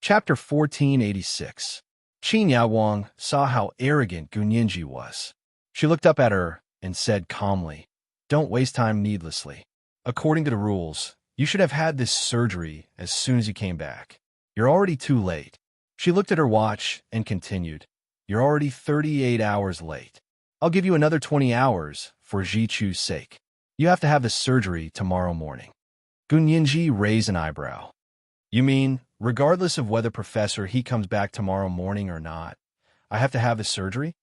Chapter 1486. Qin Yaowang saw how arrogant Gu Nianji was. She looked up at her and said calmly, "Don't waste time needlessly. According to the rules, you should have had this surgery as soon as you came back. You're already too late." She looked at her watch and continued, "You're already 38 hours late. I'll give you another 20 hours for Jichu's sake. You have to have the surgery tomorrow morning." Gu Nianji raised an eyebrow. "You mean, regardless of whether Professor He comes back tomorrow morning or not, I have to have the surgery?"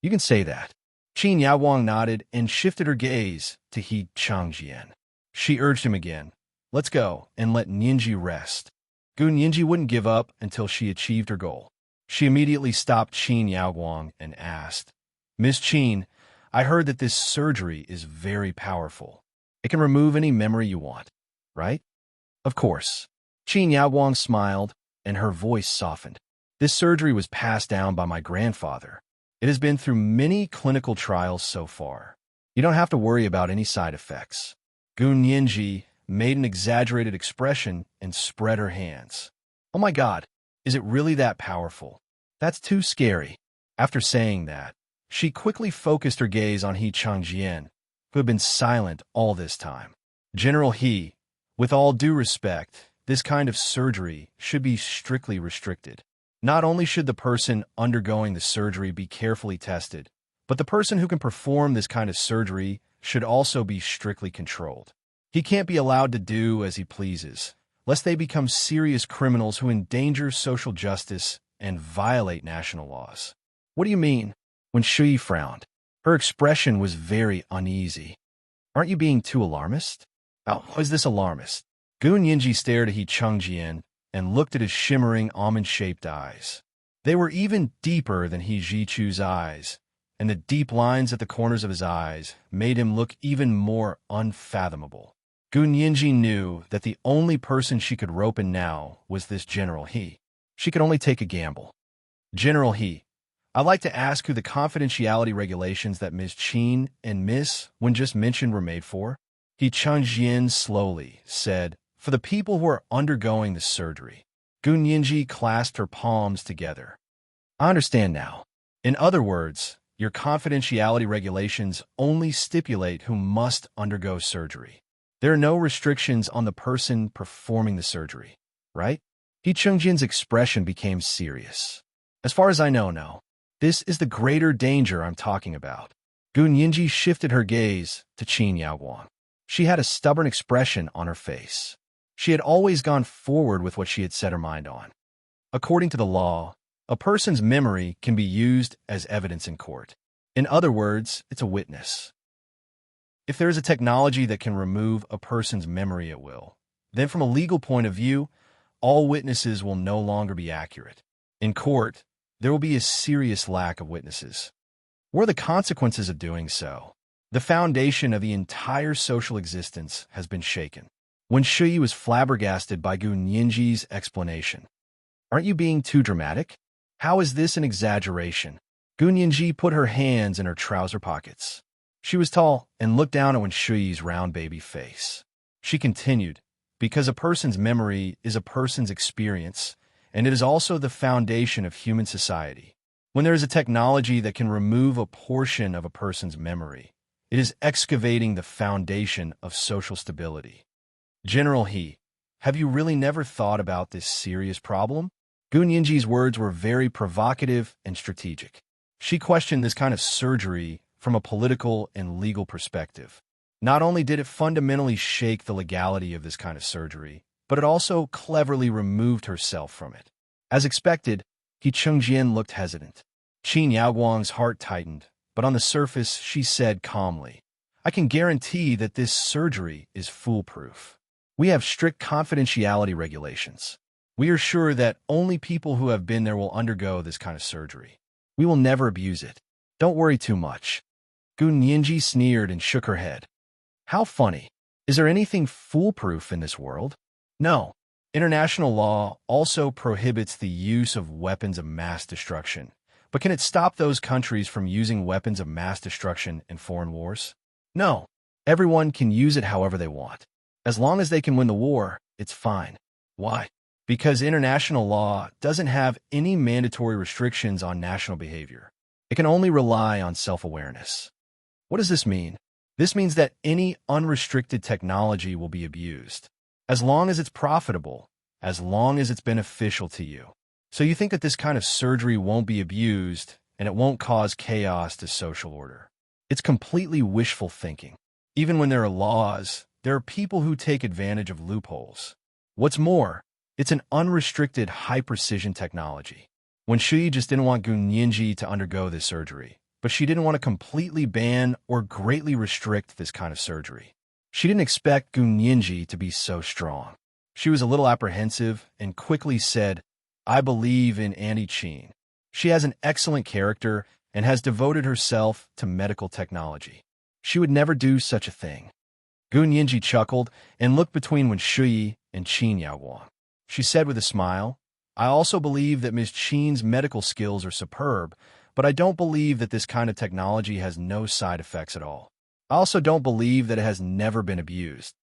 "You can say that." Qin Yaowang nodded and shifted her gaze to He Changjian. She urged him again, "Let's go and let Nianji rest." Gu Nianji wouldn't give up until she achieved her goal. She immediately stopped Qin Yaowang and asked, "Miss Qin, I heard that this surgery is very powerful. It can remove any memory you want, right?" "Of course." Qin Yaowang smiled, and her voice softened. "This surgery was passed down by my grandfather. It has been through many clinical trials so far. You don't have to worry about any side effects." Gu Nianji made an exaggerated expression and spread her hands. "Oh my God, is it really that powerful? That's too scary." After saying that, she quickly focused her gaze on He Changjian, who had been silent all this time. "General He, with all due respect, this kind of surgery should be strictly restricted. Not only should the person undergoing the surgery be carefully tested, but the person who can perform this kind of surgery should also be strictly controlled. He can't be allowed to do as he pleases, lest they become serious criminals who endanger social justice and violate national laws." "What do you mean?" When Shui frowned, her expression was very uneasy. "Aren't you being too alarmist?" "How is this alarmist?" Gu Nianji stared at He Changjian and looked at his shimmering almond-shaped eyes. They were even deeper than He Jichu's eyes, and the deep lines at the corners of his eyes made him look even more unfathomable. Gu Nianji knew that the only person she could rope in now was this General He. She could only take a gamble. "General He, I'd like to ask who the confidentiality regulations that Ms. Qin and Miss Wen just mentioned were made for?" He Changjian slowly said, "For the people who are undergoing the surgery." Gu Nianji clasped her palms together. "I understand now. In other words, your confidentiality regulations only stipulate who must undergo surgery. There are no restrictions on the person performing the surgery, right?" He Changjian's expression became serious. "As far as I know, no. This is the greater danger I'm talking about." Gu Nianji shifted her gaze to Qin Yaowang. She had a stubborn expression on her face. She had always gone forward with what she had set her mind on. According to the law, a person's memory can be used as evidence in court. In other words, it's a witness. If there is a technology that can remove a person's memory at will, then from a legal point of view, all witnesses will no longer be accurate. In court, there will be a serious lack of witnesses. What are the consequences of doing so? The foundation of the entire social existence has been shaken. When Shui was flabbergasted by Gu Nianji's explanation. "Aren't you being too dramatic? How is this an exaggeration?" Gu Nianji put her hands in her trouser pockets. She was tall and looked down at Wen Shui's round baby face. She continued, "Because a person's memory is a person's experience, and it is also the foundation of human society. When there is a technology that can remove a portion of a person's memory, it is excavating the foundation of social stability. General He, have you really never thought about this serious problem?" Gu Nianji's words were very provocative and strategic. She questioned this kind of surgery from a political and legal perspective. Not only did it fundamentally shake the legality of this kind of surgery, but it also cleverly removed herself from it. As expected, He Changjian looked hesitant. Qin Yaowang's heart tightened, but on the surface she said calmly, "I can guarantee that this surgery is foolproof. We have strict confidentiality regulations. We are sure that only people who have been there will undergo this kind of surgery. We will never abuse it. Don't worry too much." Gu Nianji sneered and shook her head. "How funny. Is there anything foolproof in this world?" "No. International law also prohibits the use of weapons of mass destruction. But can it stop those countries from using weapons of mass destruction in foreign wars?" "No. Everyone can use it however they want. As long as they can win the war, it's fine." "Why?" Because international law doesn't have any mandatory restrictions on national behavior. It can only rely on self-awareness. What does this mean? This means that any unrestricted technology will be abused, as long as it's profitable, as long as it's beneficial to you. So you think that this kind of surgery won't be abused and it won't cause chaos to social order. It's completely wishful thinking. Even when there are laws, there are people who take advantage of loopholes. What's more, it's an unrestricted high-precision technology. When Shui just didn't want Gu Nianji to undergo this surgery, but she didn't want to completely ban or greatly restrict this kind of surgery. She didn't expect Gu Nianji to be so strong. She was a little apprehensive and quickly said, I believe in Annie Qin. She has an excellent character and has devoted herself to medical technology. She would never do such a thing. Gu Nianji chuckled and looked between Wen Shui and Qin Yaowang. She said with a smile, I also believe that Ms. Qin's medical skills are superb, but I don't believe that this kind of technology has no side effects at all. I also don't believe that it has never been abused.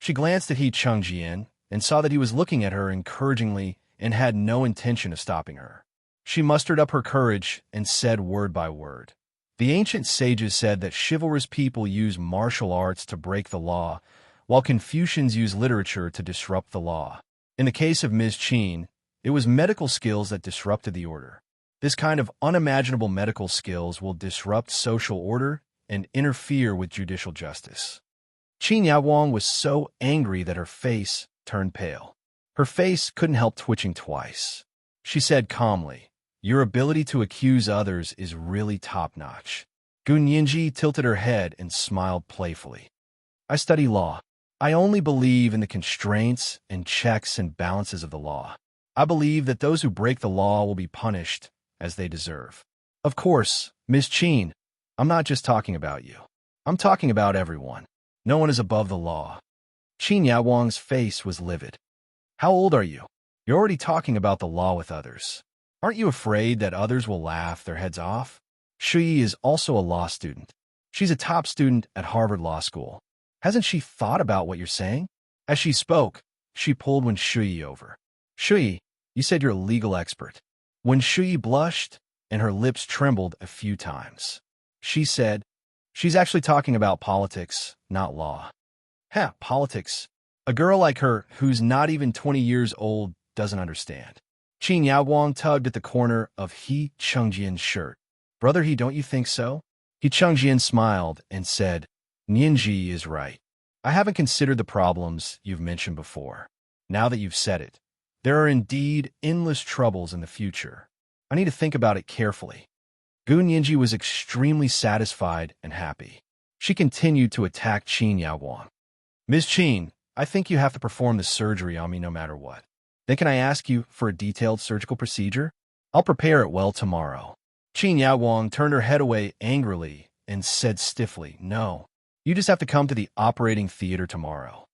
She glanced at He Chengjian and saw that he was looking at her encouragingly and had no intention of stopping her. She mustered up her courage and said word by word. The ancient sages said that chivalrous people use martial arts to break the law, while Confucians use literature to disrupt the law. In the case of Ms. Qin, it was medical skills that disrupted the order. This kind of unimaginable medical skills will disrupt social order and interfere with judicial justice. Qin Yaowang was so angry that her face turned pale. Her face couldn't help twitching twice. She said calmly, Your ability to accuse others is really top-notch. Gu Nianji tilted her head and smiled playfully. I study law. I only believe in the constraints and checks and balances of the law. I believe that those who break the law will be punished as they deserve. Of course, Ms. Qin, I'm not just talking about you. I'm talking about everyone. No one is above the law. Qin Yaowang's face was livid. How old are you? You're already talking about the law with others. Aren't you afraid that others will laugh their heads off? Shui is also a law student. She's a top student at Harvard Law School. Hasn't she thought about what you're saying? As she spoke, she pulled Wen Shui over. Shui, you said you're a legal expert. Wen Shui blushed, and her lips trembled a few times. She said, She's actually talking about politics, not law. Politics. A girl like her, who's not even 20 years old, doesn't understand. Qin Yaowang tugged at the corner of He Chengjian's shirt. Brother He, don't you think so? He Chengjian smiled and said, Nianji is right. I haven't considered the problems you've mentioned before. Now that you've said it, there are indeed endless troubles in the future. I need to think about it carefully. Gu Nianji was extremely satisfied and happy. She continued to attack Qin Yaowang. Ms. Qin, I think you have to perform the surgery on me no matter what. Then can I ask you for a detailed surgical procedure? I'll prepare it well tomorrow. Qin Yaowang turned her head away angrily and said stiffly, No. You just have to come to the operating theater tomorrow.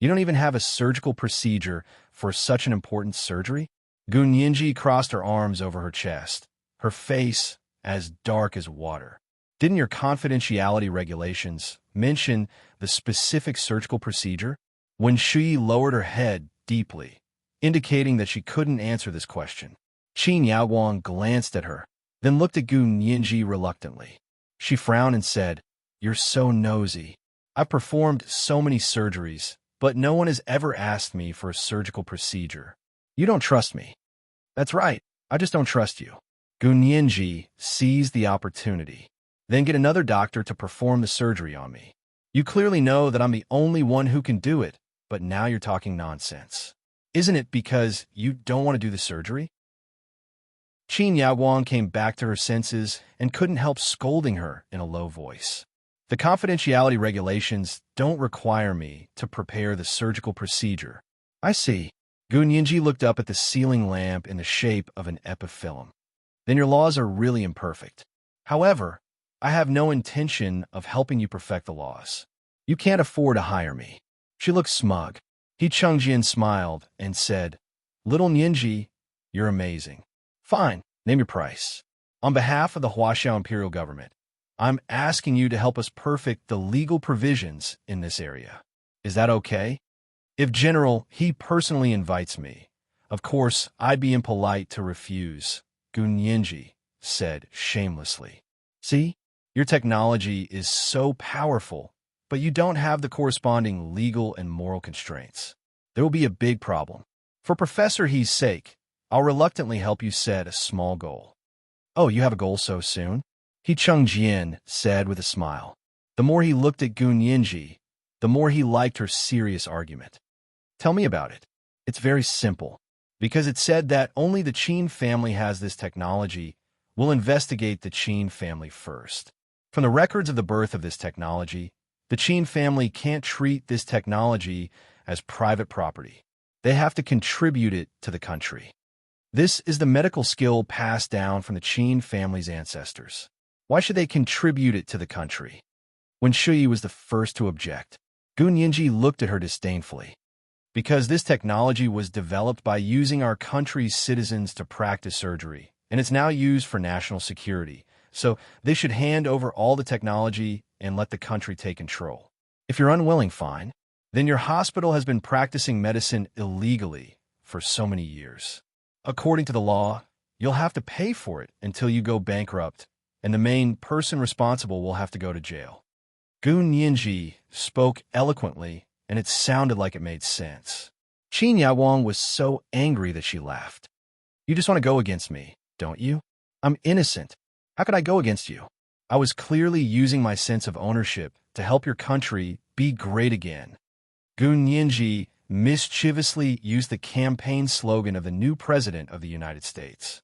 You don't even have a surgical procedure for such an important surgery? Gu Nianji crossed her arms over her chest, her face as dark as water. Didn't your confidentiality regulations mention the specific surgical procedure? Wen Shui lowered her head deeply, indicating that she couldn't answer this question. Qin Yaowang glanced at her, then looked at Gu Nianji reluctantly. She frowned and said, You're so nosy. I've performed so many surgeries, but no one has ever asked me for a surgical procedure. You don't trust me. That's right, I just don't trust you. Gu Nianji seized the opportunity. Then get another doctor to perform the surgery on me. You clearly know that I'm the only one who can do it, but now you're talking nonsense. Isn't it because you don't want to do the surgery? Qin Yaowang came back to her senses and couldn't help scolding her in a low voice. The confidentiality regulations don't require me to prepare the surgical procedure. I see. Gu Nianji looked up at the ceiling lamp in the shape of an epiphyllum. Then your laws are really imperfect. However, I have no intention of helping you perfect the laws. You can't afford to hire me. She looked smug. He Chengjian smiled and said, Little Nianji, you're amazing. Fine, name your price. On behalf of the Huaxiao Imperial Government, I'm asking you to help us perfect the legal provisions in this area. Is that okay? If General He personally invites me, of course I'd be impolite to refuse, Gunyenji said shamelessly. See, your technology is so powerful, but you don't have the corresponding legal and moral constraints. There will be a big problem. For Professor He's sake, I'll reluctantly help you set a small goal. Oh, you have a goal so soon? He Chengjian said with a smile. The more he looked at Gunyenji, the more he liked her serious argument. Tell me about it. It's very simple. Because it said that only the Qin family has this technology, we'll investigate the Qin family first. From the records of the birth of this technology, the Qin family can't treat this technology as private property. They have to contribute it to the country. This is the medical skill passed down from the Qin family's ancestors. Why should they contribute it to the country? When Shuyi was the first to object, Gunyenji looked at her disdainfully. Because this technology was developed by using our country's citizens to practice surgery, and it's now used for national security, so they should hand over all the technology and let the country take control. If you're unwilling, fine. Then your hospital has been practicing medicine illegally for so many years. According to the law, you'll have to pay for it until you go bankrupt, and the main person responsible will have to go to jail. Gunyenji spoke eloquently, and it sounded like it made sense. Qin Yawang was so angry that she laughed. You just want to go against me, don't you? I'm innocent. How could I go against you? I was clearly using my sense of ownership to help your country be great again. Gunyenji mischievously used the campaign slogan of the new president of the United States.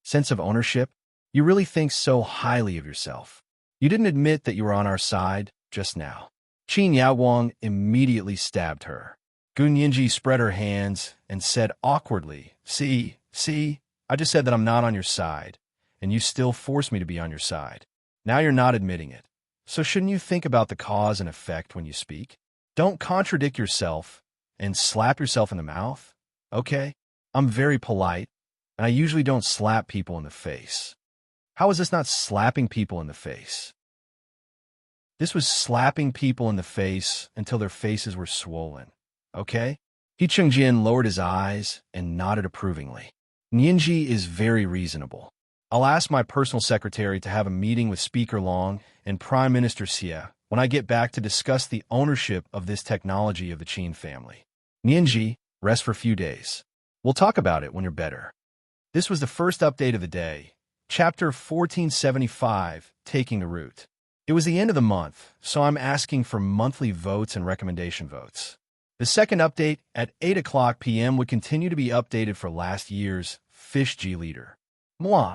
Sense of ownership? You really think so highly of yourself. You didn't admit that you were on our side just now. Qin Yawang immediately stabbed her. Gunyenji spread her hands and said awkwardly, See, I just said that I'm not on your side, and you still force me to be on your side. Now you're not admitting it. So shouldn't you think about the cause and effect when you speak? Don't contradict yourself and slap yourself in the mouth, okay? I'm very polite, and I usually don't slap people in the face. How is this not slapping people in the face? This was slapping people in the face until their faces were swollen, okay? He Chengjian lowered his eyes and nodded approvingly. Nianji is very reasonable. I'll ask my personal secretary to have a meeting with Speaker Long and Prime Minister Xie when I get back to discuss the ownership of this technology of the Qin family. Nianji, rest for a few days. We'll talk about it when you're better. This was the first update of the day. Chapter 1475, Taking the Route. It was the end of the month, so I'm asking for monthly votes and recommendation votes. The second update at 8 o'clock p.m. would continue to be updated for last year's Fish G Leader. Moi.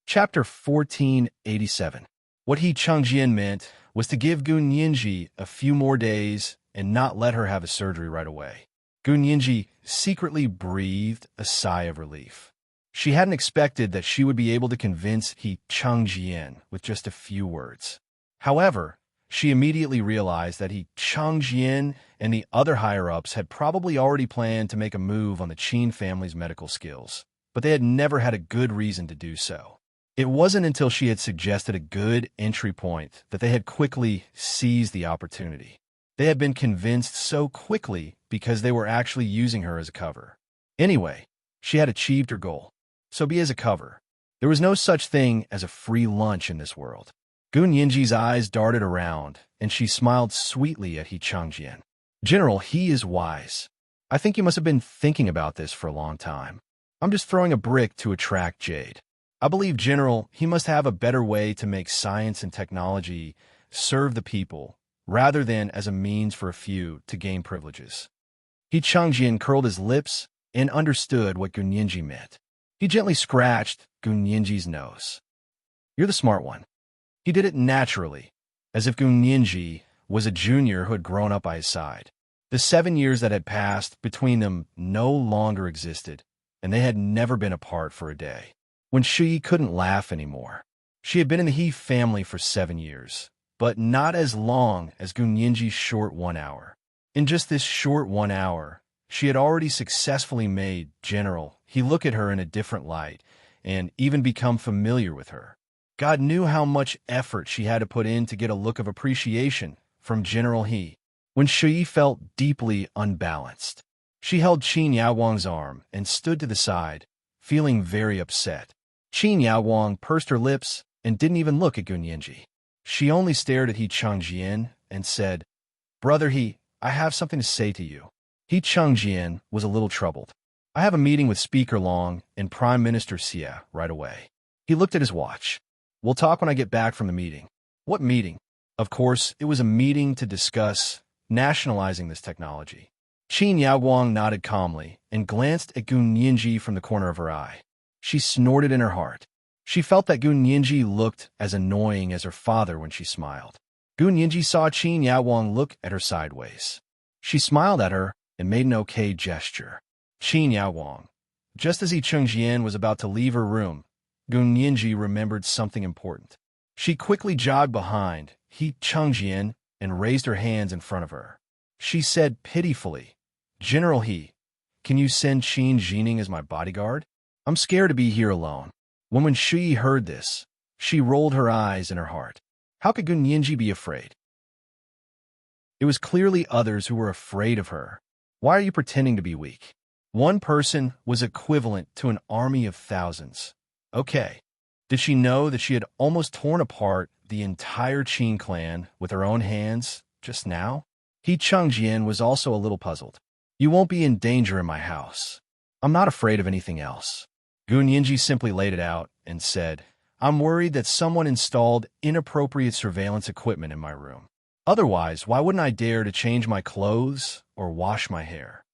Chapter 1487. What He Chengjian meant was to give Gunyenji a few more days and not let her have a surgery right away. Gunyenji secretly breathed a sigh of relief. She hadn't expected that she would be able to convince He Chengjian with just a few words. However, she immediately realized that He Chengjian and the other higher-ups had probably already planned to make a move on the Qin family's medical skills, but they had never had a good reason to do so. It wasn't until she had suggested a good entry point that they had quickly seized the opportunity. They had been convinced so quickly because they were actually using her as a cover. Anyway, she had achieved her goal. So be as a cover. There was no such thing as a free lunch in this world. Gunyenji's eyes darted around, and she smiled sweetly at He Chengjian. General, he is wise. I think you must have been thinking about this for a long time. I'm just throwing a brick to attract jade. I believe, General, he must have a better way to make science and technology serve the people, rather than as a means for a few to gain privileges. He Chengjian curled his lips and understood what Gunyenji meant. He gently scratched Gunyenji's nose. You're the smart one. He did it naturally, as if Gunyenji was a junior who had grown up by his side. The 7 years that had passed between them no longer existed, and they had never been apart for a day. When she couldn't laugh anymore. She had been in the He family for 7 years, but not as long as Gunyenji's short 1 hour. In just this short 1 hour, she had already successfully made General He look at her in a different light and even become familiar with her. God knew how much effort she had to put in to get a look of appreciation from General He. when Shui felt deeply unbalanced. She held Qin Yaowang's arm and stood to the side, feeling very upset. Qin Yaowang pursed her lips and didn't even look at Gunyinji. She only stared at He Chengjian and said, "Brother He, I have something to say to you." He Chengjian was a little troubled. "I have a meeting with Speaker Long and Prime Minister Xia right away." He looked at his watch. "We'll talk when I get back from the meeting." "What meeting?" Of course, it was a meeting to discuss nationalizing this technology. Qin Yaowang nodded calmly and glanced at Gunyinji from the corner of her eye. She snorted in her heart. She felt that Gunyinji looked as annoying as her father when she smiled. Gunyinji saw Qin Yaowang look at her sideways. She smiled at her and made an okay gesture. Qin Yaowang. Just as He Chengjian was about to leave her room, Gunyinji remembered something important. She quickly jogged behind He Chengjian and raised her hands in front of her. She said pitifully, "General He, can you send Qin Jining as my bodyguard? I'm scared to be here alone." When Shui heard this, she rolled her eyes in her heart. How could Gunyinji be afraid? It was clearly others who were afraid of her. Why are you pretending to be weak? One person was equivalent to an army of thousands. Okay. Did she know that she had almost torn apart the entire Qin clan with her own hands just now? He Chengjian was also a little puzzled. "You won't be in danger in my house. I'm not afraid of anything else." Gunyinji simply laid it out and said, "I'm worried that someone installed inappropriate surveillance equipment in my room. Otherwise, why wouldn't I dare to change my clothes or wash my hair?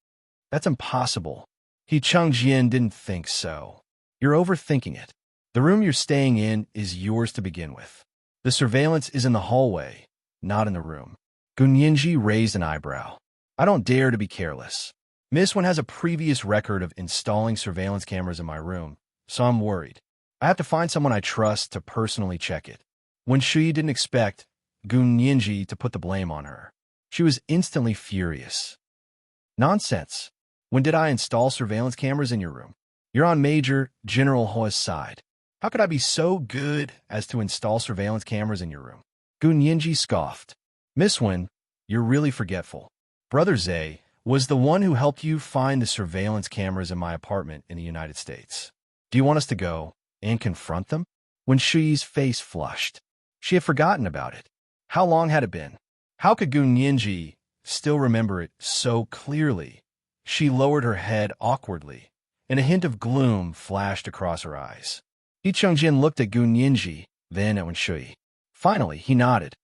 That's impossible." He Chengjian didn't think so. "You're overthinking it. The room you're staying in is yours to begin with. The surveillance is in the hallway, not in the room." Gunyinji raised an eyebrow. "I don't dare to be careless. Miss Wen has a previous record of installing surveillance cameras in my room, so I'm worried. I have to find someone I trust to personally check it." When Shui didn't expect Gunyinji to put the blame on her, she was instantly furious. "Nonsense. When did I install surveillance cameras in your room? You're on Major General Hua's side. How could I be so good as to install surveillance cameras in your room?" Gunyinji scoffed. "Miss Wen, you're really forgetful. Brother Zhe was the one who helped you find the surveillance cameras in my apartment in the United States. Do you want us to go and confront them?" When Shui's face flushed, she had forgotten about it. How long had it been? How could Gunyinji still remember it so clearly? She lowered her head awkwardly, and a hint of gloom flashed across her eyes. He Chengjian looked at Gunyinji, then at Shui. Finally, he nodded.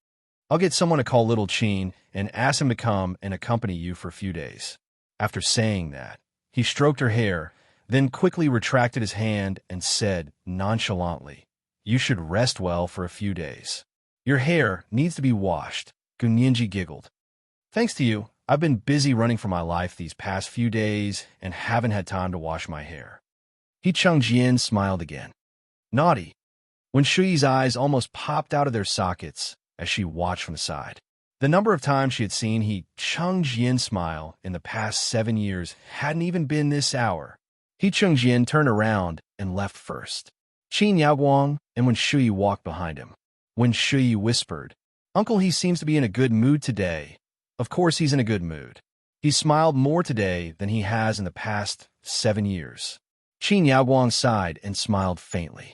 "I'll get someone to call Little Qin and ask him to come and accompany you for a few days." After saying that, he stroked her hair, then quickly retracted his hand and said nonchalantly, "You should rest well for a few days. Your hair needs to be washed." Gunyinji giggled. "Thanks to you, I've been busy running for my life these past few days and haven't had time to wash my hair." He Chengjian smiled again. Naughty. When Shui's eyes almost popped out of their sockets as she watched from the side. The number of times she had seen He Chengjian smile in the past 7 years hadn't even been this hour. He Chengjian turned around and left first. Qin Yaowang and when Shui walked behind him. When Shui whispered, "Uncle, he seems to be in a good mood today." Of course he's in a good mood. He smiled more today than he has in the past 7 years. Qin Yaowang sighed and smiled faintly.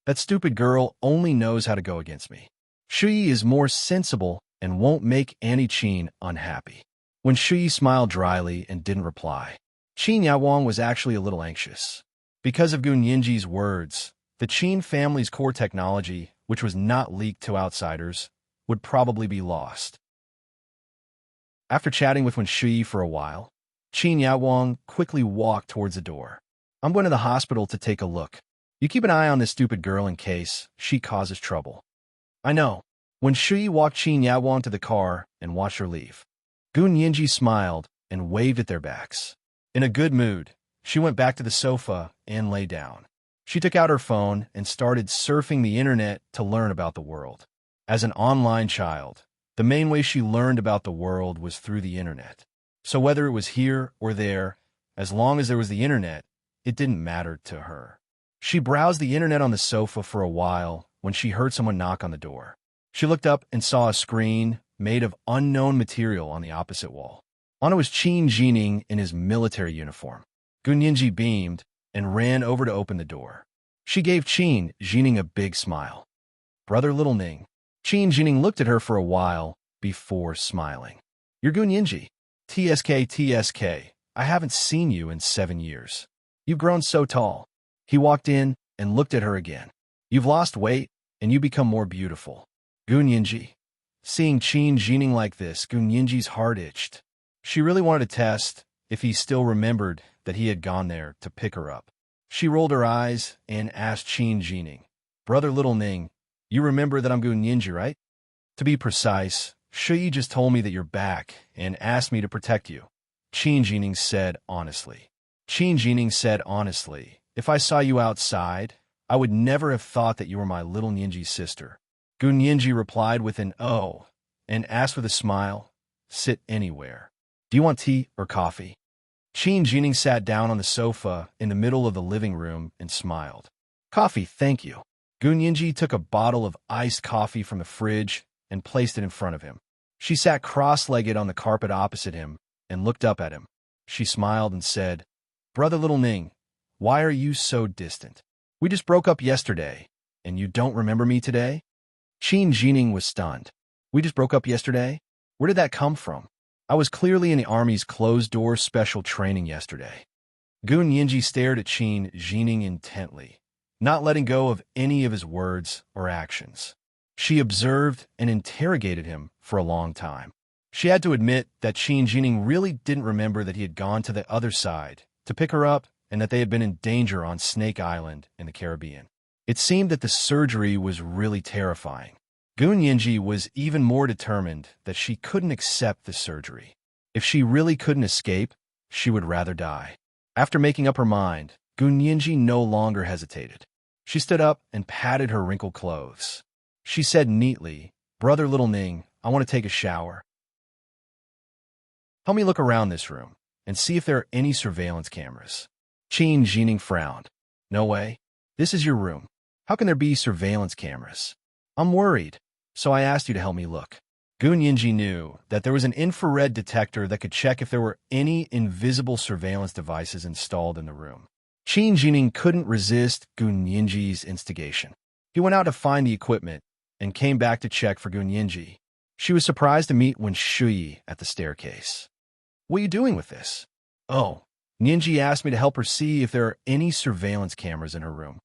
"That stupid girl only knows how to go against me. Shui is more sensible and won't make Annie Qin unhappy." When Shui smiled dryly and didn't reply, Qin Yaowang was actually a little anxious. Because of Gunyinji's words, the Qin family's core technology, which was not leaked to outsiders, would probably be lost. After chatting with Wen Shui for a while, Qin Yaowang quickly walked towards the door. "I'm going to the hospital to take a look. You keep an eye on this stupid girl in case she causes trouble." "I know." When Shui walked Qin Yaowang to the car and watched her leave, Gunyinji smiled and waved at their backs. In a good mood, she went back to the sofa and lay down. She took out her phone and started surfing the internet to learn about the world. As an online child, the main way she learned about the world was through the internet. So whether it was here or there, as long as there was the internet, it didn't matter to her. She browsed the internet on the sofa for a while when she heard someone knock on the door. She looked up and saw a screen made of unknown material on the opposite wall. On it was Qin Jining in his military uniform. Gunyanji beamed and ran over to open the door. She gave Qin Jining a big smile. "Brother Little Ning." Qin Jining looked at her for a while before smiling. "You're Gunyanji. TSK. I haven't seen you in 7 years. You've grown so tall." He walked in and looked at her again. "You've lost weight, and you become more beautiful." Gunyanji. Seeing Qin Jining like this, Gunyanji's heart itched. She really wanted to test if he still remembered that he had gone there to pick her up. She rolled her eyes and asked Qin Jining, "Brother Little Ning, you remember that I'm Gunyanji, right?" "To be precise, Shuyi just told me that you're back and asked me to protect you," Qin Jining said honestly. Qin Jining said honestly, "If I saw you outside, I would never have thought that you were my little Nyenji's sister." Gunyanji replied with an "oh" and asked with a smile, "Sit anywhere. Do you want tea or coffee?" Qin Jining sat down on the sofa in the middle of the living room and smiled. "Coffee, thank you." Gunyanji took a bottle of iced coffee from the fridge and placed it in front of him. She sat cross-legged on the carpet opposite him and looked up at him. She smiled and said, "Brother Little Ning, why are you so distant? We just broke up yesterday, and you don't remember me today?" Qin Jining was stunned. "We just broke up yesterday? Where did that come from? I was clearly in the Army's closed-door special training yesterday." Gunyanji stared at Qin Jining intently, not letting go of any of his words or actions. She observed and interrogated him for a long time. She had to admit that Qin Jining really didn't remember that he had gone to the other side to pick her up and that they had been in danger on Snake Island in the Caribbean. It seemed that the surgery was really terrifying. Gunyanji was even more determined that she couldn't accept the surgery. If she really couldn't escape, she would rather die. After making up her mind, Gunyanji no longer hesitated. She stood up and patted her wrinkled clothes. She said neatly, "Brother Little Ning, I want to take a shower. Help me look around this room and see if there are any surveillance cameras." Qin Jining frowned. "No way. This is your room. How can there be surveillance cameras? I'm worried, so I asked you to help me look." Gunyanji knew that there was an infrared detector that could check if there were any invisible surveillance devices installed in the room. Qin Jining couldn't resist Gunyanji's instigation. He went out to find the equipment and came back to check for Gunyanji. She was surprised to meet Wen Shuyi at the staircase. "What are you doing with this?" "Oh, Nyenji asked me to help her see if there are any surveillance cameras in her room."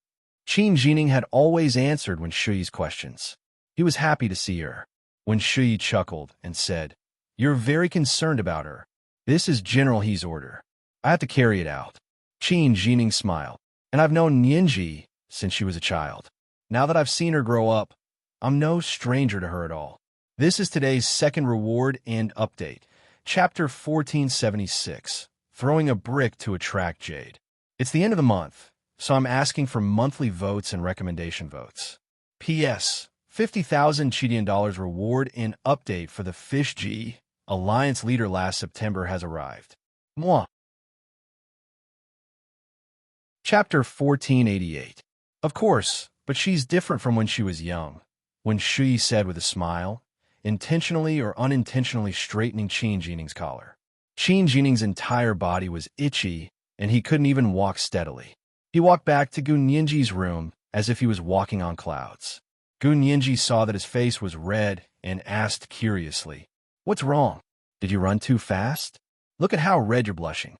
Qin Jining had always answered Wen Shuyi's questions. He was happy to see her. Wen Shuyi chuckled and said, "You're very concerned about her. This is General He's order. I have to carry it out." Qin Jining smiled. "And I've known Nyenji since she was a child. Now that I've seen her grow up, I'm no stranger to her at all." This is today's second reward and update. Chapter 1476, Throwing a Brick to Attract Jade. It's the end of the month, so I'm asking for monthly votes and recommendation votes. P.S. 50,000 Chidian dollars reward and update for the Fish G Alliance leader last September has arrived. Moi. Chapter 1488. Of course, but she's different from when she was young, Wen Shuyi said with a smile, intentionally or unintentionally straightening Qin Jining's collar. Qin Jining's entire body was itchy, and he couldn't even walk steadily. He walked back to Gunyanji's room as if he was walking on clouds. Gunyanji saw that his face was red and asked curiously, "What's wrong? Did you run too fast? Look at how red you're blushing."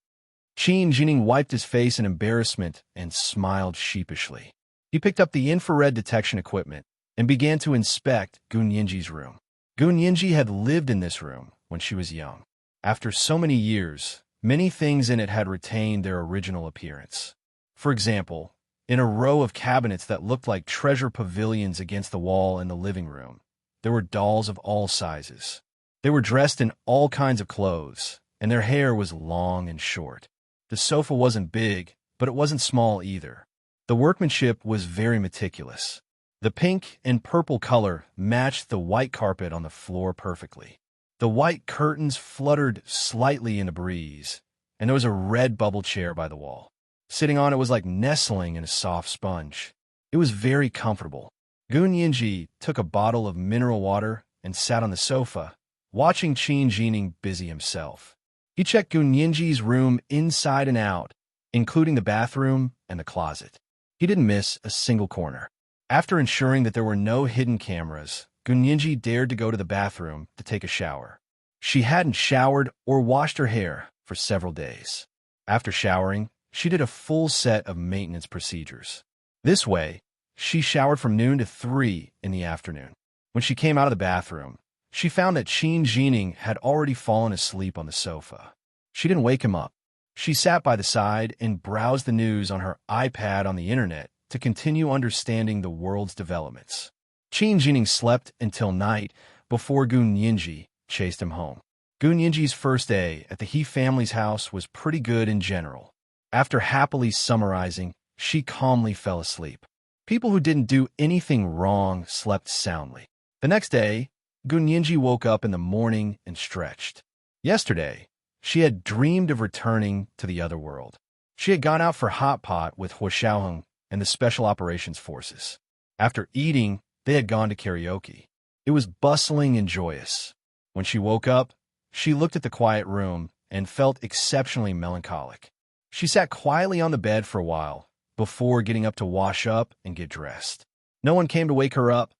Qin Jining wiped his face in embarrassment and smiled sheepishly. He picked up the infrared detection equipment and began to inspect Gunyanji's room. Gunyanji had lived in this room when she was young. After so many years, many things in it had retained their original appearance. For example, in a row of cabinets that looked like treasure pavilions against the wall in the living room, there were dolls of all sizes. They were dressed in all kinds of clothes, and their hair was long and short. The sofa wasn't big, but it wasn't small either. The workmanship was very meticulous. The pink and purple color matched the white carpet on the floor perfectly. The white curtains fluttered slightly in the breeze, and there was a red bubble chair by the wall. Sitting on it was like nestling in a soft sponge. It was very comfortable. Gunyanji took a bottle of mineral water and sat on the sofa watching Qin Jining busy himself. He checked Gun Yinji's room inside and out, including the bathroom and the closet. He didn't miss a single corner. After ensuring that there were no hidden cameras, Gun Yinji dared to go to the bathroom to take a shower. She hadn't showered or washed her hair for several days. After showering, she did a full set of maintenance procedures. This way, she showered from noon to 3 in the afternoon. When she came out of the bathroom, she found that Qin Jining had already fallen asleep on the sofa. She didn't wake him up. She sat by the side and browsed the news on her iPad on the internet to continue understanding the world's developments. Qin Jining slept until night before Gun Yinji chased him home. Gun Yinji's first day at the He family's house was pretty good in general. After happily summarizing, she calmly fell asleep. People who didn't do anything wrong slept soundly. The next day, Gun Yinji woke up in the morning and stretched. Yesterday, she had dreamed of returning to the other world. She had gone out for hot pot with Huo Xiaoheng and the Special Operations Forces. After eating, they had gone to karaoke. It was bustling and joyous. When she woke up, she looked at the quiet room and felt exceptionally melancholic. She sat quietly on the bed for a while before getting up to wash up and get dressed. No one came to wake her up.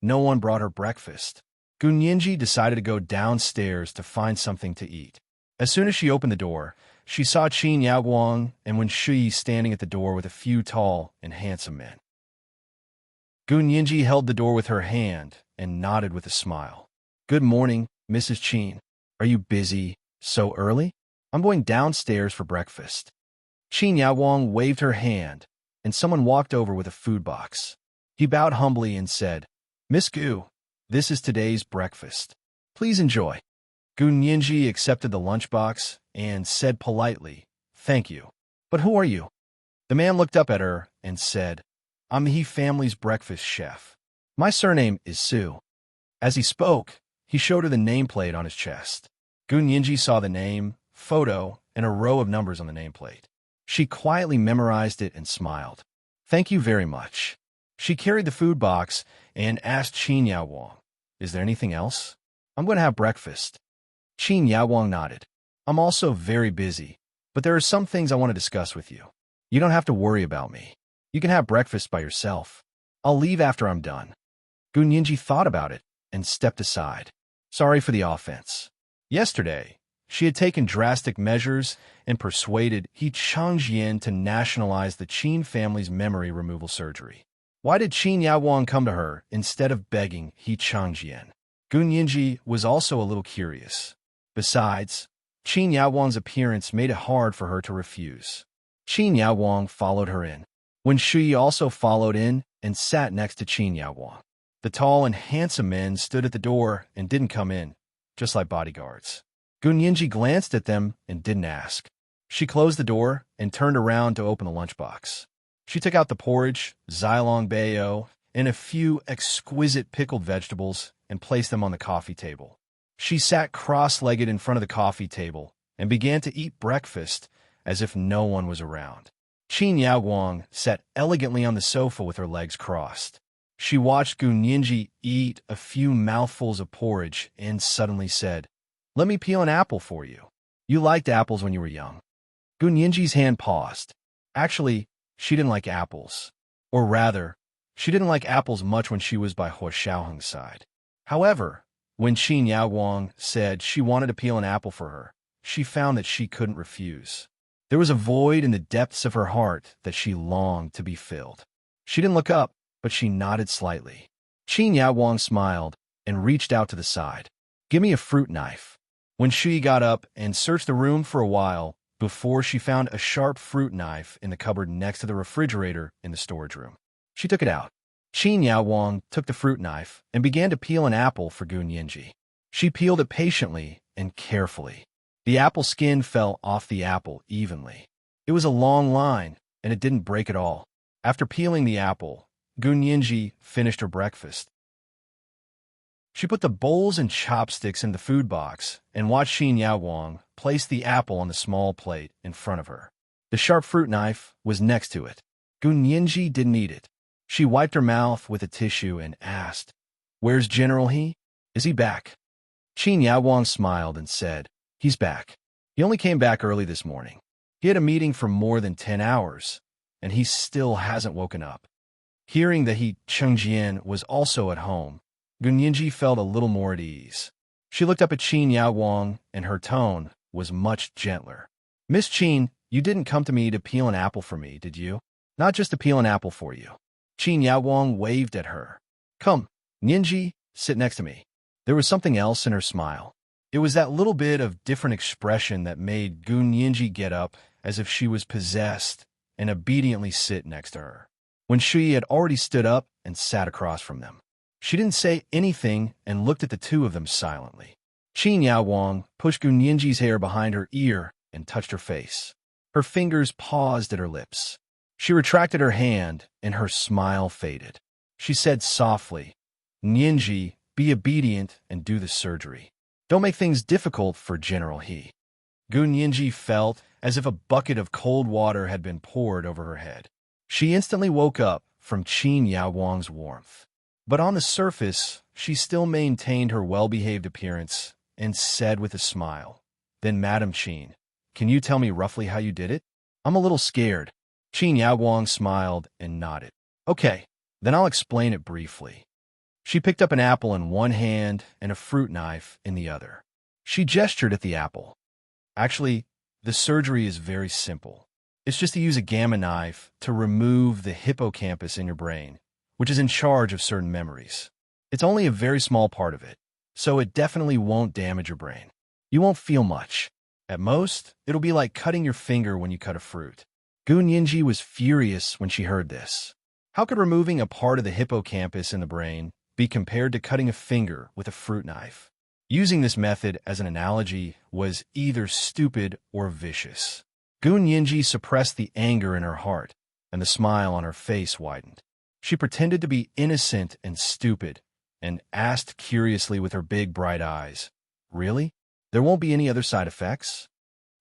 No one brought her breakfast. Gun Yinji decided to go downstairs to find something to eat. As soon as she opened the door, she saw Qin Yaoguang and Wen Shui standing at the door with a few tall and handsome men. Gun Yinji held the door with her hand and nodded with a smile. "Good morning, Mrs. Qin. Are you busy so early? I'm going downstairs for breakfast." Qin Yaoguang waved her hand, and someone walked over with a food box. He bowed humbly and said, "Miss Gu, this is today's breakfast. Please enjoy." Gun Yinji accepted the lunchbox and said politely, "Thank you. But who are you?" The man looked up at her and said, "I'm the He family's breakfast chef. My surname is Su." As he spoke, he showed her the nameplate on his chest. Gun Yinji saw the name, photo, and a row of numbers on the nameplate. She quietly memorized it and smiled. "Thank you very much." She carried the food box and asked Qin Yaoguang, "Is there anything else? I'm going to have breakfast." Qin Yaoguang nodded. "I'm also very busy, but there are some things I want to discuss with you. You don't have to worry about me. You can have breakfast by yourself. I'll leave after I'm done." Gun Yinji thought about it and stepped aside. Sorry for the offense. Yesterday, she had taken drastic measures and persuaded He Changjian to nationalize the Qin family's memory removal surgery. Why did Qin Yaoguang come to her instead of begging He Changjian? Gun Yinji was also a little curious. Besides, Qin Yaoguang's appearance made it hard for her to refuse. Qin Yaoguang followed her in. Wen Shui also followed in and sat next to Qin Yaoguang. The tall and handsome men stood at the door and didn't come in, just like bodyguards. Gun Yinji glanced at them and didn't ask. She closed the door and turned around to open the lunchbox. She took out the porridge, xylong bayo, and a few exquisite pickled vegetables and placed them on the coffee table. She sat cross-legged in front of the coffee table and began to eat breakfast as if no one was around. Qin Yaoguang sat elegantly on the sofa with her legs crossed. She watched Gun Yinji eat a few mouthfuls of porridge and suddenly said, "Let me peel an apple for you. You liked apples when you were young." Gun Yinji's hand paused. Actually, she didn't like apples. Or rather, she didn't like apples much when she was by Huo Xiaoheng's side. However, when Qin Yaoguang said she wanted to peel an apple for her, she found that she couldn't refuse. There was a void in the depths of her heart that she longed to be filled. She didn't look up, but she nodded slightly. Qin Yaoguang smiled and reached out to the side. "Give me a fruit knife." When she got up and searched the room for a while before she found a sharp fruit knife in the cupboard next to the refrigerator in the storage room. She took it out. Qin Yaoguang took the fruit knife and began to peel an apple for Gun Yinji. She peeled it patiently and carefully. The apple skin fell off the apple evenly. It was a long line, and it didn't break at all. After peeling the apple, Gun Yinji finished her breakfast. She put the bowls and chopsticks in the food box and watched Qin Yaoguang place the apple on the small plate in front of her. The sharp fruit knife was next to it. Gun Yinji didn't eat it. She wiped her mouth with a tissue and asked, "Where's General He? Is he back?" Qin Yaowang smiled and said, "He's back. He only came back early this morning. He had a meeting for more than 10 hours, and he still hasn't woken up." Hearing that Chengjian was also at home, Gunyinji felt a little more at ease. She looked up at Qin Yaowang, and her tone was much gentler. "Miss Qin, you didn't come to me to peel an apple for me, did you? Not just to peel an apple for you." Qin Yaowang waved at her. "Come, Ninji, sit next to me." There was something else in her smile. It was that little bit of different expression that made Gunyinji get up as if she was possessed and obediently sit next to her. When Shui had already stood up and sat across from them, she didn't say anything and looked at the two of them silently. Qin Yaowang pushed Gunyinji's hair behind her ear and touched her face. Her fingers paused at her lips. She retracted her hand, and her smile faded. She said softly, "Ninji, be obedient and do the surgery. Don't make things difficult for General He." Gunyinji felt as if a bucket of cold water had been poured over her head. She instantly woke up from Qin Yaowang's warmth. But on the surface, she still maintained her well-behaved appearance and said with a smile, "Then, Madam Qin, can you tell me roughly how you did it? I'm a little scared." Qin Yaowang smiled and nodded. "Okay, then I'll explain it briefly." She picked up an apple in one hand and a fruit knife in the other. She gestured at the apple. "Actually, the surgery is very simple. It's just to use a gamma knife to remove the hippocampus in your brain, which is in charge of certain memories. It's only a very small part of it, so it definitely won't damage your brain. You won't feel much. At most, it'll be like cutting your finger when you cut a fruit." Gunyinji was furious when she heard this. How could removing a part of the hippocampus in the brain be compared to cutting a finger with a fruit knife? Using this method as an analogy was either stupid or vicious. Gunyinji suppressed the anger in her heart, and the smile on her face widened. She pretended to be innocent and stupid, and asked curiously with her big, bright eyes, "Really? There won't be any other side effects?"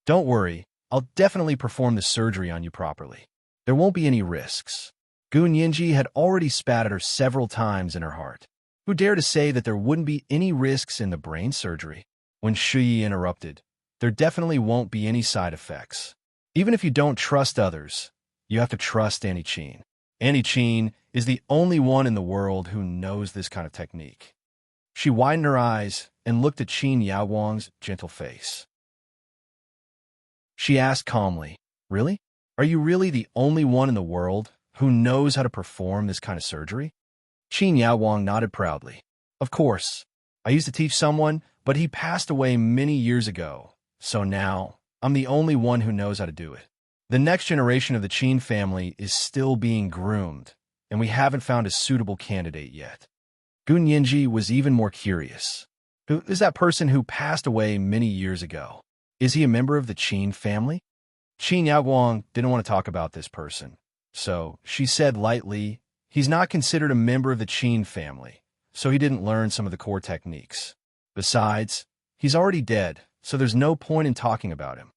"Don't worry, I'll definitely perform the surgery on you properly. There won't be any risks." Gunyinji had already spat at her several times in her heart. Who dared to say that there wouldn't be any risks in the brain surgery? When Shui interrupted, "There definitely won't be any side effects. Even if you don't trust others, you have to trust Annie Qin. Annie Qin is the only one in the world who knows this kind of technique." She widened her eyes and looked at Qin Yaowang's gentle face. She asked calmly, "Really? Are you really the only one in the world who knows how to perform this kind of surgery?" Qin Yaowang nodded proudly. "Of course. I used to teach someone, but he passed away many years ago, so now I'm the only one who knows how to do it. The next generation of the Qin family is still being groomed, and we haven't found a suitable candidate yet." Gunyinji was even more curious. "Who is that person who passed away many years ago? Is he a member of the Qin family?" Qin Yaowang didn't want to talk about this person, so she said lightly, "He's not considered a member of the Qin family, so he didn't learn some of the core techniques. Besides, he's already dead, so there's no point in talking about him."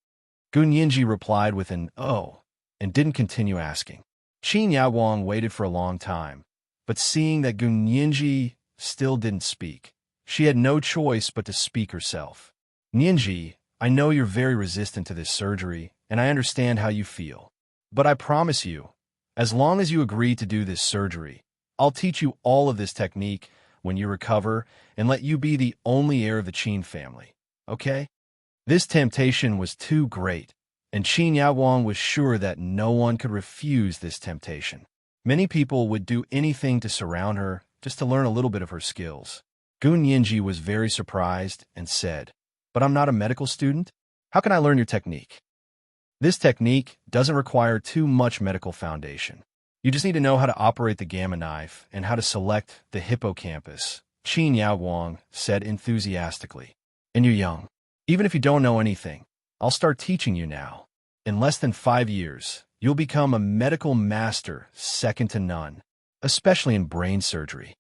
Gunyinji replied with an "oh," and didn't continue asking. Qin Yaowang waited for a long time, but seeing that Gunyinji still didn't speak, she had no choice but to speak herself. "Ninji, I know you're very resistant to this surgery, and I understand how you feel. But I promise you, as long as you agree to do this surgery, I'll teach you all of this technique when you recover and let you be the only heir of the Qin family. Okay?" This temptation was too great, and Qin Yaowang was sure that no one could refuse this temptation. Many people would do anything to surround her just to learn a little bit of her skills. Gunyinji was very surprised and said, "But I'm not a medical student. How can I learn your technique?" This technique doesn't require too much medical foundation. You just need to know how to operate the gamma knife and how to select the hippocampus, Qin Yaowang said enthusiastically. "And you're young. Even if you don't know anything, I'll start teaching you now. In less than 5 years, you'll become a medical master second to none, especially in brain surgery."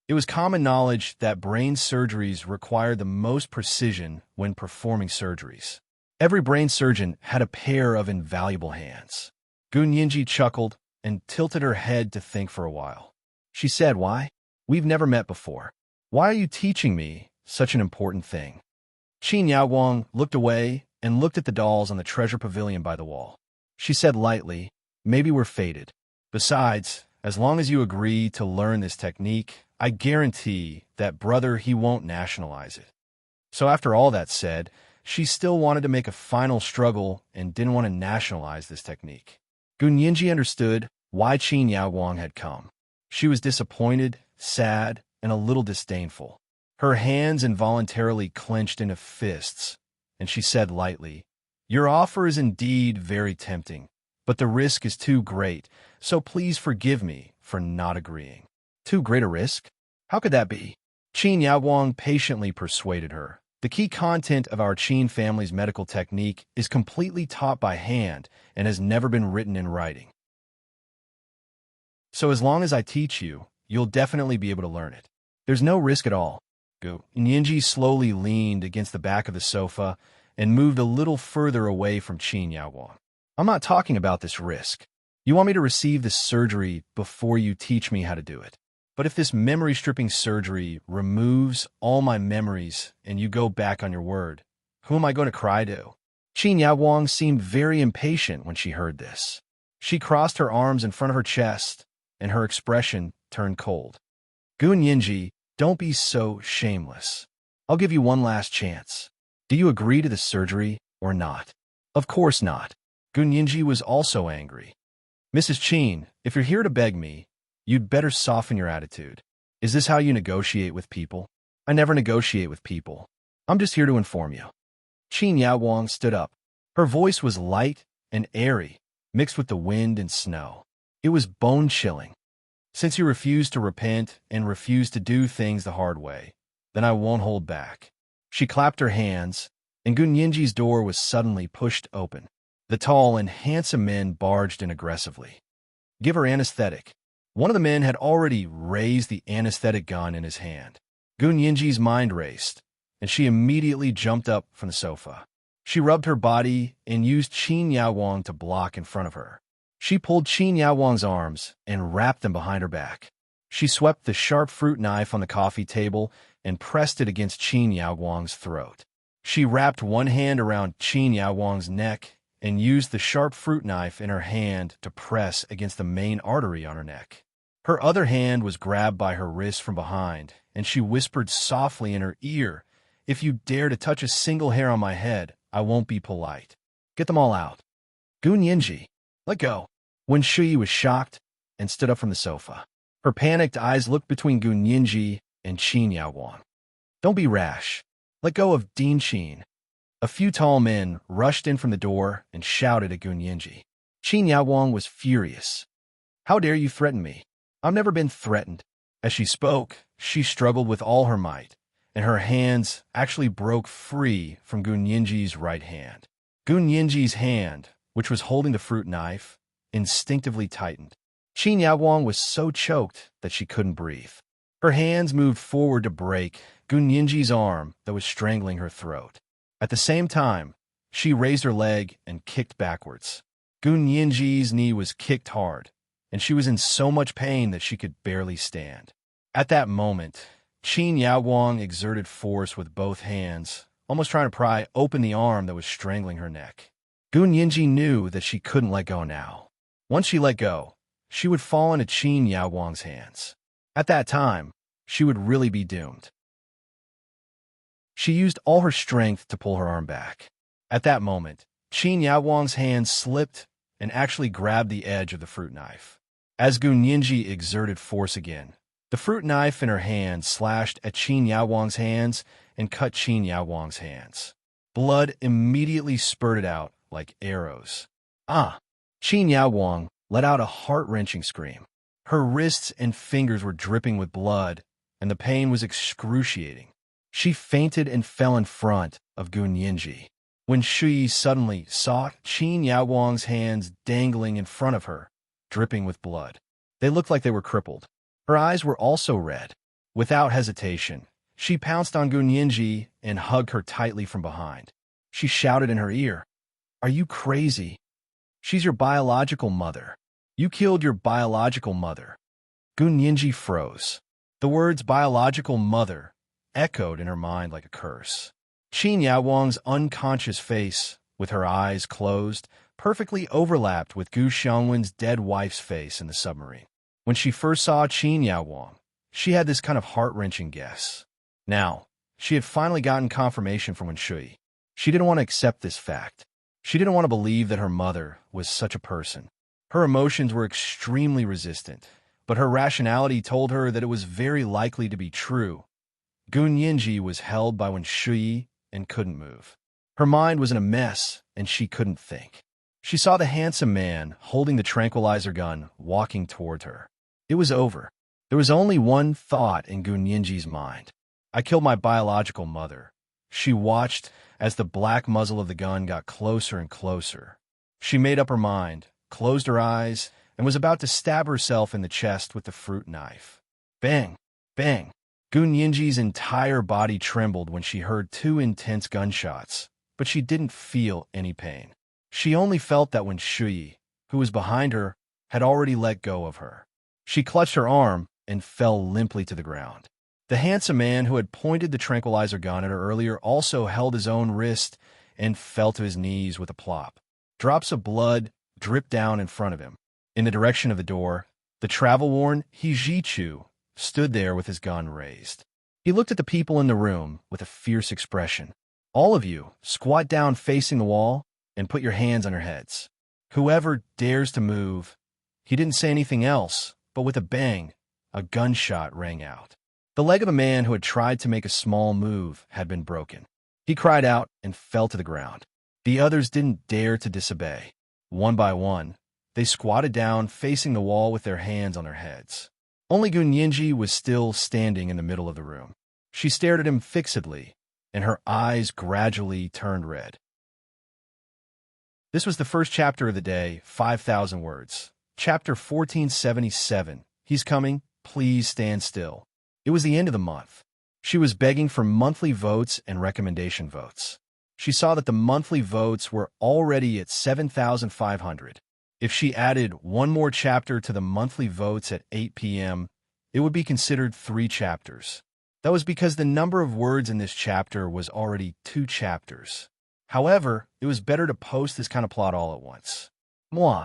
It was common knowledge that brain surgeries require the most precision when performing surgeries. Every brain surgeon had a pair of invaluable hands. Gunyinji chuckled and tilted her head to think for a while. She said, "Why? We've never met before. Why are you teaching me such an important thing. Qin Yaowang looked away and looked at the dolls on the treasure pavilion by the wall. She said lightly, "Maybe we're fated. Besides, as long as you agree to learn this technique, I guarantee that brother he won't nationalize it." So after all that said, she still wanted to make a final struggle and didn't want to nationalize this technique. Gunyinji understood why Qin Yaowang had come. She was disappointed, sad, and a little disdainful. Her hands involuntarily clenched into fists, and she said lightly, "Your offer is indeed very tempting, but the risk is too great, so please forgive me for not agreeing." Too great a risk? How could that be? Qin Yaowang patiently persuaded her. The key content of our Qin family's medical technique is completely taught by hand and has never been written in writing. So as long as I teach you, you'll definitely be able to learn it. There's no risk at all. Gunyinji slowly leaned against the back of the sofa and moved a little further away from Qin Yaowang. "I'm not talking about this risk. You want me to receive this surgery before you teach me how to do it. But if this memory-stripping surgery removes all my memories and you go back on your word, who am I going to cry to?" Qin Yaowang seemed very impatient when she heard this. She crossed her arms in front of her chest, and her expression turned cold. "Gunyinji, don't be so shameless. I'll give you one last chance. Do you agree to the surgery or not?" "Of course not." Gunyinji was also angry. "Mrs. Qin, if you're here to beg me, you'd better soften your attitude. Is this how you negotiate with people?" "I never negotiate with people. I'm just here to inform you." Qin Yaowang stood up. Her voice was light and airy, mixed with the wind and snow. It was bone-chilling. "Since you refuse to repent and refuse to do things the hard way, then I won't hold back." She clapped her hands, and Gunyinji's door was suddenly pushed open. The tall and handsome men barged in aggressively. "Give her anesthetic." One of the men had already raised the anesthetic gun in his hand. Gunyinji's mind raced, and she immediately jumped up from the sofa. She rubbed her body and used Qin Yaowang to block in front of her. She pulled Qin Yaowang's arms and wrapped them behind her back. She swept the sharp fruit knife on the coffee table and pressed it against Qin Yaowang's throat. She wrapped one hand around Qin Yaowang's neck and used the sharp fruit knife in her hand to press against the main artery on her neck. Her other hand was grabbed by her wrist from behind, and she whispered softly in her ear, "If you dare to touch a single hair on my head, I won't be polite. Get them all out." "Gunyinji, let go." Wen Shuyi was shocked and stood up from the sofa. Her panicked eyes looked between Gunyinji and Qin Yaowang. "Don't be rash. Let go of Dean Qin." A few tall men rushed in from the door and shouted at Gunyinji. Qin Yaowang was furious. "How dare you threaten me? I've never been threatened." As she spoke, she struggled with all her might, and her hands actually broke free from Gunyinji's right hand. Gunyinji's hand, which was holding the fruit knife, instinctively tightened. Qin Yaowang was so choked that she couldn't breathe. Her hands moved forward to break Gunyinji's arm that was strangling her throat. At the same time, she raised her leg and kicked backwards. Gunyinji's knee was kicked hard, and she was in so much pain that she could barely stand. At that moment, Qin Yaowang exerted force with both hands, almost trying to pry open the arm that was strangling her neck. Gunyinji knew that she couldn't let go now. Once she let go, she would fall into Qin Yaowang's hands. At that time, she would really be doomed. She used all her strength to pull her arm back. At that moment, Qin Yaowang's hand slipped and actually grabbed the edge of the fruit knife. As Gunyinji exerted force again, the fruit knife in her hand slashed at Qin Yaowang's hands and cut Qin Yaowang's hands. Blood immediately spurted out like arrows. "Ah!" Qin Yaowang let out a heart-wrenching scream. Her wrists and fingers were dripping with blood, and the pain was excruciating. She fainted and fell in front of Gunyinji. Wen Shuyi suddenly saw Qin Yaowang's hands dangling in front of her, dripping with blood. They looked like they were crippled. Her eyes were also red. Without hesitation, she pounced on Gunyinji and hugged her tightly from behind. She shouted in her ear, "Are you crazy? She's your biological mother. You killed your biological mother." Gunyinji froze. The words biological mother echoed in her mind like a curse. Qin Yawang's unconscious face, with her eyes closed, perfectly overlapped with Gu Xiangwen's dead wife's face in the submarine. When she first saw Qin Yawang, she had this kind of heart-wrenching guess. Now, she had finally gotten confirmation from Wen Shui. She didn't want to accept this fact. She didn't want to believe that her mother was such a person. Her emotions were extremely resistant, but her rationality told her that it was very likely to be true. Gun Yinji was held by Wen Shui and couldn't move. Her mind was in a mess, and she couldn't think. She saw the handsome man holding the tranquilizer gun walking toward her. It was over. There was only one thought in Gun Yinji's mind. I killed my biological mother. She watched as the black muzzle of the gun got closer and closer. She made up her mind, closed her eyes, and was about to stab herself in the chest with the fruit knife. Bang! Bang! Gun Yinji's entire body trembled when she heard two intense gunshots, but she didn't feel any pain. She only felt that Wen Shui, who was behind her, had already let go of her. She clutched her arm and fell limply to the ground. The handsome man who had pointed the tranquilizer gun at her earlier also held his own wrist and fell to his knees with a plop. Drops of blood dripped down in front of him. In the direction of the door, the travel-worn He Jichu stood there with his gun raised. He looked at the people in the room with a fierce expression. All of you, squat down facing the wall and put your hands on your heads. Whoever dares to move. He didn't say anything else, but with a bang, a gunshot rang out. The leg of a man who had tried to make a small move had been broken. He cried out and fell to the ground. The others didn't dare to disobey. One by one, they squatted down facing the wall with their hands on their heads. Only Gun Yinji was still standing in the middle of the room. She stared at him fixedly, and her eyes gradually turned red. This was the first chapter of the day, 5,000 words. Chapter 1477. He's coming. Please stand still. It was the end of the month. She was begging for monthly votes and recommendation votes. She saw that the monthly votes were already at 7,500. If she added one more chapter to the monthly votes at 8 p.m., it would be considered 3 chapters. That was because the number of words in this chapter was already 2 chapters. However, it was better to post this kind of plot all at once. Moi.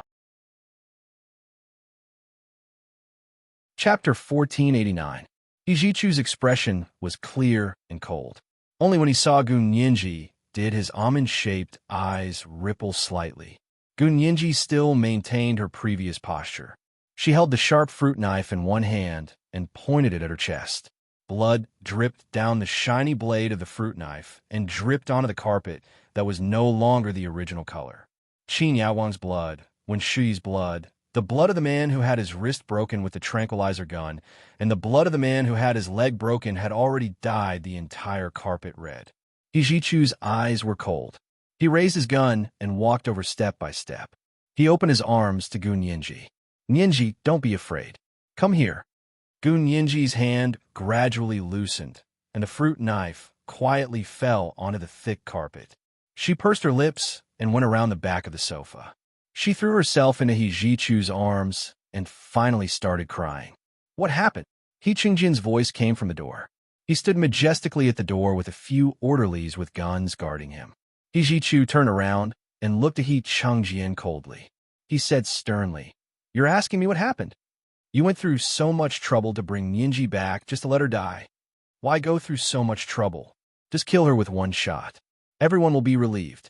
Chapter 1489. Ijichu's expression was clear and cold. Only when he saw Gun Yinji did his almond-shaped eyes ripple slightly. Gun Yinji still maintained her previous posture. She held the sharp fruit knife in one hand and pointed it at her chest. Blood dripped down the shiny blade of the fruit knife and dripped onto the carpet that was no longer the original color. Qin Yawang's blood, Wen Shui's blood, the blood of the man who had his wrist broken with the tranquilizer gun, and the blood of the man who had his leg broken had already dyed the entire carpet red. Ijichu's eyes were cold. He raised his gun and walked over step by step. He opened his arms to Gun Yinji. Yinji, don't be afraid. Come here. Gun Yinji's hand gradually loosened, and the fruit knife quietly fell onto the thick carpet. She pursed her lips and went around the back of the sofa. She threw herself into He Jichu's arms and finally started crying. What happened? He Qingjin's voice came from the door. He stood majestically at the door with a few orderlies with guns guarding him. He Jichu turned around and looked at He Chungjin coldly. He said sternly, "You're asking me what happened? You went through so much trouble to bring Yinji back just to let her die. Why go through so much trouble? Just kill her with one shot. Everyone will be relieved.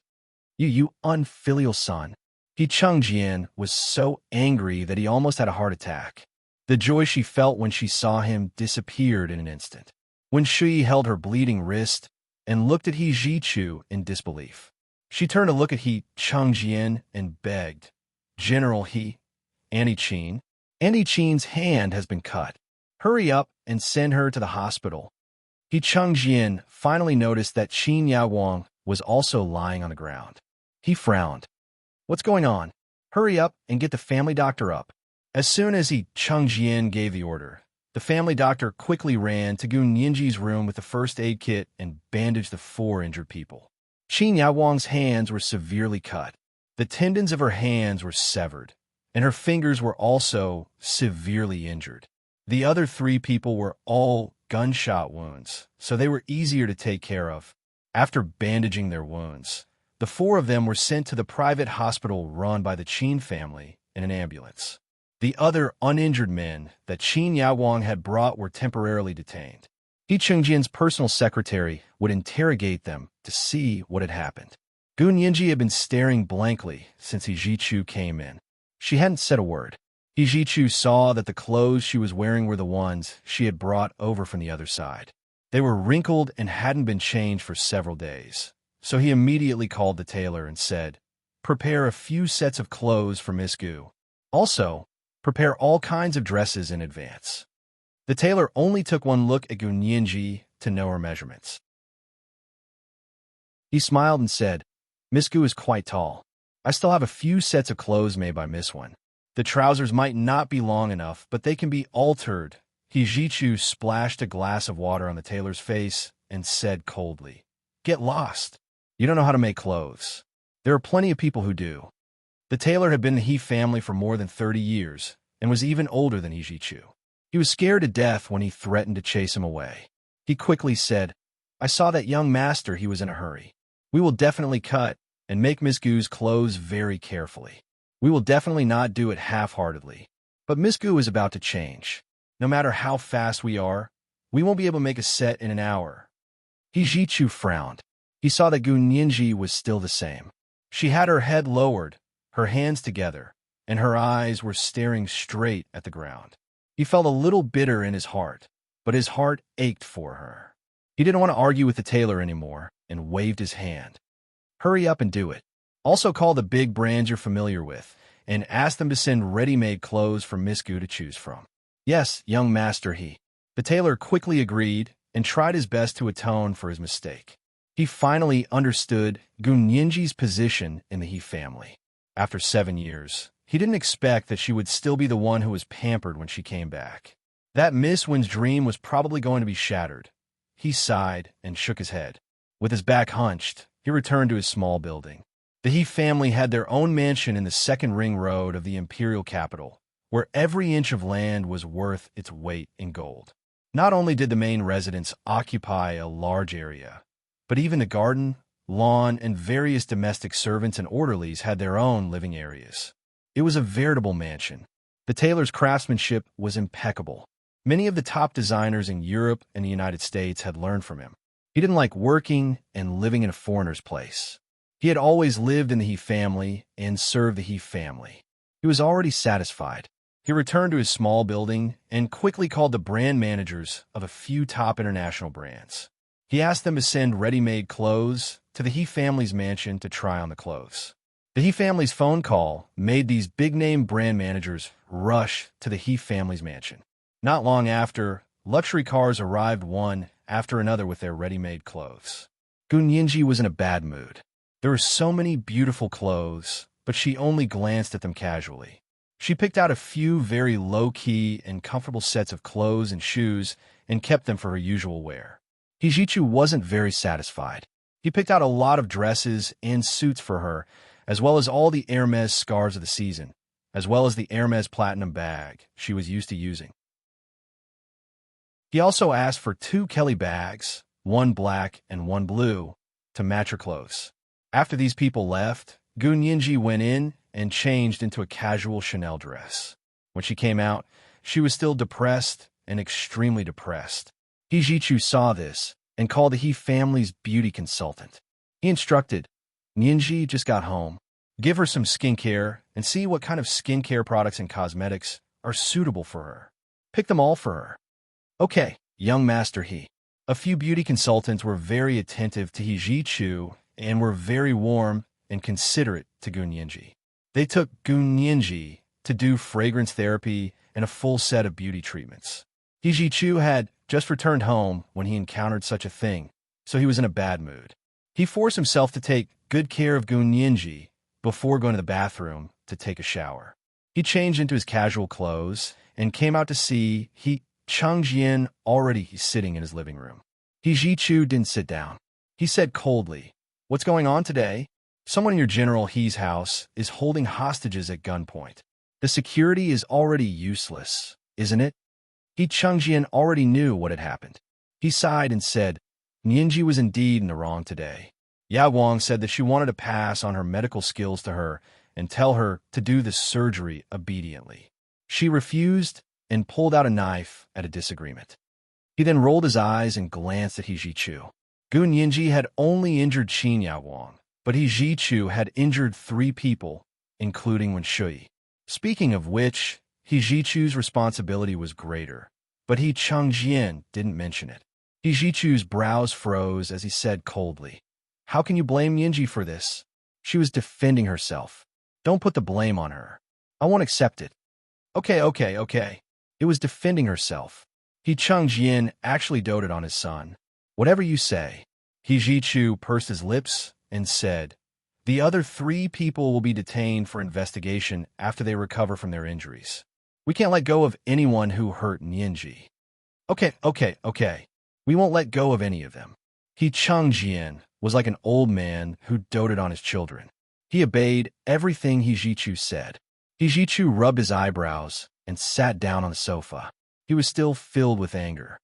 You unfilial son." He Chungjin was so angry that he almost had a heart attack. The joy she felt when she saw him disappeared in an instant. Wen Shui held her bleeding wrist and looked at He Jichu in disbelief. She turned to look at He Chungjin and begged, "General He, Annie Qin's hand has been cut. Hurry up and send her to the hospital." He Chungjin finally noticed that Qin Yawang was also lying on the ground. He frowned. "What's going on? Hurry up and get the family doctor up." As soon as He Chungjin gave the order, the family doctor quickly ran to Gun Yinji's room with the first aid kit and bandaged the 4 injured people. Qin Yawang's hands were severely cut. The tendons of her hands were severed, and her fingers were also severely injured. The other 3 people were all gunshot wounds, so they were easier to take care of. After bandaging their wounds, the four of them were sent to the private hospital run by the Qin family in an ambulance. The other uninjured men that Qin Yawang had brought were temporarily detained. He Chengjian's personal secretary would interrogate them to see what had happened. Gu Nianji had been staring blankly since He Jichu came in. She hadn't said a word. He Jichu saw that the clothes she was wearing were the ones she had brought over from the other side. They were wrinkled and hadn't been changed for several days, so he immediately called the tailor and said, "Prepare a few sets of clothes for Miss Gu. Also, prepare all kinds of dresses in advance." The tailor only took one look at Gu Nianji to know her measurements. He smiled and said, "Miss Gu is quite tall. I still have a few sets of clothes made by Miss Wen. The trousers might not be long enough, but they can be altered." He Jichu splashed a glass of water on the tailor's face and said coldly, "Get lost. You don't know how to make clothes. There are plenty of people who do." The tailor had been in the He family for more than 30 years and was even older than He Jichu. He was scared to death when he threatened to chase him away. He quickly said, "I saw that young master. He was in a hurry. We will definitely cut and make Miss Gu's clothes very carefully. We will definitely not do it half-heartedly. But Miss Gu is about to change. No matter how fast we are, we won't be able to make a set in an hour." He Jichu frowned. He saw that Gu Nianji was still the same. She had her head lowered, her hands together, and her eyes were staring straight at the ground. He felt a little bitter in his heart, but his heart ached for her. He didn't want to argue with the tailor anymore and waved his hand. "Hurry up and do it. Also call the big brands you're familiar with and ask them to send ready-made clothes for Miss Gu to choose from." "Yes, young master." The tailor quickly agreed and tried his best to atone for his mistake. He finally understood Gu Nianji's position in the He family. After 7 years, he didn't expect that she would still be the one who was pampered when she came back. That Miss Wen's dream was probably going to be shattered. He sighed and shook his head. With his back hunched, he returned to his small building. The He family had their own mansion in the second ring road of the imperial capital, where every inch of land was worth its weight in gold. Not only did the main residence occupy a large area, but even the garden, lawn, and various domestic servants and orderlies had their own living areas. It was a veritable mansion. The tailor's craftsmanship was impeccable. Many of the top designers in Europe and the United States had learned from him. He didn't like working and living in a foreigner's place. He had always lived in the He family and served the He family. He was already satisfied. He returned to his small building and quickly called the brand managers of a few top international brands. He asked them to send ready-made clothes to the He family's mansion to try on the clothes. The He family's phone call made these big-name brand managers rush to the He family's mansion. Not long after, luxury cars arrived one after another with their ready-made clothes. Gu Nianji was in a bad mood. There were so many beautiful clothes, but she only glanced at them casually. She picked out a few very low-key and comfortable sets of clothes and shoes and kept them for her usual wear. He Jichu wasn't very satisfied. He picked out a lot of dresses and suits for her, as well as all the Hermes scarves of the season, as well as the Hermes platinum bag she was used to using. He also asked for 2 Kelly bags, one black and one blue, to match her clothes. After these people left, Gu Nianji went in and changed into a casual Chanel dress. When she came out, she was still depressed and extremely depressed. He Jichu saw this and called the He family's beauty consultant. He instructed, "Nianji just got home. Give her some skincare and see what kind of skincare products and cosmetics are suitable for her. Pick them all for her." "Okay, young master He." A few beauty consultants were very attentive to He Jichu and were very warm and considerate to Gu Nianji. They took Gu Nianji to do fragrance therapy and a full set of beauty treatments. He Jichu had just returned home when he encountered such a thing, so he was in a bad mood. He forced himself to take good care of Gu Nianji before going to the bathroom to take a shower. He changed into his casual clothes and came out to see He Changjian already sitting in his living room. He Jichu didn't sit down. He said coldly, "What's going on today? Someone in your General He's house is holding hostages at gunpoint. The security is already useless, isn't it?" He Chengjian already knew what had happened. He sighed and said, Nianji was indeed in the wrong today. Yao Wang said that she wanted to pass on her medical skills to her and tell her to do the surgery obediently. She refused and pulled out a knife at a disagreement. He then rolled his eyes and glanced at He Jichu. Gu Nianji had only injured Qin Yao Wang, but He Jichu had injured 3 people, including Wen Shui. Speaking of which, He Jichu's responsibility was greater, but He Chengjian didn't mention it. He Jichu's brows froze as he said coldly, How can you blame Nianji for this? She was defending herself. Don't put the blame on her. I won't accept it. Okay. It was defending herself. He Chengjian actually doted on his son. Whatever you say. He Jichu pursed his lips and said, The other 3 people will be detained for investigation after they recover from their injuries. We can't let go of anyone who hurt Nianji. Okay. We won't let go of any of them. He Chengjian was like an old man who doted on his children. He obeyed everything He Jichu said. He Jichu rubbed his eyebrows and sat down on the sofa. He was still filled with anger.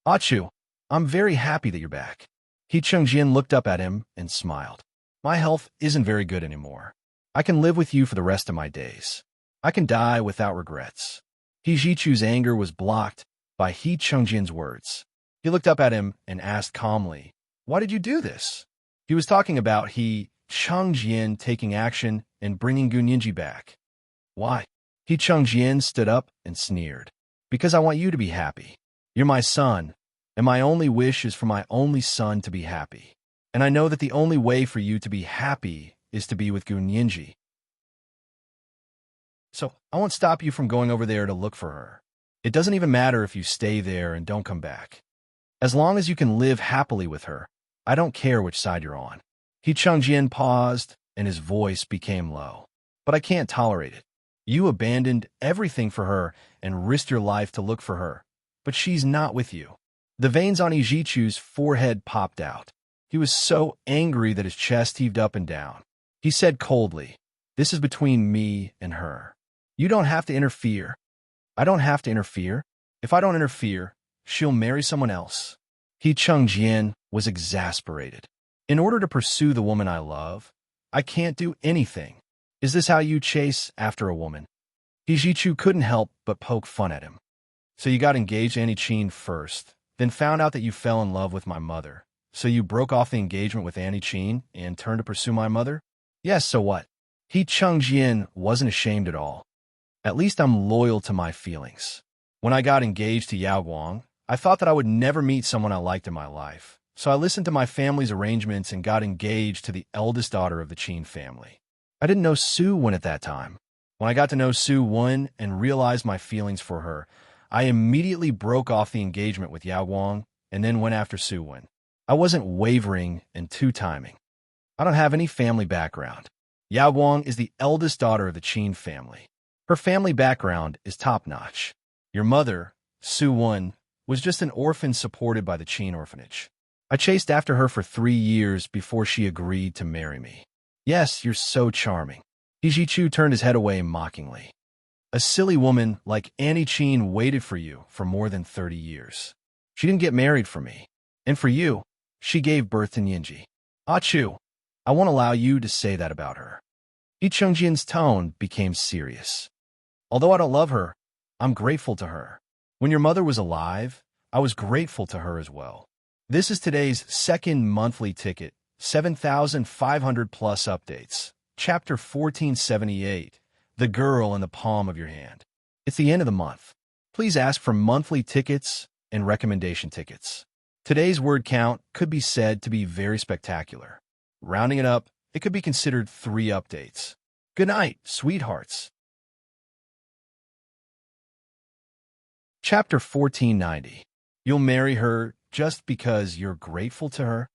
Achu, I'm very happy that you're back. He Chengjian looked up at him and smiled. My health isn't very good anymore. I can live with you for the rest of my days. I can die without regrets. He Jichu's anger was blocked by He Chengjian's words. He looked up at him and asked calmly, Why did you do this? He was talking about He Chengjian taking action and bringing Gu Nianji back. Why? He Chengjian stood up and sneered. Because I want you to be happy. You're my son, and my only wish is for my only son to be happy. And I know that the only way for you to be happy is to be with Gu Nianji. So I won't stop you from going over there to look for her. It doesn't even matter if you stay there and don't come back. As long as you can live happily with her, I don't care which side you're on. He Chengjian paused, and his voice became low. But I can't tolerate it. You abandoned everything for her and risked your life to look for her. But she's not with you. The veins on He Jichu's forehead popped out. He was so angry that his chest heaved up and down. He said coldly, This is between me and her. You don't have to interfere. I don't have to interfere. If I don't interfere, she'll marry someone else. He Chengjian was exasperated. In order to pursue the woman I love, I can't do anything. Is this how you chase after a woman? He Jichu couldn't help but poke fun at him. So you got engaged to Annie Qin first, then found out that you fell in love with my mother. So you broke off the engagement with Annie Qin and turned to pursue my mother? Yes, so what? He Chengjian wasn't ashamed at all. At least I'm loyal to my feelings. When I got engaged to Yao Guang, I thought that I would never meet someone I liked in my life. So I listened to my family's arrangements and got engaged to the eldest daughter of the Qin family. I didn't know Su Wen at that time. When I got to know Su Wen and realized my feelings for her, I immediately broke off the engagement with Yao Guang and then went after Su Wen. I wasn't wavering and two-timing. I don't have any family background. Yao Guang is the eldest daughter of the Qin family. Her family background is top-notch. Your mother, Su Wen, was just an orphan supported by the Qin orphanage. I chased after her for 3 years before she agreed to marry me. Yes, you're so charming. He Jichu turned his head away mockingly. A silly woman like Annie Qin waited for you for more than 30 years. She didn't get married for me. And for you, she gave birth to Nianji. Achu, I won't allow you to say that about her. He Chengjian's tone became serious. Although I don't love her, I'm grateful to her. When your mother was alive, I was grateful to her as well. This is today's second monthly ticket, 7,500 plus updates. Chapter 1478, The Girl in the Palm of Your Hand. It's the end of the month. Please ask for monthly tickets and recommendation tickets. Today's word count could be said to be very spectacular. Rounding it up, it could be considered 3 updates. Good night, sweethearts. Chapter 1490. You'll marry her just because you're grateful to her?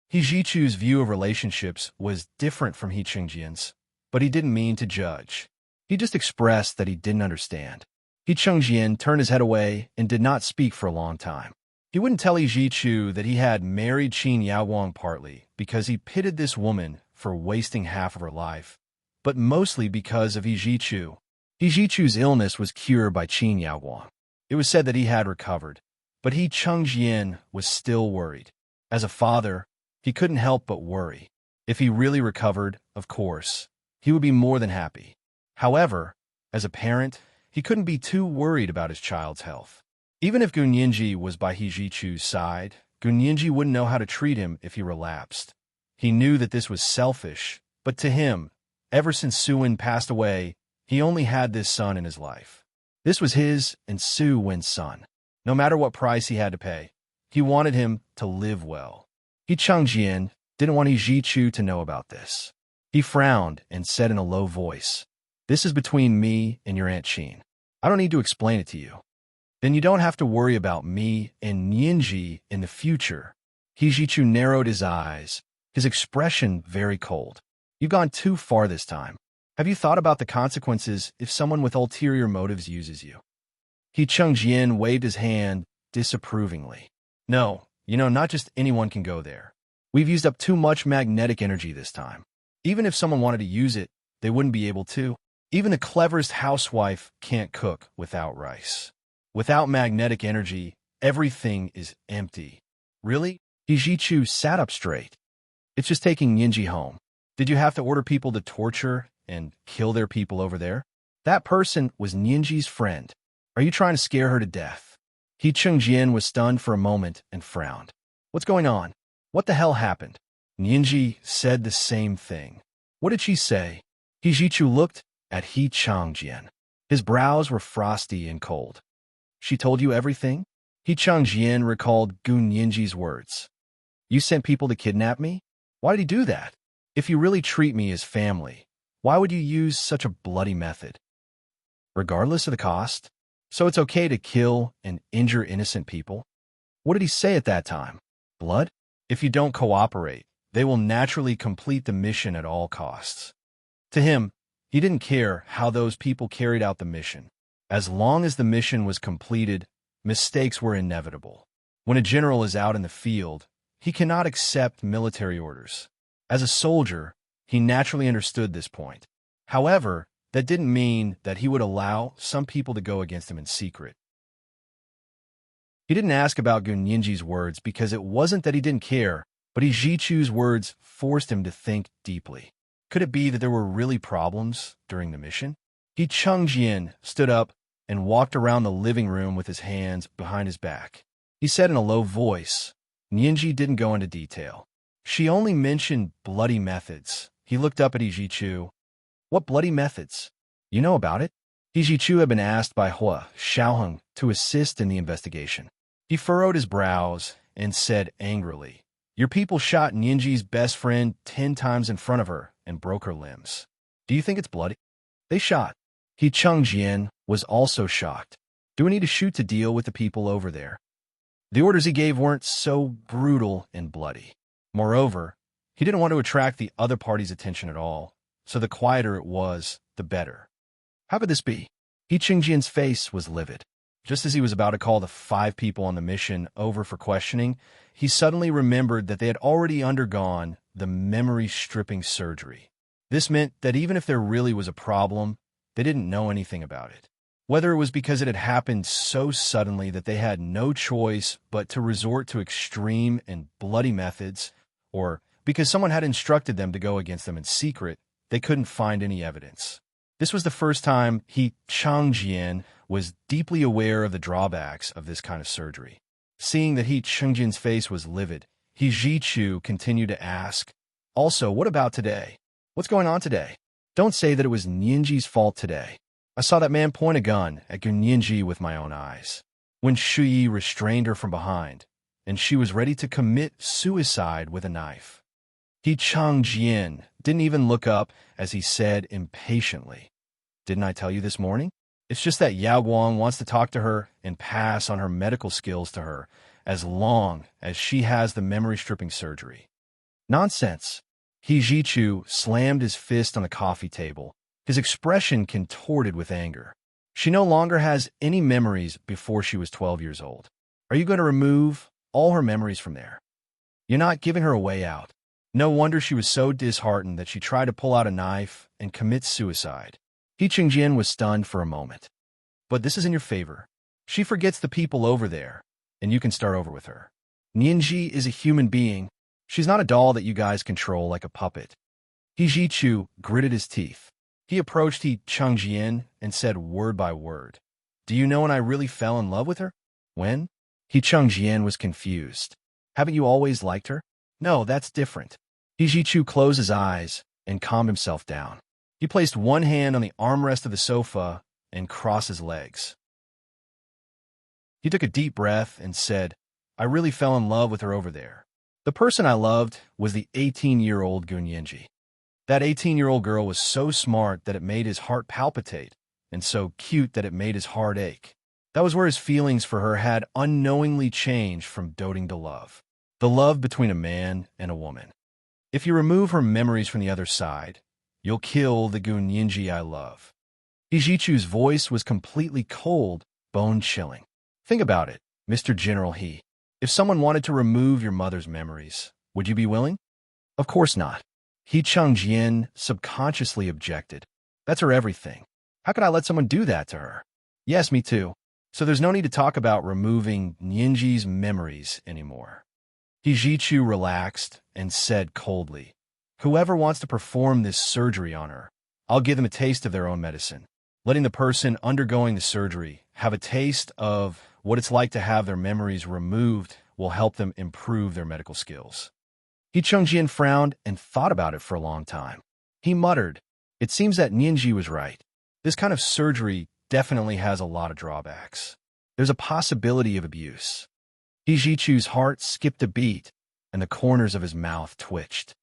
He Jichu's view of relationships was different from He Chengjian's, but he didn't mean to judge. He just expressed that he didn't understand. He Chengjian turned his head away and did not speak for a long time. He wouldn't tell He Jichu that he had married Qin Yaoguang partly because he pitted this woman for wasting half of her life, but mostly because of He Jichu. He Jichu's illness was cured by Qin Yaoguang. It was said that he had recovered, but He Changjian was still worried. As a father, he couldn't help but worry. If he really recovered, of course, he would be more than happy. However, as a parent, he couldn't be too worried about his child's health. Even if Gunyinji was by He Jichu's side, Gunyinji wouldn't know how to treat him if he relapsed. He knew that this was selfish, but to him, ever since Suwen passed away, he only had this son in his life. This was his and Su Wen's son. No matter what price he had to pay, he wanted him to live well. He Changjian didn't want He Jichu to know about this. He frowned and said in a low voice, "This is between me and your Aunt Qin. I don't need to explain it to you. Then you don't have to worry about me and Nianji in the future." He Jichu narrowed his eyes, his expression very cold. "You've gone too far this time. Have you thought about the consequences if someone with ulterior motives uses you?" He Changjian waved his hand disapprovingly. "No, not just anyone can go there. We've used up too much magnetic energy this time. Even if someone wanted to use it, they wouldn't be able to. Even the cleverest housewife can't cook without rice. Without magnetic energy, everything is empty." "Really?" He Jichu sat up straight. "It's just taking Ninji home. Did you have to order people to torture and kill their people over there? That person was Ninji's friend. Are you trying to scare her to death?" He Chengjian was stunned for a moment and frowned. "What's going on? What the hell happened?" Ninji said the same thing. "What did she say?" He Jichu looked at He Changjian. His brows were frosty and cold. "She told you everything?" He Changjian recalled Gun Yinji's words. "You sent people to kidnap me? Why did he do that? If you really treat me as family, why would you use such a bloody method? Regardless of the cost? So it's okay to kill and injure innocent people?" "What did he say at that time? Blood? If you don't cooperate, they will naturally complete the mission at all costs." To him, he didn't care how those people carried out the mission. As long as the mission was completed, mistakes were inevitable. When a general is out in the field, he cannot accept military orders. As a soldier, he naturally understood this point. However, that didn't mean that he would allow some people to go against him in secret. He didn't ask about Gunyinji's words because it wasn't that he didn't care, but He Jichu's words forced him to think deeply. Could it be that there were really problems during the mission? He Chengjian stood up and walked around the living room with his hands behind his back. He said in a low voice. Nianji didn't go into detail. She only mentioned bloody methods. He looked up at He Jichu. "What bloody methods? You know about it?" He Jichu had been asked by Hua Xiaoheng to assist in the investigation. He furrowed his brows and said angrily, "Your people shot Nianji's best friend 10 times in front of her and broke her limbs. Do you think it's bloody?" "They shot." He Chengjian was also shocked. "Do we need to shoot to deal with the people over there?" The orders he gave weren't so brutal and bloody. Moreover, he didn't want to attract the other party's attention at all, so the quieter it was, the better. How could this be? He Chengjian's face was livid. Just as he was about to call the 5 people on the mission over for questioning, he suddenly remembered that they had already undergone the memory-stripping surgery. This meant that even if there really was a problem, they didn't know anything about it. Whether it was because it had happened so suddenly that they had no choice but to resort to extreme and bloody methods, or because someone had instructed them to go against them in secret, they couldn't find any evidence. This was the first time He Changjian was deeply aware of the drawbacks of this kind of surgery. Seeing that He Chengjian's face was livid, He Jichu continued to ask, "Also, what about today? What's going on today? Don't say that it was Nianji's fault today. I saw that man point a gun at Gunyinji with my own eyes. When Shuyi restrained her from behind, and she was ready to commit suicide with a knife." He Changjian didn't even look up as he said impatiently, "Didn't I tell you this morning? It's just that Yao Guang wants to talk to her and pass on her medical skills to her as long as she has the memory-stripping surgery." "Nonsense." He Jichu slammed his fist on the coffee table, his expression contorted with anger. "She no longer has any memories before she was 12 years old. Are you going to remove all her memories from there? You're not giving her a way out. No wonder she was so disheartened that she tried to pull out a knife and commit suicide." He Chengjian was stunned for a moment. "But this is in your favor. She forgets the people over there, and you can start over with her. Nianji is a human being. She's not a doll that you guys control like a puppet. He Jichu gritted his teeth. He approached He Changjian and said word by word, "Do you know when I really fell in love with her?" "When?" He Changjian was confused. "Haven't you always liked her?" "No, that's different." He Jichu closed his eyes and calmed himself down. He placed one hand on the armrest of the sofa and crossed his legs. He took a deep breath and said, "I really fell in love with her over there. The person I loved was the 18-year-old Gunyenji. That 18-year-old girl was so smart that it made his heart palpitate, and so cute that it made his heart ache. That was where his feelings for her had unknowingly changed from doting to love. The love between a man and a woman. If you remove her memories from the other side, you'll kill the Gunyenji I love." Hijichu's voice was completely cold, bone-chilling. "Think about it, Mr. General He. If someone wanted to remove your mother's memories, would you be willing?" "Of course not." He Changjian subconsciously objected. "That's her everything. How could I let someone do that to her?" "Yes, me too. So there's no need to talk about removing Nianji's memories anymore." Hijichu relaxed and said coldly, "Whoever wants to perform this surgery on her, I'll give them a taste of their own medicine. Letting the person undergoing the surgery have a taste of what it's like to have their memories removed will help them improve their medical skills." He Chengjian frowned and thought about it for a long time. He muttered, "It seems that Nianji was right. This kind of surgery definitely has a lot of drawbacks. There's a possibility of abuse." He Jichu's heart skipped a beat, and the corners of his mouth twitched.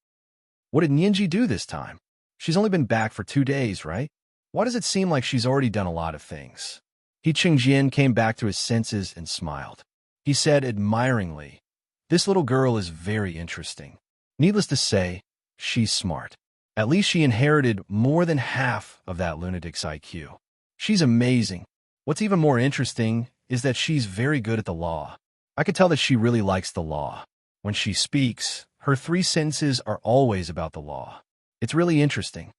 What did Nianji do this time? She's only been back for 2 days, right? Why does it seem like she's already done a lot of things? He Chengjian came back to his senses and smiled. He said admiringly, "This little girl is very interesting. Needless to say, she's smart. At least she inherited more than half of that lunatic's IQ. She's amazing. What's even more interesting is that she's very good at the law. I could tell that she really likes the law. When she speaks, her 3 sentences are always about the law. It's really interesting."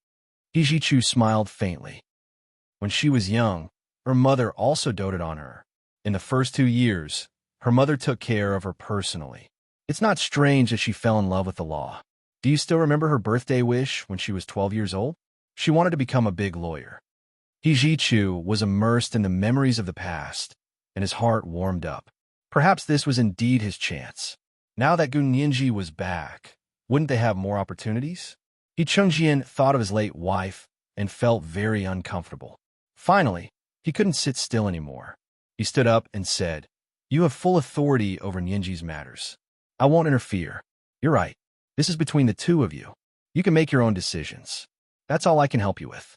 He Jichu smiled faintly. When she was young, her mother also doted on her. In the first 2 years, her mother took care of her personally. It's not strange that she fell in love with the law. Do you still remember her birthday wish when she was 12 years old? She wanted to become a big lawyer. He Jichu was immersed in the memories of the past, and his heart warmed up. Perhaps this was indeed his chance. Now that Gunyenji was back, wouldn't they have more opportunities? He Chengjian thought of his late wife and felt very uncomfortable. Finally, he couldn't sit still anymore. He stood up and said, "You have full authority over Nianji's matters. I won't interfere. You're right. This is between the 2 of you. You can make your own decisions. That's all I can help you with."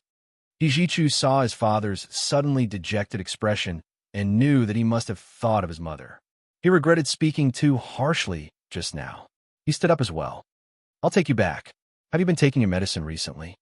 He Jichu saw his father's suddenly dejected expression and knew that he must have thought of his mother. He regretted speaking too harshly just now. He stood up as well. "I'll take you back. Have you been taking your medicine recently?"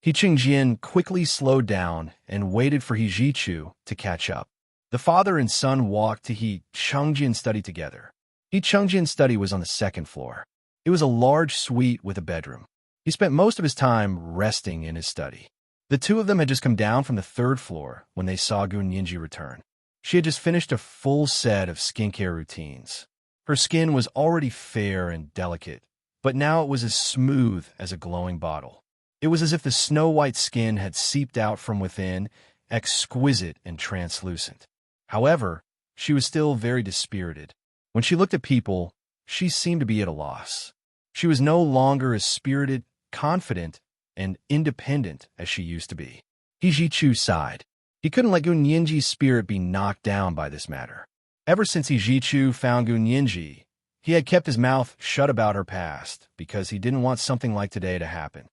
He Chengjian quickly slowed down and waited for He Jichu to catch up. The father and son walked to He Chengjian's study together. He Chengjian's study was on the 2nd floor. It was a large suite with a bedroom. He spent most of his time resting in his study. The 2 of them had just come down from the 3rd floor when they saw Gunyenji return. She had just finished a full set of skincare routines. Her skin was already fair and delicate, but now it was as smooth as a glowing bottle. It was as if the snow-white skin had seeped out from within, exquisite and translucent. However, she was still very dispirited. When she looked at people, she seemed to be at a loss. She was no longer as spirited, confident, and independent as she used to be. He Jichu sighed. He couldn't let Gunyenji's spirit be knocked down by this matter. Ever since He Jichu found Gunyenji, he had kept his mouth shut about her past because he didn't want something like today to happen.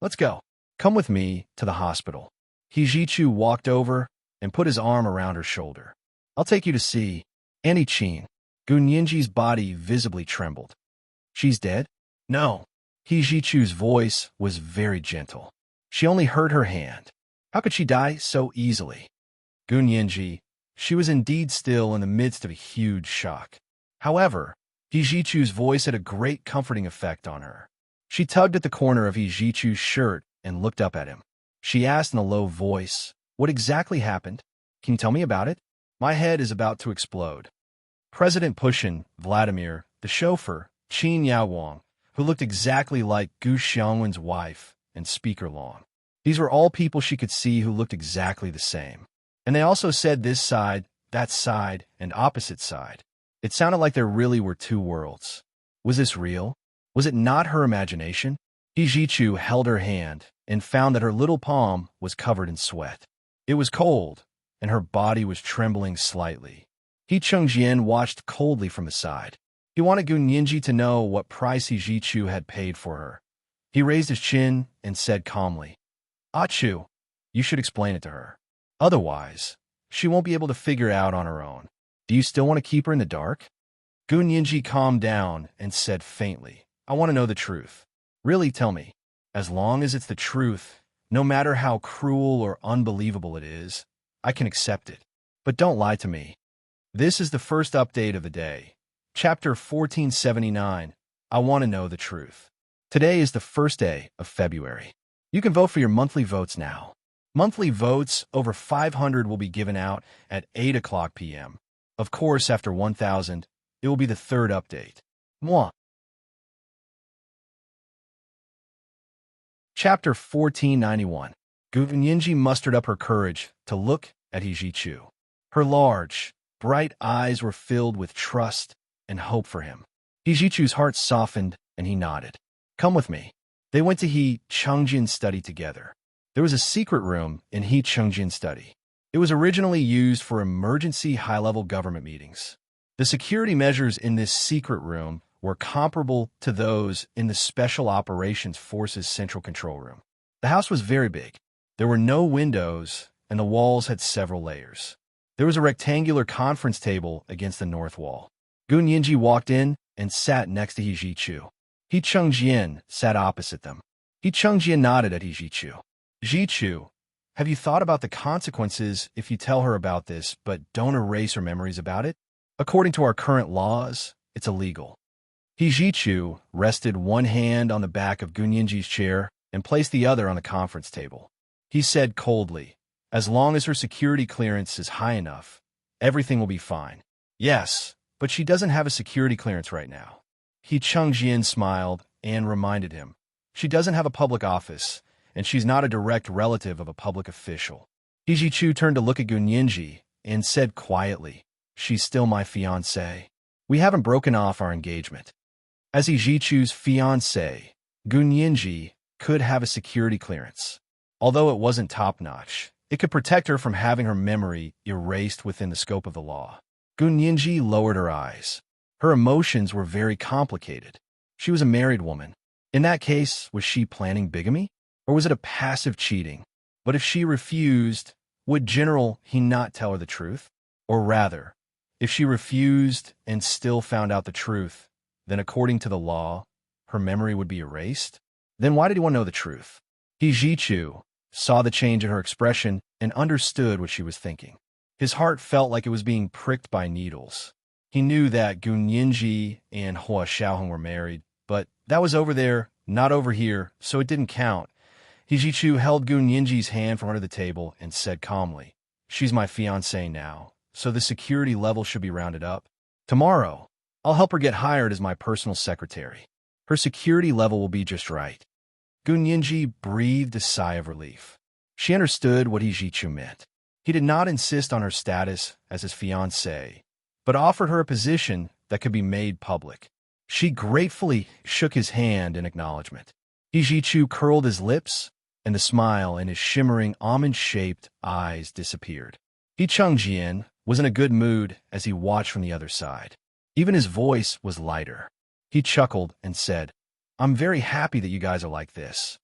"Let's go. Come with me to the hospital." He Jichu walked over and put his arm around her shoulder. "I'll take you to see Annie Chin." Gunyenji's body visibly trembled. "She's dead?" "No." He Jichu's voice was very gentle. "She only hurt her hand. How could she die so easily?" Gunyenji, she was indeed still in the midst of a huge shock. However, He Jichu's voice had a great comforting effect on her. She tugged at the corner of He Jichu's shirt and looked up at him. She asked in a low voice, "What exactly happened?" Can you tell me about it? My head is about to explode. President Pushin, Vladimir, the chauffeur, Qin Yaowang, who looked exactly like Gu Xiangwen's wife, and Speaker Long. These were all people she could see who looked exactly the same. And they also said this side, that side, and opposite side. It sounded like there really were two worlds. Was this real? Was it not her imagination? He Jichu held her hand and found that her little palm was covered in sweat. It was cold, and her body was trembling slightly. He Chengjian watched coldly from the side. He wanted Gu Ninji to know what price He Jichu had paid for her. He raised his chin and said calmly, "Achu, you should explain it to her. Otherwise, she won't be able to figure it out on her own. Do you still want to keep her in the dark?" Gu Ninji calmed down and said faintly, "I want to know the truth. Really, tell me. As long as it's the truth, no matter how cruel or unbelievable it is, I can accept it. But don't lie to me." This is the first update of the day. Chapter 1479, I Want to Know the Truth. Today is the first day of February. You can vote for your monthly votes now. Monthly votes, over 500, will be given out at 8 o'clock p.m. Of course, after 1,000, it will be the third update. Moi. Chapter 1491. Gu Yinji mustered up her courage to look at He Jichu. Her large, bright eyes were filled with trust and hope for him. He Jichu's heart softened, and he nodded. "Come with me." They went to He Chengjian's study together. There was a secret room in He Chengjian's study. It was originally used for emergency high-level government meetings. The security measures in this secret room were comparable to those in the Special Operations Forces Central Control Room. The house was very big. There were no windows, and the walls had several layers. There was a rectangular conference table against the north wall. Gu Yinji walked in and sat next to He Jichu. He Chengjian sat opposite them. He Chengjian nodded at He Jichu. "Jichu, have you thought about the consequences if you tell her about this but don't erase her memories about it? According to our current laws, it's illegal." He Jichu rested one hand on the back of Gu Yinji's chair and placed the other on the conference table. He said coldly, "As long as her security clearance is high enough, everything will be fine." "Yes, but she doesn't have a security clearance right now." He Chengjian smiled and reminded him, "She doesn't have a public office, and she's not a direct relative of a public official." He Jichu turned to look at Gu Yinji and said quietly, "She's still my fiancée. We haven't broken off our engagement." As He Jichu's fiancée, Gu Yinji could have a security clearance. Although it wasn't top-notch, it could protect her from having her memory erased within the scope of the law. Gu Yinji lowered her eyes. Her emotions were very complicated. She was a married woman. In that case, was she planning bigamy? Or was it a passive cheating? But if she refused, would General he not tell her the truth? Or rather, if she refused and still found out the truth, then according to the law, her memory would be erased? Then why did he want to know the truth? He Jichu saw the change in her expression and understood what she was thinking. His heart felt like it was being pricked by needles. He knew that Gu Yinji and Hua Xiaoheng were married, but that was over there, not over here, so it didn't count. He Jichu held Gu Yinji's hand from under the table and said calmly, "She's my fiancée now, so the security level should be rounded up. Tomorrow, I'll help her get hired as my personal secretary. Her security level will be just right." Gu Yinji breathed a sigh of relief. She understood what He Jichu meant. He did not insist on her status as his fiancée, but offered her a position that could be made public. She gratefully shook his hand in acknowledgement. He Jichu curled his lips, and the smile in his shimmering almond-shaped eyes disappeared. He Chengjian was in a good mood as he watched from the other side. Even his voice was lighter. He chuckled and said, "I'm very happy that you guys are like this."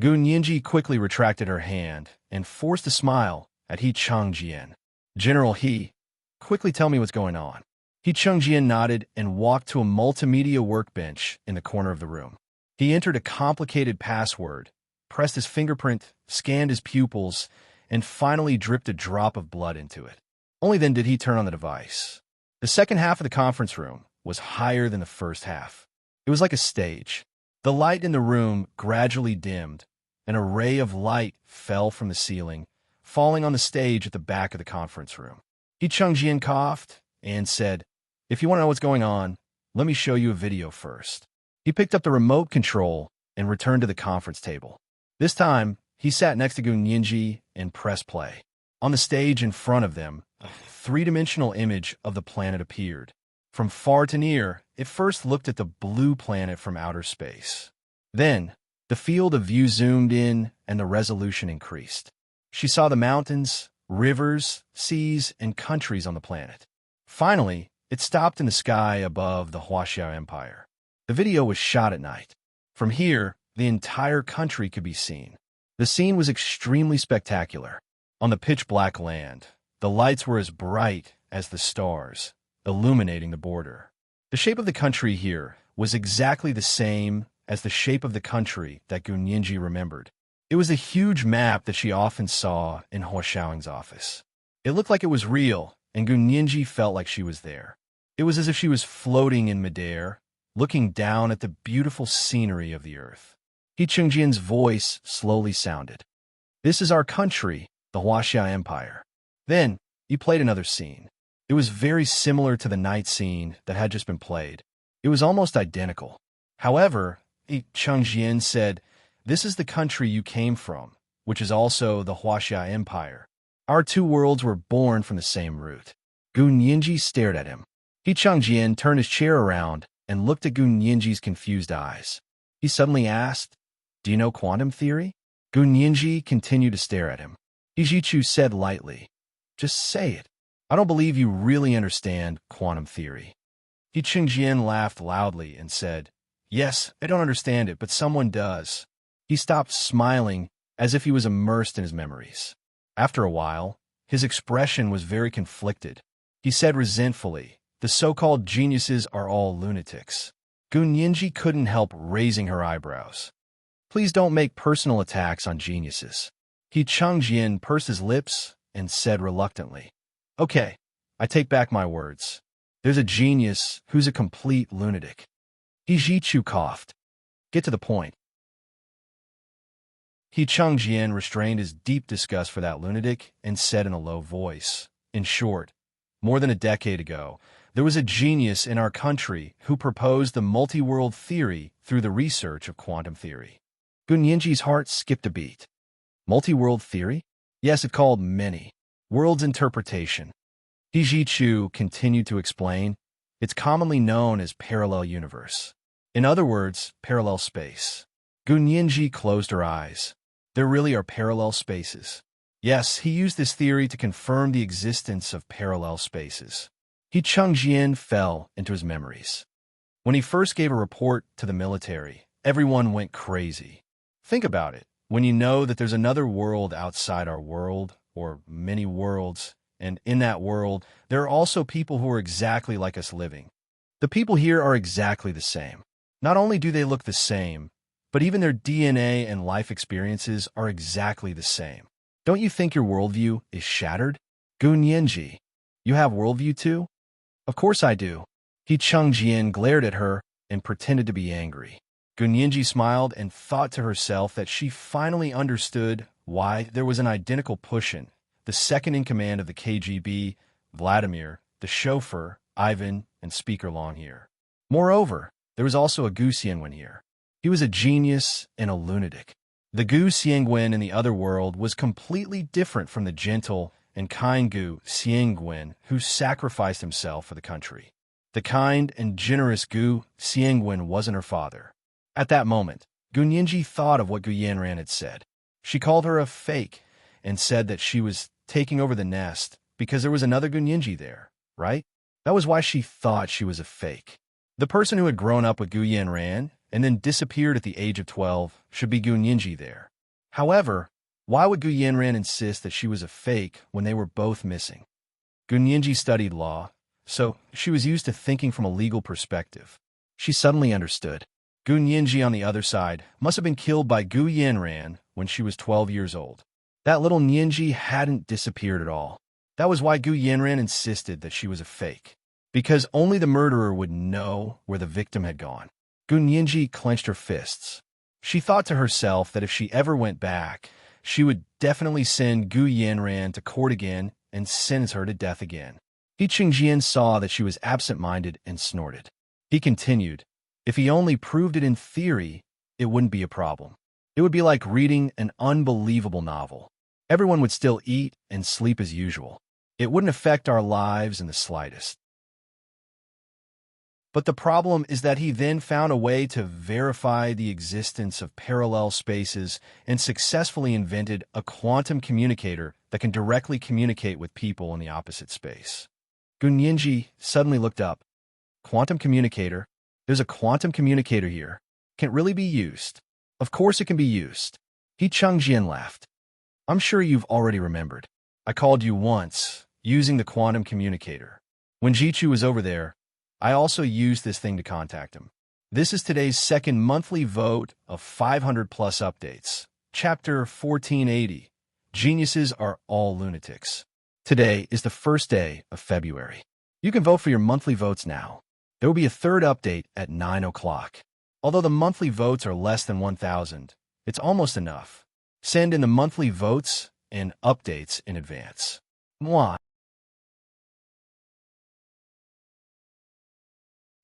Gu Yinji quickly retracted her hand and forced a smile at He Chengjian. "General He, quickly tell me what's going on." He Chengjian nodded and walked to a multimedia workbench in the corner of the room. He entered a complicated password, pressed his fingerprint, scanned his pupils, and finally dripped a drop of blood into it. Only then did he turn on the device. The second half of the conference room was higher than the first half. It was like a stage. The light in the room gradually dimmed. An array of light fell from the ceiling, falling on the stage at the back of the conference room. He Changjian coughed and said, "If you want to know what's going on, let me show you a video first." He picked up the remote control and returned to the conference table. This time, he sat next to Gu Nianji and pressed play. On the stage in front of them, a three-dimensional image of the planet appeared. From far to near, it first looked at the blue planet from outer space. Then, the field of view zoomed in and the resolution increased. She saw the mountains, rivers, seas, and countries on the planet. Finally, it stopped in the sky above the Huaxiao Empire. The video was shot at night. From here, the entire country could be seen. The scene was extremely spectacular. On the pitch-black land, the lights were as bright as the stars, illuminating the border. The shape of the country here was exactly the same as the shape of the country that Gu Nianji remembered. It was a huge map that she often saw in Hua Xiaoying's office. It looked like it was real, and Gu Nianji felt like she was there. It was as if she was floating in midair, looking down at the beautiful scenery of the earth. He Chengjian's voice slowly sounded. "This is our country, the Huaxia Empire." Then, he played another scene. It was very similar to the night scene that had just been played. It was almost identical. However, Chengjian said, "This is the country you came from, which is also the Huaxia Empire. Our two worlds were born from the same root." Gu Nianji stared at him. He Chengjian turned his chair around and looked at Gu Nianji's confused eyes. He suddenly asked, "Do you know quantum theory?" Gu Nianji continued to stare at him. He Jichu said lightly, "Just say it. I don't believe you really understand quantum theory." He Chengjian laughed loudly and said, "Yes, I don't understand it, but someone does." He stopped smiling as if he was immersed in his memories. After a while, his expression was very conflicted. He said resentfully, "The so-called geniuses are all lunatics." Gu Nianji couldn't help raising her eyebrows. "Please don't make personal attacks on geniuses." He Chengjian pursed his lips and said reluctantly, "Okay, I take back my words. There's a genius who's a complete lunatic." He Jichu coughed. "Get to the point." He Chengjian restrained his deep disgust for that lunatic and said in a low voice, "In short, more than a decade ago, there was a genius in our country who proposed the multi-world theory through the research of quantum theory." Gu Nianji's heart skipped a beat. Multi-world theory? Yes, it's called many. Worlds interpretation. He Jichu continued to explain, "It's commonly known as parallel universe. In other words, parallel space." Gu Nianji closed her eyes. There really are parallel spaces. Yes, he used this theory to confirm the existence of parallel spaces. He Chengjian fell into his memories. When he first gave a report to the military, everyone went crazy. Think about it. When you know that there's another world outside our world, or many worlds, and in that world, there are also people who are exactly like us living. The people here are exactly the same. Not only do they look the same, but even their DNA and life experiences are exactly the same. Don't you think your worldview is shattered? Gu Nianji, you have worldview too? Of course I do. He Chengjian glared at her and pretended to be angry. Gu Nianji smiled and thought to herself that she finally understood why there was an identical Pushin, the second in command of the KGB, Vladimir, the chauffeur, Ivan, and Speaker Long here. Moreover, there was also a Gu Xiangwen here. He was a genius and a lunatic. The Gu Xiangwen in the other world was completely different from the gentle and kind Gu Xiangwen who sacrificed himself for the country. The kind and generous Gu Xiangwen wasn't her father. At that moment, Gu Nianji thought of what Gu Yanran had said. She called her a fake and said that she was taking over the nest because there was another Gu Nianji there, right? That was why she thought she was a fake. The person who had grown up with Gu Yanran and then disappeared at the age of 12 should be Gu Nianji there. However, why would Gu Yanran insist that she was a fake when they were both missing? Gu Nianji studied law, so she was used to thinking from a legal perspective. She suddenly understood. Gu Nianji on the other side must have been killed by Gu Yanran when she was 12 years old. That little Nianji hadn't disappeared at all. That was why Gu Yanran insisted that she was a fake. Because only the murderer would know where the victim had gone. Gu Nianji clenched her fists. She thought to herself that if she ever went back, she would definitely send Gu Yanran to court again and sentence her to death again. He Qingjian saw that she was absent-minded and snorted. He continued, if he only proved it in theory, it wouldn't be a problem. It would be like reading an unbelievable novel. Everyone would still eat and sleep as usual. It wouldn't affect our lives in the slightest. But the problem is that he then found a way to verify the existence of parallel spaces and successfully invented a quantum communicator that can directly communicate with people in the opposite space. Gunyinji suddenly looked up. Quantum communicator? There's a quantum communicator here. Can it really be used? Of course it can be used. He Chengjian laughed. I'm sure you've already remembered. I called you once, using the quantum communicator. When Jichu was over there, I also used this thing to contact him. This is today's second monthly vote of 500-plus updates. Chapter 1480. Geniuses are all lunatics. Today is the first day of February. You can vote for your monthly votes now. There will be a third update at 9 o'clock. Although the monthly votes are less than 1,000, it's almost enough. Send in the monthly votes and updates in advance. Mwah.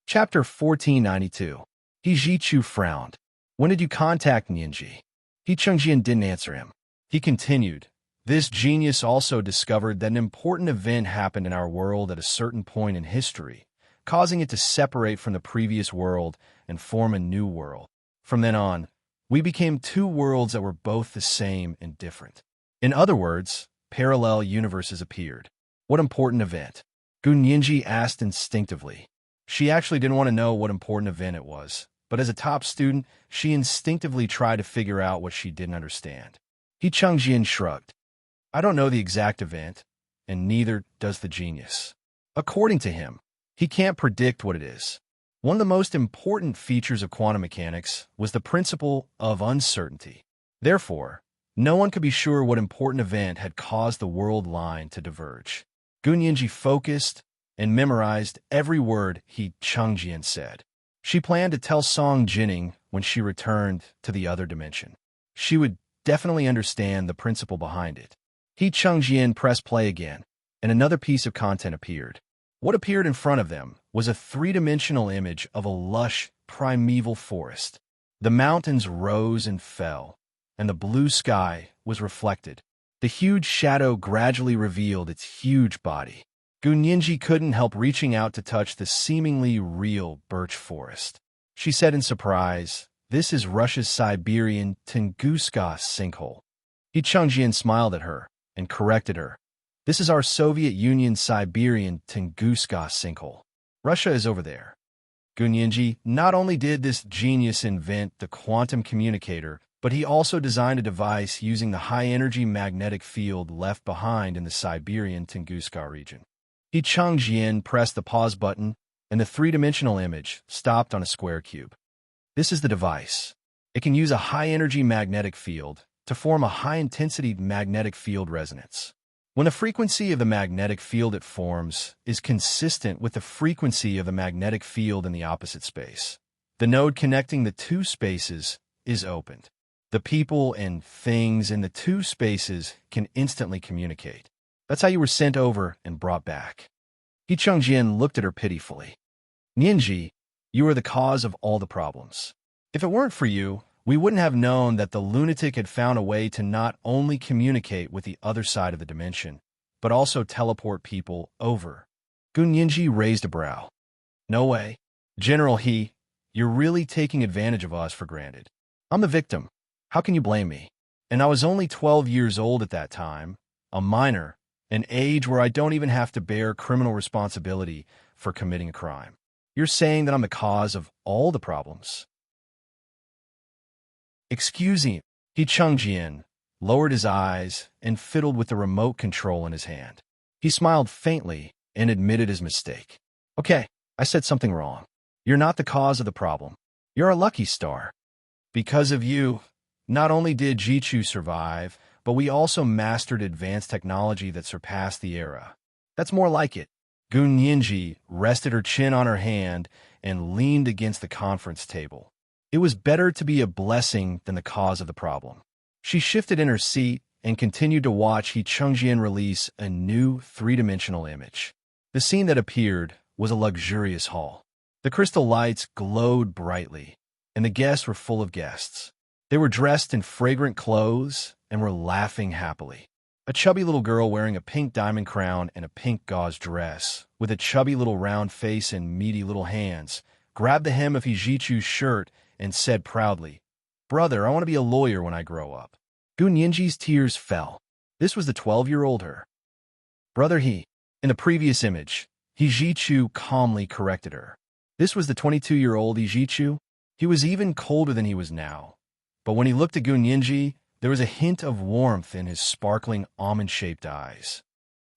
Chapter 1492. He Jichu frowned. When did you contact Nianji? He Chengjian didn't answer him. He continued. This genius also discovered that an important event happened in our world at a certain point in history, causing it to separate from the previous world and form a new world. From then on, we became two worlds that were both the same and different. In other words, parallel universes appeared. What important event? Gunyinji asked instinctively. She actually didn't want to know what important event it was, but as a top student, she instinctively tried to figure out what she didn't understand. He Chengjian shrugged. I don't know the exact event, and neither does the genius. According to him, he can't predict what it is. One of the most important features of quantum mechanics was the principle of uncertainty. Therefore, no one could be sure what important event had caused the world line to diverge. Gunyinji focused and memorized every word he Chengjian said. She planned to tell Song Jining when she returned to the other dimension. She would definitely understand the principle behind it. He Chengjian pressed play again, and another piece of content appeared. What appeared in front of them was a three-dimensional image of a lush, primeval forest. The mountains rose and fell, and the blue sky was reflected. The huge shadow gradually revealed its huge body. Gunyinji couldn't help reaching out to touch the seemingly real birch forest. She said in surprise, "This is Russia's Siberian Tunguska sinkhole." He Chengjian smiled at her and corrected her. "This is our Soviet Union Siberian Tunguska sinkhole. Russia is over there." Gunyinji, not only did this genius invent the quantum communicator, but he also designed a device using the high-energy magnetic field left behind in the Siberian Tunguska region. He Chengjian pressed the pause button, and the three-dimensional image stopped on a square cube. This is the device. It can use a high-energy magnetic field to form a high-intensity magnetic field resonance. When the frequency of the magnetic field it forms is consistent with the frequency of the magnetic field in the opposite space, the node connecting the two spaces is opened. The people and things in the two spaces can instantly communicate. That's how you were sent over and brought back. He Chengjian looked at her pitifully. Nianji, you are the cause of all the problems. If it weren't for you, we wouldn't have known that the lunatic had found a way to not only communicate with the other side of the dimension, but also teleport people over. Gunyinji raised a brow. No way. General He, you're really taking advantage of us for granted. I'm the victim. How can you blame me? And I was only 12 years old at that time, a minor, an age where I don't even have to bear criminal responsibility for committing a crime. You're saying that I'm the cause of all the problems? Excuse me. He Chengjian lowered his eyes and fiddled with the remote control in his hand. He smiled faintly and admitted his mistake. Okay, I said something wrong. You're not the cause of the problem. You're a lucky star. Because of you, not only did Jichu survive, but we also mastered advanced technology that surpassed the era. That's more like it. Gunyinji rested her chin on her hand and leaned against the conference table. It was better to be a blessing than the cause of the problem. She shifted in her seat and continued to watch He Changjian release a new three-dimensional image. The scene that appeared was a luxurious hall. The crystal lights glowed brightly, and the guests were full of guests. They were dressed in fragrant clothes and were laughing happily. A chubby little girl wearing a pink diamond crown and a pink gauze dress, with a chubby little round face and meaty little hands, grabbed the hem of He Jichu's shirt and said proudly, "Brother, I want to be a lawyer when I grow up." Gu Nianji's tears fell. This was the 12-year-old her. "Brother He." In the previous image, He Jichu calmly corrected her. This was the 22-year-old He Jichu. He was even colder than he was now. But when he looked at Gu Nianji, there was a hint of warmth in his sparkling almond-shaped eyes.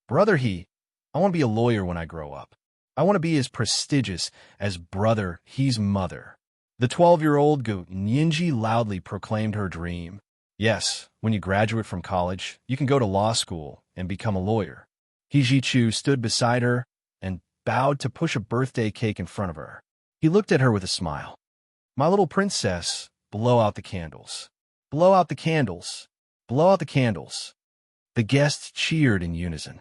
"Brother He, I want to be a lawyer when I grow up. I want to be as prestigious as Brother He's mother." The 12-year-old Gu Nianji loudly proclaimed her dream. "Yes, when you graduate from college, you can go to law school and become a lawyer." He Jichu stood beside her and bowed to push a birthday cake in front of her. He looked at her with a smile. "My little princess, blow out the candles. Blow out the candles. Blow out the candles." The guests cheered in unison.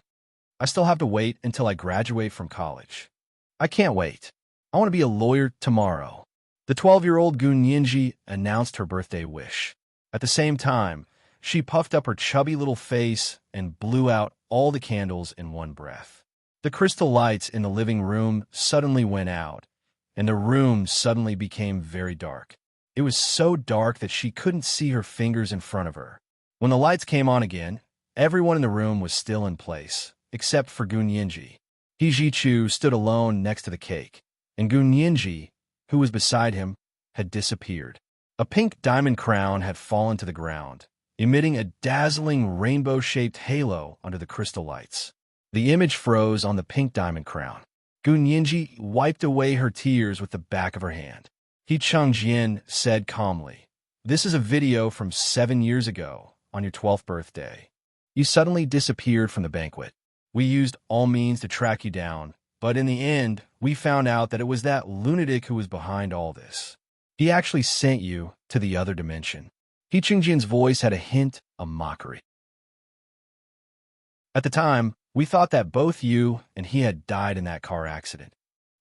"I still have to wait until I graduate from college. I can't wait. I want to be a lawyer tomorrow." The 12-year-old Gu Nianji announced her birthday wish. At the same time, she puffed up her chubby little face and blew out all the candles in one breath. The crystal lights in the living room suddenly went out, and the room suddenly became very dark. It was so dark that she couldn't see her fingers in front of her. When the lights came on again, everyone in the room was still in place, except for Gu Nianji. He Jichu stood alone next to the cake, and Gu Nianji, who was beside him, had disappeared. A pink diamond crown had fallen to the ground, emitting a dazzling rainbow-shaped halo under the crystal lights. The image froze on the pink diamond crown. Gu Nianji wiped away her tears with the back of her hand. He Changjian said calmly, "This is a video from 7 years ago, on your 12th birthday. You suddenly disappeared from the banquet. We used all means to track you down, but in the end, we found out that it was that lunatic who was behind all this. He actually sent you to the other dimension." He Changjian's voice had a hint of mockery. "At the time, we thought that both you and he had died in that car accident."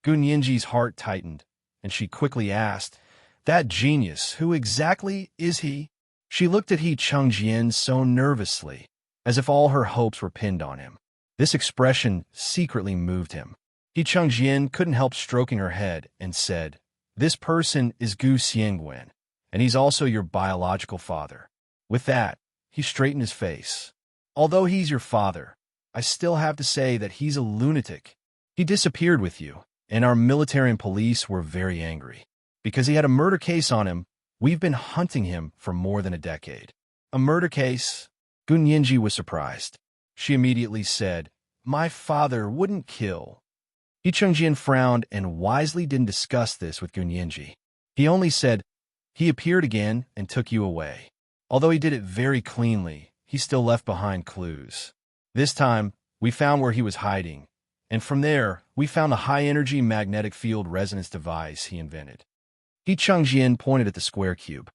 Gu Nianji's heart tightened, and she quickly asked, "That genius, who exactly is he?" She looked at He Changjian so nervously, as if all her hopes were pinned on him. This expression secretly moved him. He Changjian couldn't help stroking her head and said, "This person is Gu Xiangwen, and he's also your biological father." With that, he straightened his face. "Although he's your father, I still have to say that he's a lunatic. He disappeared with you, and our military and police were very angry. Because he had a murder case on him, we've been hunting him for more than a decade." "A murder case?" Gu Nianji was surprised. She immediately said, "My father wouldn't kill." He Changjian frowned and wisely didn't discuss this with Gu Nianji. He only said, "He appeared again and took you away. Although he did it very cleanly, he still left behind clues. This time, we found where he was hiding, and from there, we found the high-energy magnetic field resonance device he invented." He Changjian pointed at the square cube.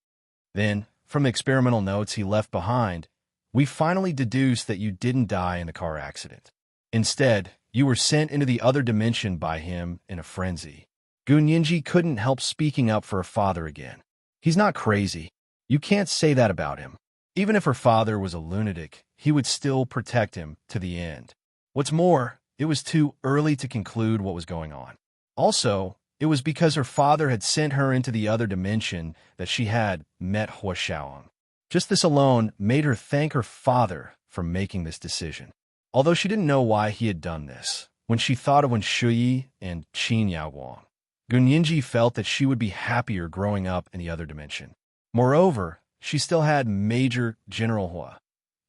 "Then, from the experimental notes he left behind, we finally deduced that you didn't die in the car accident. Instead, you were sent into the other dimension by him in a frenzy." Gu Nianji couldn't help speaking up for her father again. "He's not crazy. You can't say that about him. Even if her father was a lunatic, he would still protect him to the end. What's more, it was too early to conclude what was going on. Also, it was because her father had sent her into the other dimension that she had met Hua Xiaoang. Just this alone made her thank her father for making this decision. Although she didn't know why he had done this, when she thought of Wen Shuyi and Qin Yaowang, Gu Nianji felt that she would be happier growing up in the other dimension. Moreover, she still had Major General Hua.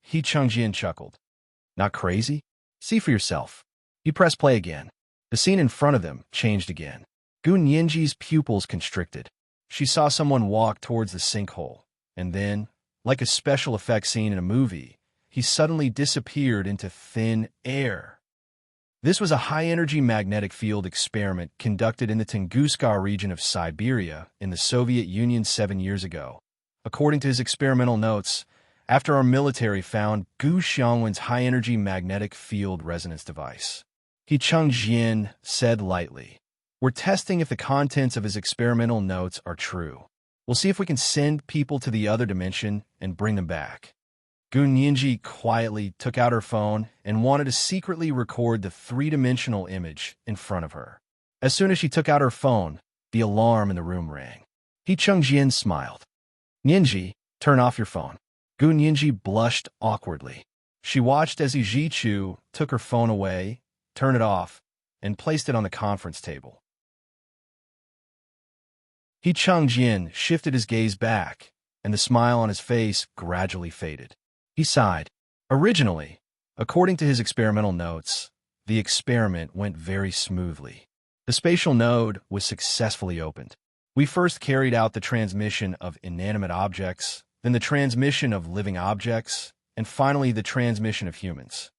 He Changjian chuckled. "Not crazy? See for yourself." He pressed play again. The scene in front of them changed again. Gu Nianji's pupils constricted. She saw someone walk towards the sinkhole, and then, like a special effects scene in a movie, he suddenly disappeared into thin air. This was a high-energy magnetic field experiment conducted in the Tunguska region of Siberia in the Soviet Union 7 years ago. According to his experimental notes, after our military found Gu Xiangwen's high-energy magnetic field resonance device. He Chengjian said lightly. We're testing if the contents of his experimental notes are true. We'll see if we can send people to the other dimension and bring them back. Gu Nianji quietly took out her phone and wanted to secretly record the three-dimensional image in front of her. As soon as she took out her phone, the alarm in the room rang. He Chengjian smiled. Nianji, turn off your phone. Gu Nianji blushed awkwardly. She watched as Ji Chu took her phone away, turned it off, and placed it on the conference table. He Chengjian shifted his gaze back, and the smile on his face gradually faded. He sighed. Originally, according to his experimental notes, the experiment went very smoothly. The spatial node was successfully opened. We first carried out the transmission of inanimate objects, then the transmission of living objects, and finally the transmission of humans.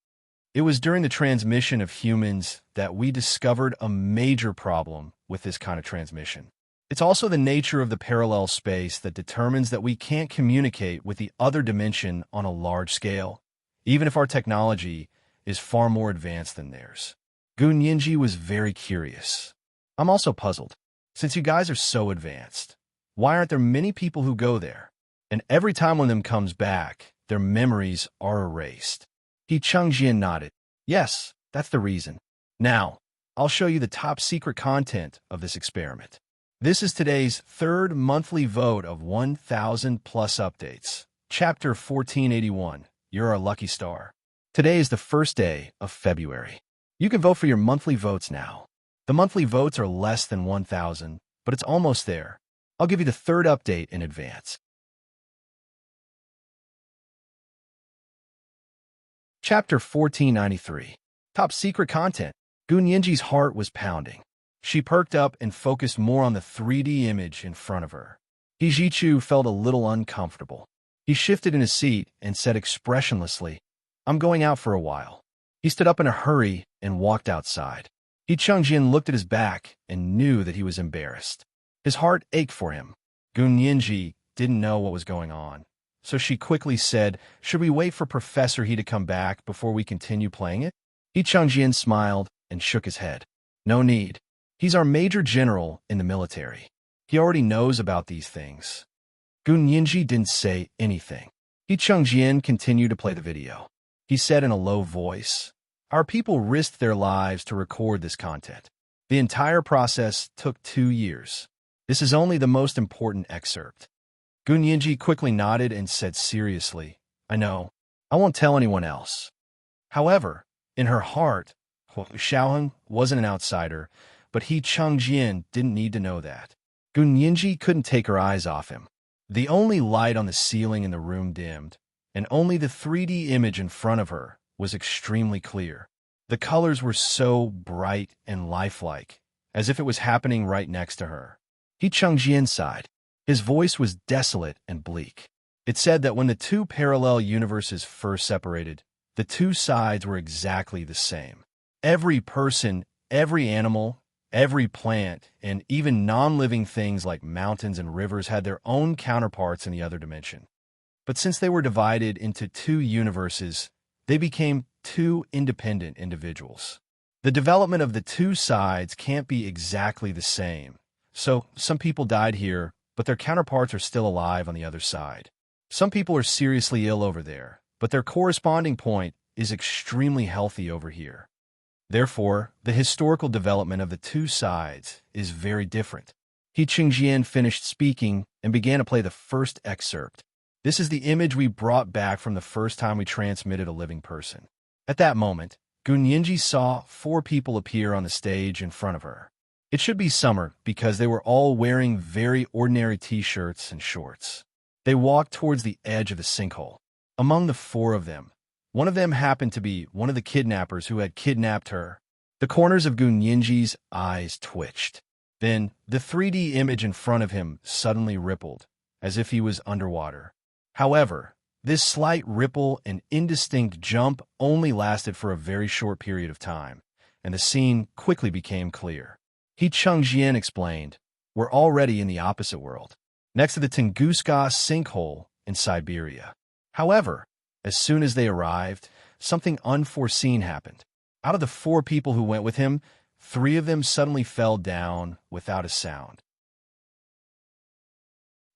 It was during the transmission of humans that we discovered a major problem with this kind of transmission. It's also the nature of the parallel space that determines that we can't communicate with the other dimension on a large scale, even if our technology is far more advanced than theirs. Gu Nianji was very curious. I'm also puzzled. Since you guys are so advanced, why aren't there many people who go there? And every time one of them comes back, their memories are erased. He Chengjian nodded. Yes, that's the reason. Now, I'll show you the top secret content of this experiment. This is today's third monthly vote of 1,000 plus updates. Chapter 1481, You're Our Lucky Star. Today is the first day of February. You can vote for your monthly votes now. The monthly votes are less than 1,000, but it's almost there. I'll give you the third update in advance. Chapter 1493, Top Secret Content. Gu Nianji's heart was pounding. She perked up and focused more on the 3D image in front of her. He Jichu felt a little uncomfortable. He shifted in his seat and said expressionlessly, I'm going out for a while. He stood up in a hurry and walked outside. He Chengjian looked at his back and knew that he was embarrassed. His heart ached for him. Gu Nianji didn't know what was going on, so she quickly said, should we wait for Professor He to come back before we continue playing it? He Chengjian smiled and shook his head. No need. He's our major general in the military. He already knows about these things. Gu Nianji didn't say anything. He Chengjian continued to play the video. He said in a low voice, our people risked their lives to record this content. The entire process took 2 years. This is only the most important excerpt. Gu Nianji quickly nodded and said seriously, I know. I won't tell anyone else. However, in her heart, Xiaoheng wasn't an outsider, but He Chengjian didn't need to know that. Gu Nianji couldn't take her eyes off him. The only light on the ceiling in the room dimmed, and only the 3D image in front of her was extremely clear. The colors were so bright and lifelike, as if it was happening right next to her. He Chengjian sighed. His voice was desolate and bleak. It said that when the two parallel universes first separated, the two sides were exactly the same. Every person, every animal, every plant, and even non-living things like mountains and rivers had their own counterparts in the other dimension. But since they were divided into 2 universes, they became 2 independent individuals. The development of the 2 sides can't be exactly the same. So, some people died here, but their counterparts are still alive on the other side. Some people are seriously ill over there, but their corresponding point is extremely healthy over here. Therefore, the historical development of the 2 sides is very different. He Chengjian finished speaking and began to play the first excerpt. This is the image we brought back from the first time we transmitted a living person. At that moment, Gu Nianji saw 4 people appear on the stage in front of her. It should be summer because they were all wearing very ordinary t-shirts and shorts. They walked towards the edge of the sinkhole. Among the 4 of them, one of them happened to be one of the kidnappers who had kidnapped her. The corners of Gu Nianji's eyes twitched. Then, the 3D image in front of him suddenly rippled, as if he was underwater. However, this slight ripple and indistinct jump only lasted for a very short period of time, and the scene quickly became clear. He Chengjian explained, we're already in the opposite world, next to the Tunguska sinkhole in Siberia. However, as soon as they arrived, something unforeseen happened. Out of the 4 people who went with him, 3 of them suddenly fell down without a sound.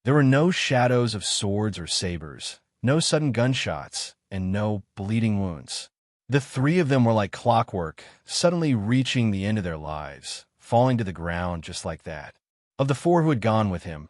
There were no shadows of swords or sabers, no sudden gunshots, and no bleeding wounds. The 3 of them were like clockwork, suddenly reaching the end of their lives, falling to the ground just like that. Of the 4 who had gone with him,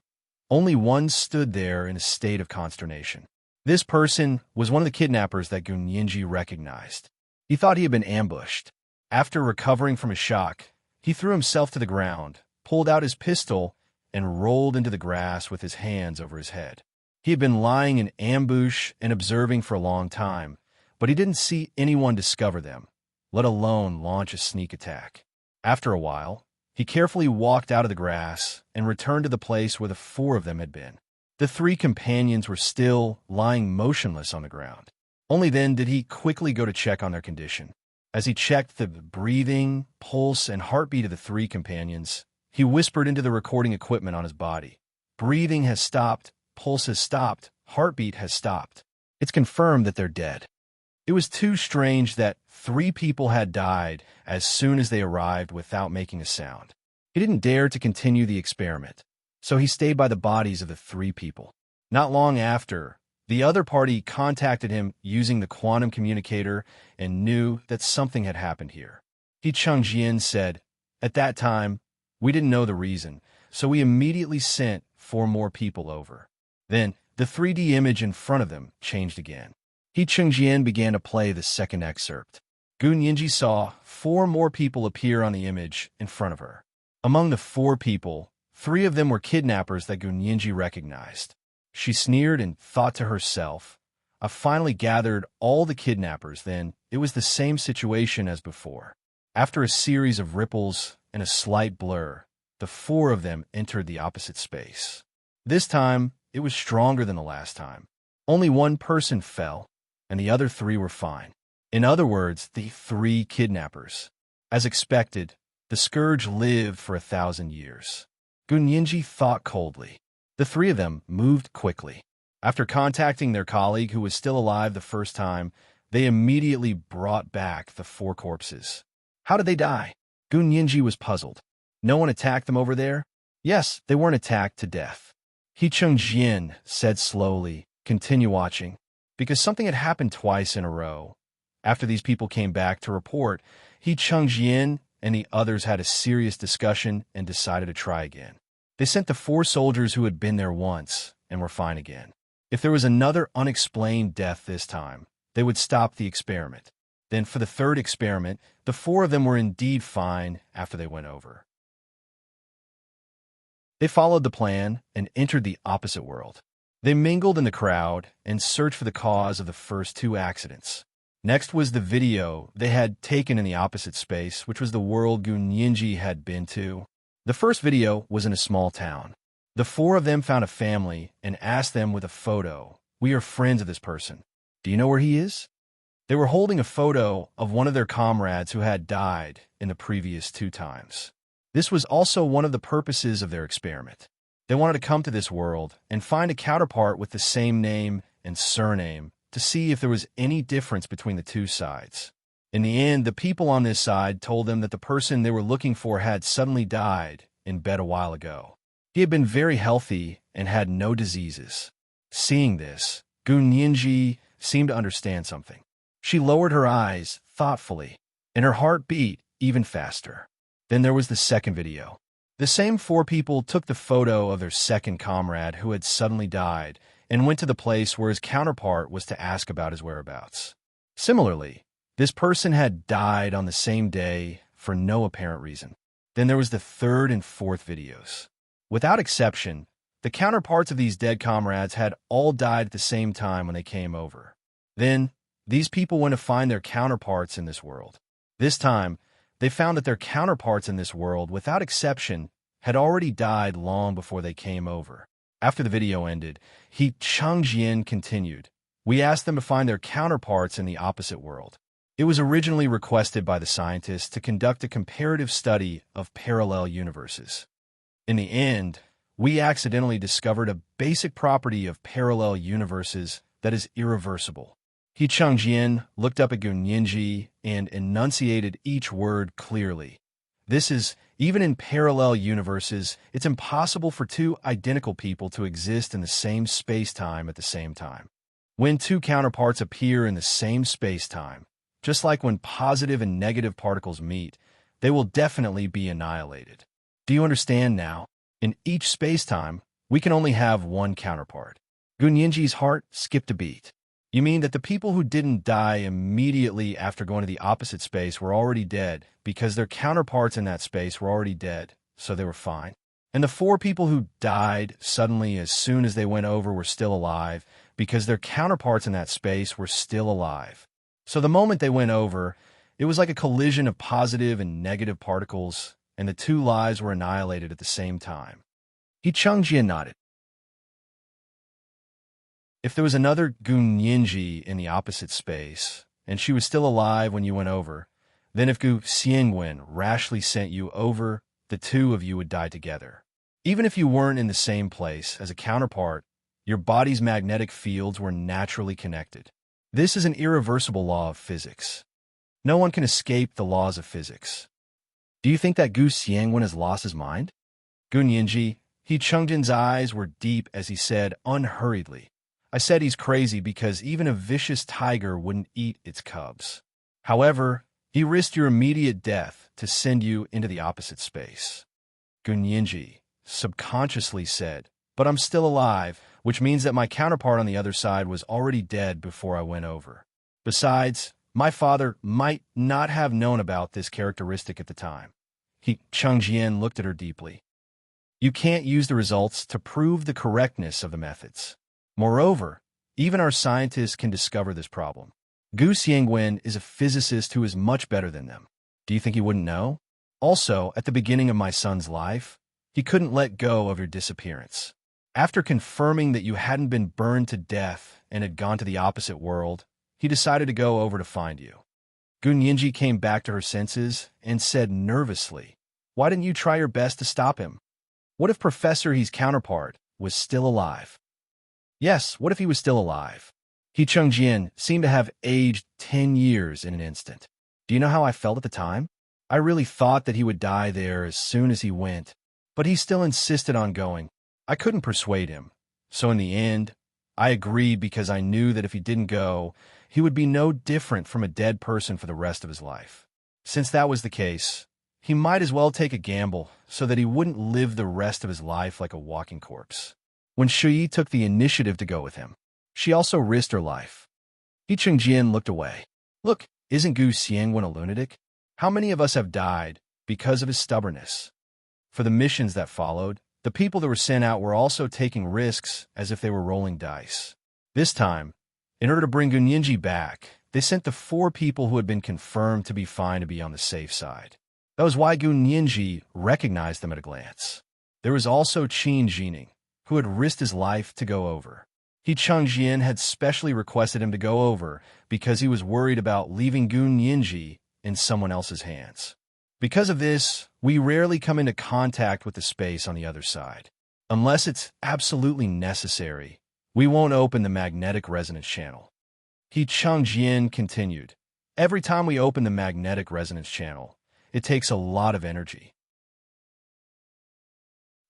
only one stood there in a state of consternation. This person was one of the kidnappers that Gunyinji recognized. He thought he had been ambushed. After recovering from his shock, he threw himself to the ground, pulled out his pistol, and rolled into the grass with his hands over his head. He had been lying in ambush and observing for a long time, but he didn't see anyone discover them, let alone launch a sneak attack. After a while, he carefully walked out of the grass and returned to the place where the 4 of them had been. The 3 companions were still lying motionless on the ground. Only then did he quickly go to check on their condition. As he checked the breathing, pulse, and heartbeat of the 3 companions, he whispered into the recording equipment on his body. Breathing has stopped, pulse has stopped, heartbeat has stopped. It's confirmed that they're dead. It was too strange that 3 people had died as soon as they arrived without making a sound. He didn't dare to continue the experiment, so he stayed by the bodies of the 3 people. Not long after, the other party contacted him using the quantum communicator and knew that something had happened here. He Chengjian said, "At that time, we didn't know the reason, so we immediately sent 4 more people over." Then, the 3D image in front of them changed again. He Chengjian began to play the second excerpt. Gunyinji saw 4 more people appear on the image in front of her. Among the 4 people, 3 of them were kidnappers that Gunyinji recognized. She sneered and thought to herself, "I've finally gathered all the kidnappers." Then it was the same situation as before. After a series of ripples and a slight blur, the 4 of them entered the opposite space. This time, it was stronger than the last time. Only one person fell, and the other 3 were fine. In other words, the 3 kidnappers. As expected, the scourge lived for 1,000 years. Gunyinji thought coldly. The 3 of them moved quickly. After contacting their colleague who was still alive the first time, they immediately brought back the 4 corpses. How did they die? Gunyinji was puzzled. No one attacked them over there? Yes, they weren't attacked to death. He Chengjian said slowly, "Continue watching," because something had happened twice in a row. After these people came back to report, He Chengjian and the others had a serious discussion and decided to try again. They sent the 4 soldiers who had been there once and were fine again. If there was another unexplained death this time, they would stop the experiment. Then for the 3rd experiment, the 4 of them were indeed fine after they went over. They followed the plan and entered the opposite world. They mingled in the crowd and searched for the cause of the first 2 accidents. Next was the video they had taken in the opposite space, which was the world Gunyinji had been to. The first video was in a small town. The 4 of them found a family and asked them with a photo, "We are friends of this person. Do you know where he is?" They were holding a photo of one of their comrades who had died in the previous 2 times. This was also one of the purposes of their experiment. They wanted to come to this world and find a counterpart with the same name and surname to see if there was any difference between the 2 sides. In the end, the people on this side told them that the person they were looking for had suddenly died in bed a while ago. He had been very healthy and had no diseases. Seeing this, Gunyinji seemed to understand something. She lowered her eyes thoughtfully, and her heart beat even faster. Then there was the second video. The same 4 people took the photo of their second comrade who had suddenly died and went to the place where his counterpart was to ask about his whereabouts. Similarly, this person had died on the same day for no apparent reason. Then there was the 3rd and 4th videos. Without exception, the counterparts of these dead comrades had all died at the same time when they came over. Then, these people went to find their counterparts in this world. This time, they found that their counterparts in this world, without exception, had already died long before they came over. After the video ended, He Chengjian continued, "We asked them to find their counterparts in the opposite world. It was originally requested by the scientists to conduct a comparative study of parallel universes. In the end, we accidentally discovered a basic property of parallel universes that is irreversible. He Changjian looked up at Gunyinji and enunciated each word clearly. This is, even in parallel universes, it's impossible for two identical people to exist in the same space-time at the same time. When two counterparts appear in the same space-time, just like when positive and negative particles meet, they will definitely be annihilated. Do you understand now? In each space-time, we can only have one counterpart. Gunyinji's heart skipped a beat. You mean that the people who didn't die immediately after going to the opposite space were already dead because their counterparts in that space were already dead, so they were fine? And the four people who died suddenly as soon as they went over were still alive because their counterparts in that space were still alive. So the moment they went over, it was like a collision of positive and negative particles, and the two lives were annihilated at the same time. He Changjian nodded. If there was another Gunyinji in the opposite space, and she was still alive when you went over, then if Gu Xiangwen rashly sent you over, the two of you would die together. Even if you weren't in the same place as a counterpart, your body's magnetic fields were naturally connected. This is an irreversible law of physics. No one can escape the laws of physics. Do you think that Gu Xiangwen has lost his mind? Gunyinji, He Chengjian's eyes were deep as he said unhurriedly, I said he's crazy because even a vicious tiger wouldn't eat its cubs. However, he risked your immediate death to send you into the opposite space. Gunyinji subconsciously said, but I'm still alive, which means that my counterpart on the other side was already dead before I went over. Besides, my father might not have known about this characteristic at the time. He Chengjian looked at her deeply. You can't use the results to prove the correctness of the methods. Moreover, even our scientists can discover this problem. Gu Xiangwen is a physicist who is much better than them. Do you think he wouldn't know? Also, at the beginning of my son's life, he couldn't let go of your disappearance. After confirming that you hadn't been burned to death and had gone to the opposite world, he decided to go over to find you. Gunyinji came back to her senses and said nervously, why didn't you try your best to stop him? What if Professor He's counterpart was still alive? Yes, what if he was still alive? He Chengjian seemed to have aged 10 years in an instant. Do you know how I felt at the time? I really thought that he would die there as soon as he went, but he still insisted on going. I couldn't persuade him. So in the end, I agreed because I knew that if he didn't go, he would be no different from a dead person for the rest of his life. Since that was the case, he might as well take a gamble so that he wouldn't live the rest of his life like a walking corpse. When Shui took the initiative to go with him, she also risked her life. He Chengjian looked away. Look, isn't Gu Xiangwen a lunatic? How many of us have died because of his stubbornness? For the missions that followed, the people that were sent out were also taking risks as if they were rolling dice. This time, in order to bring Gunyinji back, they sent the 4 people who had been confirmed to be fine to be on the safe side. That was why Gunyinji recognized them at a glance. There was also Qin Jining, who had risked his life to go over. He Chengjian had specially requested him to go over because he was worried about leaving Gunyinji in someone else's hands. Because of this, we rarely come into contact with the space on the other side. Unless it's absolutely necessary, we won't open the magnetic resonance channel. He Chengjian continued, every time we open the magnetic resonance channel, it takes a lot of energy.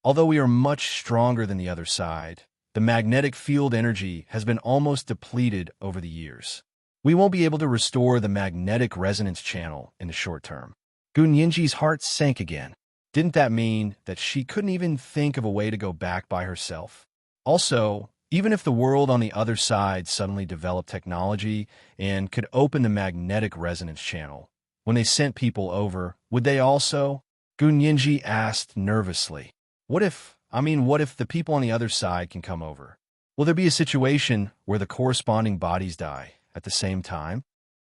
Although we are much stronger than the other side, the magnetic field energy has been almost depleted over the years. We won't be able to restore the magnetic resonance channel in the short term. Gunyinji's heart sank again. Didn't that mean that she couldn't even think of a way to go back by herself? Also, even if the world on the other side suddenly developed technology and could open the magnetic resonance channel, when they sent people over, would they also? Gunyinji asked nervously. What if the people on the other side can come over? Will there be a situation where the corresponding bodies die at the same time?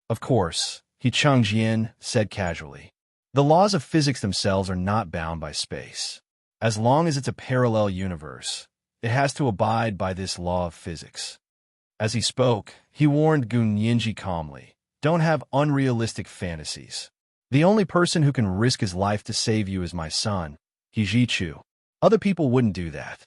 Of course, He Chengjian said casually. The laws of physics themselves are not bound by space. As long as it's a parallel universe, it has to abide by this law of physics. As he spoke, he warned Gunyinji calmly, don't have unrealistic fantasies. The only person who can risk his life to save you is my son, He Jichu. Other people wouldn't do that.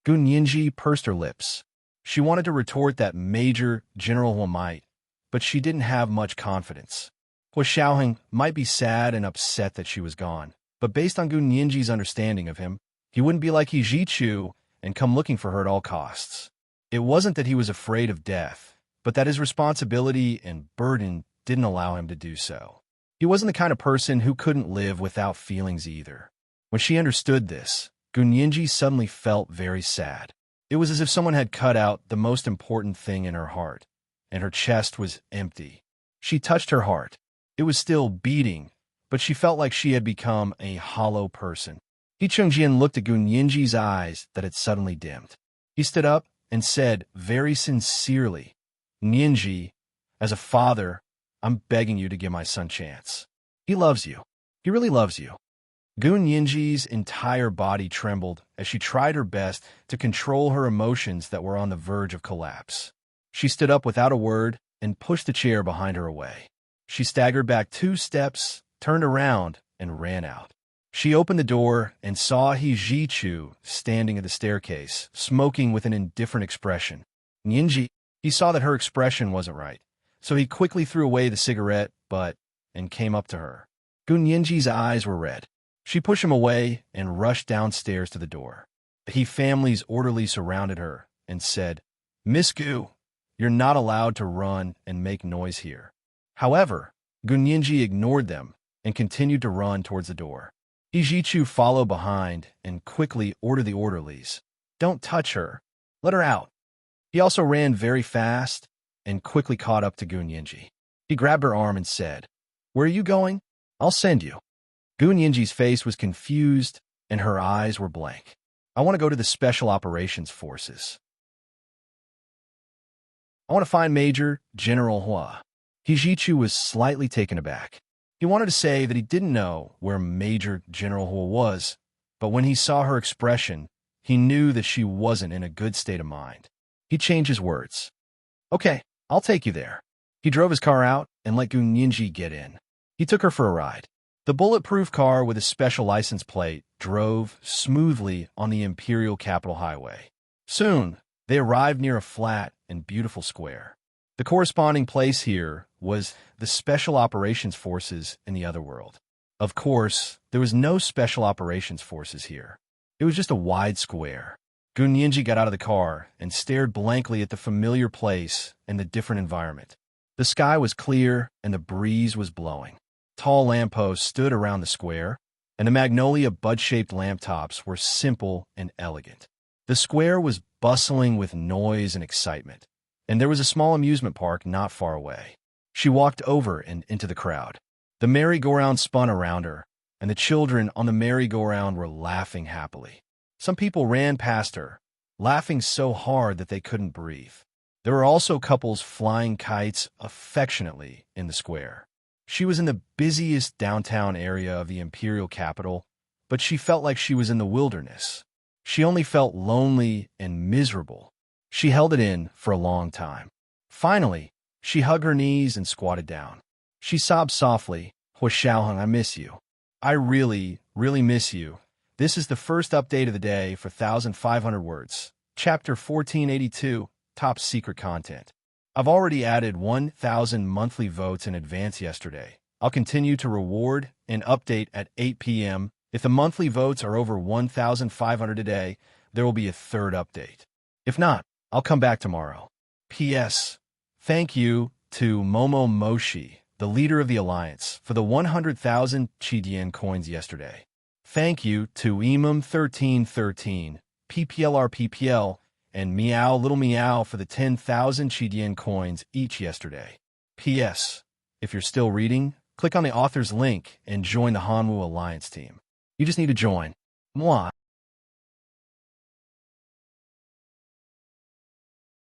Gunyinji pursed her lips. She wanted to retort that Major General Hua might, but she didn't have much confidence. Hua Xiaoheng might be sad and upset that she was gone, but based on Gu Nianji's understanding of him, he wouldn't be like He Ji-chu and come looking for her at all costs. It wasn't that he was afraid of death, but that his responsibility and burden didn't allow him to do so. He wasn't the kind of person who couldn't live without feelings either. When she understood this, Gu Nianji suddenly felt very sad. It was as if someone had cut out the most important thing in her heart, and her chest was empty. She touched her heart. It was still beating, but she felt like she had become a hollow person. He Chengjian looked at Gu Nianji's eyes that had suddenly dimmed. He stood up and said very sincerely, "Nianji, as a father, I'm begging you to give my son a chance. He loves you. He really loves you." Gu Nianji's entire body trembled as she tried her best to control her emotions that were on the verge of collapse. She stood up without a word and pushed the chair behind her away. She staggered back 2 steps, turned around, and ran out. She opened the door and saw He Ji-chu standing at the staircase, smoking with an indifferent expression. Nianji, he saw that her expression wasn't right, so he quickly threw away the cigarette butt and came up to her. Gu Nianji's eyes were red. She pushed him away and rushed downstairs to the door. The He family's orderly surrounded her and said, "Miss Gu, you're not allowed to run and make noise here." However, Gu Nianji ignored them and continued to run towards the door. He Ji-chu followed behind and quickly ordered the orderlies, "Don't touch her. Let her out." He also ran very fast and quickly caught up to Gu Nianji. He grabbed her arm and said, "Where are you going? I'll send you." Gu Nianji's face was confused and her eyes were blank. "I want to go to the Special Operations Forces. I want to find Major General Hua." He Ji-chu was slightly taken aback. He wanted to say that he didn't know where Major General Hua was, but when he saw her expression, he knew that she wasn't in a good state of mind. He changed his words. "Okay, I'll take you there." He drove his car out and let Gu Nianji get in. He took her for a ride. The bulletproof car with a special license plate drove smoothly on the Imperial Capital Highway. Soon, they arrived near a flat and beautiful square. The corresponding place here was the Special Operations Forces in the other world. Of course, there was no Special Operations Forces here. It was just a wide square. Gu Nianji got out of the car and stared blankly at the familiar place and the different environment. The sky was clear and the breeze was blowing. Tall lampposts stood around the square, and the magnolia bud-shaped lamp tops were simple and elegant. The square was bustling with noise and excitement, and there was a small amusement park not far away. She walked over and into the crowd. The merry-go-round spun around her, and the children on the merry-go-round were laughing happily. Some people ran past her, laughing so hard that they couldn't breathe. There were also couples flying kites affectionately in the square. She was in the busiest downtown area of the imperial capital, but she felt like she was in the wilderness. She only felt lonely and miserable. She held it in for a long time. Finally, she hugged her knees and squatted down. She sobbed softly, "Hua Xiaoheng, I miss you. I really, really miss you." This is the first update of the day for 1,500 words. Chapter 1482, Top Secret Content. I've already added 1,000 monthly votes in advance yesterday. I'll continue to reward and update at 8 p.m. If the monthly votes are over 1,500 a day, there will be a third update. If not, I'll come back tomorrow. P.S. Thank you to Momo Moshi, the leader of the Alliance, for the 100,000 Chidian coins yesterday. Thank you to Emum1313, PPL, and Meow Little Meow for the 10,000 Chidian coins each yesterday. P.S. If you're still reading, click on the author's link and join the Hanwu Alliance team. You just need to join. Mwah.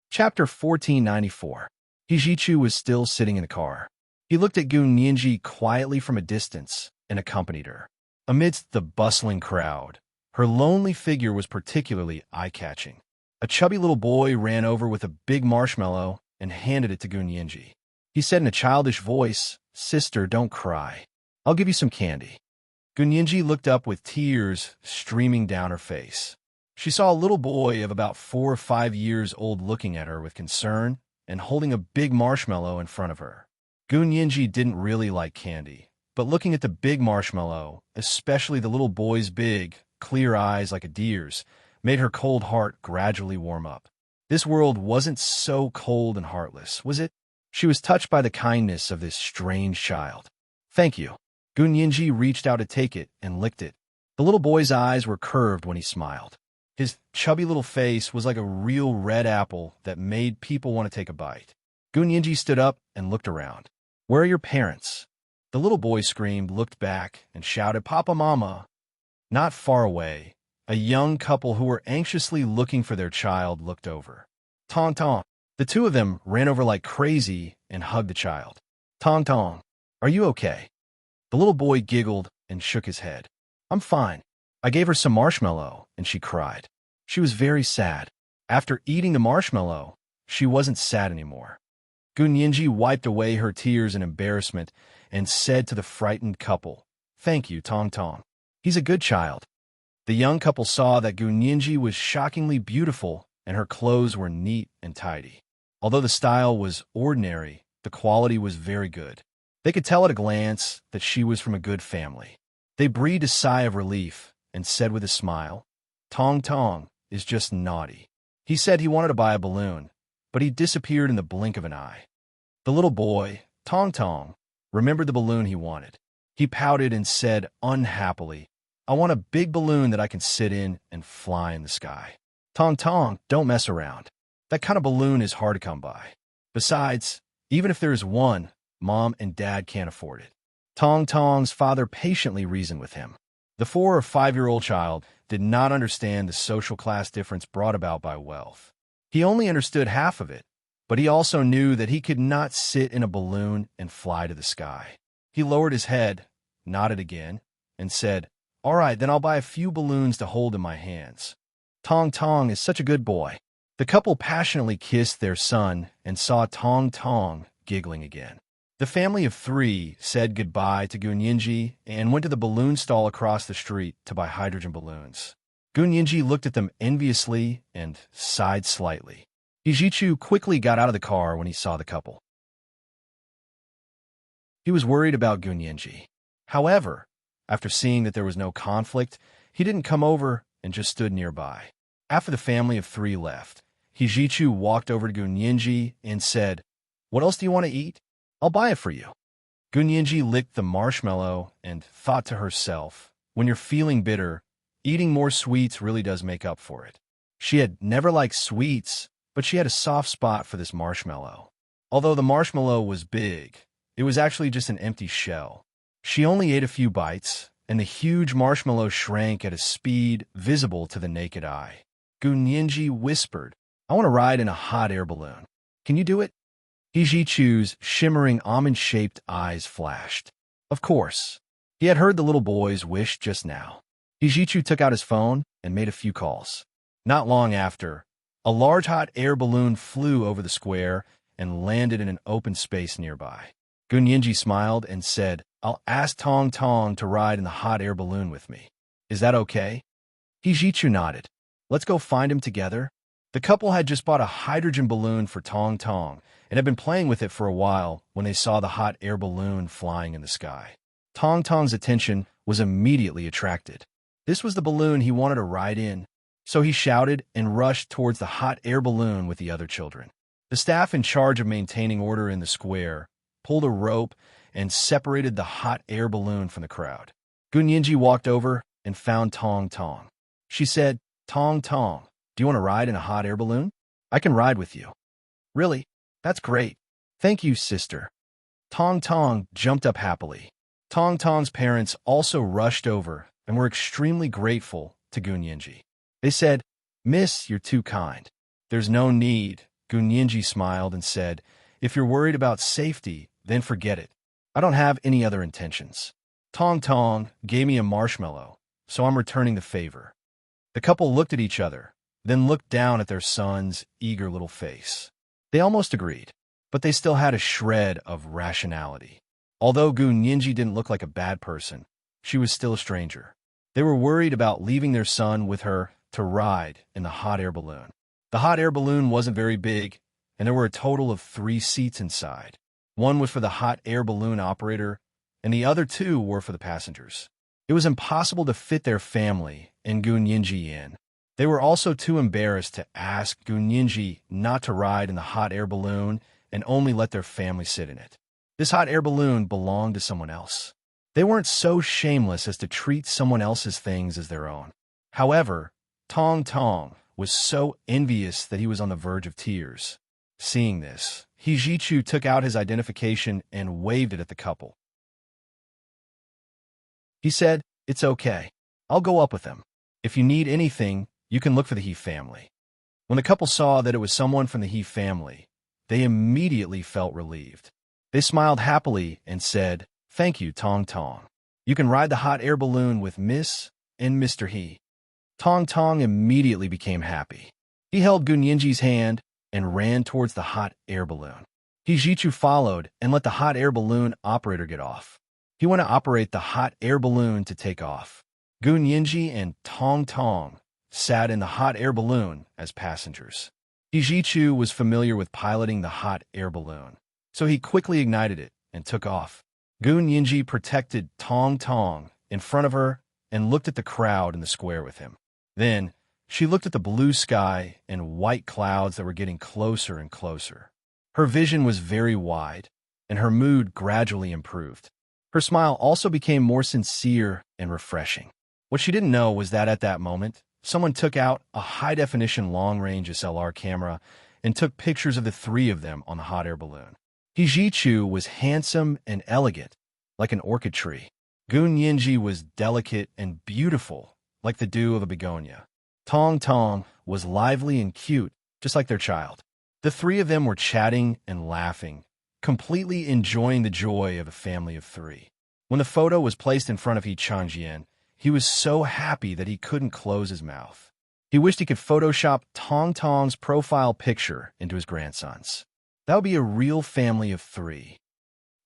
Chapter 1494. He Ji-chu was still sitting in the car. He looked at Gu Nianji quietly from a distance and accompanied her. Amidst the bustling crowd, her lonely figure was particularly eye-catching. A chubby little boy ran over with a big marshmallow and handed it to Gu Nianji. He said in a childish voice, "Sister, don't cry. I'll give you some candy." Gu Nianji looked up with tears streaming down her face. She saw a little boy of about 4 or 5 years old looking at her with concern and holding a big marshmallow in front of her. Gunyinji didn't really like candy, but looking at the big marshmallow, especially the little boy's big, clear eyes like a deer's, made her cold heart gradually warm up. This world wasn't so cold and heartless, was it? She was touched by the kindness of this strange child. Thank you. Gunyinji reached out to take it and licked it. The little boy's eyes were curved when he smiled. His chubby little face was like a real red apple that made people want to take a bite. Gunyinji stood up and looked around. Where are your parents? The little boy screamed, looked back, and shouted, Papa, Mama. Not far away, a young couple who were anxiously looking for their child looked over. Tong Tong. The two of them ran over like crazy and hugged the child. Tong Tong, are you okay? The little boy giggled and shook his head. I'm fine. I gave her some marshmallow, and she cried. She was very sad. After eating the marshmallow, she wasn't sad anymore. Gunyinji wiped away her tears in embarrassment and said to the frightened couple, Thank you, Tong Tong. He's a good child. The young couple saw that Gunyinji was shockingly beautiful and her clothes were neat and tidy. Although the style was ordinary, the quality was very good. They could tell at a glance that she was from a good family. They breathed a sigh of relief and said with a smile, Tong Tong is just naughty. He said he wanted to buy a balloon, but he disappeared in the blink of an eye. The little boy, Tong Tong, remembered the balloon he wanted. He pouted and said unhappily, I want a big balloon that I can sit in and fly in the sky. Tong Tong, don't mess around. That kind of balloon is hard to come by. Besides, even if there is one, Mom and Dad can't afford it. Tong Tong's father patiently reasoned with him. The 4 or 5-year-old child did not understand the social class difference brought about by wealth. He only understood half of it, but he also knew that he could not sit in a balloon and fly to the sky. He lowered his head, nodded again, and said, All right, then I'll buy a few balloons to hold in my hands. Tong Tong is such a good boy. The couple passionately kissed their son and saw Tong Tong giggling again. The family of 3 said goodbye to Gunyinji and went to the balloon stall across the street to buy hydrogen balloons. Gunyinji looked at them enviously and sighed slightly. Hijichu quickly got out of the car when he saw the couple. He was worried about Gunyinji. However, after seeing that there was no conflict, he didn't come over and just stood nearby. After the family of 3 left, Hijichu walked over to Gunyinji and said, What else do you want to eat? I'll buy it for you. Gunyinji licked the marshmallow and thought to herself, when you're feeling bitter, eating more sweets really does make up for it. She had never liked sweets, but she had a soft spot for this marshmallow. Although the marshmallow was big, it was actually just an empty shell. She only ate a few bites, and the huge marshmallow shrank at a speed visible to the naked eye. Gunyinji whispered, I want to ride in a hot air balloon. Can you do it? Hijichu's shimmering almond-shaped eyes flashed. Of course. He had heard the little boy's wish just now. Hijichu took out his phone and made a few calls. Not long after, a large hot air balloon flew over the square and landed in an open space nearby. Gunyinji smiled and said, I'll ask Tong Tong to ride in the hot air balloon with me. Is that okay? Hijichu nodded. Let's go find him together. The couple had just bought a hydrogen balloon for Tong Tong and had been playing with it for a while when they saw the hot air balloon flying in the sky. Tong Tong's attention was immediately attracted. This was the balloon he wanted to ride in, so he shouted and rushed towards the hot air balloon with the other children. The staff in charge of maintaining order in the square pulled a rope and separated the hot air balloon from the crowd. Gunyinji walked over and found Tong Tong. She said, Tong Tong, do you want to ride in a hot air balloon? I can ride with you. Really? That's great. Thank you, sister. Tong Tong jumped up happily. Tong Tong's parents also rushed over and were extremely grateful to Gunyinji. They said, Miss, you're too kind. There's no need. Gunyinji smiled and said, If you're worried about safety, then forget it. I don't have any other intentions. Tong Tong gave me a marshmallow, so I'm returning the favor. The couple looked at each other, then looked down at their son's eager little face. They almost agreed, but they still had a shred of rationality. Although Gunyinji didn't look like a bad person, she was still a stranger. They were worried about leaving their son with her to ride in the hot air balloon. The hot air balloon wasn't very big, and there were a total of 3 seats inside. One was for the hot air balloon operator, and the other 2 were for the passengers. It was impossible to fit their family and Gunyinji in. They were also too embarrassed to ask Gunyinji not to ride in the hot air balloon and only let their family sit in it. This hot air balloon belonged to someone else. They weren't so shameless as to treat someone else's things as their own. However, Tong Tong was so envious that he was on the verge of tears. Seeing this, Hijichu took out his identification and waved it at the couple. He said, "It's okay. I'll go up with them. If you need anything, you can look for the He family." When the couple saw that it was someone from the He family, they immediately felt relieved. They smiled happily and said, "Thank you, Tong Tong. You can ride the hot air balloon with Miss and Mr. He." Tong Tong immediately became happy. He held Gunyinji's hand and ran towards the hot air balloon. Hijichu followed and let the hot air balloon operator get off. He went to operate the hot air balloon to take off. Gunyinji and Tong Tong sat in the hot air balloon as passengers. Hijichu was familiar with piloting the hot air balloon, so he quickly ignited it and took off. Gunyinji protected Tong Tong in front of her and looked at the crowd in the square with him. Then, she looked at the blue sky and white clouds that were getting closer and closer. Her vision was very wide, and her mood gradually improved. Her smile also became more sincere and refreshing. What she didn't know was that at that moment, someone took out a high-definition long-range SLR camera and took pictures of the 3 of them on the hot air balloon. Hijichu was handsome and elegant, like an orchid tree. Gunyinji was delicate and beautiful, like the dew of a begonia. Tong Tong was lively and cute, just like their child. The 3 of them were chatting and laughing, completely enjoying the joy of a family of 3. When the photo was placed in front of He Changjian, he was so happy that he couldn't close his mouth. He wished he could Photoshop Tong Tong's profile picture into his grandson's. That would be a real family of 3.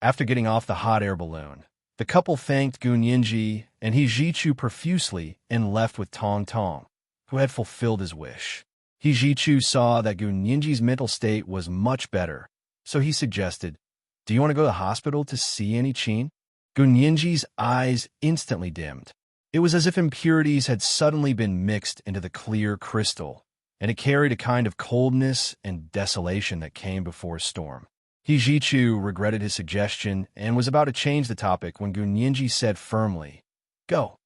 After getting off the hot air balloon, the couple thanked Gunyinji and Hijichu profusely and left with Tong Tong, who had fulfilled his wish. Hijichu saw that Gunyinji's mental state was much better, so he suggested, "Do you want to go to the hospital to see Annie Chin?" Gunyinji's eyes instantly dimmed. It was as if impurities had suddenly been mixed into the clear crystal, and it carried a kind of coldness and desolation that came before a storm. Hijichu regretted his suggestion and was about to change the topic when Gunyinji said firmly, "Go.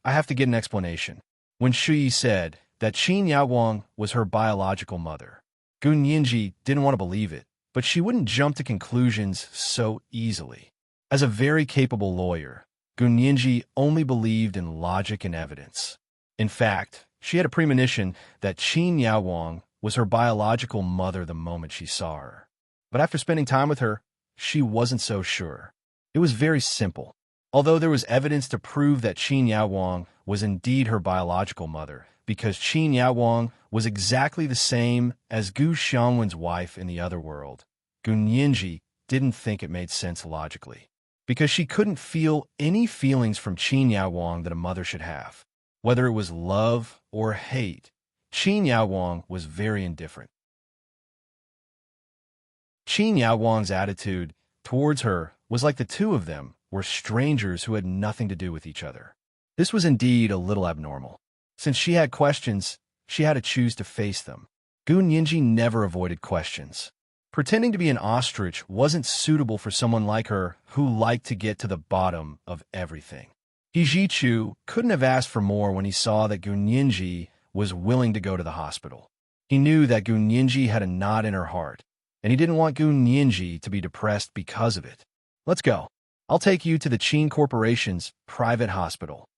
I have to get an explanation." When Shuyi said that Qin Yaowang was her biological mother, Gunyinji didn't want to believe it, but she wouldn't jump to conclusions so easily. As a very capable lawyer, Gunyinji only believed in logic and evidence. In fact, she had a premonition that Qin Yaowang was her biological mother the moment she saw her. But after spending time with her, she wasn't so sure. It was very simple. Although there was evidence to prove that Qin Yaowang was indeed her biological mother, because Qin Yaowang was exactly the same as Gu Xiangwen's wife in the other world, Gunyinji didn't think it made sense logically, because she couldn't feel any feelings from Qin Yaowang that a mother should have. Whether it was love or hate, Qin Yaowang was very indifferent. Qin Yaowang's attitude towards her was like the 2 of them were strangers who had nothing to do with each other. This was indeed a little abnormal. Since she had questions, she had to choose to face them. Gunyinji never avoided questions. Pretending to be an ostrich wasn't suitable for someone like her who liked to get to the bottom of everything. Hijichu couldn't have asked for more when he saw that Gunyinji was willing to go to the hospital. He knew that Gunyinji had a knot in her heart, and he didn't want Gunyinji to be depressed because of it. "Let's go. I'll take you to the Qin Corporation's private hospital."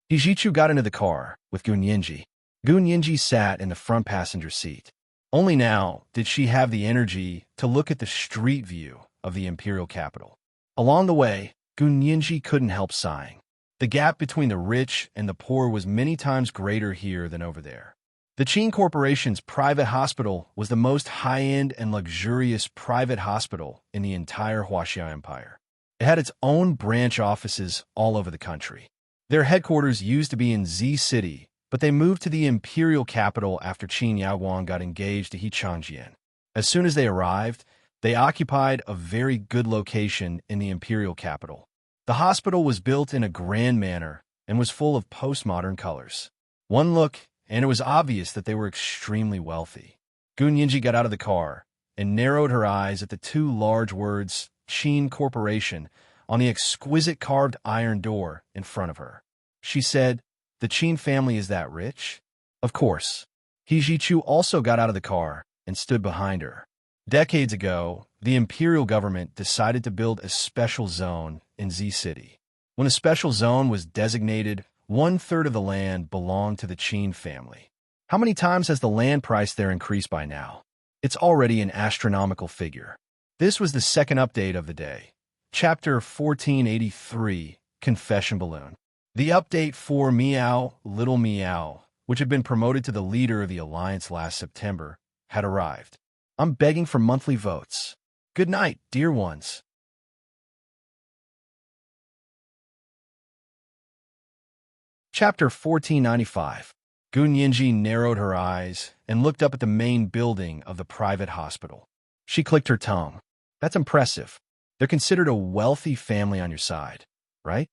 Hijichu got into the car with Gunyinji. Gunyinji sat in the front passenger seat. Only now did she have the energy to look at the street view of the imperial capital. Along the way, Gunyinji couldn't help sighing. The gap between the rich and the poor was many times greater here than over there. The Qin Corporation's private hospital was the most high-end and luxurious private hospital in the entire Huaxia Empire. It had its own branch offices all over the country. Their headquarters used to be in Z City, but they moved to the imperial capital after Qin Yaowang got engaged to He Changjian. As soon as they arrived, they occupied a very good location in the imperial capital. The hospital was built in a grand manner and was full of postmodern colors. One look, and it was obvious that they were extremely wealthy. Gun Yinji got out of the car and narrowed her eyes at the two large words, Qin Corporation, on the exquisite carved iron door in front of her. She said, "The Qin family is that rich?" Of course. He Jichu also got out of the car and stood behind her. Decades ago, the imperial government decided to build a special zone in Z City. When a special zone was designated, 1/3 of the land belonged to the Qin family. How many times has the land price there increased by now? It's already an astronomical figure. This was the second update of the day. Chapter 1483, Confession Balloon. The update for Meow, Little Meow, which had been promoted to the leader of the alliance last September, had arrived. I'm begging for monthly votes. Good night, dear ones. Chapter 1495. Gun Yinji narrowed her eyes and looked up at the main building of the private hospital. She clicked her tongue. That's impressive. They're considered a wealthy family on your side, right?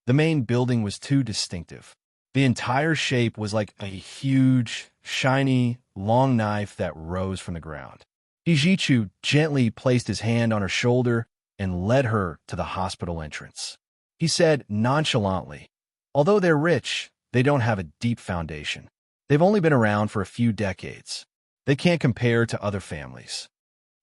The main building was too distinctive. The entire shape was like a huge, shiny, long knife that rose from the ground. Hijichu gently placed his hand on her shoulder and led her to the hospital entrance. He said nonchalantly, "Although they're rich, they don't have a deep foundation. They've only been around for a few decades. They can't compare to other families."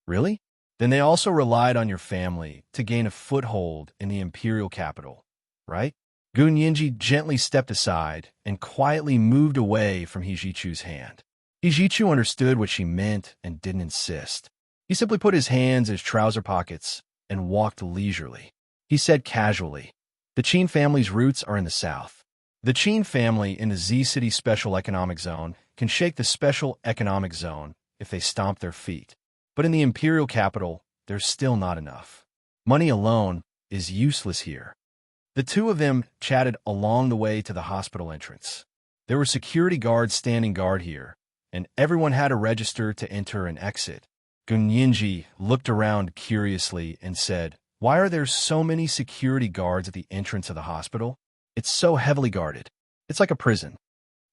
Really? Then they also relied on your family to gain a foothold in the imperial capital, right? Gun Yinji gently stepped aside and quietly moved away from Hijichu's hand. Hijichu understood what she meant and didn't insist. He simply put his hands in his trouser pockets and walked leisurely. He said casually, "The Qin family's roots are in the south. The Qin family in the Z City Special Economic Zone can shake the Special Economic Zone if they stomp their feet. But in the imperial capital, there's still not enough. Money alone is useless here." The two of them chatted along the way to the hospital entrance. There were security guards standing guard here, and everyone had a register to enter and exit. Gun Yinji looked around curiously and said, "Why are there so many security guards at the entrance of the hospital? It's so heavily guarded. It's like a prison."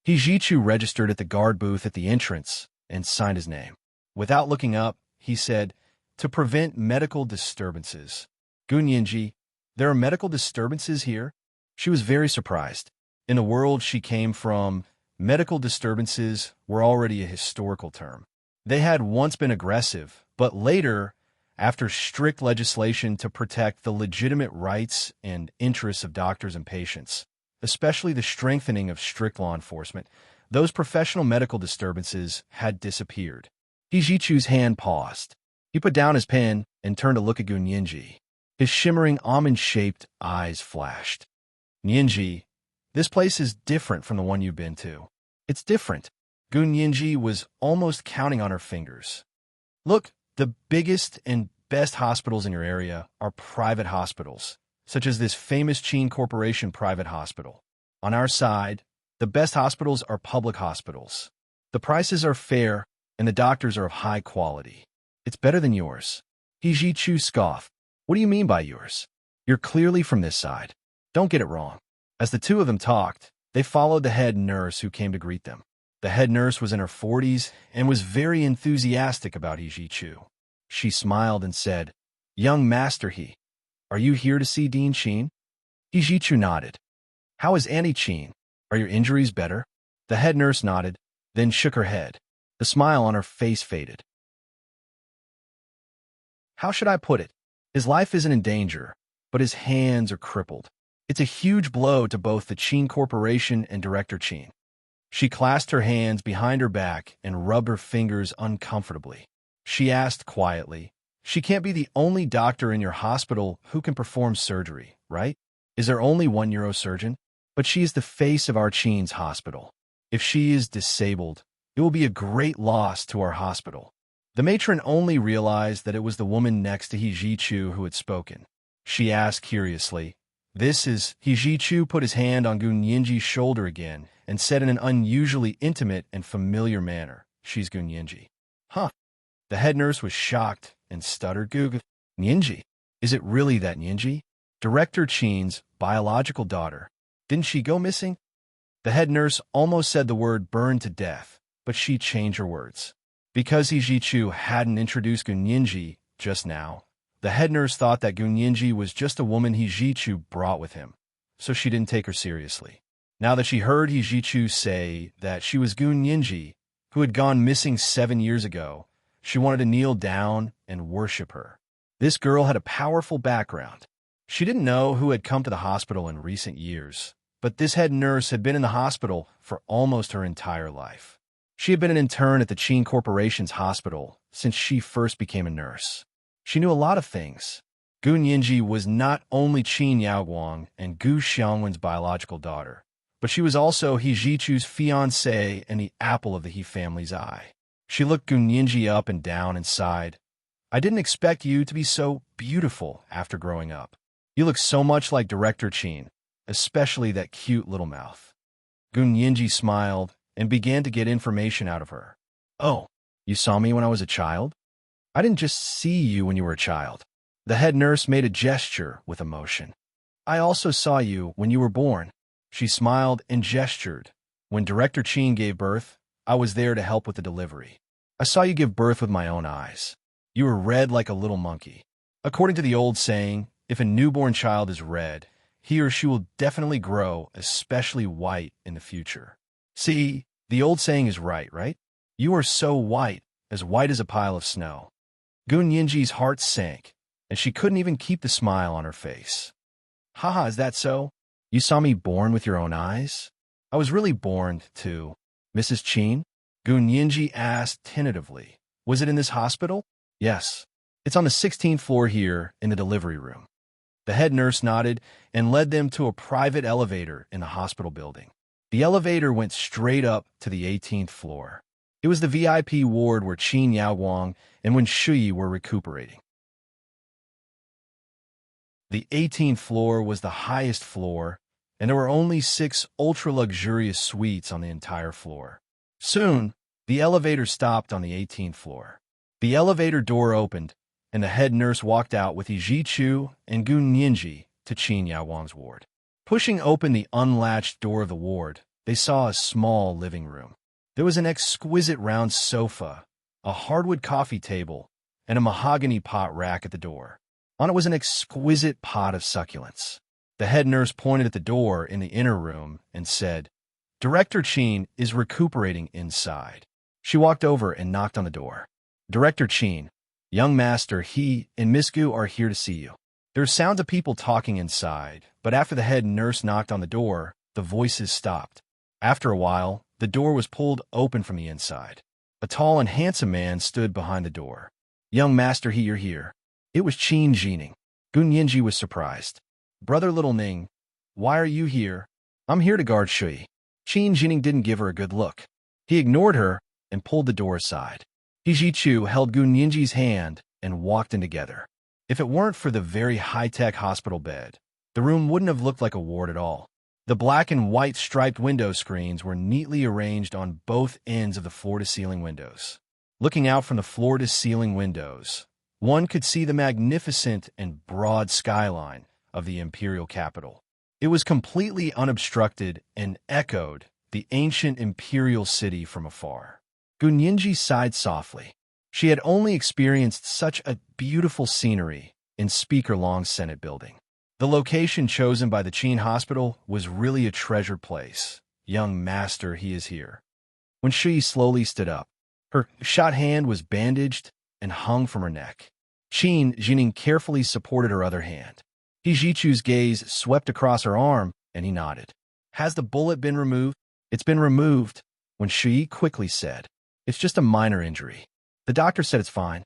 Hijichu registered at the guard booth at the entrance and signed his name. Without looking up, he said, "To prevent medical disturbances." Gun Yinji, "There are medical disturbances here?" She was very surprised. In the world she came from, medical disturbances were already a historical term. They had once been aggressive, but later, after strict legislation to protect the legitimate rights and interests of doctors and patients, especially the strengthening of strict law enforcement, those professional medical disturbances had disappeared. Hijichu's hand paused. He put down his pen and turned to look at Gun Yinji. His shimmering almond-shaped eyes flashed. "Yinji, this place is different from the one you've been to." "It's different." Gun Yinji was almost counting on her fingers. "Look, the biggest and best hospitals in your area are private hospitals, such as this famous Qin Corporation private hospital. On our side, the best hospitals are public hospitals. The prices are fair, and the doctors are of high quality. It's better than yours." Hijichu scoffed. "What do you mean by yours? You're clearly from this side. Don't get it wrong." As the two of them talked, they followed the head nurse who came to greet them. The head nurse was in her 40s and was very enthusiastic about Hijichu. She smiled and said, "Young Master He, are you here to see Dean Qin?" Hijichu nodded. "How is Auntie Qin? Are your injuries better?" The head nurse nodded, then shook her head. The smile on her face faded. "How should I put it? His life isn't in danger, but his hands are crippled. It's a huge blow to both the Qin Corporation and Director Qin." She clasped her hands behind her back and rubbed her fingers uncomfortably. She asked quietly, "She can't be the only doctor in your hospital who can perform surgery, right? Is there only one neurosurgeon? But she is the face of our Qin's hospital. If she is disabled, it will be a great loss to our hospital." The matron only realized that it was the woman next to Hijichu who had spoken. She asked curiously, This is, He Jichu put his hand on Gu Nianji's shoulder again and said in an unusually intimate and familiar manner, "She's Gu Nianji." Huh. The head nurse was shocked and stuttered, "Gu Nianji? Is it really that Nianji? Director Qin's biological daughter. Didn't she go missing?" The head nurse almost said the word burned to death, but she changed her words. Because He Jichu hadn't introduced Gu Nianji just now, the head nurse thought that Gu Nianji was just a woman He Jichu brought with him, so she didn't take her seriously. Now that she heard He Jichu say that she was Gu Nianji, who had gone missing 7 years ago, she wanted to kneel down and worship her. This girl had a powerful background. She didn't know who had come to the hospital in recent years, but this head nurse had been in the hospital for almost her entire life. She had been an intern at the Qin Corporation's hospital since she first became a nurse. She knew a lot of things. Gu Nianji was not only Qin Yaoguang and Gu Xiangwen's biological daughter, but she was also He Jichu's fiancée and the apple of the He family's eye. She looked Gu Nianji up and down and sighed. "I didn't expect you to be so beautiful after growing up. You look so much like Director Qin, especially that cute little mouth." Gu Nianji smiled and began to get information out of her. "Oh, you saw me when I was a child? I didn't just see you when you were a child." The head nurse made a gesture with emotion. "I also saw you when you were born." She smiled and gestured. "When Director Qin gave birth, I was there to help with the delivery. I saw you give birth with my own eyes. You were red like a little monkey. According to the old saying, if a newborn child is red, he or she will definitely grow especially white in the future. See, the old saying is right? You are so white as a pile of snow." Gu Nianji's heart sank, and she couldn't even keep the smile on her face. "Haha, is that so? You saw me born with your own eyes?" "I was really born, too, Mrs. Qin?" Gu Nianji asked tentatively. "Was it in this hospital?" "Yes. It's on the 16th floor here in the delivery room." The head nurse nodded and led them to a private elevator in the hospital building. The elevator went straight up to the 18th floor. It was the VIP ward where Qin Yaoguang and Wen Shuyi were recuperating. The 18th floor was the highest floor, and there were only 6 ultra-luxurious suites on the entire floor. Soon, the elevator stopped on the 18th floor. The elevator door opened, and the head nurse walked out with He Jichu and Gu Nianji to Qin Yaoguang's ward. Pushing open the unlatched door of the ward, they saw a small living room. There was an exquisite round sofa, a hardwood coffee table, and a mahogany pot rack at the door. On it was an exquisite pot of succulents. The head nurse pointed at the door in the inner room and said, "Director Qin is recuperating inside." She walked over and knocked on the door. "Director Qin, young master, he and Miss Gu are here to see you." There were sounds of people talking inside, but after the head nurse knocked on the door, the voices stopped. After a while, the door was pulled open from the inside. A tall and handsome man stood behind the door. "Young master, you're here." It was Qin Jining. Gu Nianji was surprised. "Brother Little Ning, why are you here?" "I'm here to guard Shui." Qin Jining didn't give her a good look. He ignored her and pulled the door aside. He Jichu held Gu Nianji's hand and walked in together. If it weren't for the very high-tech hospital bed, the room wouldn't have looked like a ward at all. The black and white striped window screens were neatly arranged on both ends of the floor-to-ceiling windows. Looking out from the floor-to-ceiling windows, one could see the magnificent and broad skyline of the imperial capital. It was completely unobstructed and echoed the ancient imperial city from afar. Gu Nianji sighed softly. She had only experienced such a beautiful scenery in Speaker Long's Senate building. The location chosen by the Qin Hospital was really a treasured place. "Young master, he is here." When Shui slowly stood up, her shot hand was bandaged and hung from her neck. Qin Jining carefully supported her other hand. He Jichu's gaze swept across her arm, and he nodded. "Has the bullet been removed?" "It's been removed," Wen Shui quickly said. "It's just a minor injury. The doctor said it's fine."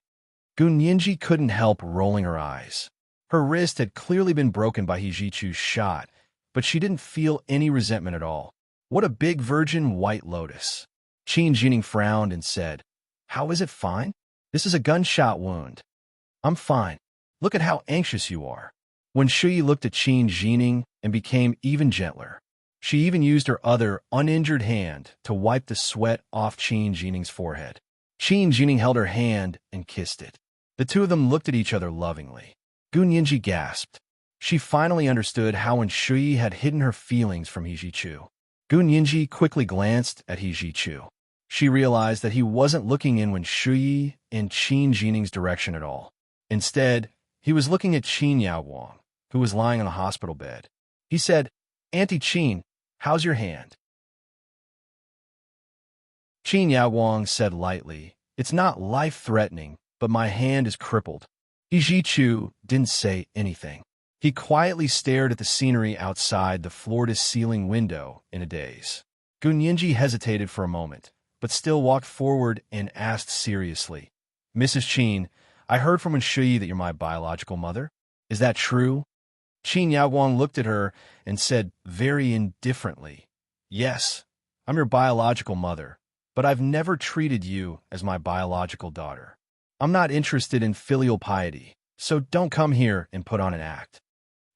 Gu Nianji couldn't help rolling her eyes. Her wrist had clearly been broken by He Jichu's shot, but she didn't feel any resentment at all. What a big virgin white lotus. Qin Jining frowned and said, "How is it fine? This is a gunshot wound." "I'm fine. Look at how anxious you are." When Shuyi looked at Qin Jining and became even gentler. She even used her other, uninjured hand to wipe the sweat off Qin Jining's forehead. Qin Jining held her hand and kissed it. The two of them looked at each other lovingly. Gu Nianji gasped. She finally understood how when Shuyi had hidden her feelings from He Jichu. Gu Nianji quickly glanced at He Jichu. She realized that he wasn't looking in when Shuyi in Qin Jining's direction at all. Instead, he was looking at Qin Yaowang, who was lying on a hospital bed. He said, "Auntie Qin, how's your hand?" Qin Yaowang said lightly, "It's not life-threatening, but my hand is crippled." He Jichu didn't say anything. He quietly stared at the scenery outside the floor-to-ceiling window in a daze. Gu Nianji hesitated for a moment, but still walked forward and asked seriously, "Mrs. Qin, I heard from Shuyi that you're my biological mother. Is that true?" Qin Yaowang looked at her and said very indifferently, "Yes, I'm your biological mother, but I've never treated you as my biological daughter. I'm not interested in filial piety, so don't come here and put on an act."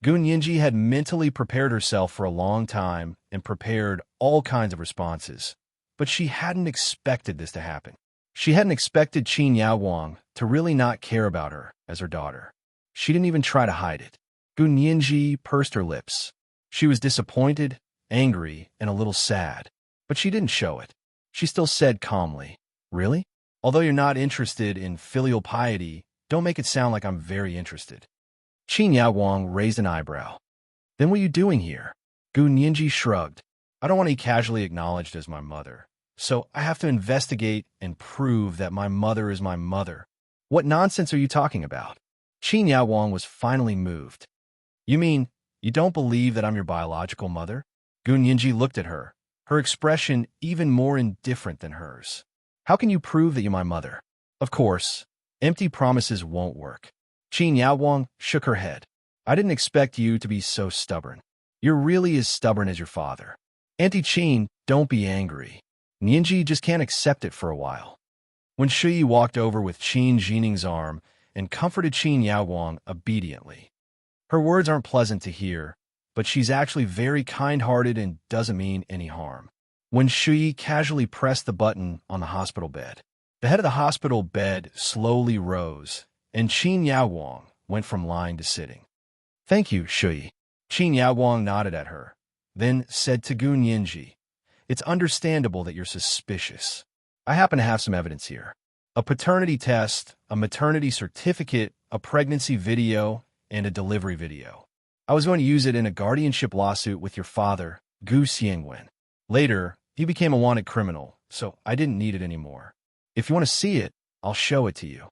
Gu Nianji had mentally prepared herself for a long time and prepared all kinds of responses, but she hadn't expected this to happen. She hadn't expected Qin Yaowang to really not care about her as her daughter. She didn't even try to hide it. Gu Nianji pursed her lips. She was disappointed, angry, and a little sad, but she didn't show it. She still said calmly, "Really? Although you're not interested in filial piety, don't make it sound like I'm very interested." Qin Yaowang raised an eyebrow. "Then what are you doing here?" Gu Nianji shrugged. "I don't want to be casually acknowledged as my mother, so I have to investigate and prove that my mother is my mother." "What nonsense are you talking about?" Qin Yaowang was finally moved. "You mean you don't believe that I'm your biological mother?" Gu Nianji looked at her, her expression even more indifferent than hers. "How can you prove that you're my mother?" "Of course, empty promises won't work." Qin Yaowang shook her head. "I didn't expect you to be so stubborn. You're really as stubborn as your father." "Auntie Qin, don't be angry. Nianji just can't accept it for a while." When Shuyi walked over with Qin Jining's arm and comforted Qin Yaowang obediently. Her words aren't pleasant to hear, but she's actually very kind-hearted and doesn't mean any harm. When Shuyi casually pressed the button on the hospital bed, the head of the hospital bed slowly rose, and Qin Yaowang went from lying to sitting. "Thank you, Shuyi." Qin Yaowang nodded at her, then said to Gu Nianji, "It's understandable that you're suspicious. I happen to have some evidence here. A paternity test, a maternity certificate, a pregnancy video, and a delivery video. I was going to use it in a guardianship lawsuit with your father, Gu Xiangwen. Later, he became a wanted criminal, so I didn't need it anymore. If you want to see it, I'll show it to you."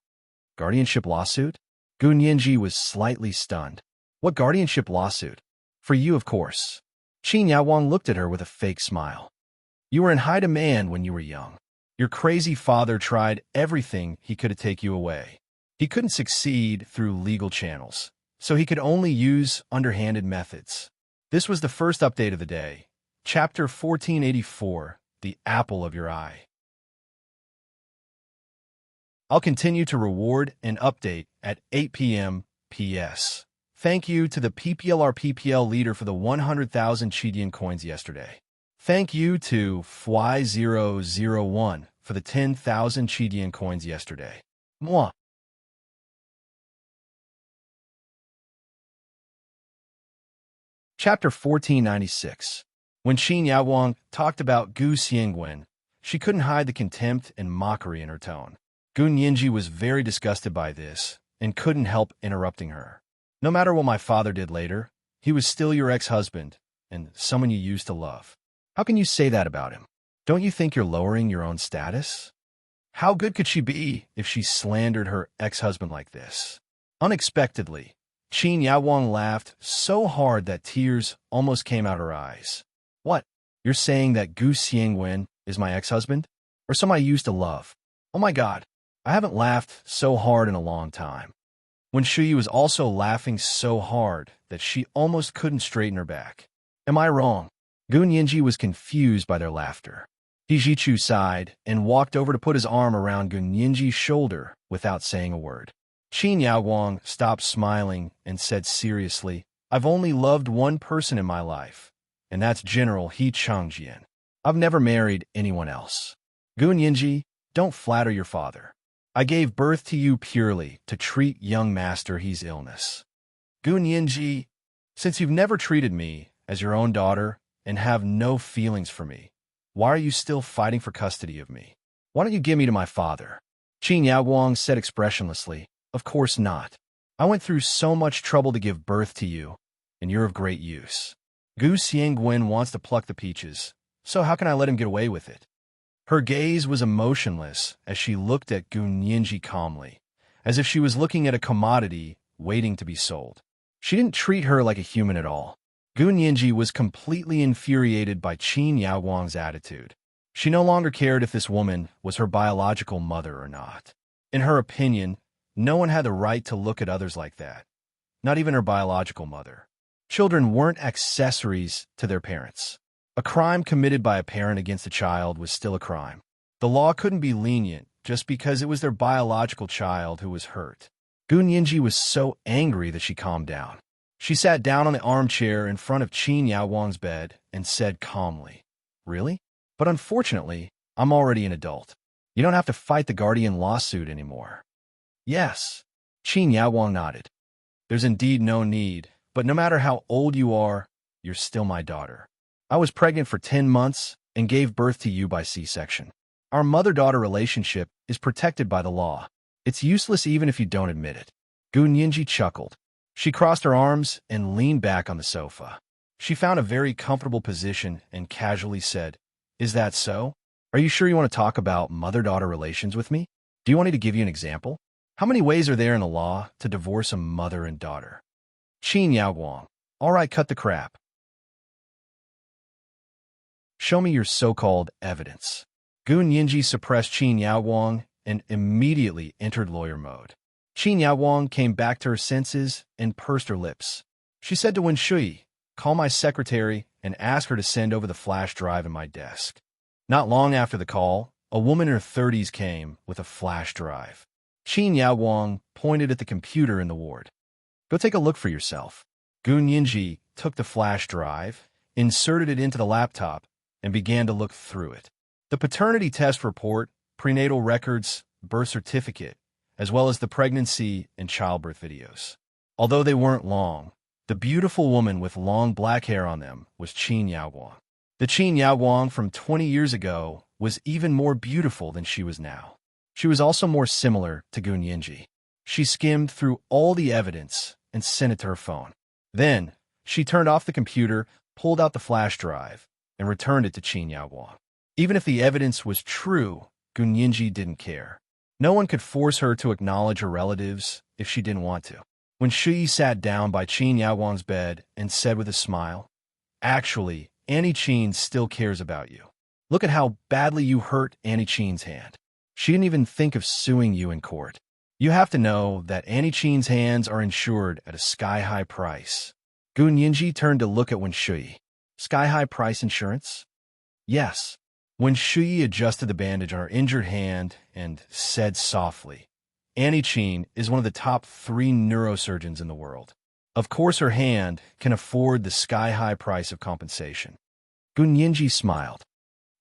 "Guardianship lawsuit?" Gu Nianji was slightly stunned. "What guardianship lawsuit?" "For you, of course." Qin Yaowang looked at her with a fake smile. "You were in high demand when you were young. Your crazy father tried everything he could to take you away. He couldn't succeed through legal channels, so he could only use underhanded methods. This was the first update of the day. Chapter 1484, The Apple of Your Eye. I'll continue to reward and update at 8 p.m. PS. Thank you to the PPL leader for the 100,000 Chidian coins yesterday. Thank you to Fly001 for the 10,000 Chidian coins yesterday. Mwah. Chapter 1496. When Qin Yaowang talked about Gu Xiangwen, she couldn't hide the contempt and mockery in her tone. Gu Nianji was very disgusted by this and couldn't help interrupting her. "No matter what my father did later, he was still your ex-husband and someone you used to love. How can you say that about him? Don't you think you're lowering your own status? How good could she be if she slandered her ex-husband like this?" Unexpectedly, Qin Yaowang laughed so hard that tears almost came out her eyes. "What? You're saying that Gu Xiangwen is my ex-husband? Or someone I used to love? Oh my God, I haven't laughed so hard in a long time." When Shuyi was also laughing so hard that she almost couldn't straighten her back. "Am I wrong?" Gu Nianji was confused by their laughter. He Jichu sighed and walked over to put his arm around Gu Nianji's shoulder without saying a word. Qin Yaowang stopped smiling and said seriously, I've only loved one person in my life, and that's General He Changjian. I've never married anyone else. Gun Yinji, don't flatter your father. I gave birth to you purely to treat young Master He's illness. Gun Yinji, since you've never treated me as your own daughter and have no feelings for me, why are you still fighting for custody of me? Why don't you give me to my father? Qin Yaowang said expressionlessly, Of course not. I went through so much trouble to give birth to you, and you're of great use. Gu Xiangwen wants to pluck the peaches, so how can I let him get away with it? Her gaze was emotionless as she looked at Gun Yinji calmly, as if she was looking at a commodity waiting to be sold. She didn't treat her like a human at all. Gun Yinji was completely infuriated by Qin Yaowang's attitude. She no longer cared if this woman was her biological mother or not. In her opinion, no one had the right to look at others like that, not even her biological mother. Children weren't accessories to their parents. A crime committed by a parent against a child was still a crime. The law couldn't be lenient just because it was their biological child who was hurt. Gun Yinji was so angry that she calmed down. She sat down on the armchair in front of Qin Yaowang's bed and said calmly, Really? But unfortunately, I'm already an adult. You don't have to fight the guardian lawsuit anymore. Yes. Qin Yaowang nodded. There's indeed no need, but no matter how old you are, you're still my daughter. I was pregnant for 10 months and gave birth to you by C-section. Our mother-daughter relationship is protected by the law. It's useless even if you don't admit it. Gun Yinji chuckled. She crossed her arms and leaned back on the sofa. She found a very comfortable position and casually said, Is that so? Are you sure you want to talk about mother-daughter relations with me? Do you want me to give you an example? How many ways are there in the law to divorce a mother and daughter? Qin Yaowang. All right, cut the crap. Show me your so-called evidence. Gun Yinji suppressed Qin Yaowang and immediately entered lawyer mode. Qin Yaowang came back to her senses and pursed her lips. She said to Wen Shui, Call my secretary and ask her to send over the flash drive in my desk. Not long after the call, a woman in her 30s came with a flash drive. Qin Yaowang pointed at the computer in the ward. Go take a look for yourself. Gun Yinji took the flash drive, inserted it into the laptop, and began to look through it. The paternity test report, prenatal records, birth certificate, as well as the pregnancy and childbirth videos. Although they weren't long, the beautiful woman with long black hair on them was Qin Yaowang. The Qin Yaowang from 20 years ago was even more beautiful than she was now. She was also more similar to Gun Yinji. She skimmed through all the evidence and sent it to her phone. Then, she turned off the computer, pulled out the flash drive, and returned it to Qin Yaowang. Even if the evidence was true, Gun Yinji didn't care. No one could force her to acknowledge her relatives if she didn't want to. When Shui sat down by Qin Yaowang's bed and said with a smile, Actually, Annie Qin still cares about you. Look at how badly you hurt Annie Qin's hand. She didn't even think of suing you in court. You have to know that Annie Qin's hands are insured at a sky-high price. Gun Yinji turned to look at Wen Shui. Sky-high price insurance? Yes. Wen Shui adjusted the bandage on her injured hand and said softly, Annie Qin is one of the top 3 neurosurgeons in the world. Of course her hand can afford the sky-high price of compensation. Gun Yinji smiled.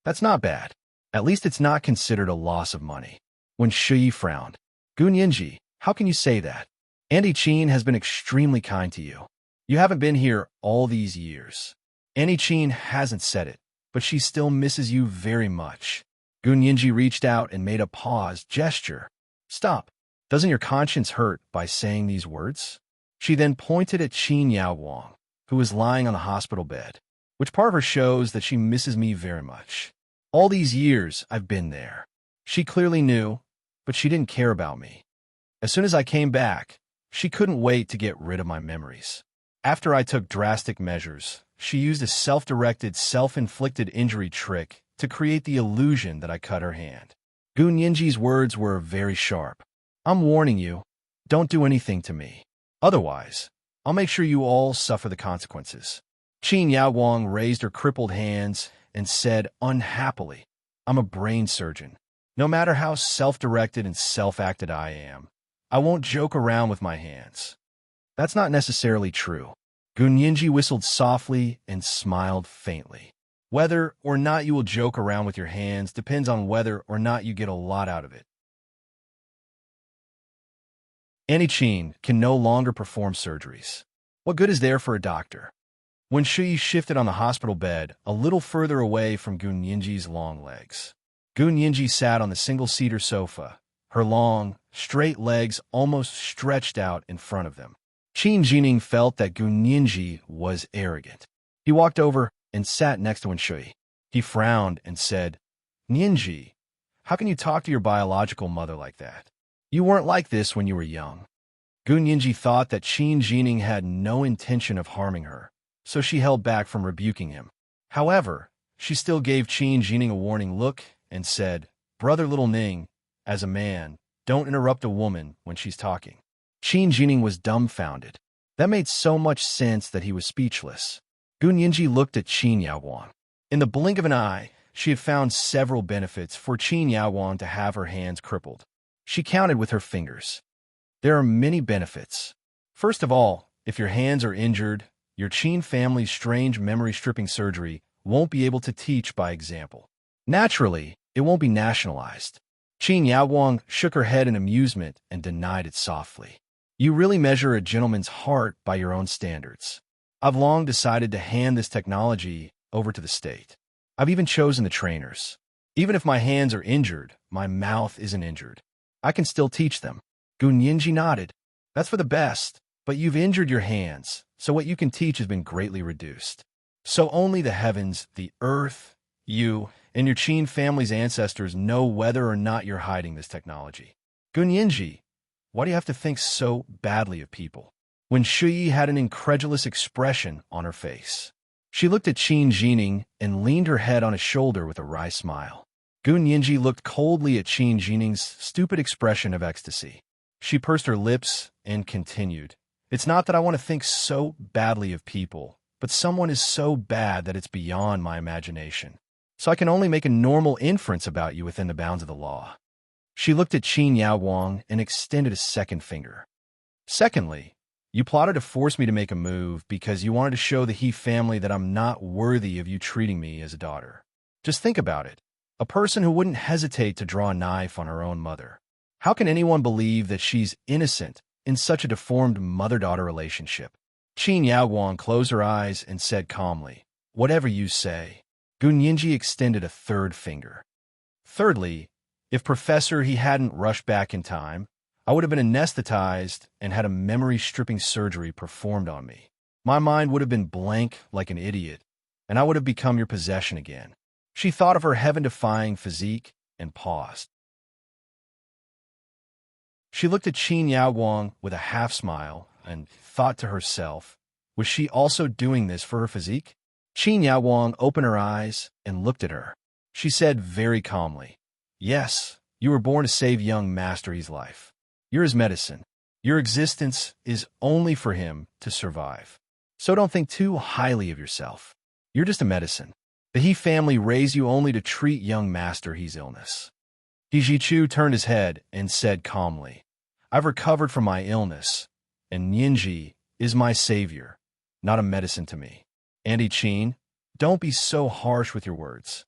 That's not bad. At least it's not considered a loss of money. Wen Shui frowned. Gun Yinji, how can you say that? Annie Qin has been extremely kind to you. You haven't been here all these years. Annie Qin hasn't said it, but she still misses you very much. Gun Yinji reached out and made a pause gesture. Stop. Doesn't your conscience hurt by saying these words? She then pointed at Qin Yaowang, who was lying on the hospital bed. Which part of her shows that she misses me very much? All these years I've been there. She clearly knew, but she didn't care about me. As soon as I came back, she couldn't wait to get rid of my memories. After I took drastic measures, she used a self-directed, self-inflicted injury trick to create the illusion that I cut her hand. Gun Yinji's words were very sharp. I'm warning you, don't do anything to me. Otherwise, I'll make sure you all suffer the consequences. Qin Yaowang raised her crippled hands and said unhappily, I'm a brain surgeon. No matter how self-directed and self-acted I am, I won't joke around with my hands. That's not necessarily true. Gunyinji whistled softly and smiled faintly. Whether or not you will joke around with your hands depends on whether or not you get a lot out of it. Anichin can no longer perform surgeries. What good is there for a doctor? When Shui shifted on the hospital bed, a little further away from Gunyinji's long legs. Gunyinji sat on the single-seater sofa, her long, straight legs almost stretched out in front of them. Qin Jining felt that Gunyinji was arrogant. He walked over and sat next to Shui. He frowned and said, "Ninji, how can you talk to your biological mother like that? You weren't like this when you were young." Gunyinji thought that Qin Jining had no intention of harming her, so she held back from rebuking him. However, she still gave Qin Jining a warning look and said, "Brother Little Ning, as a man, don't interrupt a woman when she's talking." Qin Jining was dumbfounded. That made so much sense that he was speechless. Gunyinji looked at Qin Yaowang. In the blink of an eye, she had found several benefits for Qin Yaowang to have her hands crippled. She counted with her fingers. There are many benefits. First of all, if your hands are injured, your Qin family's strange memory-stripping surgery won't be able to teach by example. Naturally, it won't be nationalized. Qin Yaowang shook her head in amusement and denied it softly. You really measure a gentleman's heart by your own standards. I've long decided to hand this technology over to the state. I've even chosen the trainers. Even if my hands are injured, my mouth isn't injured. I can still teach them. Gunyinji nodded. That's for the best, but you've injured your hands, so what you can teach has been greatly reduced. So only the heavens, the earth, you, and your Qin family's ancestors know whether or not you're hiding this technology. Gunyinji, why do you have to think so badly of people? When Shui had an incredulous expression on her face. She looked at Qin Jining and leaned her head on his shoulder with a wry smile. Gunyinji looked coldly at Qin Jining's stupid expression of ecstasy. She pursed her lips and continued, "It's not that I want to think so badly of people, but someone is so bad that it's beyond my imagination. So I can only make a normal inference about you within the bounds of the law." She looked at Qin Yaowang and extended a second finger. "Secondly, you plotted to force me to make a move because you wanted to show the He family that I'm not worthy of you treating me as a daughter. Just think about it. A person who wouldn't hesitate to draw a knife on her own mother. How can anyone believe that she's innocent in such a deformed mother-daughter relationship?" Qin Yaowang closed her eyes and said calmly, "Whatever you say." Gunyinji extended a third finger. "Thirdly, if Professor he hadn't rushed back in time, I would have been anesthetized and had a memory-stripping surgery performed on me. My mind would have been blank like an idiot, and I would have become your possession again." She thought of her heaven-defying physique and paused. She looked at Qin Yaowang with a half-smile and thought to herself, was she also doing this for her physique? Qin Yaowang opened her eyes and looked at her. She said very calmly, "Yes, you were born to save young Master Yi's life. You're his medicine. Your existence is only for him to survive. So don't think too highly of yourself. You're just a medicine. The He family raised you only to treat young Master Yi's illness." He Jichu turned his head and said calmly, "I've recovered from my illness, and Ninji is my savior, not a medicine to me. Auntie Qin, don't be so harsh with your words."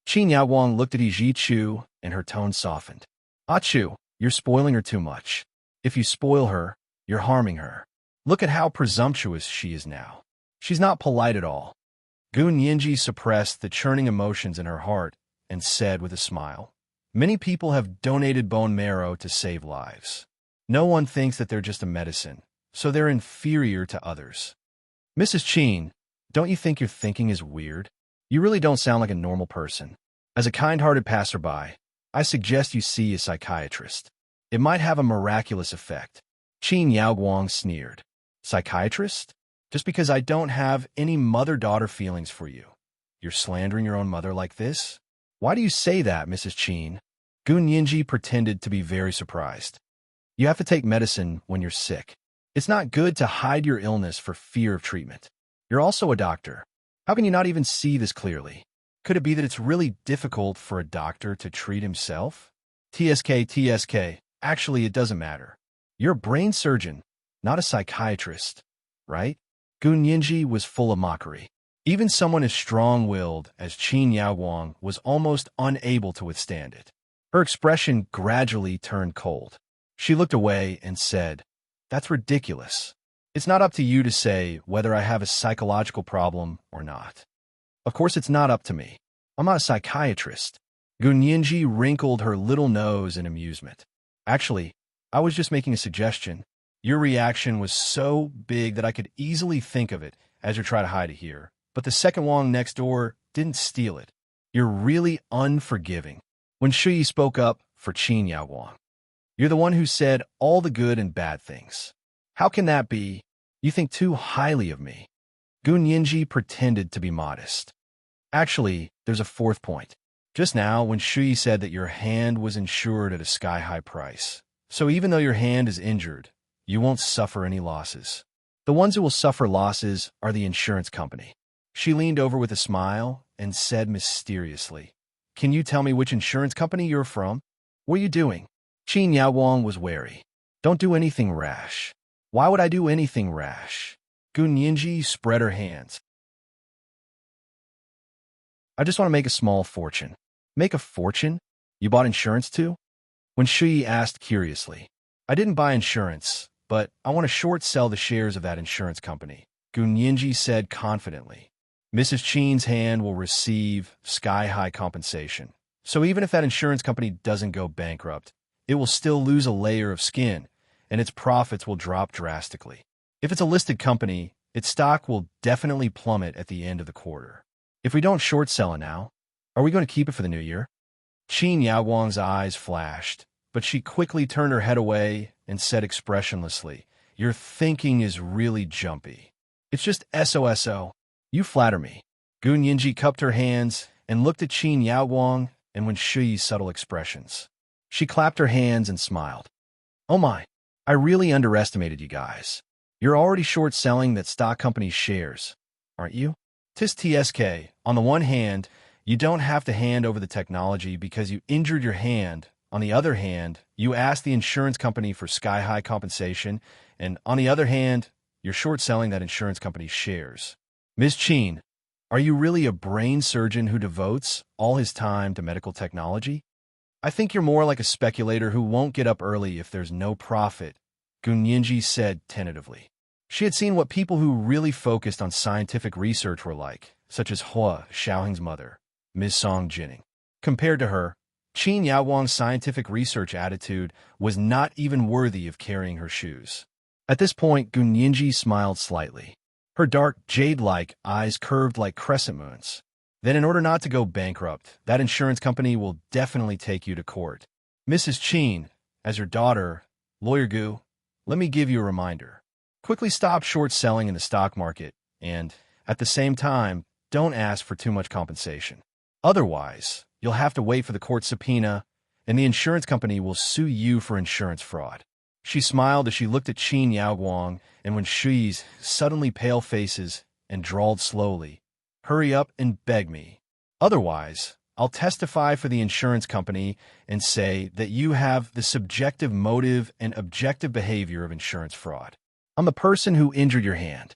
Qin Yaowang looked at He Jichu, and her tone softened. "Achu, you're spoiling her too much. If you spoil her, you're harming her. Look at how presumptuous she is now. She's not polite at all." Gunyinji suppressed the churning emotions in her heart and said with a smile, "Many people have donated bone marrow to save lives. No one thinks that they're just a medicine, so they're inferior to others. Mrs. Qin, don't you think your thinking is weird? You really don't sound like a normal person. As a kind-hearted passerby, I suggest you see a psychiatrist. It might have a miraculous effect." Qin Yaowang sneered. "Psychiatrist? Just because I don't have any mother-daughter feelings for you. You're slandering your own mother like this? Why do you say that, Mrs. Qin?" Gunyinji pretended to be very surprised. "You have to take medicine when you're sick. It's not good to hide your illness for fear of treatment. You're also a doctor. How can you not even see this clearly? Could it be that it's really difficult for a doctor to treat himself?" TSK, actually it doesn't matter. You're a brain surgeon, not a psychiatrist, right? Gu Nianji was full of mockery. Even someone as strong-willed as Qin Yaowang was almost unable to withstand it. Her expression gradually turned cold. She looked away and said, "That's ridiculous. It's not up to you to say whether I have a psychological problem or not. Of course it's not up to me. I'm not a psychiatrist." Gu Nianji wrinkled her little nose in amusement. "Actually, I was just making a suggestion. Your reaction was so big that I could easily think of it as you're trying to hide it here. But the second Wong next door didn't steal it. You're really unforgiving." When Shui spoke up for Qin Yaowang, "You're the one who said all the good and bad things. How can that be? You think too highly of me." Gu Nianji pretended to be modest. "Actually, there's a fourth point. Just now, when Shui said that your hand was insured at a sky-high price, so even though your hand is injured, you won't suffer any losses. The ones who will suffer losses are the insurance company." She leaned over with a smile and said mysteriously, "Can you tell me which insurance company you're from? What are you doing?" Qin Yaowang was wary. "Don't do anything rash." "Why would I do anything rash?" Gu Nianji spread her hands. "I just want to make a small fortune." "Make a fortune? You bought insurance too?" When Shui asked curiously. "I didn't buy insurance, but I want to short sell the shares of that insurance company," Gu Nianji said confidently. "Mrs. Qin's hand will receive sky-high compensation. So even if that insurance company doesn't go bankrupt, it will still lose a layer of skin, and its profits will drop drastically. If it's a listed company, its stock will definitely plummet at the end of the quarter. If we don't short sell it now, are we going to keep it for the new year?" Qin Yaowang's eyes flashed, but she quickly turned her head away and said expressionlessly, "Your thinking is really jumpy. It's just SOSO. You flatter me." Gu Nianji cupped her hands and looked at Qin Yaowang and when Shui's subtle expressions. She clapped her hands and smiled. "Oh my, I really underestimated you guys. You're already short-selling that stock company's shares, aren't you? Tis TSK. On the one hand, you don't have to hand over the technology because you injured your hand. On the other hand, you asked the insurance company for sky-high compensation, and on the other hand, you're short-selling that insurance company's shares. Ms. Qin, are you really a brain surgeon who devotes all his time to medical technology? I think you're more like a speculator who won't get up early if there's no profit," Gu Nianji said tentatively. She had seen what people who really focused on scientific research were like, such as Hua Xiaohing's mother, Ms. Song Jining. Compared to her, Qin Yaowang's scientific research attitude was not even worthy of carrying her shoes. At this point, Gu Nianji smiled slightly. Her dark, jade-like eyes curved like crescent moons. "Then in order not to go bankrupt, that insurance company will definitely take you to court. Mrs. Qin, as your daughter, Lawyer Gu, let me give you a reminder. Quickly stop short-selling in the stock market, and, at the same time, don't ask for too much compensation. Otherwise, you'll have to wait for the court subpoena, and the insurance company will sue you for insurance fraud." She smiled as she looked at Qin Yaowang, and when Shui's suddenly pale faces and drawled slowly, "Hurry up and beg me. Otherwise, I'll testify for the insurance company and say that you have the subjective motive and objective behavior of insurance fraud. I'm the person who injured your hand."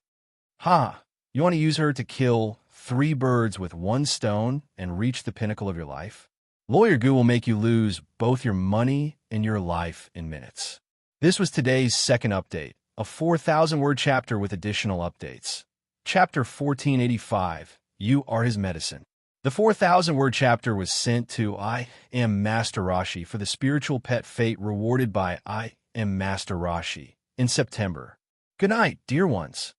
"Ha! You want to use her to kill 3 birds with 1 stone and reach the pinnacle of your life? Lawyer Gu will make you lose both your money and your life in minutes." This was today's second update, a 4,000-word chapter with additional updates. Chapter 1485, You Are His Medicine. The 4,000-word chapter was sent to I Am Master Rashi for the spiritual pet fate rewarded by I Am Master Rashi in September. Good night, dear ones.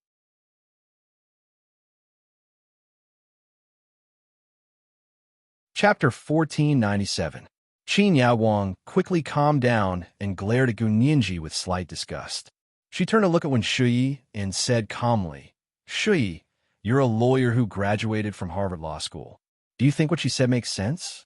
Chapter 1497. Qin Yaowang quickly calmed down and glared at Gu Nianji with slight disgust. She turned to look at Wen Shui and said calmly, "Shui, you're a lawyer who graduated from Harvard Law School. Do you think what she said makes sense?"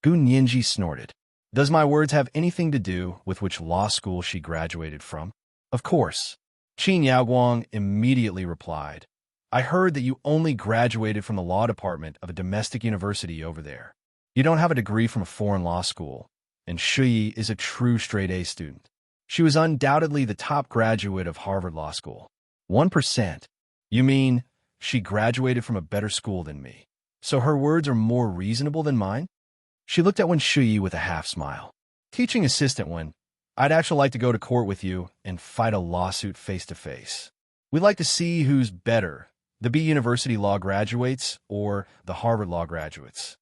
Gu Nianji snorted. "Does my words have anything to do with which law school she graduated from?" "Of course." Qin Yaowang immediately replied, "I heard that you only graduated from the law department of a domestic university over there. You don't have a degree from a foreign law school, and Shui is a true straight-A student." She was undoubtedly the top graduate of Harvard Law School. 1%. You mean she graduated from a better school than me? So her words are more reasonable than mine? She looked at Wen Shuyi with a half-smile. Teaching assistant Wen, I'd actually like to go to court with you and fight a lawsuit face-to-face. We'd like to see who's better, the B University law graduates or the Harvard law graduates.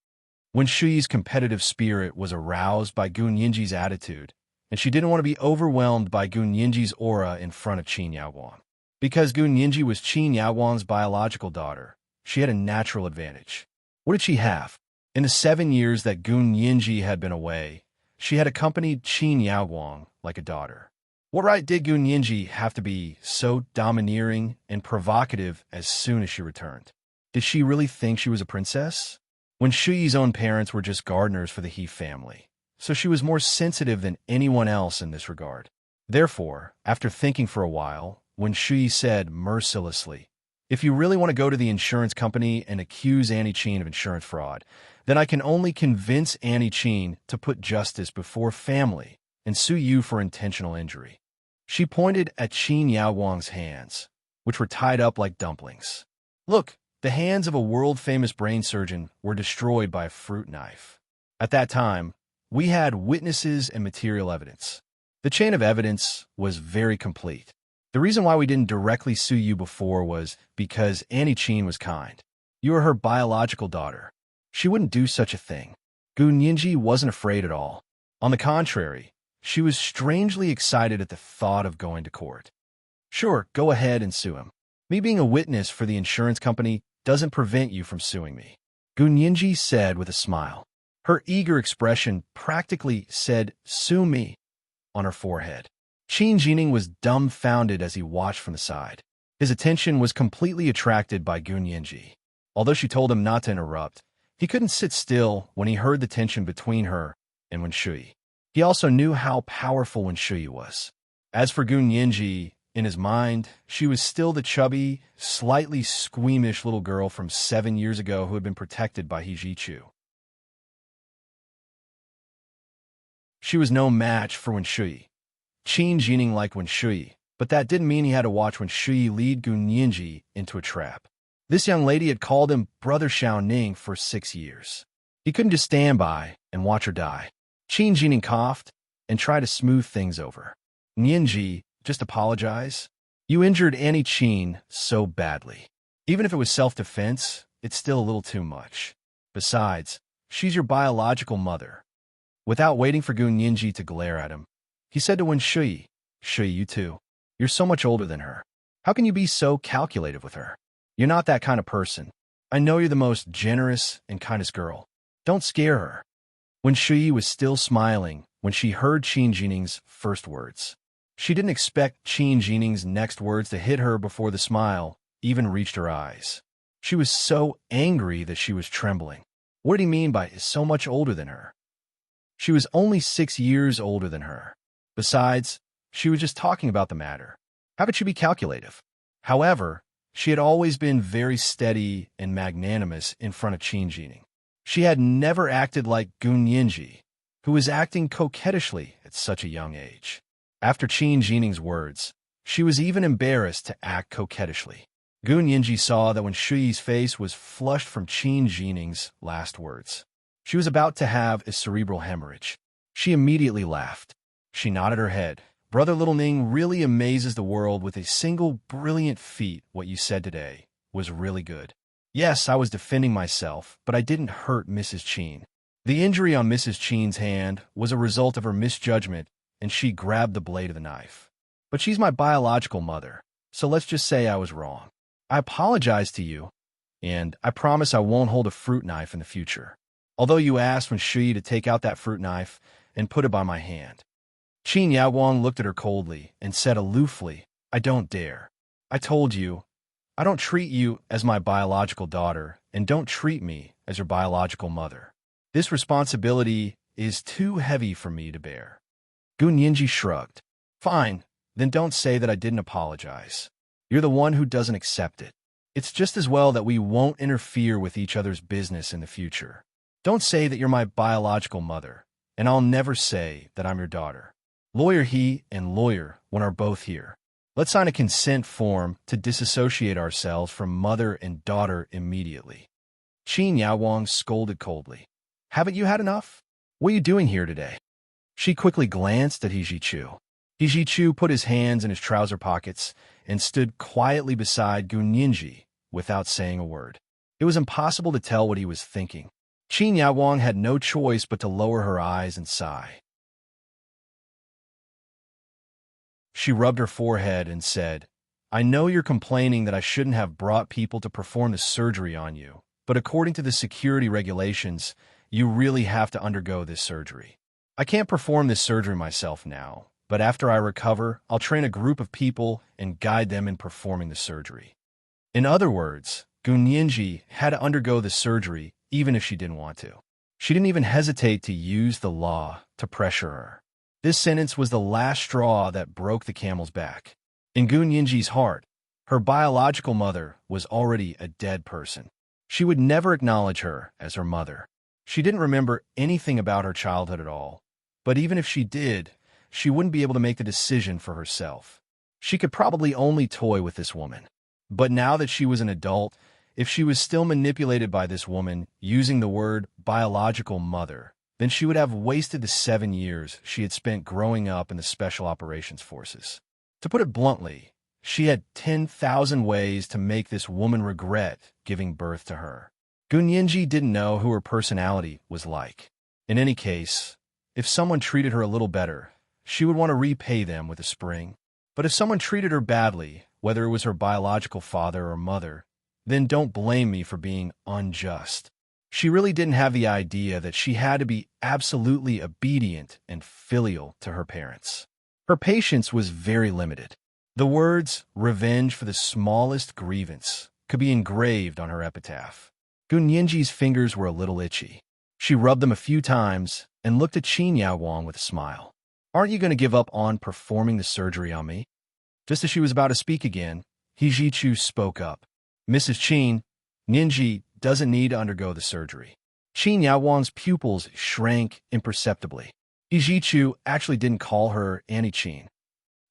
Wen Shuyi's competitive spirit was aroused by Gun Yinji's attitude, and she didn't want to be overwhelmed by Gun Yinji's aura in front of Qin Yaowang. Because Gun Yinji was Qin Yaowang's biological daughter, she had a natural advantage. What did she have? In the 7 years that Gun Yinji had been away, she had accompanied Qin Yaowang like a daughter. What right did Gun Yinji have to be so domineering and provocative as soon as she returned? Did she really think she was a princess? Wen Shuyi's own parents were just gardeners for the He family, so she was more sensitive than anyone else in this regard. Therefore, after thinking for a while, Wen Shuyi said mercilessly, "If you really want to go to the insurance company and accuse Annie Qin of insurance fraud, then I can only convince Annie Qin to put justice before family and sue you for intentional injury." She pointed at Qin Yaowang's hands, which were tied up like dumplings. Look, the hands of a world-famous brain surgeon were destroyed by a fruit knife. At that time, we had witnesses and material evidence. The chain of evidence was very complete. The reason why we didn't directly sue you before was because Annie Qin was kind. You are her biological daughter. She wouldn't do such a thing. Gun Yinji wasn't afraid at all. On the contrary, she was strangely excited at the thought of going to court. Sure, go ahead and sue him. Me being a witness for the insurance company doesn't prevent you from suing me, Gun Yinji said with a smile. Her eager expression practically said, "Sue me," on her forehead. Qin Jining was dumbfounded as he watched from the side. His attention was completely attracted by Gun Yinji. Although she told him not to interrupt, he couldn't sit still when he heard the tension between her and Wen Shuyi. He also knew how powerful Wen Shuyi was. As for Gun Yinji, in his mind, she was still the chubby, slightly squeamish little girl from 7 years ago who had been protected by He Jichu. She was no match for Wen Shuyi. Qin Jining liked Wen Shuyi, but that didn't mean he had to watch Wen Shuyi lead Gun Yinji into a trap. This young lady had called him Brother Xiaoning for 6 years. He couldn't just stand by and watch her die. Qin Jining coughed and tried to smooth things over. Yinji, just apologize. You injured Annie Qin so badly. Even if it was self-defense, it's still a little too much. Besides, she's your biological mother. Without waiting for Gun Yinji to glare at him, he said to Wen Shuyi, "Shuyi, you too. You're so much older than her. How can you be so calculative with her? You're not that kind of person. I know you're the most generous and kindest girl. Don't scare her." Wen Shuyi was still smiling when she heard Qin Jining's first words. She didn't expect Qin Jining's next words to hit her before the smile even reached her eyes. She was so angry that she was trembling. What did he mean by so much older than her? She was only 6 years older than her. Besides, she was just talking about the matter. How could she be calculative? However, she had always been very steady and magnanimous in front of Qin Jining. She had never acted like Gun Yinji, who was acting coquettishly at such a young age. After Qin Jining's words, she was even embarrassed to act coquettishly. Gun Yinji saw that Wen Shuyi's face was flushed from Qin Jining's last words. She was about to have a cerebral hemorrhage. She immediately laughed. She nodded her head. Brother Little Ning really amazes the world with a single brilliant feat. What you said today was really good. Yes, I was defending myself, but I didn't hurt Mrs. Qin. The injury on Mrs. Qin's hand was a result of her misjudgment, and she grabbed the blade of the knife. But she's my biological mother, so let's just say I was wrong. I apologize to you, and I promise I won't hold a fruit knife in the future. Although you asked Wen Shuyi to take out that fruit knife and put it by my hand. Qin Yaowang looked at her coldly and said aloofly, "I don't dare. I told you, I don't treat you as my biological daughter, and don't treat me as your biological mother. This responsibility is too heavy for me to bear." Gun Yinji shrugged. "Fine, then don't say that I didn't apologize. You're the one who doesn't accept it. It's just as well that we won't interfere with each other's business in the future. Don't say that you're my biological mother, and I'll never say that I'm your daughter. Lawyer he and lawyer one are both here. Let's sign a consent form to disassociate ourselves from mother and daughter immediately. Qin Yaowang scolded coldly. Haven't you had enough? What are you doing here today? She quickly glanced at He Jichu. He Jichu put his hands in his trouser pockets and stood quietly beside Gunyinji without saying a word. It was impossible to tell what he was thinking. Qin Yaowang had no choice but to lower her eyes and sigh. She rubbed her forehead and said, I know you're complaining that I shouldn't have brought people to perform the surgery on you, but according to the security regulations, you really have to undergo this surgery. I can't perform this surgery myself now, but after I recover, I'll train a group of people and guide them in performing the surgery. In other words, Gunyinji had to undergo the surgery even if she didn't want to. She didn't even hesitate to use the law to pressure her. This sentence was the last straw that broke the camel's back. In Gunyinji's heart, her biological mother was already a dead person. She would never acknowledge her as her mother. She didn't remember anything about her childhood at all, but even if she did, she wouldn't be able to make the decision for herself. She could probably only toy with this woman. But now that she was an adult, if she was still manipulated by this woman using the word biological mother, then she would have wasted the 7 years she had spent growing up in the Special Operations Forces. To put it bluntly, she had 10,000 ways to make this woman regret giving birth to her. Gunyinji didn't know who her personality was like. In any case, if someone treated her a little better, she would want to repay them with a spring. But if someone treated her badly, whether it was her biological father or mother, then don't blame me for being unjust. She really didn't have the idea that she had to be absolutely obedient and filial to her parents. Her patience was very limited. The words, revenge for the smallest grievance, could be engraved on her epitaph. Gunyinji's fingers were a little itchy. She rubbed them a few times and looked at Qin Yaowang with a smile. Aren't you going to give up on performing the surgery on me? Just as she was about to speak again, He Jichu spoke up. Mrs. Qin, Ninji doesn't need to undergo the surgery. Qin Yaowang's pupils shrank imperceptibly. He Jichu actually didn't call her Annie Qin.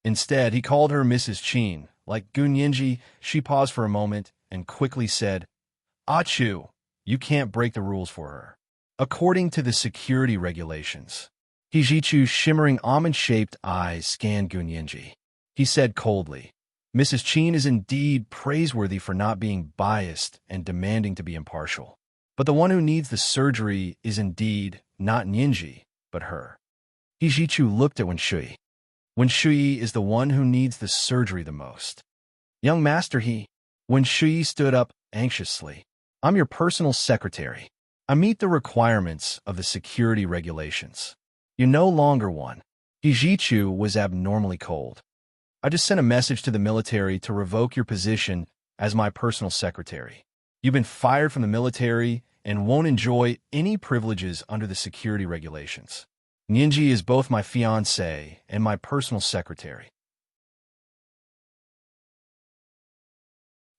Instead, he called her Mrs. Qin. Like Gunyinji, she paused for a moment and quickly said, Chu, you can't break the rules for her. According to the security regulations. He Jichu's shimmering almond-shaped eyes scanned Gunyinji. He said coldly, Mrs. Qin is indeed praiseworthy for not being biased and demanding to be impartial. But the one who needs the surgery is indeed not Ninji, but her. He Jichu looked at Wen Shui. Wen Shui is the one who needs the surgery the most. Young master, Wen Shui stood up anxiously. I'm your personal secretary. I meet the requirements of the security regulations. You're no longer one. He Jichu was abnormally cold. I just sent a message to the military to revoke your position as my personal secretary. You've been fired from the military and won't enjoy any privileges under the security regulations. Ninji is both my fiancée and my personal secretary.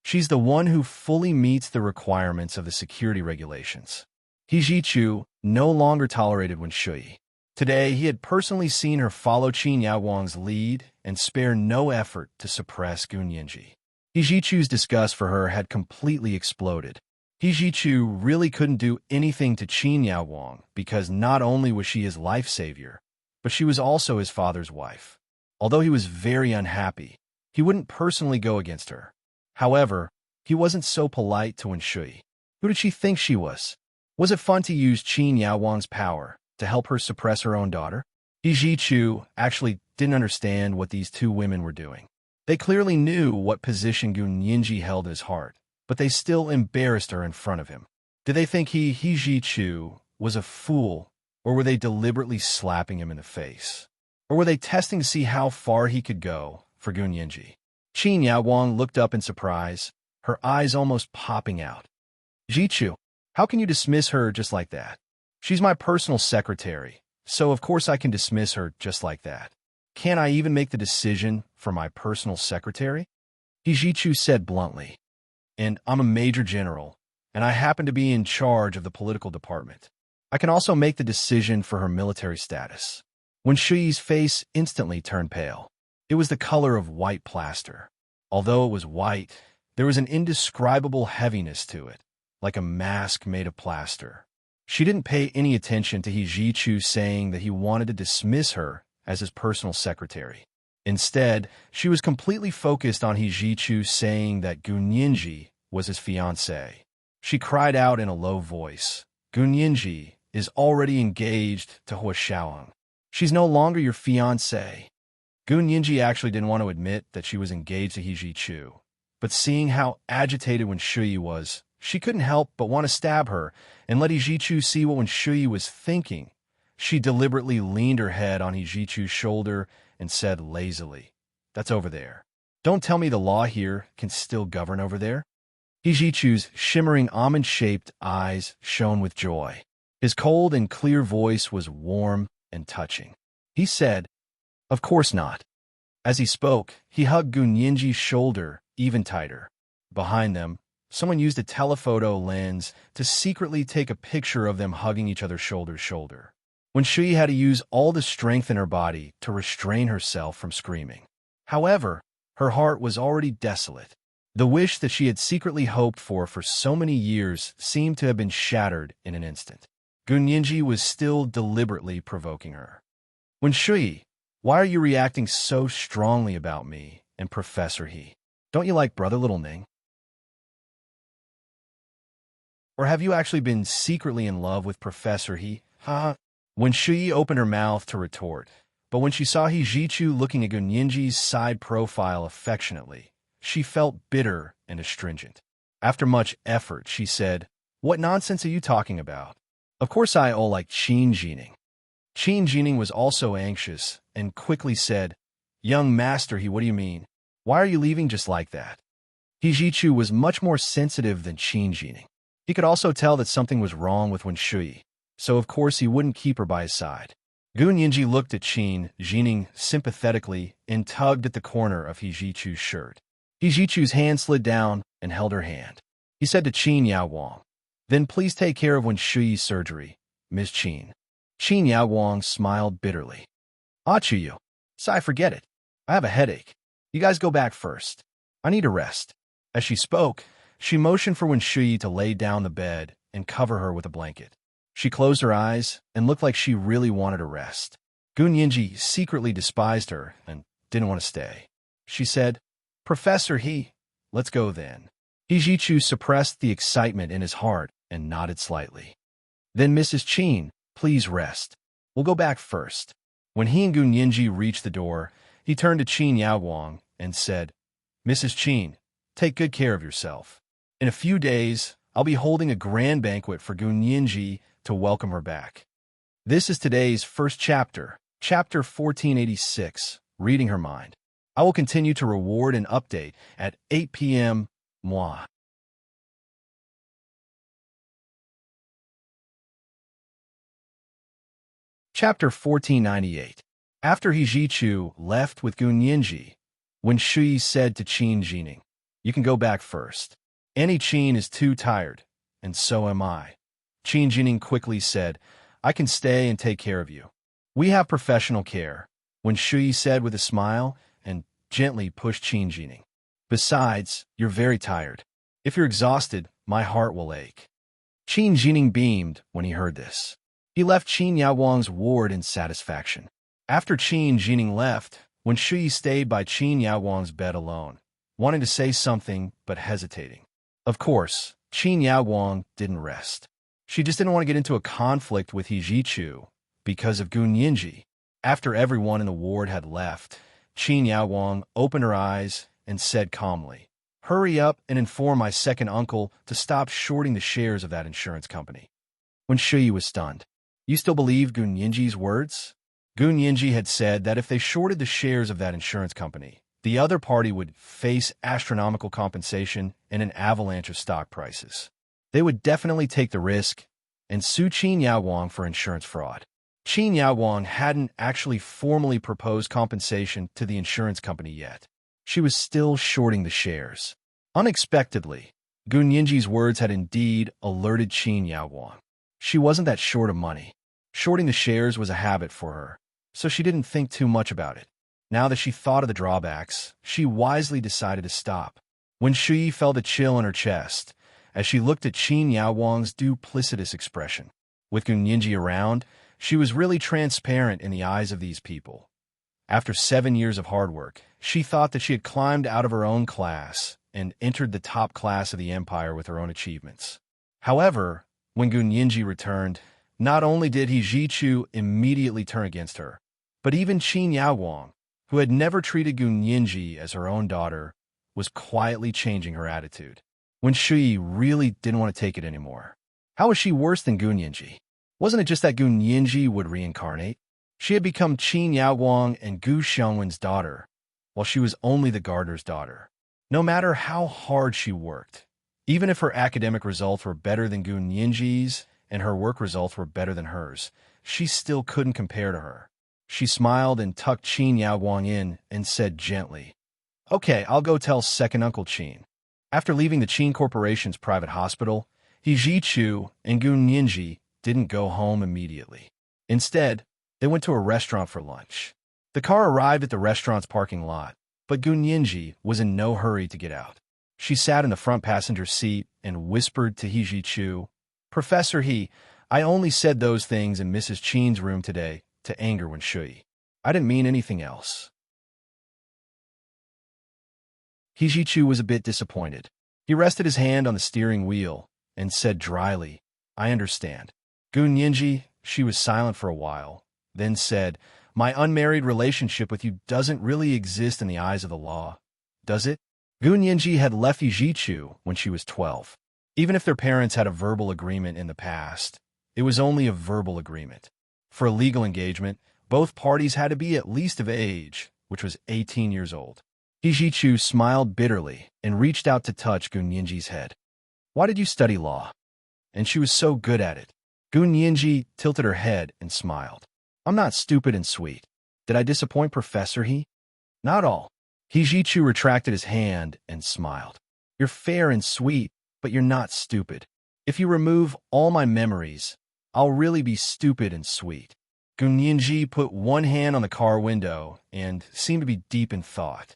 She's the one who fully meets the requirements of the security regulations. He Jichu no longer tolerated Wen Shui. Today, he had personally seen her follow Qin Yaowang's lead and spare no effort to suppress Gunyinji. He Jichu's disgust for her had completely exploded. He Jichu really couldn't do anything to Qin Yaowang because not only was she his life savior, but she was also his father's wife. Although he was very unhappy, he wouldn't personally go against her. However, he wasn't so polite to Wen Shui. Who did she think she was? Was it fun to use Qin Yaowang's power to help her suppress her own daughter? He Jichu actually didn't understand what these two women were doing. They clearly knew what position Gunyinji held in his heart, but they still embarrassed her in front of him. Did they think He Jichu was a fool, or were they deliberately slapping him in the face? Or were they testing to see how far he could go for Gunyinji? Qin Yaowang looked up in surprise, her eyes almost popping out. Jichu, how can you dismiss her just like that? She's my personal secretary, so of course I can dismiss her just like that. Can't I even make the decision for my personal secretary? He Jichu said bluntly. And I'm a major general, and I happen to be in charge of the political department. I can also make the decision for her military status. Wen Shuyi's face instantly turned pale. It was the color of white plaster. Although it was white, there was an indescribable heaviness to it, like a mask made of plaster. She didn't pay any attention to He Jichu saying that he wanted to dismiss her as his personal secretary. Instead, she was completely focused on He Jichu saying that Gunyinji was his fiancée. She cried out in a low voice, "Gunyinji is already engaged to Hua Xiaoyang. She's no longer your fiancée." Gunyinji actually didn't want to admit that she was engaged to He Jichu, but seeing how agitated Wen Shuyi was, she couldn't help but want to stab her and let He Jichu see what Wen Shuyi was thinking. She deliberately leaned her head on He Jichu's shoulder and said lazily, "That's over there. Don't tell me the law here can still govern over there." He Jichu's shimmering almond-shaped eyes shone with joy. His cold and clear voice was warm and touching. He said, "Of course not." As he spoke, he hugged Gunyinji's shoulder even tighter. Behind them, someone used a telephoto lens to secretly take a picture of them hugging each other shoulder to shoulder. Wen Shuyi had to use all the strength in her body to restrain herself from screaming. However, her heart was already desolate. The wish that she had secretly hoped for so many years seemed to have been shattered in an instant. Gunyinji was still deliberately provoking her. "Wen Shuyi, why are you reacting so strongly about me and Professor He? Don't you like brother little Ning? Or have you actually been secretly in love with Professor He? Ha?" Wen Shuyi opened her mouth to retort, but when she saw He Jichu looking at Gunyinji's side profile affectionately, she felt bitter and astringent. After much effort, she said, "What nonsense are you talking about? Of course I like Qin Jining." Qin Jining was also anxious and quickly said, "Young master He, what do you mean? Why are you leaving just like that?" He Jichu was much more sensitive than Qin Jining. He could also tell that something was wrong with Wen Shuyi, so of course he wouldn't keep her by his side. Gunyinji looked at Qin Jining sympathetically and tugged at the corner of He Jichu's shirt. He Jichu's hand slid down and held her hand. He said to Qin Yaowang, "Then please take care of Wen Shuyi's surgery, Ms. Qin." Qin Yaowang smiled bitterly. "Achuyu, I forget it. I have a headache. You guys go back first. I need a rest." As she spoke, she motioned for Wen Shuyi to lay down the bed and cover her with a blanket. She closed her eyes and looked like she really wanted a rest. Gunyinji secretly despised her and didn't want to stay. She said, "Professor He, let's go then." He Jichu suppressed the excitement in his heart and nodded slightly. "Then Mrs. Qin, please rest. We'll go back first." When he and Gunyinji reached the door, he turned to Qin Yaowang and said, "Mrs. Qin, take good care of yourself. In a few days, I'll be holding a grand banquet for Gunyinji to welcome her back." This is today's first chapter, chapter 1486, Reading Her Mind. I will continue to reward and update at 8 p.m. Moi. Chapter 1498. After He Jichu left with Gunyinji, Wen Shuyi said to Qin Jining, "You can go back first. Annie Qin is too tired, and so am I." Qin Jining quickly said, "I can stay and take care of you. We have professional care," Wen Shuyi said with a smile, and gently pushed Qin Jining. "Besides, you're very tired. If you're exhausted, my heart will ache." Qin Jining beamed when he heard this. He left Qin Yaowang's ward in satisfaction. After Qin Jining left, Wen Shuyi stayed by Qin Yaowang's bed alone, wanting to say something but hesitating. Of course, Qin Yaowang didn't rest. She just didn't want to get into a conflict with He Jichu because of Gunyinji. After everyone in the ward had left, Qin Yaowang opened her eyes and said calmly, "Hurry up and inform my second uncle to stop shorting the shares of that insurance company." Wen Shuyi was stunned. "You still believe Gunyinji's words?" Gunyinji had said that if they shorted the shares of that insurance company, the other party would face astronomical compensation and an avalanche of stock prices. They would definitely take the risk and sue Qin Yaowang for insurance fraud. Qin Yaowang hadn't actually formally proposed compensation to the insurance company yet. She was still shorting the shares. Unexpectedly, Gunyinji's words had indeed alerted Qin Yaowang. She wasn't that short of money. Shorting the shares was a habit for her, so she didn't think too much about it. Now that she thought of the drawbacks, she wisely decided to stop. When Shui felt a chill in her chest, as she looked at Qin Yaowang's duplicitous expression. With Gunyinji around, she was really transparent in the eyes of these people. After 7 years of hard work, she thought that she had climbed out of her own class and entered the top class of the empire with her own achievements. However, when Gunyinji returned, not only did He Jichu immediately turn against her, but even Qin Yaowang, who had never treated Gunyinji as her own daughter, was quietly changing her attitude. When Shui really didn't want to take it anymore. How was she worse than Gunyinji? Wasn't it just that Gunyinji would reincarnate? She had become Qin Yaowang and Gu Xiangwen's daughter, while she was only the gardener's daughter. No matter how hard she worked, even if her academic results were better than Gunyinji's and her work results were better than hers, she still couldn't compare to her. She smiled and tucked Qin Yaowang in and said gently, "Okay, I'll go tell second Uncle Qin." After leaving the Qin Corporation's private hospital, He Jichu and Gunyinji didn't go home immediately. Instead, they went to a restaurant for lunch. The car arrived at the restaurant's parking lot, but Gunyinji was in no hurry to get out. She sat in the front passenger seat and whispered to He Jichu, "Professor He, I only said those things in Mrs. Qin's room today to anger Wen Shui. I didn't mean anything else." He Jichu was a bit disappointed. He rested his hand on the steering wheel and said dryly, "I understand." Gunyinji, she was silent for a while, then said, "My unmarried relationship with you doesn't really exist in the eyes of the law, does it?" Gunyinji had left He Jichu when she was 12. Even if their parents had a verbal agreement in the past, it was only a verbal agreement. For a legal engagement, both parties had to be at least of age, which was 18 years old. He Jichu smiled bitterly and reached out to touch Gunyinji's head. "Why did you study law?" And she was so good at it. Gunyinji tilted her head and smiled. "I'm not stupid and sweet. Did I disappoint Professor He?" "Not all." He Jichu retracted his hand and smiled. "You're fair and sweet, but you're not stupid. If you remove all my memories, I'll really be stupid and sweet." Gunyinji put one hand on the car window and seemed to be deep in thought.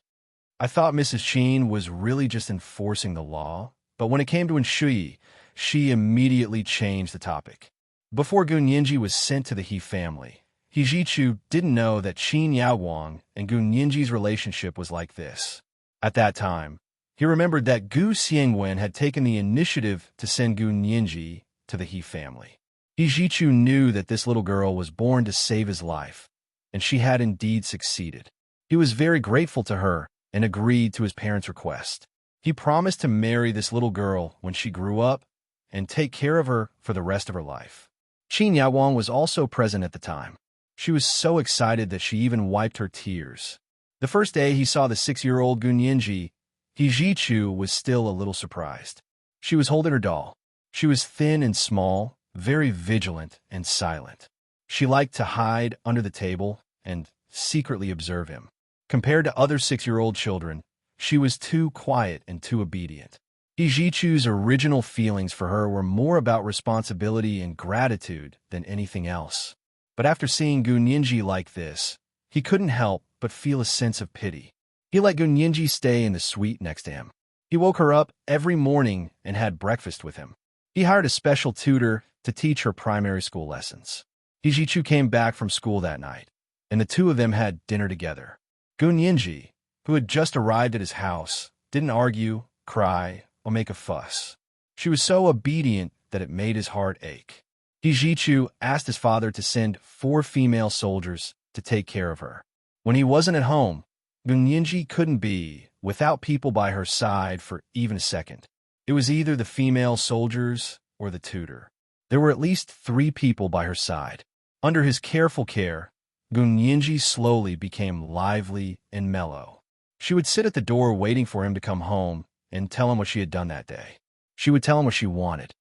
"I thought Mrs. Qin was really just enforcing the law, but when it came to Shui, she immediately changed the topic." Before Gunyinji was sent to the He family, He Jichu didn't know that Qin Yaowang and Gunyinji's relationship was like this. At that time, he remembered that Gu Xiangwen had taken the initiative to send Gunyinji to the He family. He Jichu knew that this little girl was born to save his life, and she had indeed succeeded. He was very grateful to her and agreed to his parents' request. He promised to marry this little girl when she grew up and take care of her for the rest of her life. Qin Yaowang was also present at the time. She was so excited that she even wiped her tears. The first day he saw the 6-year-old Gunyinji, He Jichu was still a little surprised. She was holding her doll. She was thin and small, very vigilant and silent. She liked to hide under the table and secretly observe him. Compared to other 6-year-old children, she was too quiet and too obedient. He Jichu's original feelings for her were more about responsibility and gratitude than anything else. But after seeing Gunyinji like this, he couldn't help but feel a sense of pity. He let Gunyinji stay in the suite next to him. He woke her up every morning and had breakfast with him. He hired a special tutor to teach her primary school lessons. He Jichu came back from school that night, and the two of them had dinner together. Gunyinji, who had just arrived at his house, didn't argue, cry, or make a fuss. She was so obedient that it made his heart ache. He Jichu asked his father to send 4 female soldiers to take care of her. When he wasn't at home, Gunyinji couldn't be without people by her side for even a second. It was either the female soldiers or the tutor. There were at least 3 people by her side. Under his careful care, Gunyinji slowly became lively and mellow. She would sit at the door waiting for him to come home and tell him what she had done that day. She would tell him what she wanted.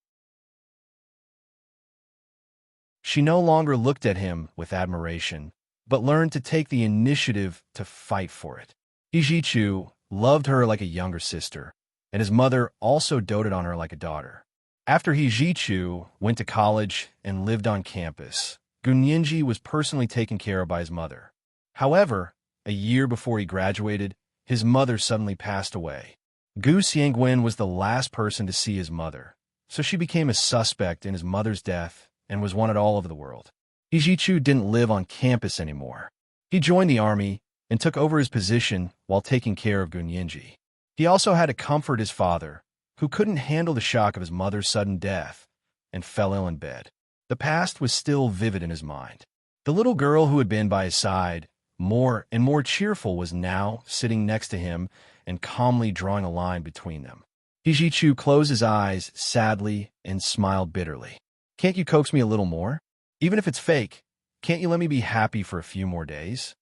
She no longer looked at him with admiration, but learned to take the initiative to fight for it. He Jichu loved her like a younger sister, and his mother also doted on her like a daughter. After He Jichu went to college and lived on campus, Gunyinji was personally taken care of by his mother. However, a year before he graduated, his mother suddenly passed away. Gu Xiangwen was the last person to see his mother, so she became a suspect in his mother's death and was wanted all over the world. He Jichu didn't live on campus anymore. He joined the army and took over his position while taking care of Gunyinji. He also had to comfort his father, who couldn't handle the shock of his mother's sudden death and fell ill in bed. The past was still vivid in his mind. The little girl who had been by his side, more and more cheerful, was now sitting next to him and calmly drawing a line between them. Hijichu closed his eyes sadly and smiled bitterly. Can't you coax me a little more? Even if it's fake, can't you let me be happy for a few more days?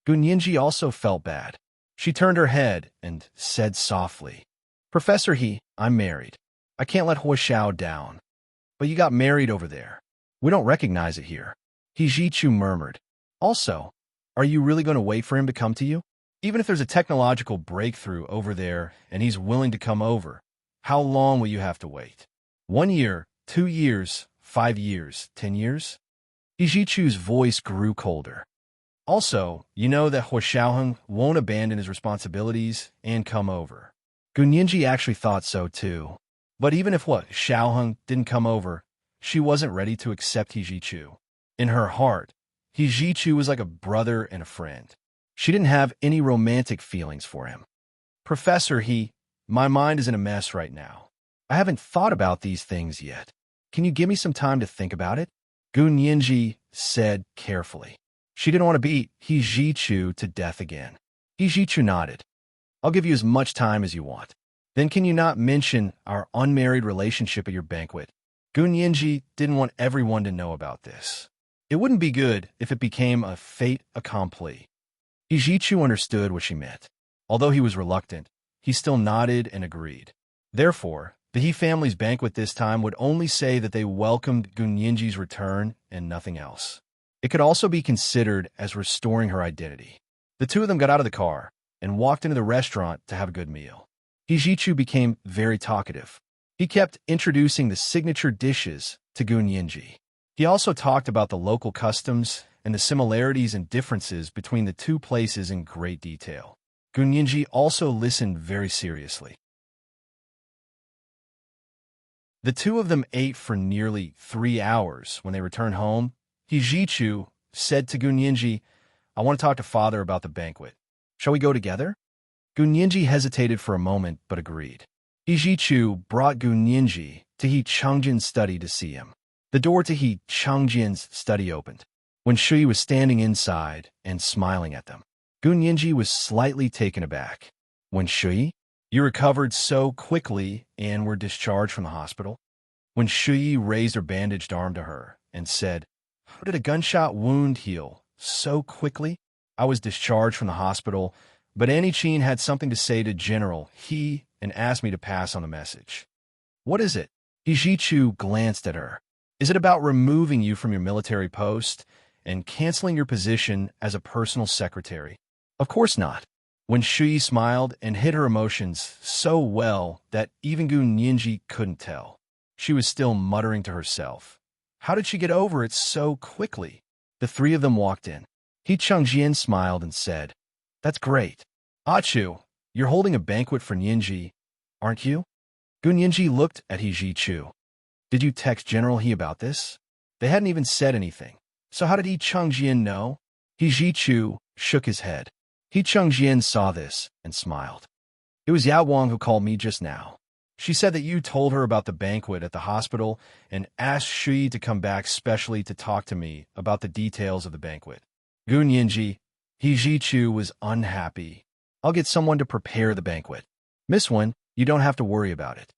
Gunyinji also felt bad. She turned her head and said softly, Professor He, I'm married. I can't let Huo down. But you got married over there. We don't recognize it here. Hijichu murmured. Also, are you really going to wait for him to come to you? Even if there's a technological breakthrough over there and he's willing to come over, how long will you have to wait? 1 year, 2 years, 5 years, 10 years? Hijichu's voice grew colder. Also, you know that Huo Xiaoheng won't abandon his responsibilities and come over. Gunyinji actually thought so too. But even if Huo Xiaoheng didn't come over, she wasn't ready to accept Hijichu. In her heart, Hijichu was like a brother and a friend. She didn't have any romantic feelings for him. Professor He, my mind is in a mess right now. I haven't thought about these things yet. Can you give me some time to think about it? Gunyinji said carefully. She didn't want to beat Hijichu to death again. Hijichu nodded. I'll give you as much time as you want. Then can you not mention our unmarried relationship at your banquet? Gunyinji didn't want everyone to know about this. It wouldn't be good if it became a fait accompli. Hijichu understood what she meant. Although he was reluctant, he still nodded and agreed. Therefore, the He family's banquet this time would only say that they welcomed Gunyinji's return and nothing else. It could also be considered as restoring her identity. The two of them got out of the car and walked into the restaurant to have a good meal. Hijichu became very talkative. He kept introducing the signature dishes to Gunyinji. He also talked about the local customs and the similarities and differences between the two places in great detail. Gunyinji also listened very seriously. The two of them ate for nearly 3 hours. When they returned home, Hijichu said to Gunyinji, I want to talk to father about the banquet. Shall we go together? Gunyinji hesitated for a moment, but agreed. Hijichu brought Gunyinji to He Changjin's study to see him. The door to He Changjin's study opened. When Shui was standing inside and smiling at them, Gunyinji was slightly taken aback. When Shui, you recovered so quickly and were discharged from the hospital? When Shui raised her bandaged arm to her and said, how did a gunshot wound heal so quickly? I was discharged from the hospital, but Annie Chin had something to say to General He and asked me to pass on the message. What is it? Hijichu glanced at her. Is it about removing you from your military post and canceling your position as a personal secretary? Of course not. When Shui smiled and hid her emotions so well that even Gunyinji couldn't tell. She was still muttering to herself. How did she get over it so quickly? The three of them walked in. He Changjin smiled and said, That's great. Achu, you're holding a banquet for Nyinji, aren't you? Gunyinji looked at Hijichu. Did you text General He about this? They hadn't even said anything. So how did He Changjin know? Hijichu shook his head. He Changjin saw this and smiled. It was Yao Wang who called me just now. She said that you told her about the banquet at the hospital and asked Shui to come back specially to talk to me about the details of the banquet. Gunyinji, Hijichu was unhappy. I'll get someone to prepare the banquet. Miss Wen, you don't have to worry about it.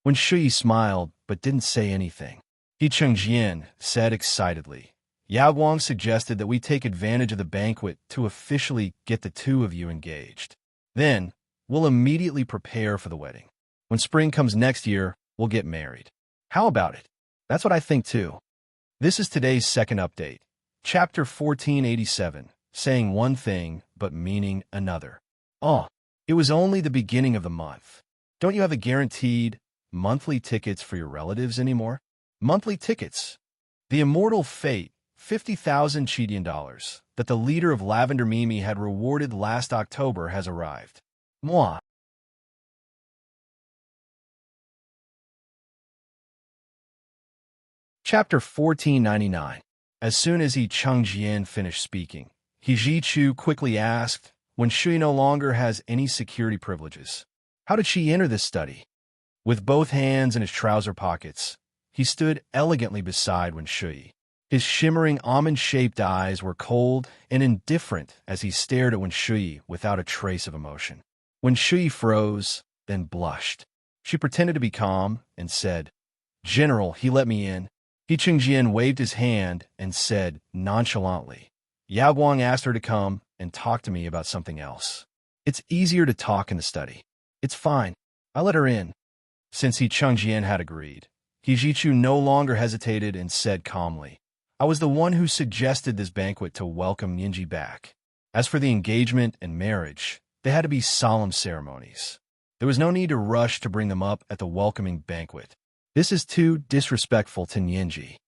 When Shui smiled but didn't say anything, He Chengjian said excitedly, Yao Guang suggested that we take advantage of the banquet to officially get the two of you engaged. Then, we'll immediately prepare for the wedding. When spring comes next year, we'll get married. How about it? That's what I think too. This is today's second update. Chapter 1487, saying one thing but meaning another. Oh, it was only the beginning of the month. Don't you have the guaranteed monthly tickets for your relatives anymore? Monthly tickets. The immortal fate 50,000 Chidian dollars that the leader of Lavender Mimi had rewarded last October has arrived. Moi. Chapter 1499. As soon as He Chengjian finished speaking, He Ji-Chu quickly asked, when Shui no longer has any security privileges, how did she enter this study? With both hands in his trouser pockets, he stood elegantly beside Wen Shui. His shimmering almond-shaped eyes were cold and indifferent as he stared at Wen Shui without a trace of emotion. Wen Shui froze, then blushed. She pretended to be calm and said, "General, he let me in." He Chengjian waved his hand and said nonchalantly, "Yao Guang asked her to come and talk to me about something else. It's easier to talk in the study. It's fine. I let her in." Since He Chengjian had agreed, He Ji-Chu no longer hesitated and said calmly, "I was the one who suggested this banquet to welcome Ningji back. As for the engagement and marriage, they had to be solemn ceremonies. There was no need to rush to bring them up at the welcoming banquet. This is too disrespectful to Ningji.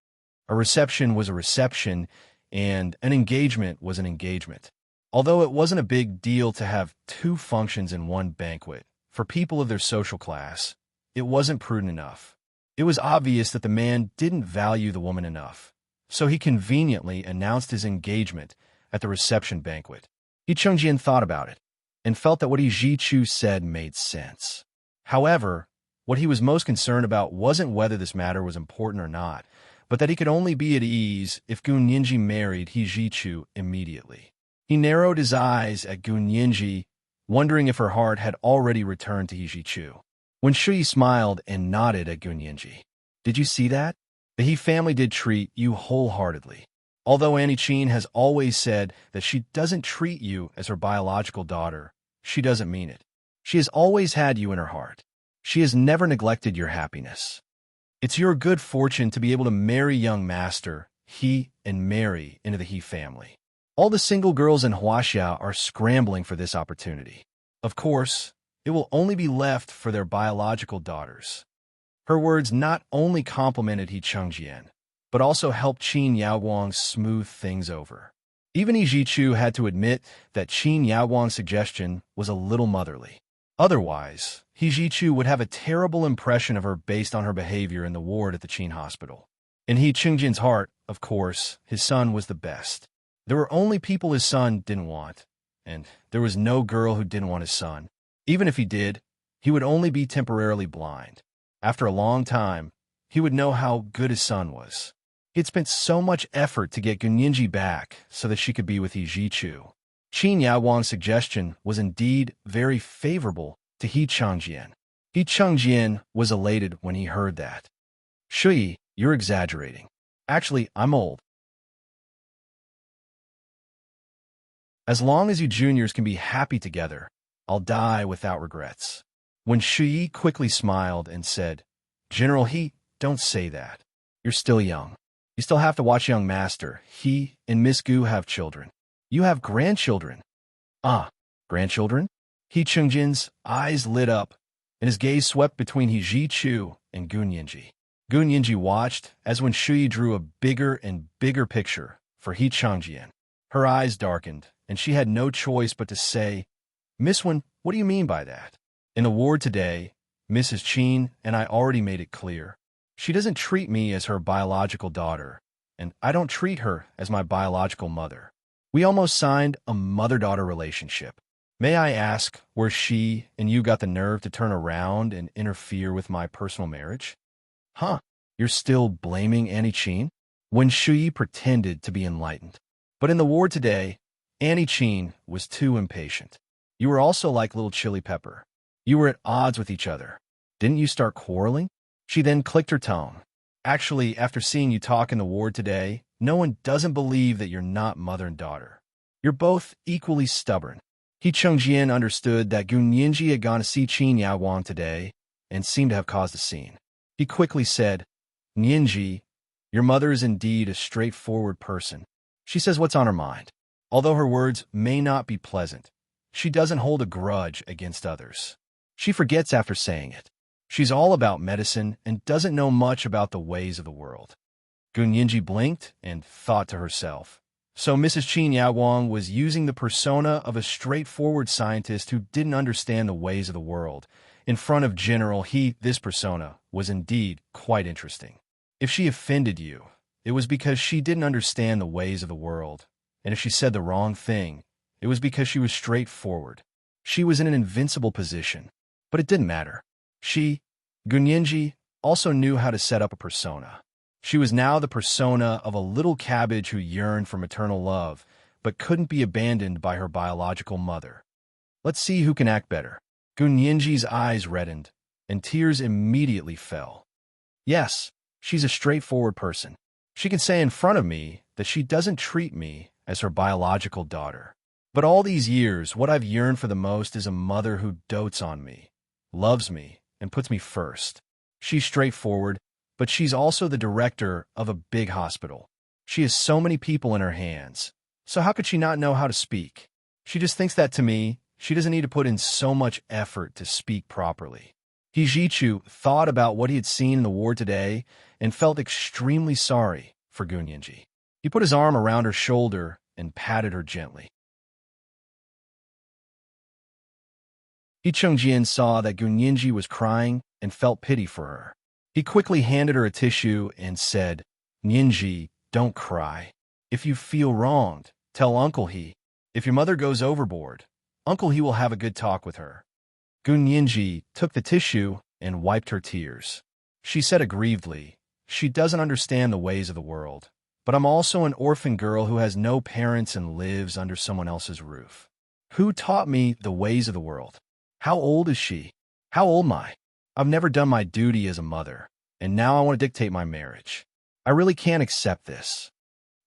A reception was a reception, and an engagement was an engagement. Although it wasn't a big deal to have two functions in one banquet, for people of their social class, it wasn't prudent enough. It was obvious that the man didn't value the woman enough, so he conveniently announced his engagement at the reception banquet. He Chengjian thought about it, and felt that what He Ji-Chu said made sense. However, what he was most concerned about wasn't whether this matter was important or not, but that he could only be at ease if Gu Ningji married He Ji-Chu immediately. He narrowed his eyes at Gu Ningji, wondering if her heart had already returned to He Ji-Chu. Wen Shui smiled and nodded at Gu Ningji. "Did you see that? The He family did treat you wholeheartedly. Although Annie Qin has always said that she doesn't treat you as her biological daughter, she doesn't mean it. She has always had you in her heart. She has never neglected your happiness. It's your good fortune to be able to marry young master, He, and marry into the He family. All the single girls in Huaxia are scrambling for this opportunity. Of course, it will only be left for their biological daughters." Her words not only complimented He Chengjian, but also helped Qin Yaoguang smooth things over. Even He Ji-Chu had to admit that Qin Yaoguang's suggestion was a little motherly. Otherwise, He Ji-Chu would have a terrible impression of her based on her behavior in the ward at the Qin hospital. In He Chengjian's heart, of course, his son was the best. There were only people his son didn't want, and there was no girl who didn't want his son. Even if he did, he would only be temporarily blind. After a long time, he would know how good his son was. He had spent so much effort to get Gu Ningji back so that she could be with He Ji-Chu. Qin Yaoguang's suggestion was indeed very favorable to He Chengjian. He Chengjian was elated when he heard that. "Shui, you're exaggerating. Actually, I'm old. As long as you juniors can be happy together, I'll die without regrets." When Shui quickly smiled and said, "General He, don't say that. You're still young. You still have to watch young master. He and Miss Gu have children. You have grandchildren." "Ah, grandchildren?" He Chengjian's eyes lit up, and his gaze swept between He Ji-Chu and Gu Ningji. Gu Ningji watched as when Shui drew a bigger and bigger picture for He Chengjian. Her eyes darkened, and she had no choice but to say, "Miss Wen, what do you mean by that?" "In the ward today, Mrs. Qin and I already made it clear. She doesn't treat me as her biological daughter, and I don't treat her as my biological mother. We almost signed a mother-daughter relationship. May I ask where she and you got the nerve to turn around and interfere with my personal marriage?" "Huh, you're still blaming Annie Qin?" When Shui pretended to be enlightened. "But in the ward today, Annie Qin was too impatient. You were also like little chili pepper. You were at odds with each other. Didn't you start quarreling?" She then clicked her tongue. "Actually, after seeing you talk in the ward today, no one doesn't believe that you're not mother and daughter. You're both equally stubborn." He Chengjian understood that Gu Ningji had gone to see Qin Yaoguang today and seemed to have caused a scene. He quickly said, "Ningji, your mother is indeed a straightforward person. She says what's on her mind. Although her words may not be pleasant, she doesn't hold a grudge against others. She forgets after saying it. She's all about medicine and doesn't know much about the ways of the world. Gunyinji blinked and thought to herself. So Mrs. Qin Yawang was using the persona of a straightforward scientist who didn't understand the ways of the world. In front of General He, this persona was indeed quite interesting. If she offended you, it was because she didn't understand the ways of the world. And if she said the wrong thing, it was because she was straightforward. She was in an invincible position. But it didn't matter. She, Gunyinji, also knew how to set up a persona. She was now the persona of a little cabbage who yearned for maternal love, but couldn't be abandoned by her biological mother. Let's see who can act better. Gunyinji's eyes reddened, and tears immediately fell. Yes, she's a straightforward person. She can say in front of me that she doesn't treat me as her biological daughter. But all these years, what I've yearned for the most is a mother who dotes on me, loves me, and puts me first. She's straightforward, but she's also the director of a big hospital. She has so many people in her hands. So how could she not know how to speak? She just thinks that to me, she doesn't need to put in so much effort to speak properly. He Jichu thought about what he had seen in the war today and felt extremely sorry for Gunyinji. He put his arm around her shoulder and patted her gently. He Chengjian saw that Gunyinji was crying and felt pity for her. He quickly handed her a tissue and said, "Ninji, don't cry. If you feel wronged, tell Uncle He. If your mother goes overboard, Uncle He will have a good talk with her." Gunyinji took the tissue and wiped her tears. She said aggrievedly, "She doesn't understand the ways of the world, but I'm also an orphan girl who has no parents and lives under someone else's roof. Who taught me the ways of the world? How old is she? How old am I? I've never done my duty as a mother, and now I want to dictate my marriage. I really can't accept this."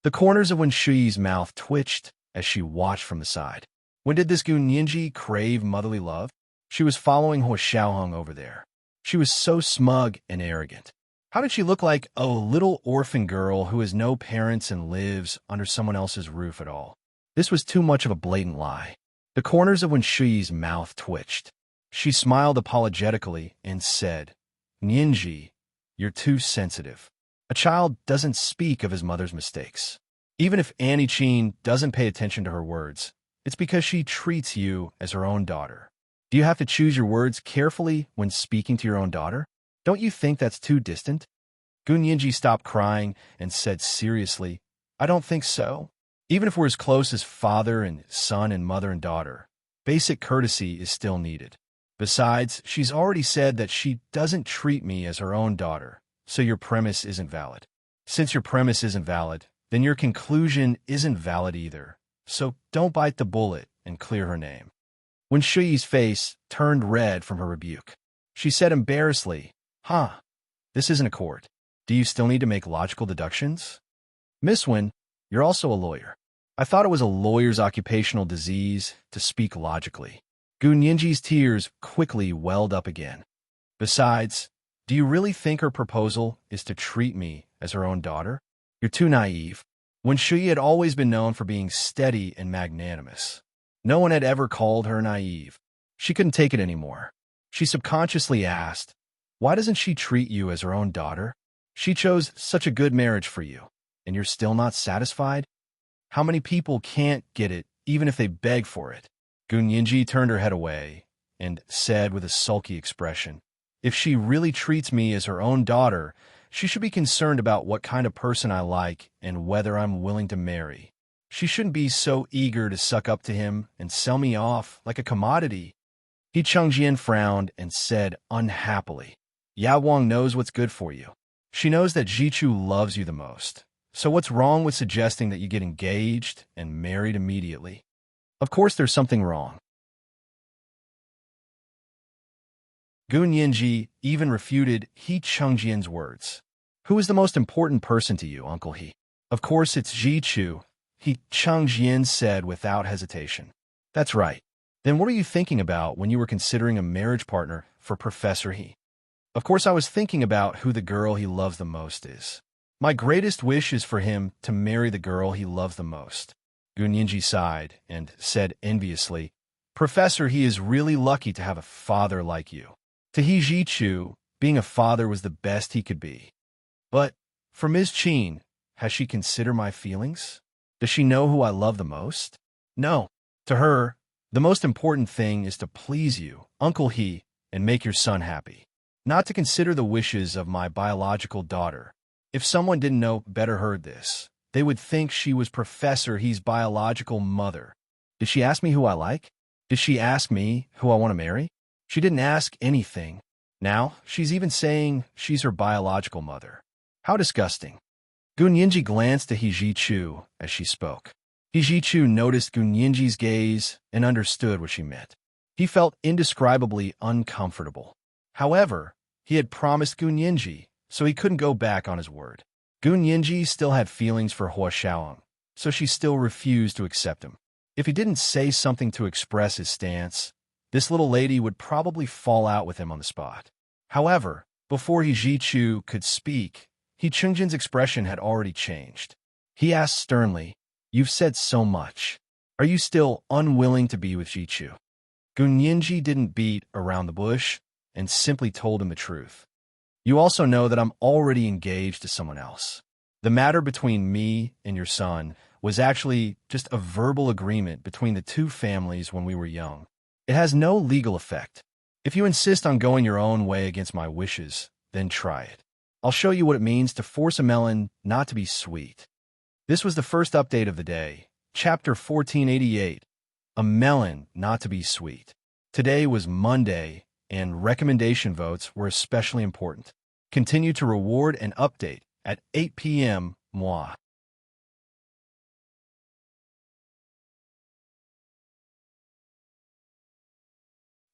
The corners of Wen Shuyi's mouth twitched as she watched from the side. When did this Gunyinji crave motherly love? She was following Hua Xiaoheng over there. She was so smug and arrogant. How did she look like a little orphan girl who has no parents and lives under someone else's roof at all? This was too much of a blatant lie. The corners of Wen Shuyi's mouth twitched. She smiled apologetically and said, "Ninji, you're too sensitive. A child doesn't speak of his mother's mistakes. Even if Annie Qin doesn't pay attention to her words, it's because she treats you as her own daughter. Do you have to choose your words carefully when speaking to your own daughter? Don't you think that's too distant?" Gunyinji stopped crying and said seriously, "I don't think so. Even if we're as close as father and son and mother and daughter, basic courtesy is still needed. Besides, she's already said that she doesn't treat me as her own daughter, so your premise isn't valid. Since your premise isn't valid, then your conclusion isn't valid either. So don't bite the bullet and clear her name." When Shuyi's face turned red from her rebuke, she said embarrassedly, This isn't a court. Do you still need to make logical deductions? Miss Wen, you're also a lawyer. I thought it was a lawyer's occupational disease to speak logically." Gunyinji's tears quickly welled up again. "Besides, do you really think her proposal is to treat me as her own daughter? You're too naive." When Shuyi had always been known for being steady and magnanimous. No one had ever called her naive. She couldn't take it anymore. She subconsciously asked, "Why doesn't she treat you as her own daughter? She chose such a good marriage for you, and you're still not satisfied? How many people can't get it even if they beg for it?" Gunyinji turned her head away and said with a sulky expression, "If she really treats me as her own daughter, she should be concerned about what kind of person I like and whether I'm willing to marry. She shouldn't be so eager to suck up to him and sell me off like a commodity." He Chengjian frowned and said unhappily, "Ya Wang knows what's good for you. She knows that Jichu loves you the most. So what's wrong with suggesting that you get engaged and married immediately? Of course there's something wrong." Gunyinji even refuted He Chengjian's words. "Who is the most important person to you, Uncle He?" "Of course it's Jichu," He Chengjian said without hesitation. "That's right. Then what are you thinking about when you were considering a marriage partner for Professor He?" "Of course I was thinking about who the girl he loves the most is. My greatest wish is for him to marry the girl he loves the most." Gunyinji sighed and said enviously, "Professor, he is really lucky to have a father like you." To He Jichu, being a father was the best he could be. But For Ms. Qin, has she considered my feelings? Does she know who I love the most? No. To her, the most important thing is to please you, Uncle He, and make your son happy. Not to consider the wishes of my biological daughter. If someone didn't know better heard this, they would think she was Professor He's biological mother. Did she ask me who I like? Did she ask me who I want to marry? She didn't ask anything. Now, she's even saying she's her biological mother. How disgusting. Gun Yinji glanced at He Jichu as she spoke. He Jichu noticed Gun Yinji's gaze and understood what she meant. He felt indescribably uncomfortable. However, he had promised Gun Yinji, so he couldn't go back on his word. Gun Yinji still had feelings for Hua Xiaoyang, so she still refused to accept him. If he didn't say something to express his stance, this little lady would probably fall out with him on the spot. However, before He Jichu could speak, He Chungjin's expression had already changed. He asked sternly, "You've said so much. Are you still unwilling to be with Jichu?" Gun Yinji didn't beat around the bush and simply told him the truth. "You also know that I'm already engaged to someone else. The matter between me and your son was actually just a verbal agreement between the two families when we were young. It has no legal effect. If you insist on going your own way against my wishes, then try it. I'll show you what it means to force a melon not to be sweet." This was the first update of the day, Chapter 1488, A Melon Not to Be Sweet. Today was Monday, and recommendation votes were especially important. Continue to reward and update at 8 p.m. moi.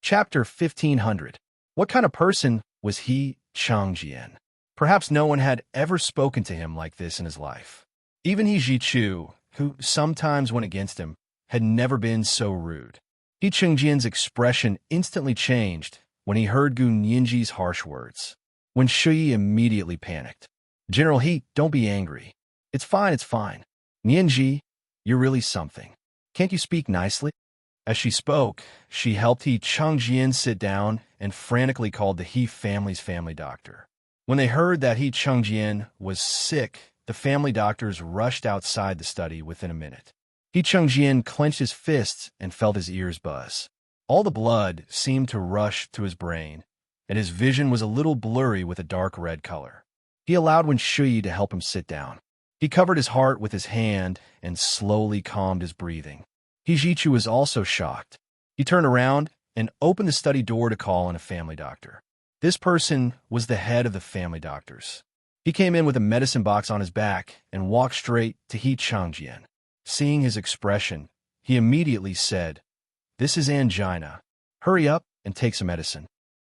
Chapter 1500. What kind of person was He Changjian? Perhaps no one had ever spoken to him like this in his life. Even He Jichu, who sometimes went against him, had never been so rude. He Changjian's expression instantly changed when he heard Gun Yinji's harsh words. When Shuyi immediately panicked. "General He, don't be angry. It's fine, it's fine. Yinji, you're really something. Can't you speak nicely?" As she spoke, she helped He Changjian sit down and frantically called the He family's family doctor. When they heard that He Changjian was sick, the family doctors rushed outside the study within a minute. He Changjian clenched his fists and felt his ears buzz. All the blood seemed to rush to his brain, and his vision was a little blurry with a dark red color. He allowed Wen Shuyi to help him sit down. He covered his heart with his hand and slowly calmed his breathing. He Jichu was also shocked. He turned around and opened the study door to call in a family doctor. This person was the head of the family doctors. He came in with a medicine box on his back and walked straight to He Changjian. Seeing his expression, he immediately said, "This is angina. Hurry up and take some medicine."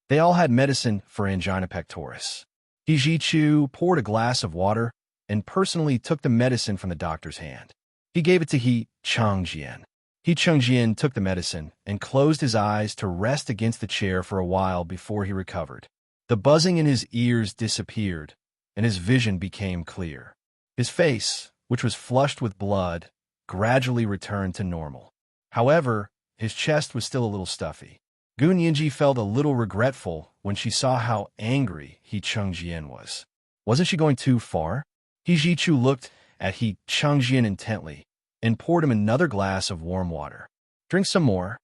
They all had medicine for angina pectoris. He Jichu poured a glass of water and personally took the medicine from the doctor's hand. He gave it to He Changjian. He Changjian took the medicine and closed his eyes to rest against the chair for a while before he recovered. The buzzing in his ears disappeared, and his vision became clear. His face, which was flushed with blood, gradually returned to normal. However, his chest was still a little stuffy. Gun Yinji felt a little regretful when she saw how angry He Changjian was. Wasn't she going too far? He Jichu looked at He Changjian intently and poured him another glass of warm water. "Drink some more."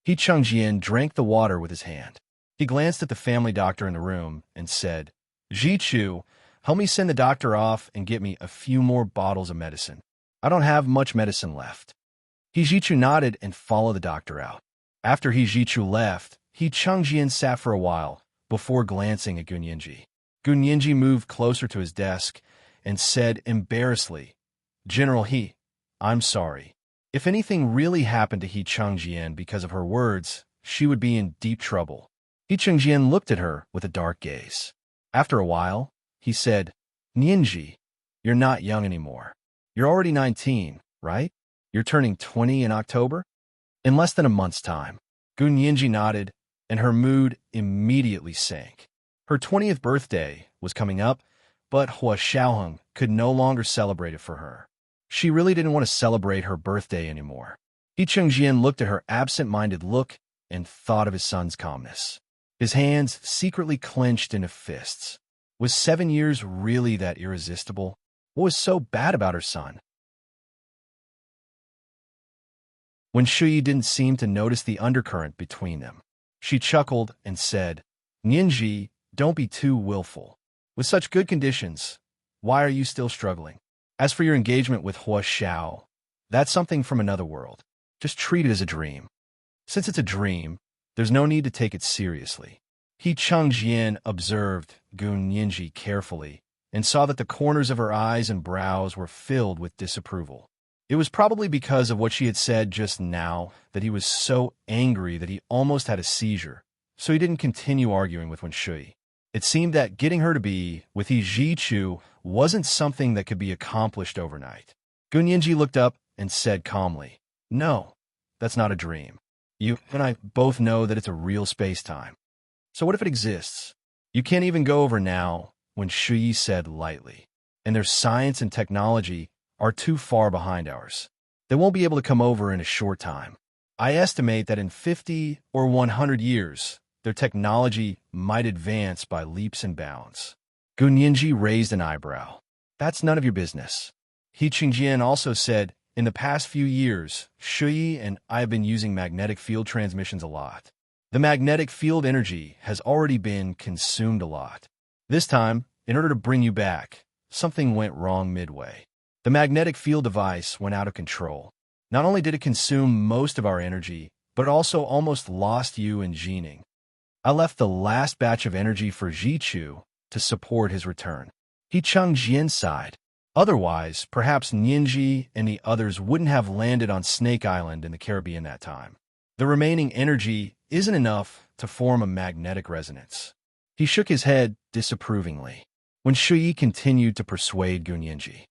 He Changjian drank the water with his hand. He glanced at the family doctor in the room and said, "Jichu, help me send the doctor off and get me a few more bottles of medicine. I don't have much medicine left." He Jichu nodded and followed the doctor out. After He Jichu left, He Changjian sat for a while before glancing at Gun Yinji. Gun Yinji moved closer to his desk and said embarrassedly, "General He, I'm sorry. If anything really happened to He Changjian because of her words, she would be in deep trouble." He Changjian looked at her with a dark gaze. After a while, he said, "Yinji, you're not young anymore. You're already 19, right? You're turning 20 in October? In less than a month's time." Gun Yinji nodded, and her mood immediately sank. Her 20th birthday was coming up, but Hua Xiaoheng could no longer celebrate it for her. She really didn't want to celebrate her birthday anymore. He Changjian looked at her absent-minded look and thought of his son's calmness. His hands secretly clenched into fists. Was 7 years really that irresistible? What was so bad about her son? When Shuyi didn't seem to notice the undercurrent between them, she chuckled and said, Nianji, don't be too willful. With such good conditions, why are you still struggling? As for your engagement with Hua Xiao, that's something from another world. Just treat it as a dream. Since it's a dream, there's no need to take it seriously. He Chengjian observed Gu Nianji carefully and saw that the corners of her eyes and brows were filled with disapproval. It was probably because of what she had said just now that he was so angry that he almost had a seizure, so he didn't continue arguing with Wen Shui. It seemed that getting her to be with He Zhichu wasn't something that could be accomplished overnight. Gu Nianji looked up and said calmly, No, that's not a dream. You and I both know that it's a real space-time. So what if it exists? You can't even go over now, Wen Shui said lightly. And their science and technology are too far behind ours. They won't be able to come over in a short time. I estimate that in 50 or 100 years, their technology might advance by leaps and bounds. Gu Nianji raised an eyebrow. That's none of your business. He Qingjian also said, in the past few years, Shuyi and I have been using magnetic field transmissions a lot. The magnetic field energy has already been consumed a lot. This time, in order to bring you back, something went wrong midway. The magnetic field device went out of control. Not only did it consume most of our energy, but it also almost lost you and Jining. I left the last batch of energy for Zhichu to support his return. He Chengjian sighed. Otherwise, perhaps Nianji and the others wouldn't have landed on Snake Island in the Caribbean that time. The remaining energy isn't enough to form a magnetic resonance. He shook his head disapprovingly. When Shuyi continued to persuade Gu Nianji,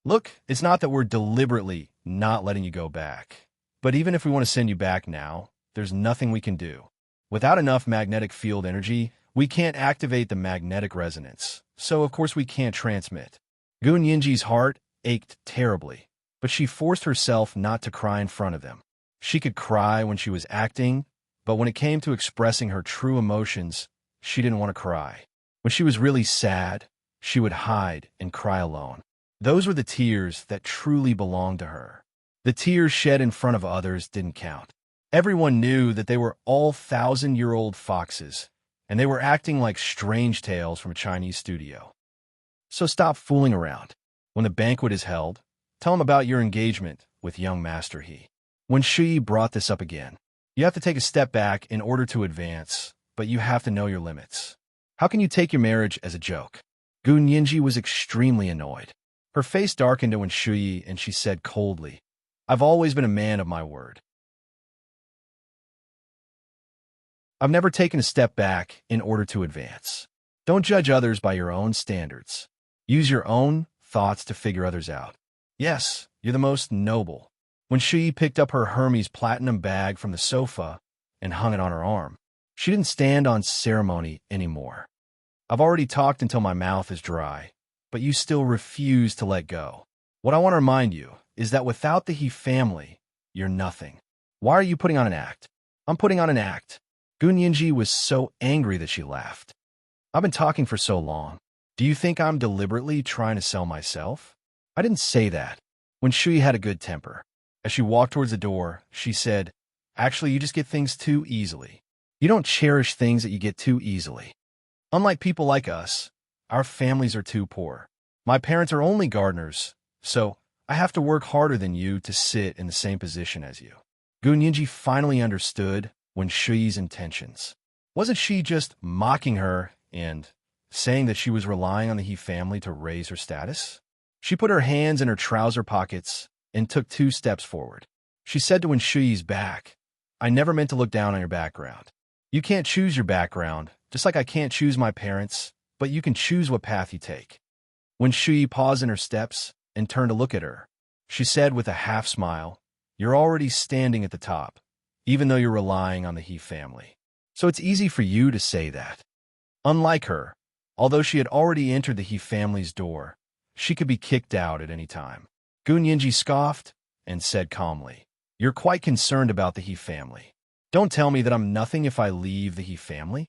Look, it's not that we're deliberately not letting you go back. But even if we want to send you back now, there's nothing we can do. Without enough magnetic field energy, we can't activate the magnetic resonance. So, of course, we can't transmit. Gu Nianji's heart ached terribly, but she forced herself not to cry in front of them. She could cry when she was acting, but when it came to expressing her true emotions, she didn't want to cry. When she was really sad, she would hide and cry alone. Those were the tears that truly belonged to her. The tears shed in front of others didn't count. Everyone knew that they were all 1,000-year-old foxes, and they were acting like strange tales from a Chinese studio. So stop fooling around. When the banquet is held, tell him about your engagement with young Master He. When Shuyi brought this up again, you have to take a step back in order to advance, but you have to know your limits. How can you take your marriage as a joke? Gu Nianji was extremely annoyed. Her face darkened when Shuyi and she said coldly, I've always been a man of my word. I've never taken a step back in order to advance. Don't judge others by your own standards. Use your own thoughts to figure others out. Yes, you're the most noble. When Shuyi picked up her Hermes platinum bag from the sofa and hung it on her arm, she didn't stand on ceremony anymore. I've already talked until my mouth is dry, but you still refuse to let go. What I want to remind you is that without the He family, you're nothing. Why are you putting on an act? I'm putting on an act. Gu Nianji was so angry that she laughed. I've been talking for so long. Do you think I'm deliberately trying to sell myself? I didn't say that. When Shui had a good temper. As she walked towards the door, she said, Actually, you just get things too easily. You don't cherish things that you get too easily. Unlike people like us, our families are too poor. My parents are only gardeners, so I have to work harder than you to sit in the same position as you. Gu Nianji finally understood when Shuyi's intentions. Wasn't she just mocking her and saying that she was relying on the He family to raise her status? She put her hands in her trouser pockets and took 2 steps forward. She said to Wen Shuyi's back, I never meant to look down on your background. You can't choose your background, just like I can't choose my parents, but you can choose what path you take. When Shuyi paused in her steps and turned to look at her, she said with a half smile, You're already standing at the top, even though you're relying on the He family. So it's easy for you to say that. Unlike her, although she had already entered the He family's door, she could be kicked out at any time. Gu Nianji scoffed and said calmly, You're quite concerned about the He family. Don't tell me that I'm nothing if I leave the He family.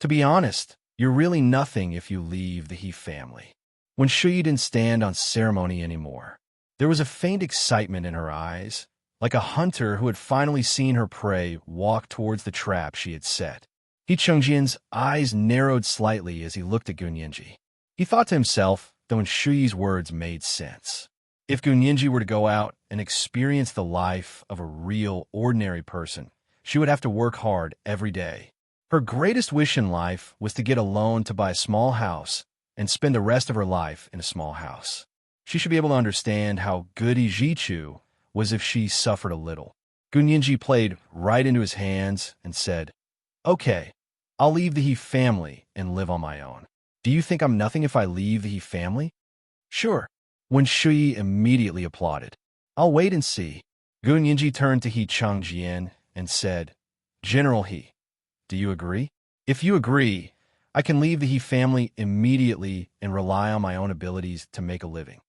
To be honest, You're really nothing if you leave the he family. When Shuyi didn't stand on ceremony anymore, there was a faint excitement in her eyes, like a hunter who had finally seen her prey walk towards the trap she had set. He Chengjian's eyes narrowed slightly as he looked at Gunyinji. He thought to himself, though in Shuyi's words made sense. If Gunyinji were to go out and experience the life of a real, ordinary person, she would have to work hard every day. Her greatest wish in life was to get a loan to buy a small house and spend the rest of her life in a small house. She should be able to understand how good Ijichu was if she suffered a little. Gunyinji played right into his hands and said, "Okay, I'll leave the he family and live on my own. Do you think I'm nothing if I leave the he family?" "Sure." When Shuyi immediately applauded. "I'll wait and see." Gunyinji turned to He Changjian and said, "General He, do you agree? If you agree, I can leave the he family immediately and rely on my own abilities to make a living."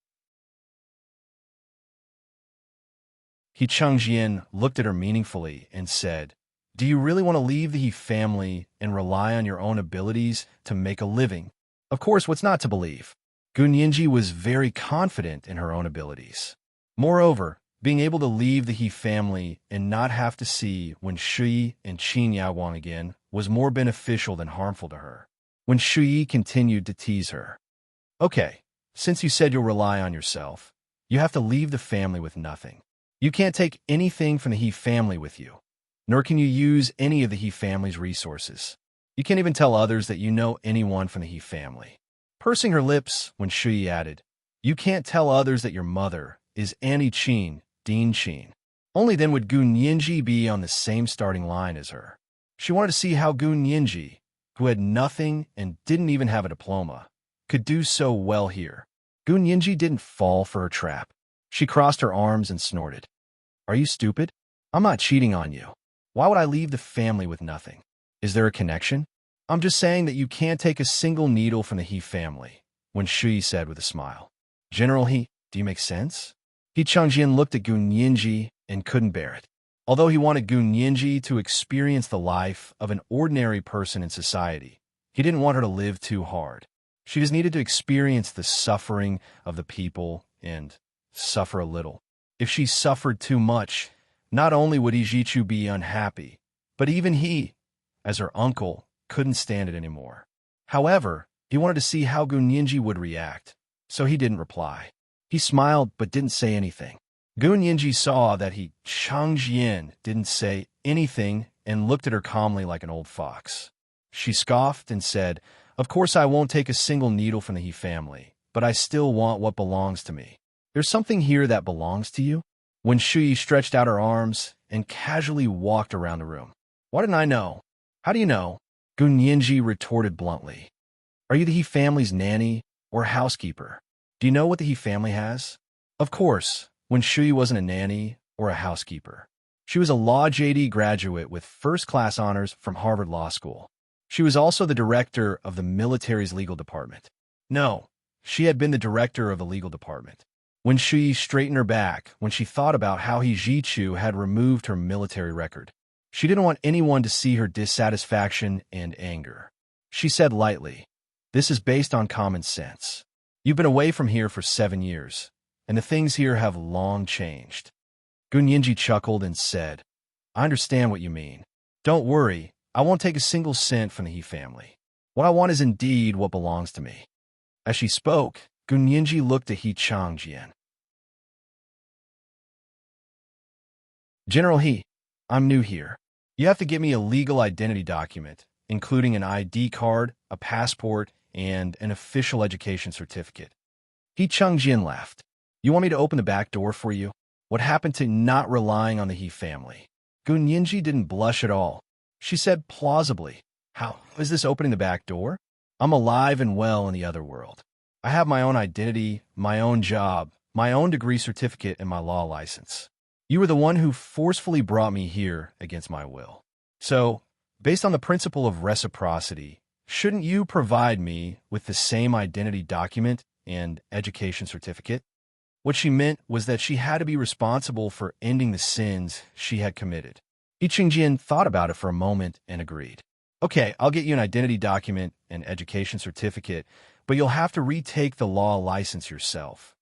He Changjian looked at her meaningfully and said, "Do you really want to leave the he family and rely on your own abilities to make a living?" Of course, what's not to believe? Gunyinji was very confident in her own abilities. Moreover, being able to leave the he family and not have to see when Shuyi and Qin Yawang again was more beneficial than harmful to her. When Shuyi continued to tease her, "Okay, since you said you'll rely on yourself, you have to leave the family with nothing. You can't take anything from the he family with you, nor can you use any of the he family's resources. You can't even tell others that you know anyone from the he family." Pursing her lips, when Shuyi added, "You can't tell others that your mother is Annie Qin, Dean Qin. Only then would Gunyinji be on the same starting line as her." She wanted to see how Gunyinji, who had nothing and didn't even have a diploma, could do so well here. Gunyinji didn't fall for her trap. She crossed her arms and snorted. "Are you stupid? I'm not cheating on you. Why would I leave the family with nothing? Is there a connection? I'm just saying that you can't take a single needle from the he family," when Shuyi said with a smile. "General He, do you make sense?" He Changjian looked at Gunyinji and couldn't bear it. Although he wanted Gunyinji to experience the life of an ordinary person in society, he didn't want her to live too hard. She just needed to experience the suffering of the people and suffer a little. If she suffered too much, not only would Ijichu be unhappy, but even he, as her uncle, couldn't stand it anymore. However, he wanted to see how Gunyinji would react, so he didn't reply. He smiled but didn't say anything. Gunyinji saw that He Changjian didn't say anything and looked at her calmly like an old fox. She scoffed and said, "Of course I won't take a single needle from the he family, but I still want what belongs to me. There's something here that belongs to you?" When Shuyi stretched out her arms and casually walked around the room. "Why didn't I know? How do you know?" Gunyinji retorted bluntly. "Are you the he family's nanny or housekeeper? Do you know what the he family has?" Of course, when Shuyi wasn't a nanny or a housekeeper. She was a Law JD graduate with first-class honors from Harvard Law School. She was also the director of the military's legal department. No, she had been the director of the legal department. When Shuyi straightened her back when she thought about how He Jichu had removed her military record. She didn't want anyone to see her dissatisfaction and anger. She said lightly, "This is based on common sense. You've been away from here for 7 years, and the things here have long changed." Gunyinji chuckled and said, "I understand what you mean. Don't worry, I won't take a single cent from the he family. What I want is indeed what belongs to me." As she spoke, Gunyinji looked at He Changjian. "General He, I'm new here. You have to get me a legal identity document, including an ID card, a passport, and an official education certificate." He Changjian laughed. "You want me to open the back door for you? What happened to not relying on the he family?" Gunyinji didn't blush at all. She said plausibly, "How is this opening the back door? I'm alive and well in the other world. I have my own identity, my own job, my own degree certificate, and my law license. You were the one who forcefully brought me here against my will. So, based on the principle of reciprocity, shouldn't you provide me with the same identity document and education certificate?" What she meant was that she had to be responsible for ending the sins she had committed. He Qingjian thought about it for a moment and agreed. Okay, I'll get you an identity document and education certificate, but you'll have to retake the law license yourself.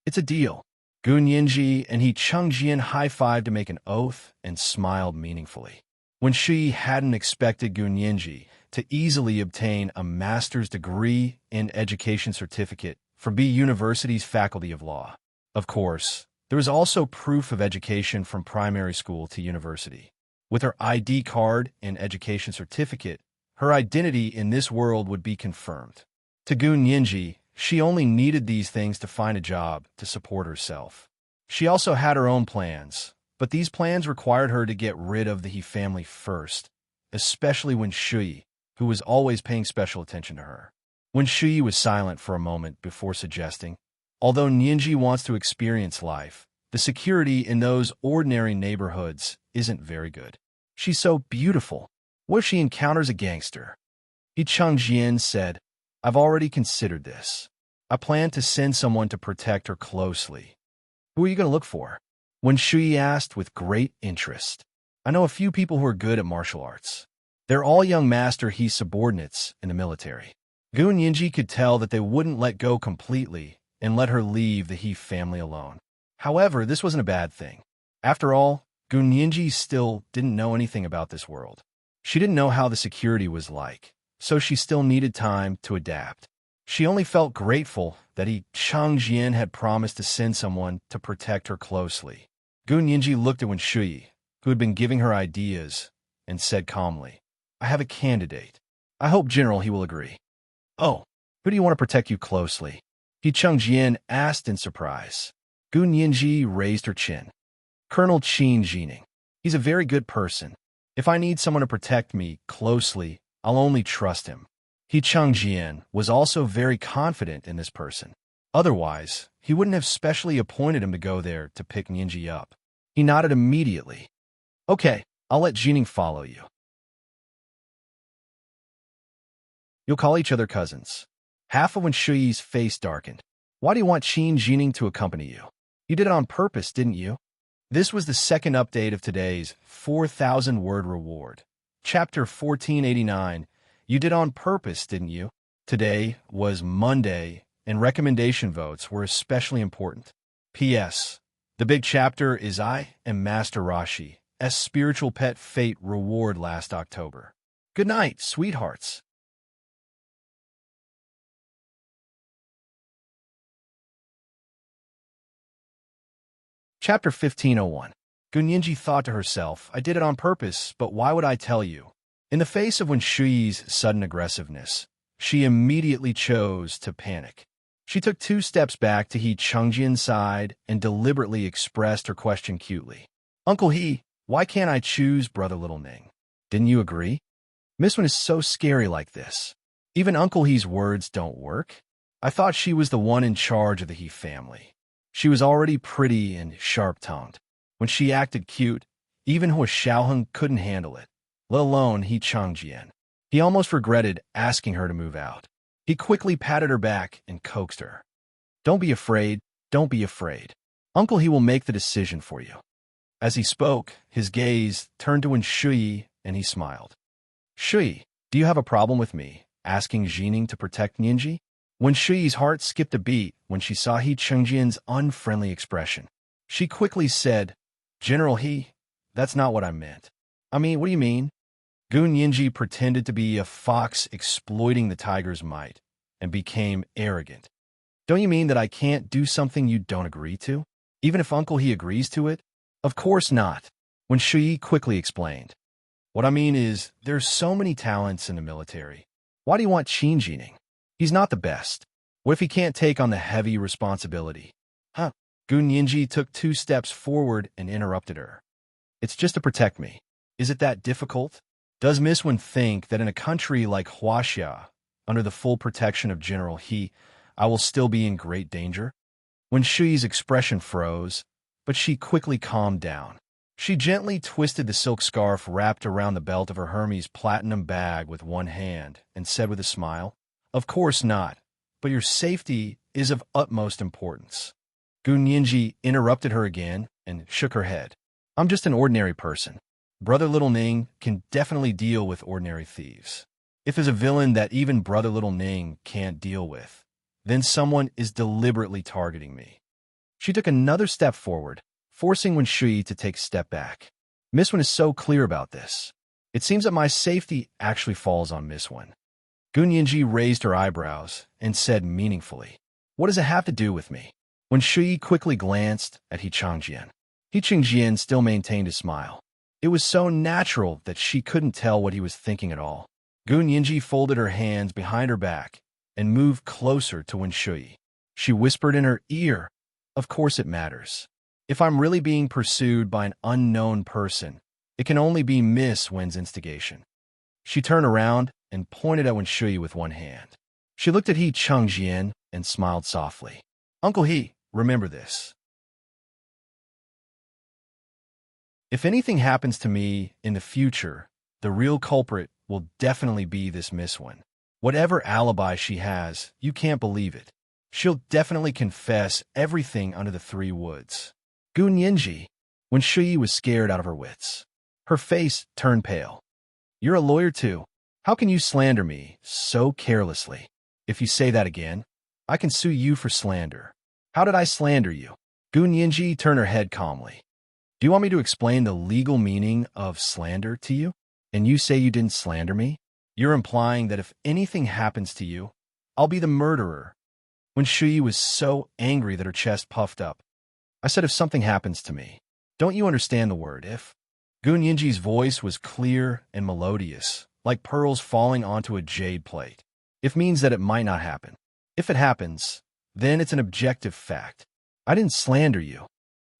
It's a deal. Gun Yinji and he Chengjian high-fived to make an oath and smiled meaningfully. When Shi hadn't expected Gun Yinji to easily obtain a master's degree and education certificate from B University's Faculty of Law. Of course, there was also proof of education from primary school to university. With her ID card and education certificate, her identity in this world would be confirmed. To Gun Yinji, she only needed these things to find a job to support herself. She also had her own plans, but these plans required her to get rid of the He family first, especially when Shui, who was always paying special attention to her. When Shui was silent for a moment before suggesting, although Yinji wants to experience life, the security in those ordinary neighborhoods isn't very good. She's so beautiful. What if she encounters a gangster? He Chengjian said, I've already considered this. I plan to send someone to protect her closely. Who are you going to look for? When Shui asked with great interest. I know a few people who are good at martial arts. They're all young Master He subordinates in the military. Gun Yinji could tell that they wouldn't let go completely and let her leave the He family alone. However, this wasn't a bad thing. After all, Gun Yinji still didn't know anything about this world. She didn't know how the security was like, so she still needed time to adapt. She only felt grateful that He Chengjian had promised to send someone to protect her closely. Gun Yinji looked at Wen Shui, who had been giving her ideas, and said calmly, I have a candidate. I hope General He will agree. Oh, who do you want to protect you closely? He Chengjian asked in surprise. Gun Yinji raised her chin. Colonel Qin Jining. He's a very good person. If I need someone to protect me closely, I'll only trust him. He Chengjian was also very confident in this person. Otherwise, he wouldn't have specially appointed him to go there to pick Yinji up. He nodded immediately. Okay, I'll let Jining follow you. You'll call each other cousins. Half of Wen Shui's face darkened. Why do you want Qin Jining to accompany you? You did it on purpose, didn't you? This was the second update of today's 4,000-word reward. Chapter 1489. You did on purpose, didn't you? Today was Monday, and recommendation votes were especially important. P.S. The big chapter is I Am Master Rashi's Spiritual Pet Fate reward last October. Good night, sweethearts. Chapter 1501. Gun Yinji thought to herself, I did it on purpose, but why would I tell you? In the face of Wen Shui's sudden aggressiveness, she immediately chose to panic. She took 2 steps back to He Chengjian's side and deliberately expressed her question cutely. Uncle He, why can't I choose Brother Little Ning? Didn't you agree? Miss Wen is so scary like this. Even Uncle He's words don't work. I thought she was the one in charge of the He family. She was already pretty and sharp-tongued. When she acted cute, even Hua Xiaoheng couldn't handle it, let alone He Chengjian. He almost regretted asking her to move out. He quickly patted her back and coaxed her. Don't be afraid, don't be afraid. Uncle He will make the decision for you. As he spoke, his gaze turned to Wen Shui and he smiled. Shui, do you have a problem with me asking Jining to protect Yinji? Wen Shui's heart skipped a beat when she saw He Chengjian's unfriendly expression. She quickly said, General He, that's not what I meant. I mean, what do you mean? Gun Yinji pretended to be a fox exploiting the tiger's might and became arrogant. Don't you mean that I can't do something you don't agree to? Even if Uncle He agrees to it? Of course not. Wen Shui quickly explained. What I mean is, there's so many talents in the military. Why do you want Qin Jining? He's not the best. What if he can't take on the heavy responsibility? Huh? Gun Yinji took 2 steps forward and interrupted her. It's just to protect me. Is it that difficult? Does Miss Wen think that in a country like Huaxia, under the full protection of General He, I will still be in great danger? Wen Shui's expression froze, but she quickly calmed down. She gently twisted the silk scarf wrapped around the belt of her Hermes platinum bag with one hand and said with a smile, Of course not, but your safety is of utmost importance. Gun Yinji interrupted her again and shook her head. I'm just an ordinary person. Brother Little Ning can definitely deal with ordinary thieves. If there's a villain that even Brother Little Ning can't deal with, then someone is deliberately targeting me. She took another step forward, forcing Wen Shui to take a step back. Miss Wen is so clear about this. It seems that my safety actually falls on Miss Wen. Gun Yinji raised her eyebrows and said meaningfully, "What does it have to do with me?" Wen Shui quickly glanced at He Changjian. He Changjian still maintained a smile. It was so natural that she couldn't tell what he was thinking at all. Gun Yinji folded her hands behind her back and moved closer to Wen Shui. She whispered in her ear, "Of course it matters. If I'm really being pursued by an unknown person, it can only be Miss Wen's instigation." She turned around and pointed at Wen Shui with one hand. She looked at He Changjian and smiled softly. "Uncle He, remember this. If anything happens to me in the future, the real culprit will definitely be this Miss Wen. Whatever alibi she has, you can't believe it. She'll definitely confess everything under the three woods." Gun Yinji, Wen Shui was scared out of her wits. Her face turned pale. "You're a lawyer too. How can you slander me so carelessly? If you say that again, I can sue you for slander." "How did I slander you?" Gun Yinji turned her head calmly. "Do you want me to explain the legal meaning of slander to you? And you say you didn't slander me? You're implying that if anything happens to you, I'll be the murderer." Wen Shui was so angry that her chest puffed up. "I said if something happens to me. Don't you understand the word if?" Gun Yinji's voice was clear and melodious, like pearls falling onto a jade plate. "If means that it might not happen. If it happens, then it's an objective fact. I didn't slander you.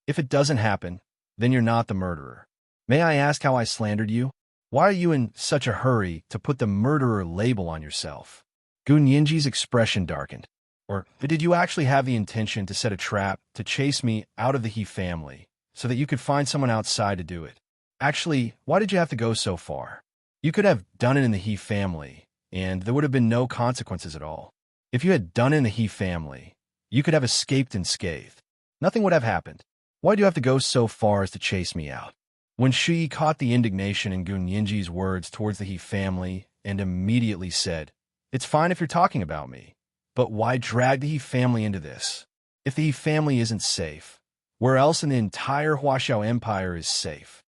If it doesn't happen, then you're not the murderer. May I ask how I slandered you? Why are you in such a hurry to put the murderer label on yourself?" Gun Yinji's expression darkened. "Or did you actually have the intention to set a trap to chase me out of the He family so that you could find someone outside to do it? Actually, why did you have to go so far? You could have done it in the He family, and there would have been no consequences at all. If you had done it in the He family, you could have escaped unscathed. Nothing would have happened. Why do you have to go so far as to chase me out?" Wen Shui caught the indignation in Gun Yinji's words towards the He family and immediately said, "It's fine if you're talking about me, but why drag the He family into this? If the He family isn't safe, where else in the entire Huaxiao Empire is safe?"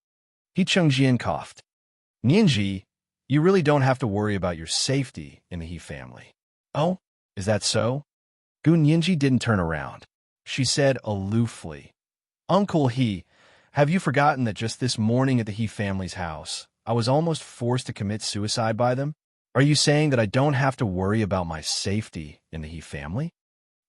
He Chengjian coughed. "Ninji, you really don't have to worry about your safety in the He family." "Oh, is that so?" Gun Yinji didn't turn around. She said aloofly, "Uncle He, have you forgotten that just this morning at the He family's house, I was almost forced to commit suicide by them? Are you saying that I don't have to worry about my safety in the He family?"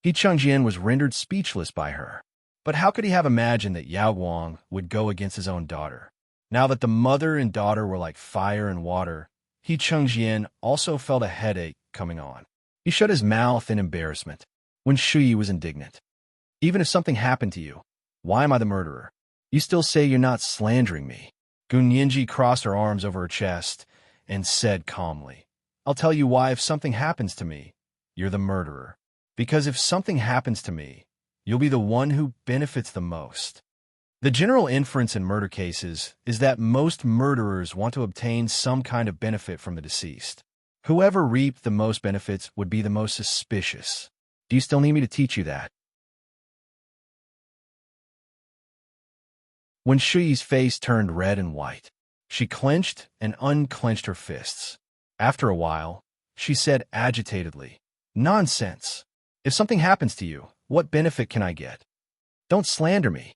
He Chengjian was rendered speechless by her. But how could he have imagined that Yao Guang would go against his own daughter? Now that the mother and daughter were like fire and water, He Chengjian also felt a headache coming on. He shut his mouth in embarrassment. Wen Shui was indignant. "Even if something happened to you, why am I the murderer? You still say you're not slandering me." Gun Yinji crossed her arms over her chest and said calmly, "I'll tell you why if something happens to me, you're the murderer. Because if something happens to me, you'll be the one who benefits the most. The general inference in murder cases is that most murderers want to obtain some kind of benefit from the deceased. Whoever reaped the most benefits would be the most suspicious. Do you still need me to teach you that?" Wen Shui's face turned red and white. She clenched and unclenched her fists. After a while, she said agitatedly, "Nonsense. If something happens to you, what benefit can I get? Don't slander me."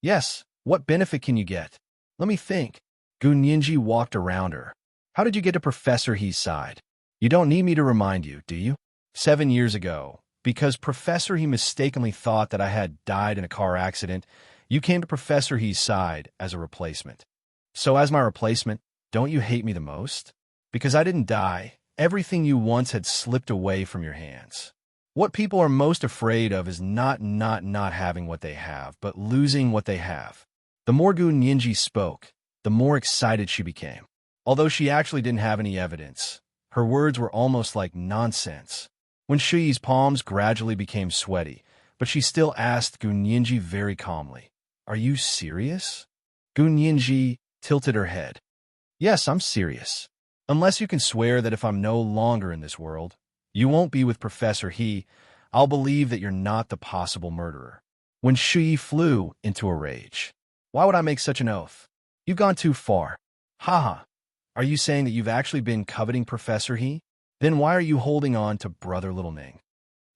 "Yes, what benefit can you get? Let me think." Gun Yinji walked around her. "How did you get to Professor He's side? You don't need me to remind you, do you? 7 years ago, because Professor He mistakenly thought that I had died in a car accident, you came to Professor He's side as a replacement. So as my replacement, don't you hate me the most? Because I didn't die, everything you once had slipped away from your hands. What people are most afraid of is not having what they have, but losing what they have." The more Gun Yinji spoke, the more excited she became. Although she actually didn't have any evidence, her words were almost like nonsense. Wen Shui's palms gradually became sweaty, but she still asked Gun Yinji very calmly, "Are you serious?" Gun Yinji tilted her head. Yes, I'm serious. Unless you can swear that if I'm no longer in this world, you won't be with Professor He, I'll believe that you're not the possible murderer. When Shi flew into a rage. Why would I make such an oath? You've gone too far. Haha. Are you saying that you've actually been coveting Professor He? Then why are you holding on to Brother Little Ning?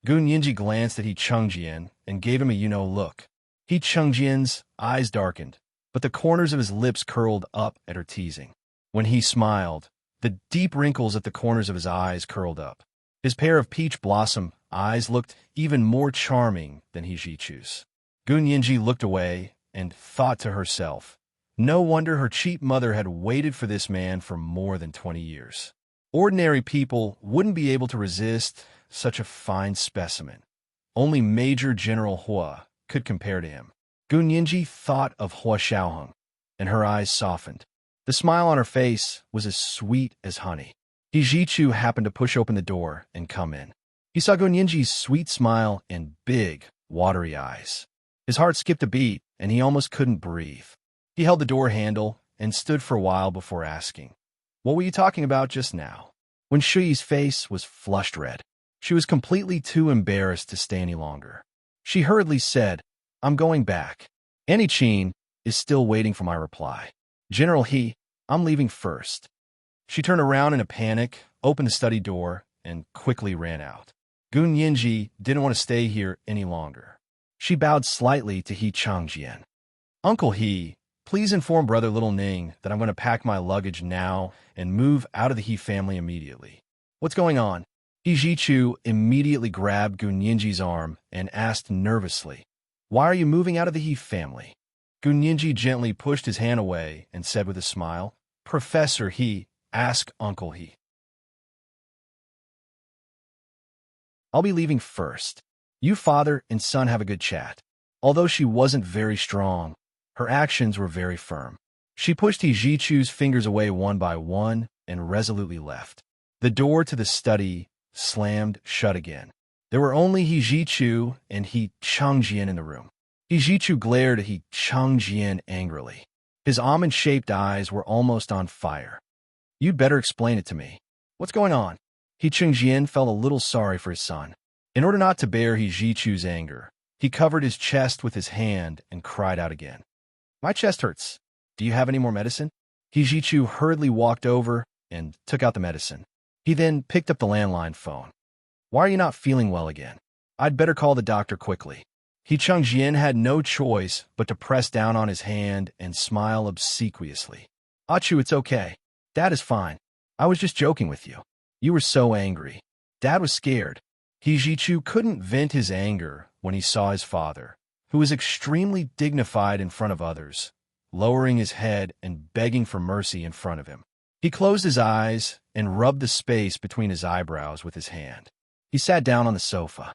Gun Yinji glanced at He Chengjian and gave him a you-know look. He Chengjian's eyes darkened, but the corners of his lips curled up at her teasing. When he smiled, the deep wrinkles at the corners of his eyes curled up. His pair of peach blossom eyes looked even more charming than He Jichu's. Gun Yinji looked away and thought to herself, no wonder her cheap mother had waited for this man for more than 20 years. Ordinary people wouldn't be able to resist such a fine specimen. Only Major General Hua could compare to him. Gun Yinji thought of Hua Xiaoheng, and her eyes softened. The smile on her face was as sweet as honey. He Jichu happened to push open the door and come in. He saw Gun Yinji's sweet smile and big, watery eyes. His heart skipped a beat, and he almost couldn't breathe. He held the door handle and stood for a while before asking, "What were you talking about just now?" When Shuyi's face was flushed red, she was completely too embarrassed to stay any longer. She hurriedly said, "I'm going back. Annie Qin is still waiting for my reply. General He, I'm leaving first." She turned around in a panic, opened the study door, and quickly ran out. Gun Yinji didn't want to stay here any longer. She bowed slightly to He Chengjian. "Uncle He, please inform Brother Little Ning that I'm going to pack my luggage now and move out of the He family immediately." "What's going on?" He Jichu immediately grabbed Gun Yinji's arm and asked nervously, "Why are you moving out of the He family?" Gun Yinji gently pushed his hand away and said with a smile, "Professor He, ask Uncle He. I'll be leaving first. You father and son have a good chat." Although she wasn't very strong, her actions were very firm. She pushed He Jichu's fingers away one by one and resolutely left. The door to the study slammed shut again. There were only He Jichu and He Chengjian in the room. He Jichu glared at He Chengjian angrily. His almond-shaped eyes were almost on fire. "You'd better explain it to me. What's going on?" He Chengjian felt a little sorry for his son. In order not to bear He Jichu's anger, he covered his chest with his hand and cried out again. "My chest hurts. Do you have any more medicine?" He Jichu hurriedly walked over and took out the medicine. He then picked up the landline phone. "Why are you not feeling well again? I'd better call the doctor quickly." He Chengjian had no choice but to press down on his hand and smile obsequiously. "Achu, it's okay. Dad is fine. I was just joking with you. You were so angry." Dad was scared. He Jichu couldn't vent his anger when he saw his father, who was extremely dignified in front of others, lowering his head and begging for mercy in front of him. He closed his eyes and rubbed the space between his eyebrows with his hand. He sat down on the sofa.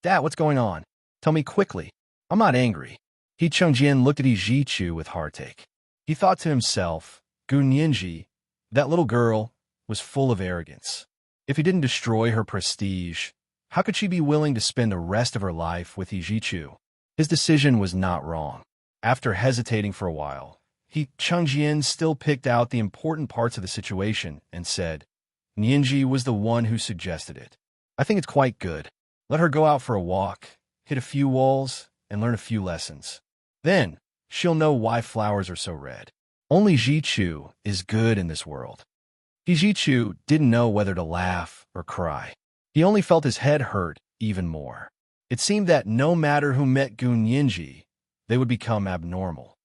"Dad, what's going on? Tell me quickly. I'm not angry." He Chengjian looked at He Jichu with heartache. He thought to himself, Gun Yinji, that little girl, was full of arrogance. If he didn't destroy her prestige, how could she be willing to spend the rest of her life with He Jichu? His decision was not wrong. After hesitating for a while, He Chengjian still picked out the important parts of the situation and said, "Yinji was the one who suggested it. I think it's quite good. Let her go out for a walk, hit a few walls, and learn a few lessons. Then she'll know why flowers are so red. Only Jichu is good in this world." He Jichu didn't know whether to laugh or cry. He only felt his head hurt even more. It seemed that no matter who met Gun Yinji, they would become abnormal.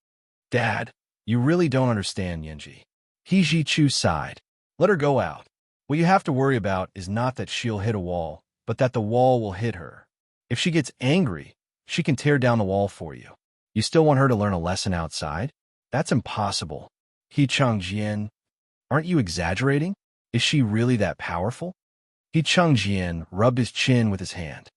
"Dad, you really don't understand, Yinji." He Jichu sighed. "Let her go out. What you have to worry about is not that she'll hit a wall, but that the wall will hit her. If she gets angry, she can tear down the wall for you. You still want her to learn a lesson outside? That's impossible." He Chengjian, aren't you exaggerating? Is she really that powerful? He Chengjian rubbed his chin with his hand.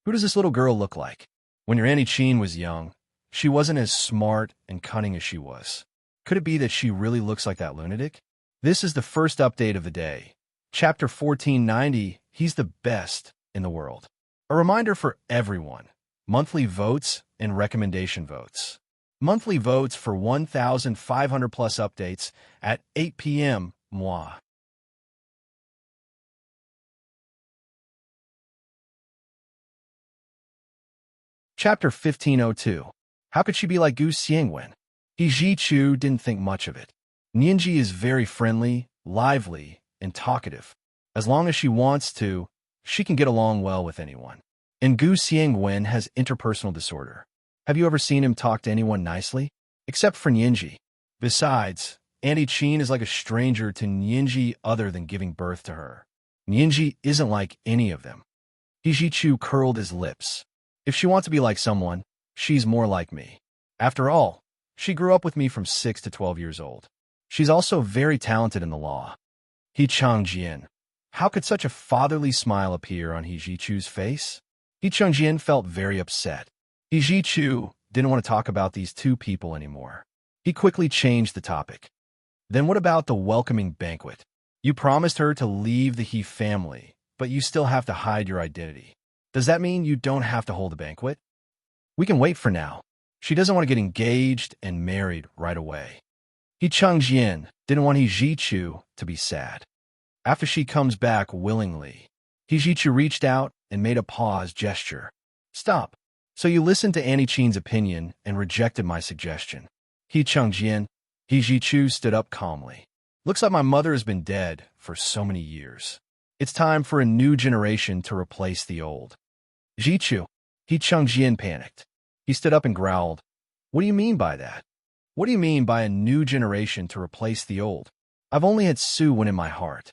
Who does this little girl look like? When your Annie Qin was young, she wasn't as smart and cunning as she was. Could it be that she really looks like that lunatic? This is the first update of the day. Chapter 1490, He's the best in the world. A reminder for everyone, monthly votes and recommendation votes. Monthly votes for 1,500 plus updates at 8 p.m. Moi. Chapter 1502. How could she be like Gu Xiangwen? He Ji Chu didn't think much of it. Nianji is very friendly, lively, and talkative. As long as she wants to, she can get along well with anyone. And Gu Xiangwen has interpersonal disorder. Have you ever seen him talk to anyone nicely? Except for Nianji. Besides, Auntie Qin is like a stranger to Nianji other than giving birth to her. Nianji isn't like any of them. He Ji Chu curled his lips. If she wants to be like someone, she's more like me. After all, she grew up with me from 6 to 12 years old. She's also very talented in the law. He Changjian. How could such a fatherly smile appear on He Ji Chu's face? He Changjian felt very upset. He Ji Chu didn't want to talk about these two people anymore. He quickly changed the topic. Then what about the welcoming banquet? You promised her to leave the He family, but you still have to hide your identity. Does that mean you don't have to hold a banquet? We can wait for now. She doesn't want to get engaged and married right away. He Changjian didn't want He Ji Chu to be sad. After she comes back willingly, He Ji Chu reached out and made a pause gesture. Stop. So you listened to Annie Qin's opinion and rejected my suggestion. He Changjian, He Ji Chu stood up calmly. Looks like my mother has been dead for so many years. It's time for a new generation to replace the old. Ji Chu, He Changjian panicked. He stood up and growled. What do you mean by that? What do you mean by a new generation to replace the old? I've only had Su Wen in my heart.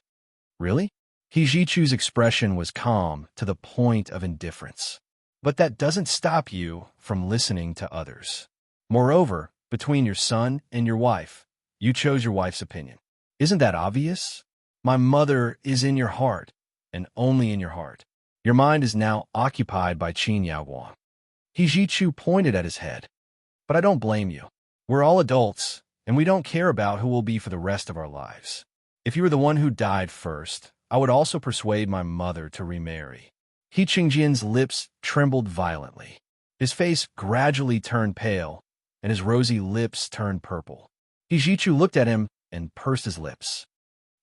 Really? He Ji Chu's expression was calm to the point of indifference. But that doesn't stop you from listening to others. Moreover, between your son and your wife, you chose your wife's opinion. Isn't that obvious? My mother is in your heart, and only in your heart. Your mind is now occupied by Qin Yaowang. He Ji Chu pointed at his head. But I don't blame you. We're all adults, and we don't care about who we'll be for the rest of our lives. If you were the one who died first, I would also persuade my mother to remarry. He Qingjian's lips trembled violently. His face gradually turned pale, and his rosy lips turned purple. He Ji Chu looked at him and pursed his lips.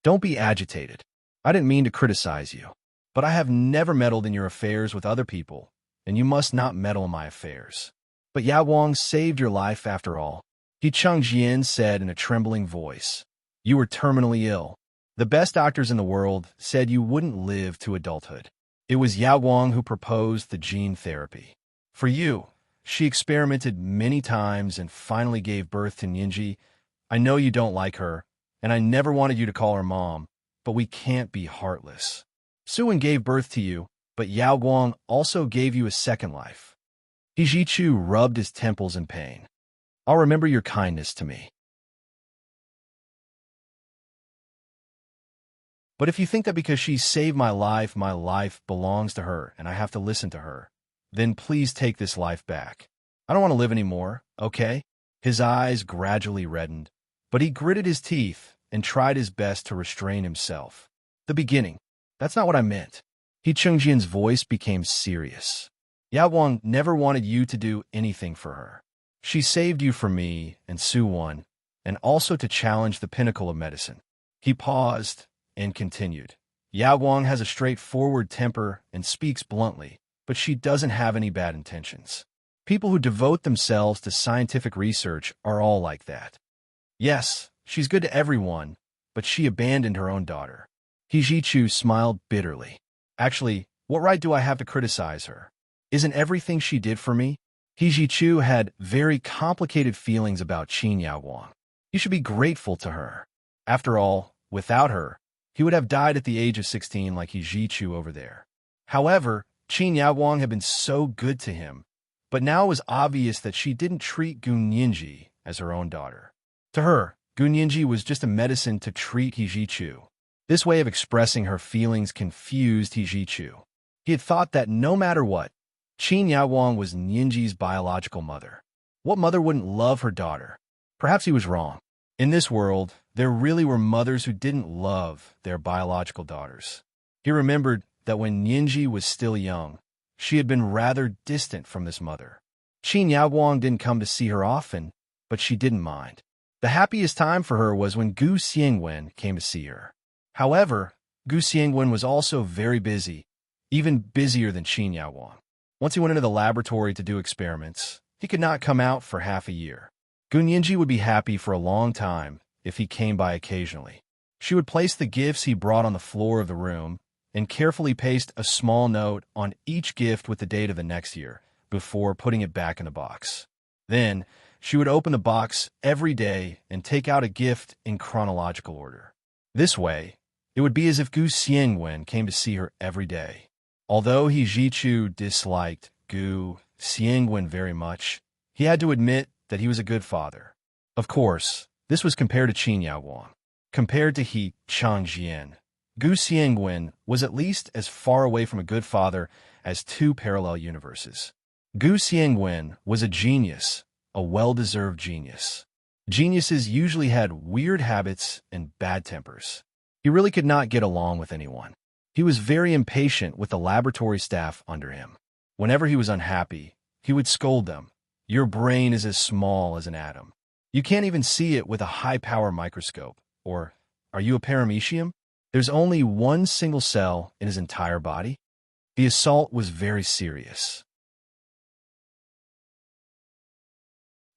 Don't be agitated. I didn't mean to criticize you, but I have never meddled in your affairs with other people, and you must not meddle in my affairs. But Yaowang saved your life after all. He Changjian said in a trembling voice. You were terminally ill. The best doctors in the world said you wouldn't live to adulthood. It was Yaowang who proposed the gene therapy. For you, she experimented many times and finally gave birth to Nianji. I know you don't like her, and I never wanted you to call her mom, but we can't be heartless. Su Wen gave birth to you, but Yaowang also gave you a second life. He Ji Chu rubbed his temples in pain. I'll remember your kindness to me. But if you think that because she saved my life belongs to her and I have to listen to her, then please take this life back. I don't want to live anymore, okay? His eyes gradually reddened, but he gritted his teeth and tried his best to restrain himself. The beginning. That's not what I meant. He Chengjian's voice became serious. Yaowang never wanted you to do anything for her. She saved you for me and Su Wen, and also to challenge the pinnacle of medicine. He paused and continued. Yaowang has a straightforward temper and speaks bluntly, but she doesn't have any bad intentions. People who devote themselves to scientific research are all like that. Yes, she's good to everyone, but she abandoned her own daughter. He Ji Chu smiled bitterly. Actually, what right do I have to criticize her? Isn't everything she did for me? He Ji Chu had very complicated feelings about Qin Yaowang. You should be grateful to her. After all, without her, he would have died at the age of 16 like He Ji Chu over there. However, Qin Yaowang had been so good to him, but now it was obvious that she didn't treat Gu Nianji as her own daughter. To her, Gu Nianji was just a medicine to treat He Ji Chu. This way of expressing her feelings confused He Ji Chu. He had thought that no matter what, Qin Yaowang was Nianji's biological mother. What mother wouldn't love her daughter? Perhaps he was wrong. In this world, there really were mothers who didn't love their biological daughters. He remembered that when Nianji was still young, she had been rather distant from this mother. Qin Yaowang didn't come to see her often, but she didn't mind. The happiest time for her was when Gu Xiangwen came to see her. However, Gu Xiangwen was also very busy, even busier than Qin Yaowang. Once he went into the laboratory to do experiments, he could not come out for half a year. Gunyinji would be happy for a long time if he came by occasionally. She would place the gifts he brought on the floor of the room and carefully paste a small note on each gift with the date of the next year before putting it back in the box. Then, she would open the box every day and take out a gift in chronological order. This way, it would be as if Gu Xiangwen came to see her every day. Although he Jichu disliked Gu Xiangwen very much, he had to admit that he was a good father. Of course, this was compared to Qin Yaowang. Compared to He Changjian, Gu Xiangwen was at least as far away from a good father as two parallel universes. Gu Xiangwen was a genius, a well-deserved genius. Geniuses usually had weird habits and bad tempers. He really could not get along with anyone. He was very impatient with the laboratory staff under him. Whenever he was unhappy, he would scold them. Your brain is as small as an atom. You can't even see it with a high-power microscope. Or, are you a paramecium? There's only one single cell in his entire body. The assault was very serious.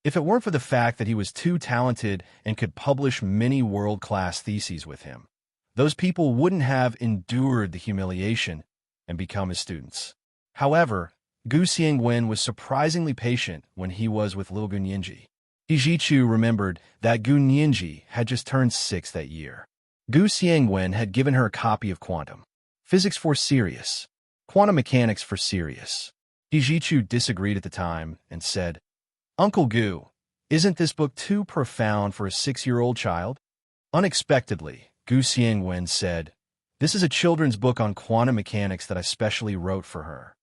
If it weren't for the fact that he was too talented and could publish many world-class theses with him, those people wouldn't have endured the humiliation and become his students. However, Gu Xiangwen was surprisingly patient when he was with Lil Gunyinji. Hijichu remembered that Gunyinji had just turned 6 that year. Gu Xiangwen had given her a copy of Quantum Physics for Serious, Quantum Mechanics for Serious. Hijichu disagreed at the time and said, Uncle Gu, isn't this book too profound for a 6-year-old child? Unexpectedly, Gu Xiangwen said, This is a children's book on quantum mechanics that I specially wrote for her.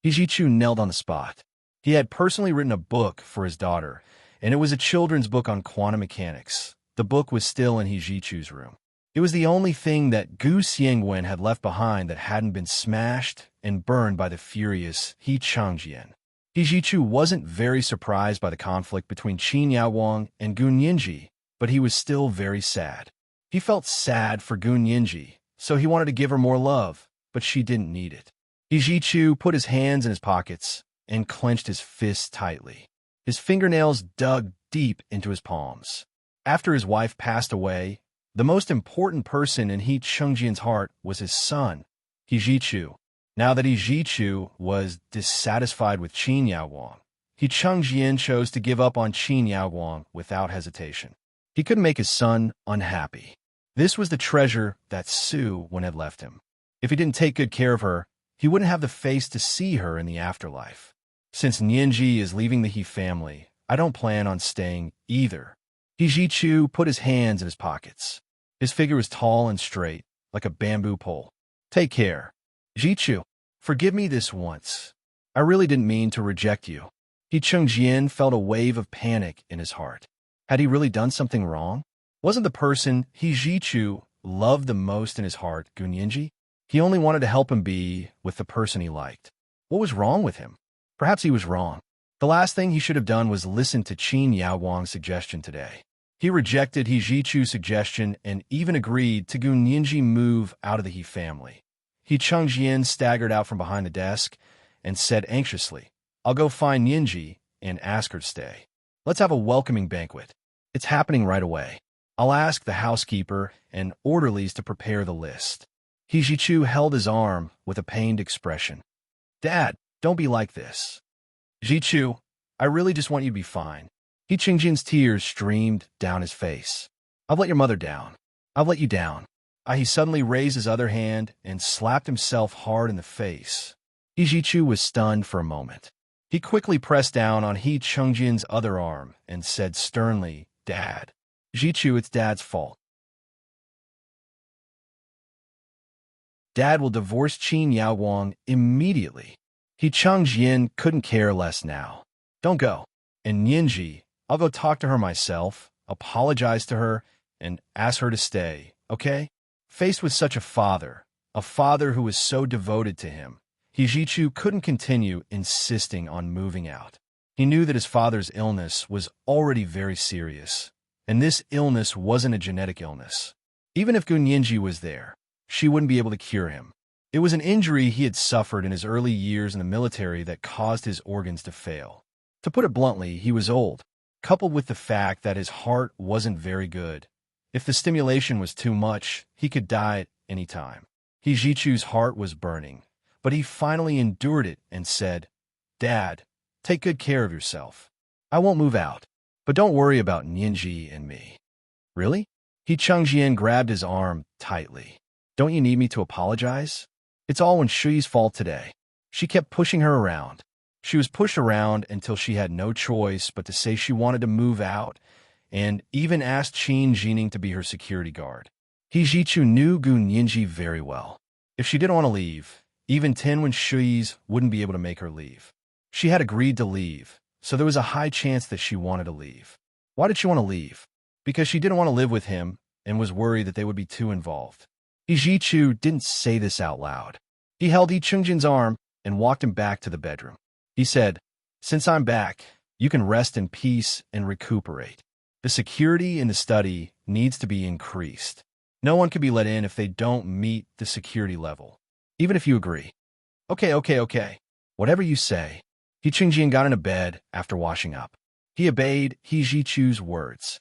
Hijichu knelt on the spot. He had personally written a book for his daughter, and it was a children's book on quantum mechanics. The book was still in Hijichu's room. It was the only thing that Gu Xiangwen had left behind that hadn't been smashed and burned by the furious He Changjian. Hijichu wasn't very surprised by the conflict between Qin Yaowang and Gunyinji, but he was still very sad. He felt sad for Gunyinji, so he wanted to give her more love, but she didn't need it. Hijichu put his hands in his pockets and clenched his fists tightly. His fingernails dug deep into his palms. After his wife passed away, the most important person in He Changjian's heart was his son, Hijichu. Now that Hijichu was dissatisfied with Qin Yaowang, He Changjian chose to give up on Qin Yaowang without hesitation. He couldn't make his son unhappy. This was the treasure that Su Wen had left him. If he didn't take good care of her, he wouldn't have the face to see her in the afterlife. Since Nianji is leaving the He family, I don't plan on staying either. Hijichu put his hands in his pockets. His figure was tall and straight, like a bamboo pole. Take care. Jichu, forgive me this once. I really didn't mean to reject you. He Chengjian felt a wave of panic in his heart. Had he really done something wrong? Wasn't the person He Jichu loved the most in his heart Gunyinji? He only wanted to help him be with the person he liked. What was wrong with him? Perhaps he was wrong. The last thing he should have done was listen to Qin Yaowang's suggestion today. He rejected He Jichu's suggestion and even agreed to Gunyinji move out of the He family. He Chengjian staggered out from behind the desk and said anxiously, I'll go find Ninji and ask her to stay. Let's have a welcoming banquet. It's happening right away. I'll ask the housekeeper and orderlies to prepare the list. Hijichu held his arm with a pained expression. Dad, don't be like this. Jichu, I really just want you to be fine. He Chengjian's tears streamed down his face. I've let your mother down. I've let you down. He suddenly raised his other hand and slapped himself hard in the face. Hijichu was stunned for a moment. He quickly pressed down on He Chengjian's other arm and said sternly, Dad. Jichu, it's Dad's fault. Dad will divorce Qin Yaowang immediately. He Chengjian couldn't care less now. Don't go. And Ninji, I'll go talk to her myself, apologize to her, and ask her to stay, okay? Faced with such a father who was so devoted to him, Hijichu couldn't continue insisting on moving out. He knew that his father's illness was already very serious, and this illness wasn't a genetic illness. Even if Gunyinji was there, she wouldn't be able to cure him. It was an injury he had suffered in his early years in the military that caused his organs to fail. To put it bluntly, he was old, coupled with the fact that his heart wasn't very good. If the stimulation was too much, he could die at any time. Hijichu's heart was burning, but he finally endured it and said, "Dad, take good care of yourself. I won't move out, but don't worry about Ninji and me." "Really?" He Chengjian grabbed his arm tightly. "Don't you need me to apologize? It's all Shui's fault today." She kept pushing her around. She was pushed around until she had no choice but to say she wanted to move out, and even asked Qin Jining to be her security guard. Hijichu knew Gunyinji very well. If she didn't want to leave, even Tin Shui's wouldn't be able to make her leave. She had agreed to leave, so there was a high chance that she wanted to leave. Why did she want to leave? Because she didn't want to live with him and was worried that they would be too involved. Hijichu didn't say this out loud. He held Yi Chungjin's arm and walked him back to the bedroom. He said, "Since I'm back, you can rest in peace and recuperate. The security in the study needs to be increased. No one can be let in if they don't meet the security level, even if you agree." Okay. Whatever you say." He Qingjian got into bed after washing up. He obeyed Hijichu's words.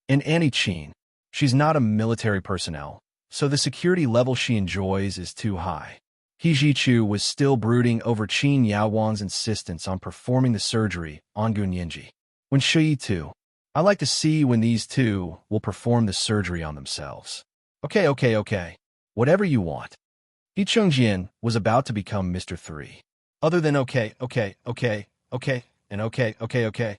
And Annie Qin, she's not a military personnel, so the security level she enjoys is too high. Hijichu was still brooding over Qin Yaowang's insistence on performing the surgery on Gunyinji. When Shui too. I like to see when these two will perform the surgery on themselves. Okay. Whatever you want. Yi Chengjian was about to become Mr. 3. Other than okay, and okay.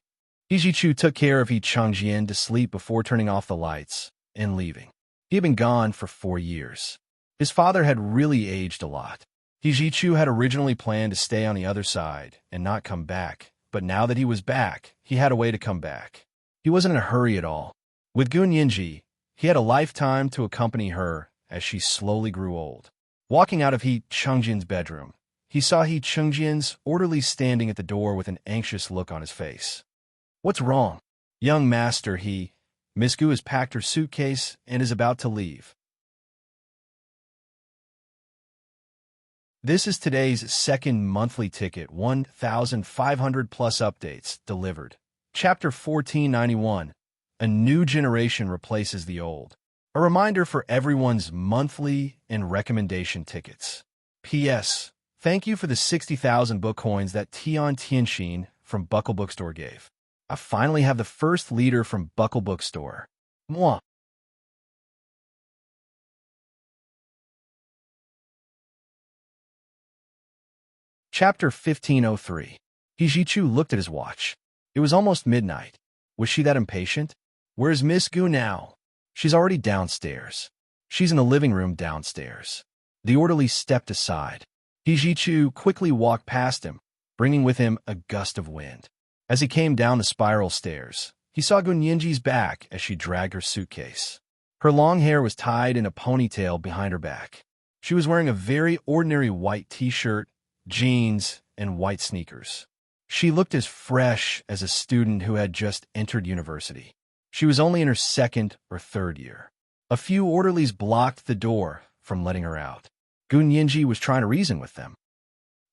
Hijichu took care of Yi Chengjian to sleep before turning off the lights and leaving. He had been gone for 4 years. His father had really aged a lot. Hijichu had originally planned to stay on the other side and not come back, but now that he was back, he had a way to come back. He wasn't in a hurry at all. With Gunyinji, he had a lifetime to accompany her as she slowly grew old. Walking out of Yi Chengjian's bedroom, he saw Yi Chengjian's orderly standing at the door with an anxious look on his face. "What's wrong?" "Young master, Miss Gu has packed her suitcase and is about to leave." This is today's second monthly ticket, 1,500 plus updates delivered. Chapter 1491, A New Generation Replaces the Old. A reminder for everyone's monthly and recommendation tickets. P.S. Thank you for the 60,000 book coins that Tian Tianxin from Buckle Bookstore gave. I finally have the first leader from Buckle Bookstore. Mwah. Chapter 1503. Hijichu looked at his watch. It was almost midnight. Was she that impatient? "Where's Miss Gu now?" "She's already downstairs. She's in the living room downstairs." The orderly stepped aside. Hijichu quickly walked past him, bringing with him a gust of wind. As he came down the spiral stairs, he saw Gunyinji's back as she dragged her suitcase. Her long hair was tied in a ponytail behind her back. She was wearing a very ordinary white t-shirt, jeans, and white sneakers. She looked as fresh as a student who had just entered university. She was only in her second or third year. A few orderlies blocked the door from letting her out. Gunyinji was trying to reason with them.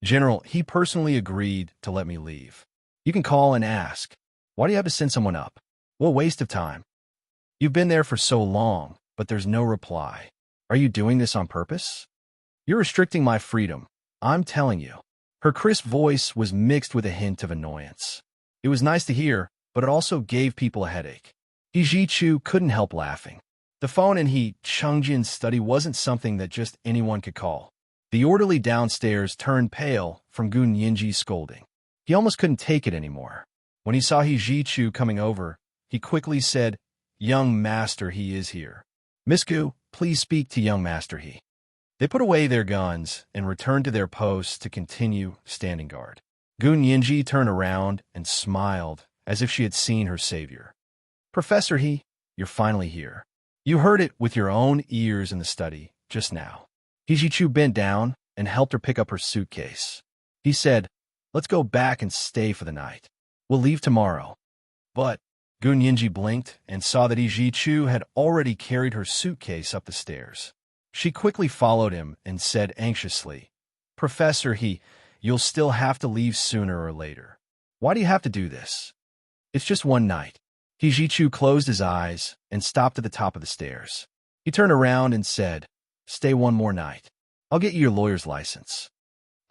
"General, he personally agreed to let me leave. You can call and ask. Why do you have to send someone up? What a waste of time. You've been there for so long, but there's no reply. Are you doing this on purpose? You're restricting my freedom. I'm telling you." Her crisp voice was mixed with a hint of annoyance. It was nice to hear, but it also gave people a headache. Hijichu couldn't help laughing. The phone in Yi Chengjian's study wasn't something that just anyone could call. The orderly downstairs turned pale from Gunyinji's scolding. He almost couldn't take it anymore. When he saw Hijichu coming over, he quickly said, "Young master, he is here. Miss Gu, please speak to young master he." They put away their guns and returned to their posts to continue standing guard. Gunyinji turned around and smiled as if she had seen her savior. "Professor He, you're finally here. You heard it with your own ears in the study just now." Hijichu bent down and helped her pick up her suitcase. He said, "Let's go back and stay for the night. We'll leave tomorrow. But Gun Yinji blinked and saw that Yi Chu had already carried her suitcase up the stairs. She quickly followed him and said anxiously, Professor He, you'll still have to leave sooner or later. Why do you have to do this? It's just one night. Yi Chu closed his eyes and stopped at the top of the stairs. He turned around and said, Stay one more night. I'll get you your lawyer's license.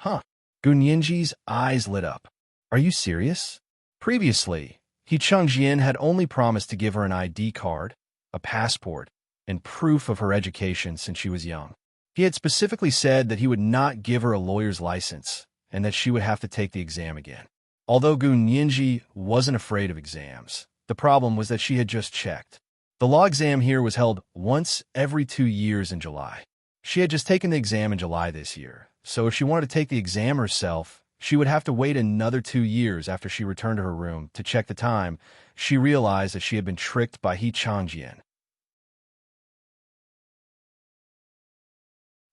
Huh? Gun Yinji's eyes lit up. Are you serious? Previously, He Changjian had only promised to give her an ID card, a passport, and proof of her education since she was young. He had specifically said that he would not give her a lawyer's license and that she would have to take the exam again. Although Gun Yinji wasn't afraid of exams, the problem was that she had just checked. The law exam here was held once every 2 years in July. She had just taken the exam in July this year, so if she wanted to take the exam herself, she would have to wait another 2 years after she returned to her room to check the time. She realized that she had been tricked by He Changjian.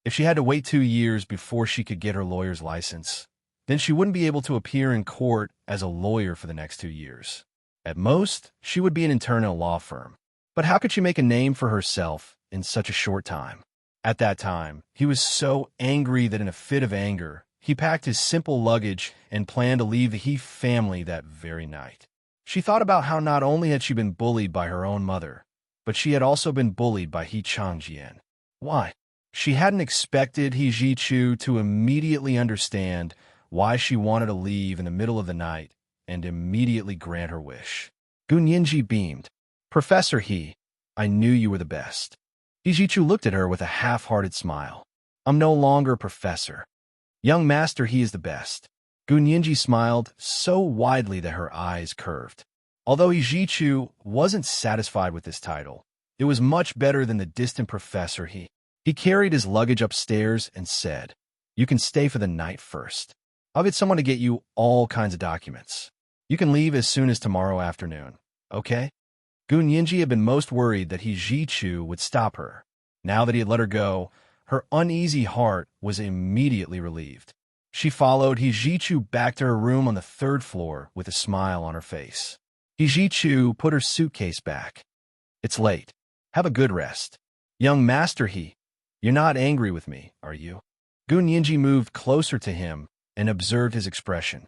If she had to wait 2 years before she could get her lawyer's license, then she wouldn't be able to appear in court as a lawyer for the next 2 years. At most, she would be an intern in a law firm. But how could she make a name for herself in such a short time? At that time, he was so angry that in a fit of anger, he packed his simple luggage and planned to leave the He family that very night. She thought about how not only had she been bullied by her own mother, but she had also been bullied by He Changjian. Why? She hadn't expected Yi Chu to immediately understand why she wanted to leave in the middle of the night and immediately grant her wish. Gun Yinji beamed. Professor He, I knew you were the best. Yi Chu looked at her with a half-hearted smile. I'm no longer a professor. Young Master He is the best. Gun Yinji smiled so widely that her eyes curved. Although Yi Chu wasn't satisfied with this title, it was much better than the distant Professor He. He carried his luggage upstairs and said, You can stay for the night first. I'll get someone to get you all kinds of documents. You can leave as soon as tomorrow afternoon, okay? Gun Yinji had been most worried that Yi Chu would stop her. Now that he had let her go, her uneasy heart was immediately relieved. She followed Yi Chu back to her room on the 3rd floor with a smile on her face. Yi Chu put her suitcase back. It's late. Have a good rest. Young Master He, you're not angry with me, are you? Gun Yinji moved closer to him and observed his expression.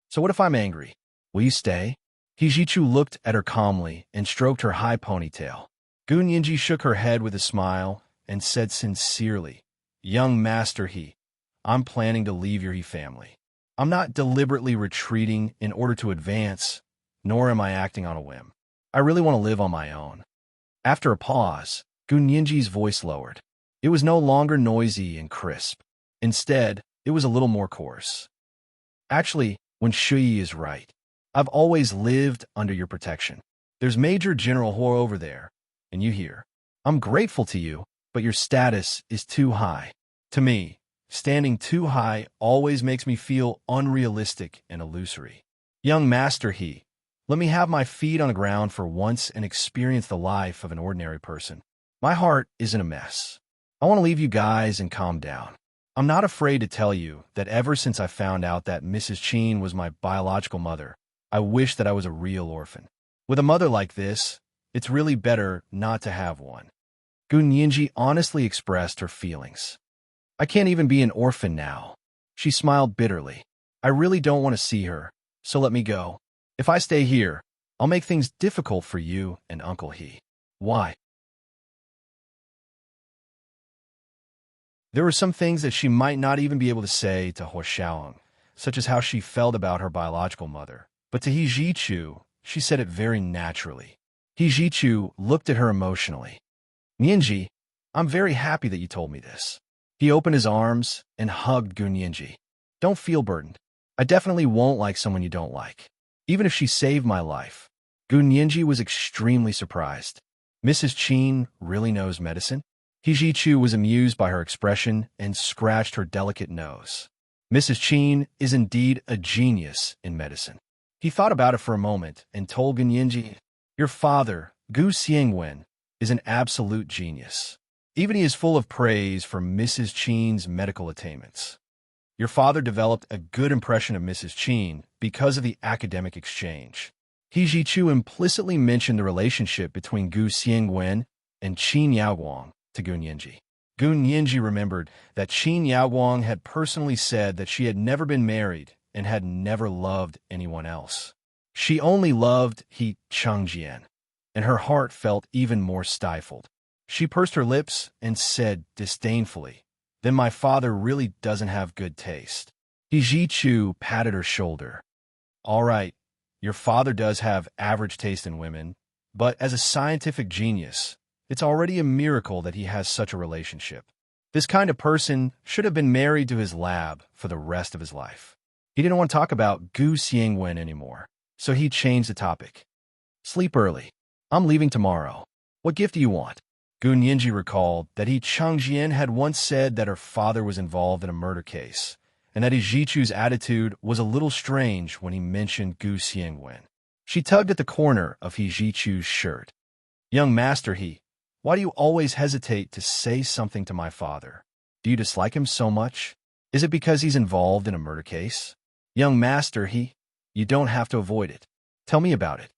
So what if I'm angry? Will you stay? Yi Chu looked at her calmly and stroked her high ponytail. Gun Yinji shook her head with a smile and said sincerely, Young Master He, I'm planning to leave your He family. I'm not deliberately retreating in order to advance, nor am I acting on a whim. I really want to live on my own. After a pause, Gun Yinji's voice lowered. It was no longer noisy and crisp. Instead, it was a little more coarse. Actually, when Shuyi is right, I've always lived under your protection. There's Major General Ho over there, and you here. I'm grateful to you, but your status is too high. To me, standing too high always makes me feel unrealistic and illusory. Young Master He, let me have my feet on the ground for once and experience the life of an ordinary person. My heart is in a mess. I want to leave you guys and calm down. I'm not afraid to tell you that ever since I found out that Mrs. Qin was my biological mother, I wish that I was a real orphan. With a mother like this, it's really better not to have one. Gun Yinji honestly expressed her feelings. I can't even be an orphan now. She smiled bitterly. I really don't want to see her, so let me go. If I stay here, I'll make things difficult for you and Uncle He. Why? There were some things that she might not even be able to say to Ho Xiaoyang, such as how she felt about her biological mother. But to Yi Chu, she said it very naturally. Yi Chu looked at her emotionally. Yinji, I'm very happy that you told me this. He opened his arms and hugged Gun Yinji. Don't feel burdened. I definitely won't like someone you don't like, even if she saved my life. Gun Yinji was extremely surprised. Mrs. Qin really knows medicine? Yi Chu was amused by her expression and scratched her delicate nose. Mrs. Qin is indeed a genius in medicine. He thought about it for a moment and told Gun Yinji, Your father, Gu Xiangwen, is an absolute genius. Even he is full of praise for Mrs. Qin's medical attainments. Your father developed a good impression of Mrs. Qin because of the academic exchange. He Jichu implicitly mentioned the relationship between Gu Xiangwen and Qin Yaoguang to Gu Nianji. Gu Nianji remembered that Qin Yaoguang had personally said that she had never been married and had never loved anyone else. She only loved He Changjian, and her heart felt even more stifled. She pursed her lips and said disdainfully, "Then my father really doesn't have good taste." He Jichu patted her shoulder. "All right, your father does have average taste in women, but as a scientific genius, it's already a miracle that he has such a relationship. This kind of person should have been married to his lab for the rest of his life." He didn't want to talk about Gu Xiangwen anymore, so he changed the topic. "Sleep early. I'm leaving tomorrow. What gift do you want?" Gu Nianji recalled that He Changjian had once said that her father was involved in a murder case, and that He Jichu's attitude was a little strange when he mentioned Gu Xiangwen. She tugged at the corner of He Jichu's shirt. "Young master why do you always hesitate to say something to my father? Do you dislike him so much? Is it because he's involved in a murder case?" "Young master you don't have to avoid it. Tell me about it."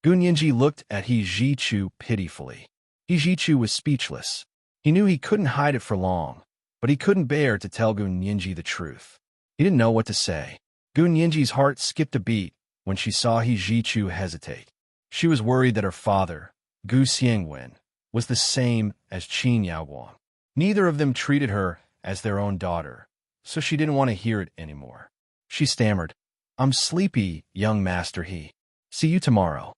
Gu Nianji looked at He Jichu pitifully. He Jichu was speechless. He knew he couldn't hide it for long, but he couldn't bear to tell Gu Nianji the truth. He didn't know what to say. Gu Nianji's heart skipped a beat when she saw He Jichu hesitate. She was worried that her father, Gu Xiangwen, was the same as Qin Yaoguang. Neither of them treated her as their own daughter, so she didn't want to hear it anymore. She stammered, "I'm sleepy, young master See you tomorrow."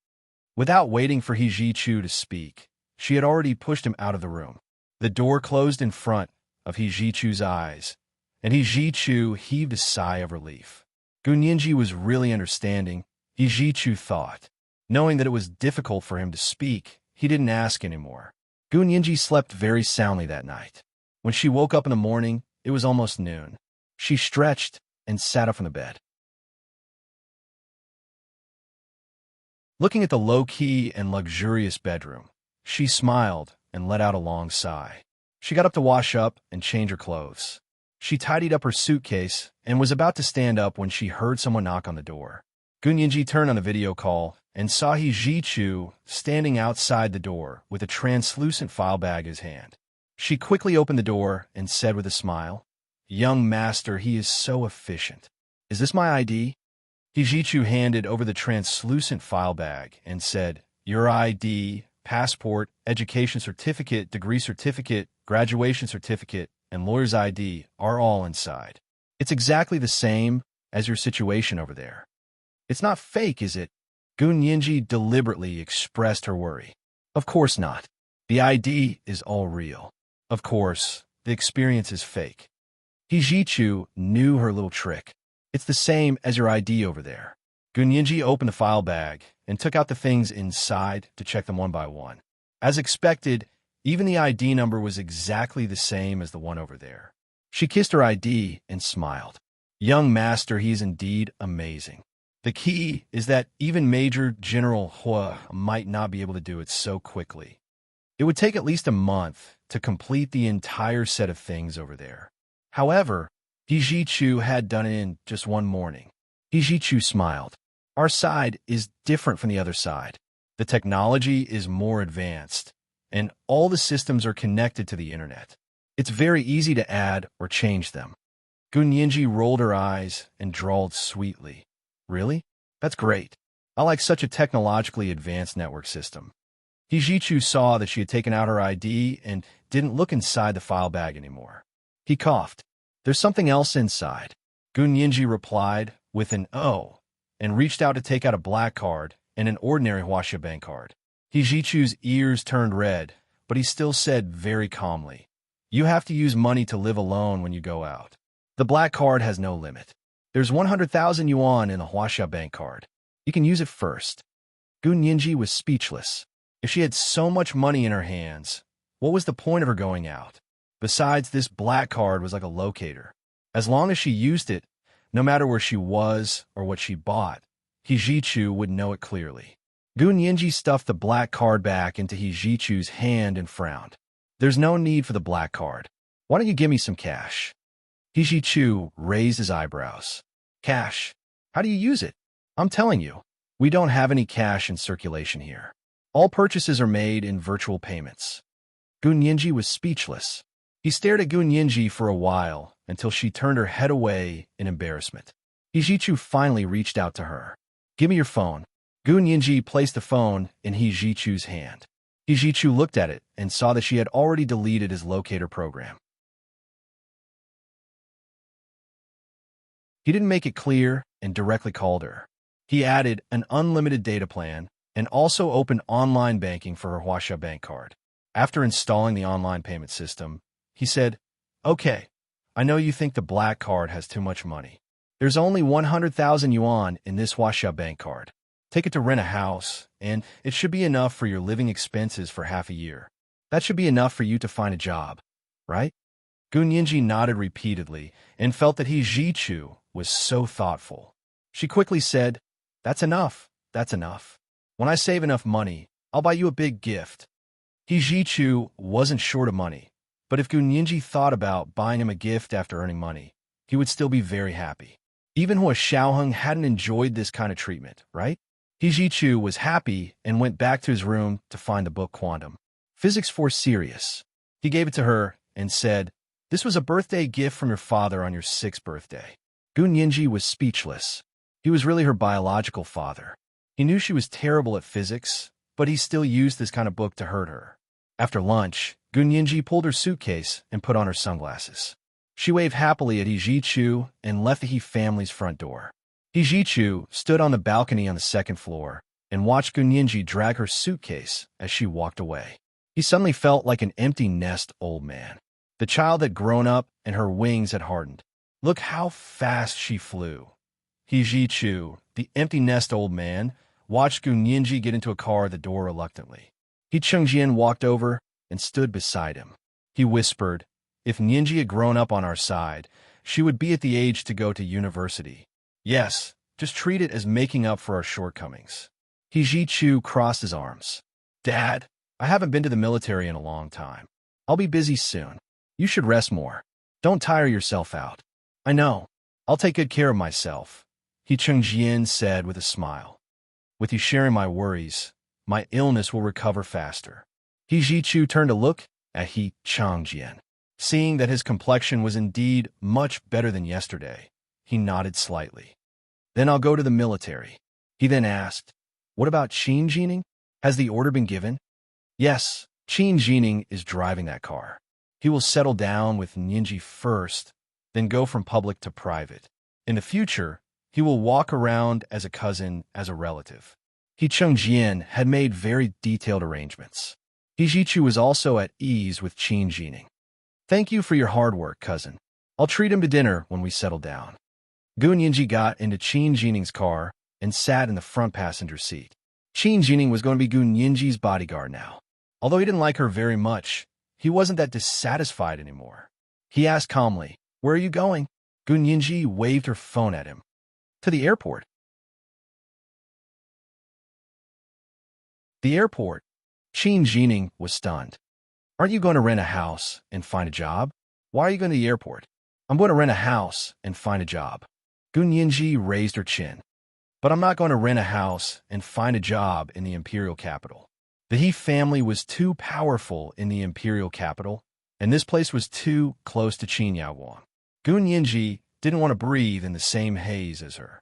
Without waiting for He Jichu to speak, she had already pushed him out of the room. The door closed in front of He Jichu's eyes, and He Jichu heaved a sigh of relief. Gu Nianji was really understanding, He Jichu thought. Knowing that it was difficult for him to speak, he didn't ask anymore. Gu Nianji slept very soundly that night. When she woke up in the morning, it was almost noon. She stretched and sat up from the bed. Looking at the low-key and luxurious bedroom, she smiled and let out a long sigh. She got up to wash up and change her clothes. She tidied up her suitcase and was about to stand up when she heard someone knock on the door. Gu Nianji turned on the video call and saw He Jichu standing outside the door with a translucent file bag in his hand. She quickly opened the door and said with a smile, "Young master, he is so efficient. Is this my ID?" He Jichu handed over the translucent file bag and said, "Your ID, passport, education certificate, degree certificate, graduation certificate, and lawyer's ID are all inside. It's exactly the same as your situation over there. It's not fake, is it?" Gu Nianji deliberately expressed her worry. "Of course not. The ID is all real. Of course, the experience is fake." He Jichu knew her little trick. "It's the same as your ID over there." Gu Nianji opened the file bag and took out the things inside to check them one by one. As expected, even the ID number was exactly the same as the one over there. She kissed her ID and smiled. "Young master, he is indeed amazing. The key is that even Major General Hua might not be able to do it so quickly. It would take at least a month to complete the entire set of things over there. However, He Jichu had done it in just one morning." He Jichu smiled. "Our side is different from the other side. The technology is more advanced, and all the systems are connected to the internet. It's very easy to add or change them." Gu Nianji rolled her eyes and drawled sweetly, "Really? That's great. I like such a technologically advanced network system." He Jichu saw that she had taken out her ID and didn't look inside the file bag anymore. He coughed. "There's something else inside." Gu Nianji replied with an "oh," and reached out to take out a black card and an ordinary Huaxia Bank card. He Jichu's ears turned red, but he still said very calmly, "You have to use money to live alone when you go out. The black card has no limit. There's 100,000 yuan in the Huaxia Bank card. You can use it first." Gu Nianji was speechless. If she had so much money in her hands, what was the point of her going out? Besides, this black card was like a locator. As long as she used it, no matter where she was or what she bought, He Jichu would know it clearly. Gu Nianji stuffed the black card back into He Jichu's hand and frowned. "There's no need for the black card. Why don't you give me some cash?" He Jichu raised his eyebrows. "Cash? How do you use it? I'm telling you, we don't have any cash in circulation here. All purchases are made in virtual payments. Gunyinji was speechless. He stared at Gunyinji for a while until she turned her head away in embarrassment. Hijichu finally reached out to her. Give me your phone. Gunyinji placed the phone in Hijichu's hand. Hijichu looked at it and saw that she had already deleted his locator program. He didn't make it clear and directly called her. He added an unlimited data plan and also opened online banking for her Huaxia bank card. After installing the online payment system, he said, "Okay, I know you think the black card has too much money. There's only 100,000 yuan in this Huaxia bank card. Take it to rent a house, and it should be enough for your living expenses for half a year. That should be enough for you to find a job, right?" Gunyinji nodded repeatedly and felt that Hijichu was so thoughtful. She quickly said, "That's enough, that's enough. When I save enough money, I'll buy you a big gift." Hijichu wasn't short of money, but if Gunyinji thought about buying him a gift after earning money, he would still be very happy. Even Hua Xiaoheng hadn't enjoyed this kind of treatment, right? Hijichu was happy and went back to his room to find the book Quantum Physics for Serious. He gave it to her and said, "This was a birthday gift from your father on your 6th birthday." Gunyinji was speechless. He was really her biological father. He knew she was terrible at physics, but he still used this kind of book to hurt her. After lunch, Gunyinji pulled her suitcase and put on her sunglasses. She waved happily at Hijichu and left the He family's front door. Hijichu stood on the balcony on the 2nd floor and watched Gunyinji drag her suitcase as she walked away. He suddenly felt like an empty nest old man. The child had grown up and her wings had hardened. Look how fast she flew. Hijichu, the empty nest old man, watched Gunyinji get into a car at the door reluctantly. He Chengjian walked over and stood beside him. He whispered, "If Ninji had grown up on our side, she would be at the age to go to university. Yes, just treat it as making up for our shortcomings." Hijichu crossed his arms. "Dad, I haven't been to the military in a long time. I'll be busy soon. You should rest more. Don't tire yourself out." "I know. I'll take good care of myself," He Chengjian said with a smile. "With you sharing my worries, my illness will recover faster." Hijichu turned to look at He Chengjian. Seeing that his complexion was indeed much better than yesterday, he nodded slightly. "Then I'll go to the military." He then asked, "What about Qin Jining? Has the order been given?" "Yes, Qin Jining is driving that car. He will settle down with Ninji first, then go from public to private. In the future, he will walk around as a cousin, as a relative." He Chengjian had made very detailed arrangements. Hijichu was also at ease with Qin Jining. "Thank you for your hard work, cousin. I'll treat him to dinner when we settle down." Gunyinji got into Qin Jining's car and sat in the front passenger seat. Qin Jining was going to be Gunyinji's bodyguard now. Although he didn't like her very much, he wasn't that dissatisfied anymore. He asked calmly, "Where are you going?" Gunyinji waved her phone at him. "To the airport." The airport. Qin Jining was stunned. "Aren't you going to rent a house and find a job? Why are you going to the airport?" "I'm going to rent a house and find a job." Gunyinji raised her chin. "But I'm not going to rent a house and find a job in the imperial capital. The He family was too powerful in the imperial capital, and this place was too close to Qin Yaowang." Gunyinji didn't want to breathe in the same haze as her.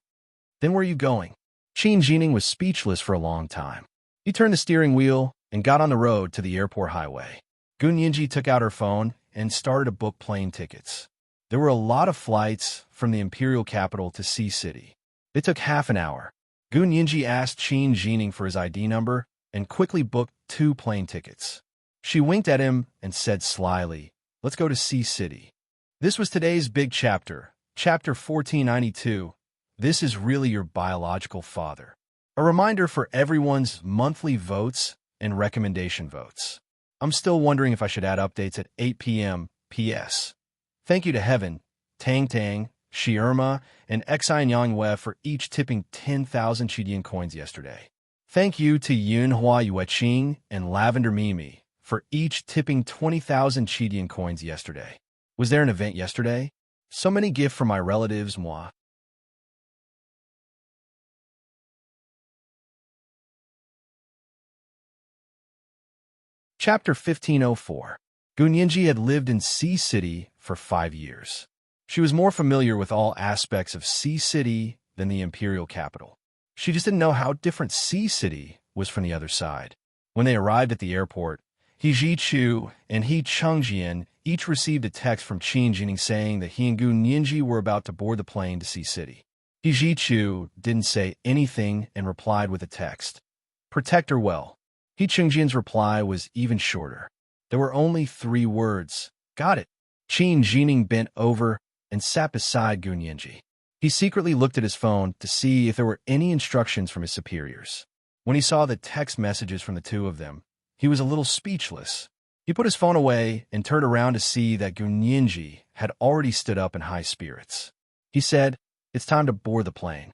"Then where are you going?" Qin Jining was speechless for a long time. He turned the steering wheel and got on the road to the airport highway. Gunyinji took out her phone and started to book plane tickets. There were a lot of flights from the imperial capital to Sea City. It took half an hour. Gunyinji asked Qin Jining for his ID number and quickly booked 2 plane tickets. She winked at him and said slyly, "Let's go to Sea City." This was today's big chapter, chapter 1492. This is really your biological father. A reminder for everyone's monthly votes and recommendation votes. I'm still wondering if I should add updates at 8 p.m. PS. Thank you to Heaven, Tang Tang, Shirma, and Xian Yangwei for each tipping 10,000 Chidian coins yesterday. Thank you to Yunhua Yueqing and Lavender Mimi for each tipping 20,000 Chidian coins yesterday. Was there an event yesterday? So many gifts from my relatives, moi. Chapter 1504. Gunyinji had lived in Sea City for 5 years. She was more familiar with all aspects of Sea City than the imperial capital. She just didn't know how different Sea City was from the other side. When they arrived at the airport, He Jichu and He Chengjian each received a text from Qin Jining saying that he and Gunyinji were about to board the plane to Sea City. He Jichu didn't say anything and replied with a text. Protect her well. He Chengjian's reply was even shorter. There were only 3 words. Got it. Qin Jining bent over and sat beside Gunyinji. He secretly looked at his phone to see if there were any instructions from his superiors. When he saw the text messages from the two of them, he was a little speechless. He put his phone away and turned around to see that Gunyinji had already stood up in high spirits. He said, "It's time to board the plane."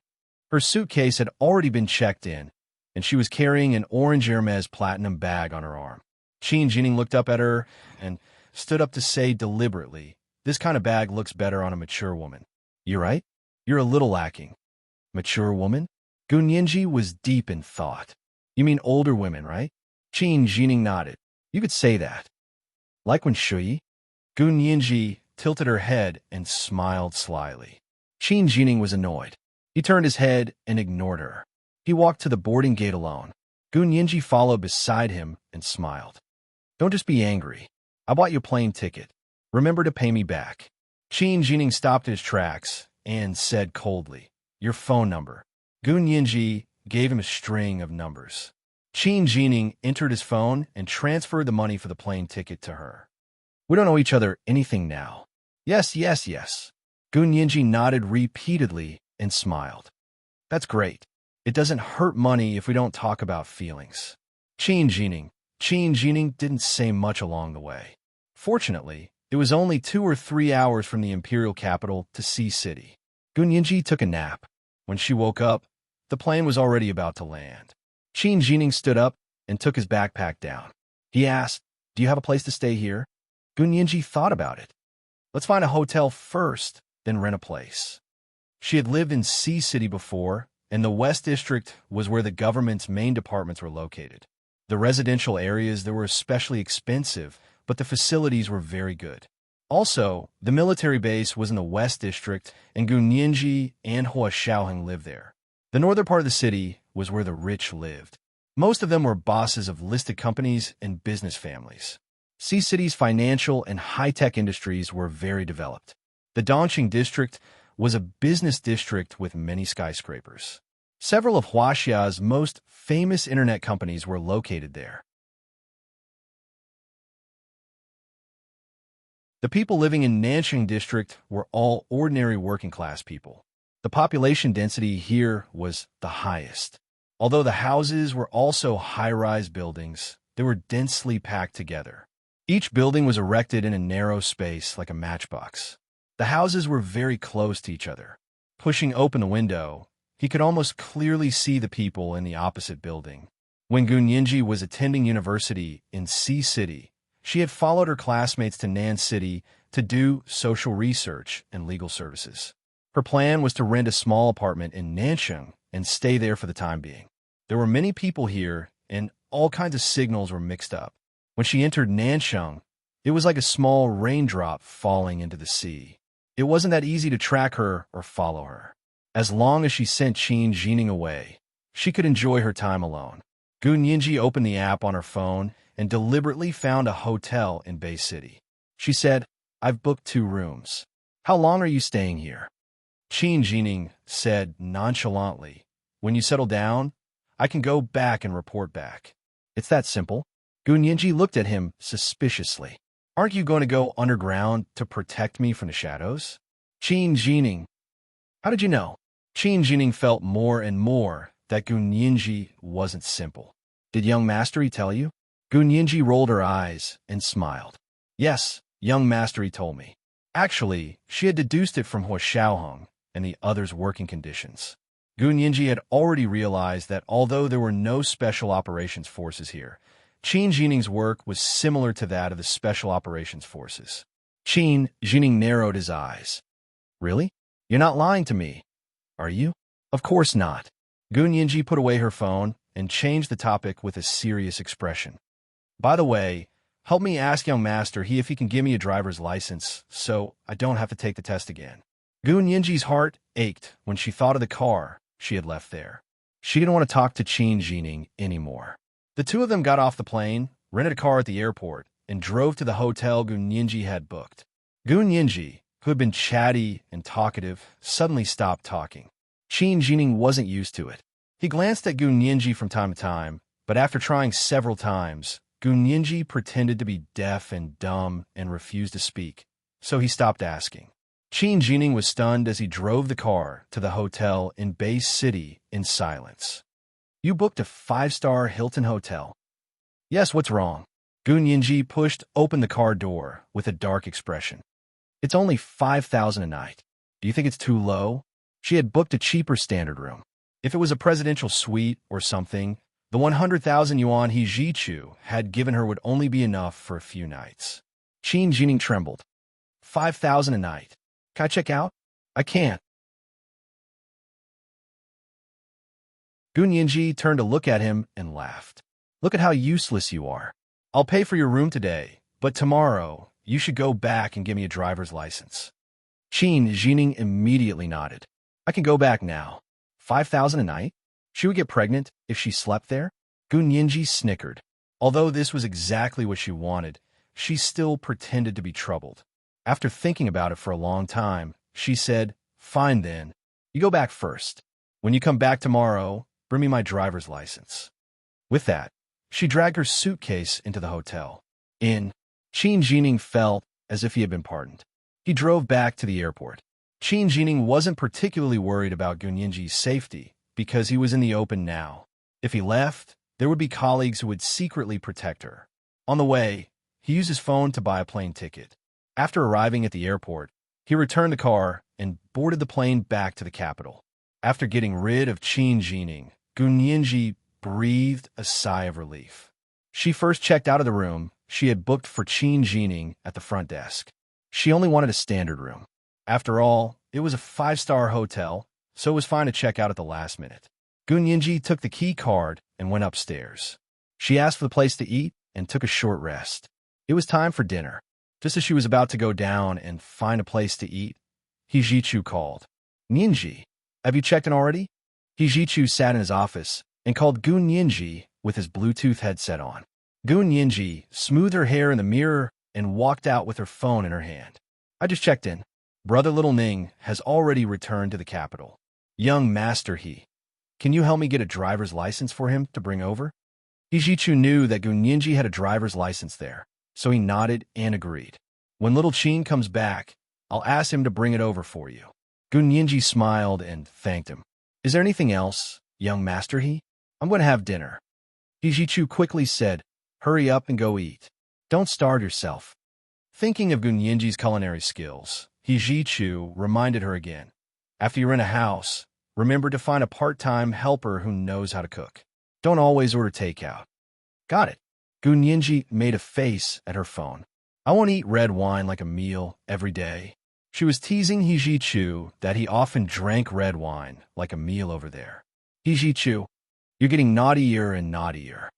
Her suitcase had already been checked in, and she was carrying an orange Hermes platinum bag on her arm. Qin Jining looked up at her and stood up to say deliberately, "This kind of bag looks better on a mature woman." "You're right. You're a little lacking." "Mature woman?" Gunyinji was deep in thought. "You mean older women, right?" Qin Jining nodded. "You could say that." "Like when Shui?" Gunyinji tilted her head and smiled slyly. Qin Jining was annoyed. He turned his head and ignored her. He walked to the boarding gate alone. Gunyinji followed beside him and smiled. "Don't just be angry. I bought you a plane ticket. Remember to pay me back." Qin Jining stopped his tracks and said coldly, "Your phone number." Gunyinji gave him a string of numbers. Qin Jining entered his phone and transferred the money for the plane ticket to her. "We don't owe each other anything now." "Yes, yes, yes." Gunyinji nodded repeatedly and smiled. "That's great. It doesn't hurt money if we don't talk about feelings." Qin Jining didn't say much along the way. Fortunately, it was only 2 or 3 hours from the imperial capital to Sea City. Gunyinji took a nap. When she woke up, the plane was already about to land. Qin Jining stood up and took his backpack down. He asked, "Do you have a place to stay here?" Gunyinji thought about it. "Let's find a hotel first, then rent a place." She had lived in Sea City before, and the West District was where the government's main departments were located. The residential areas there were especially expensive, but the facilities were very good. Also, the military base was in the West District, and Gunyinji and Hua Xiaoheng lived there. The northern part of the city was where the rich lived. Most of them were bosses of listed companies and business families. Sea City's financial and high-tech industries were very developed. The Dongqing District was a business district with many skyscrapers. Several of Huaxia's most famous internet companies were located there. The people living in Nanqing District were all ordinary working-class people. The population density here was the highest. Although the houses were also high-rise buildings, they were densely packed together. Each building was erected in a narrow space like a matchbox. The houses were very close to each other. Pushing open the window, he could almost clearly see the people in the opposite building. When Gunyinji was attending university in Sea City, she had followed her classmates to Nan City to do social research and legal services. Her plan was to rent a small apartment in Nancheng and stay there for the time being. There were many people here, and all kinds of signals were mixed up. When she entered Nancheng, it was like a small raindrop falling into the sea. It wasn't that easy to track her or follow her. As long as she sent Qin Jining away, she could enjoy her time alone. Gunyinji opened the app on her phone and deliberately found a hotel in Bay City. She said, "I've booked 2 rooms. How long are you staying here?" Qin Jining said nonchalantly, "When you settle down, I can go back and report back." "It's that simple." Gunyinji looked at him suspiciously. "Aren't you going to go underground to protect me from the shadows?" Qin Jining. "How did you know?" Qin Jining felt more and more that Gunyinji wasn't simple. "Did young Mastery tell you?" Gunyinji rolled her eyes and smiled. "Yes, young Mastery told me." Actually, she had deduced it from Hua Xiaoheng and the others' working conditions. Gunyinji had already realized that although there were no special operations forces here, Qin Jining's work was similar to that of the special operations forces. Qin Jining narrowed his eyes. "Really? You're not lying to me, are you?" "Of course not." Gunyinji put away her phone and changed the topic with a serious expression. By the way, help me ask young master if he can give me a driver's license so I don't have to take the test again. Gun Yinji's heart ached when she thought of the car she had left there. She didn't want to talk to Qin Jining anymore. The two of them got off the plane, rented a car at the airport, and drove to the hotel Gun Yinji had booked. Gun Yinji, who had been chatty and talkative, suddenly stopped talking. Qin Jining wasn't used to it. He glanced at Gun Yinji from time to time, but after trying several times, Gun Yinji pretended to be deaf and dumb and refused to speak, so he stopped asking. Qin Jining was stunned as he drove the car to the hotel in Bay City in silence. You booked a 5-star Hilton hotel? Yes, what's wrong? Gun Yinji pushed open the car door with a dark expression. It's only 5,000 a night. Do you think it's too low? She had booked a cheaper standard room. If it was a presidential suite or something, the 100,000 yuan he Jichu had given her would only be enough for a few nights. Qin Jining trembled. 5,000 a night. Can I check out? I can't. Gun Yinji turned to look at him and laughed. Look at how useless you are. I'll pay for your room today, but tomorrow you should go back and give me a driver's license. Qin Jining immediately nodded. I can go back now. 5,000 a night? She would get pregnant if she slept there? Gun Yinji snickered. Although this was exactly what she wanted, she still pretended to be troubled. After thinking about it for a long time, she said, Fine then. You go back first. When you come back tomorrow, bring me my driver's license. With that, she dragged her suitcase into the hotel. Qin Jining felt as if he had been pardoned. He drove back to the airport. Qin Jining wasn't particularly worried about Gun Yinji's safety because he was in the open now. If he left, there would be colleagues who would secretly protect her. On the way, he used his phone to buy a plane ticket. After arriving at the airport, he returned the car and boarded the plane back to the capital. After getting rid of Qin Jining, Gun Yinji breathed a sigh of relief. She first checked out of the room she had booked for Qin Jining at the front desk. She only wanted a standard room. After all, it was a 5-star hotel, so it was fine to check out at the last minute. Gun Yinji took the key card and went upstairs. She asked for the place to eat and took a short rest. It was time for dinner. Just as she was about to go down and find a place to eat, He Jichu called. Yinji, have you checked in already? He Jichu sat in his office and called Gun Yinji with his Bluetooth headset on. Gun Yinji smoothed her hair in the mirror and walked out with her phone in her hand. I just checked in. Brother Little Ning has already returned to the capital. Young Master He, can you help me get a driver's license for him to bring over? He Jichu knew that Gun Yinji had a driver's license there, so he nodded and agreed. When little Qin comes back, I'll ask him to bring it over for you. Gun Yinji smiled and thanked him. Is there anything else, young Master He? I'm going to have dinner. He Jichu quickly said, hurry up and go eat. Don't starve yourself. Thinking of Gun Yinji's culinary skills, He Jichu reminded her again. After you rent a house, remember to find a part-time helper who knows how to cook. Don't always order takeout. Got it. Gun Yinji made a face at her phone. I won't eat red wine like a meal every day. She was teasing He Jichu that he often drank red wine like a meal over there. He Jichu, you're getting naughtier and naughtier.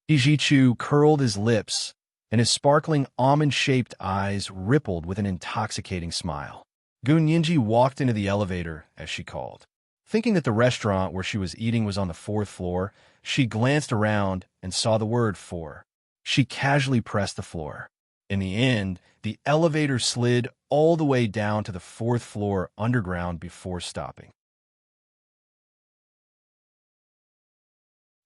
He Jichu curled his lips, and his sparkling almond-shaped eyes rippled with an intoxicating smile. Gun Yinji walked into the elevator as she called. Thinking that the restaurant where she was eating was on the 4th floor, she glanced around and saw the word 4. She casually pressed the floor. In the end, the elevator slid all the way down to the 4th floor underground before stopping.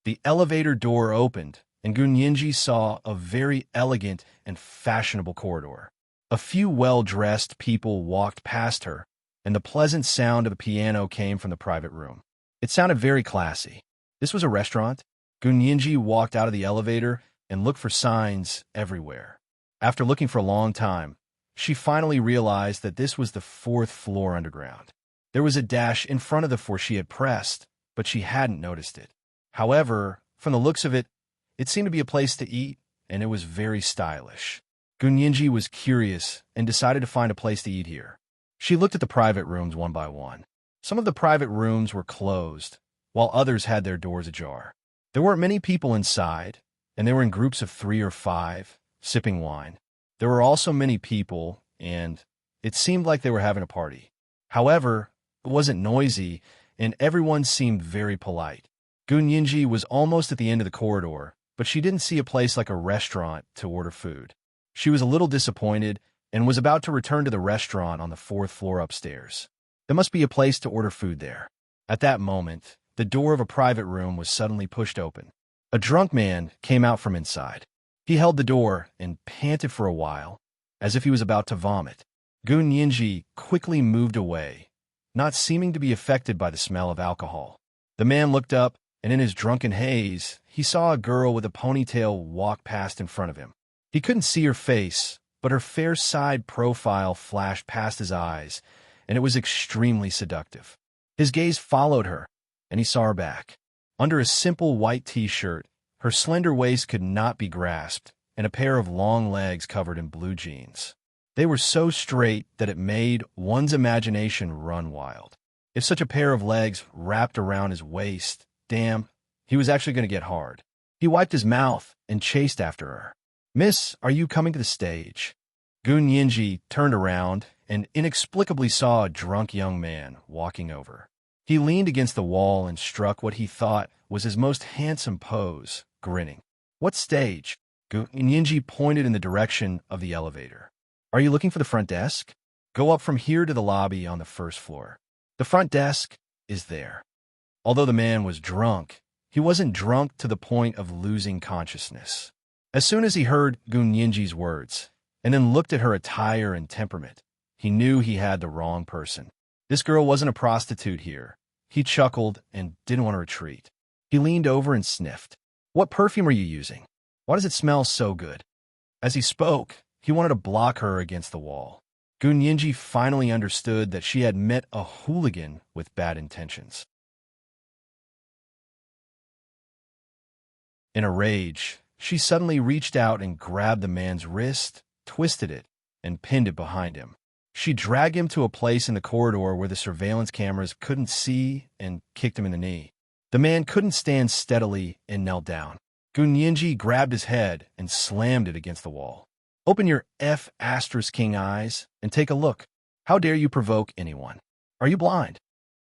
The elevator door opened, and Gun Yinji saw a very elegant and fashionable corridor. A few well-dressed people walked past her, and the pleasant sound of the piano came from the private room. It sounded very classy. This was a restaurant. Gun Yinji walked out of the elevator and looked for signs everywhere. After looking for a long time, she finally realized that this was the 4th floor underground. There was a dash in front of the 4 she had pressed, but she hadn't noticed it. However, from the looks of it, it seemed to be a place to eat, and it was very stylish. Gun Yinji was curious and decided to find a place to eat here. She looked at the private rooms one by one. Some of the private rooms were closed, while others had their doors ajar. There weren't many people inside, and they were in groups of 3 or 5, sipping wine. There were also many people, and it seemed like they were having a party. However, it wasn't noisy, and everyone seemed very polite. Gunyinji was almost at the end of the corridor, but she didn't see a place like a restaurant to order food. She was a little disappointed and was about to return to the restaurant on the 4th floor upstairs. There must be a place to order food there. At that moment, the door of a private room was suddenly pushed open. A drunk man came out from inside. He held the door and panted for a while, as if he was about to vomit. Gunyinji quickly moved away, not seeming to be affected by the smell of alcohol. The man looked up, and in his drunken haze, he saw a girl with a ponytail walk past in front of him. He couldn't see her face, but her fair side profile flashed past his eyes, and it was extremely seductive. His gaze followed her, and he saw her back. Under a simple white t-shirt, her slender waist could not be grasped, and a pair of long legs covered in blue jeans. They were so straight that it made one's imagination run wild. If such a pair of legs wrapped around his waist, damn, he was actually going to get hard. He wiped his mouth and chased after her. "Miss, are you coming to the stage?" Gunyinji turned around and inexplicably saw a drunk young man walking over. He leaned against the wall and struck what he thought was his most handsome pose, grinning. "What stage?" Gunyinji pointed in the direction of the elevator. "Are you looking for the front desk? Go up from here to the lobby on the 1st floor. The front desk is there." Although the man was drunk, he wasn't drunk to the point of losing consciousness. As soon as he heard Gunyinji's words, and then looked at her attire and temperament, he knew he had the wrong person. This girl wasn't a prostitute here. He chuckled and didn't want to retreat. He leaned over and sniffed. "What perfume are you using? Why does it smell so good?" As he spoke, he wanted to block her against the wall. Gunyinji finally understood that she had met a hooligan with bad intentions. In a rage, she suddenly reached out and grabbed the man's wrist, twisted it, and pinned it behind him. She dragged him to a place in the corridor where the surveillance cameras couldn't see and kicked him in the knee. The man couldn't stand steadily and knelt down. Gunyinji grabbed his head and slammed it against the wall. "Open your F***king eyes and take a look. How dare you provoke anyone? Are you blind?"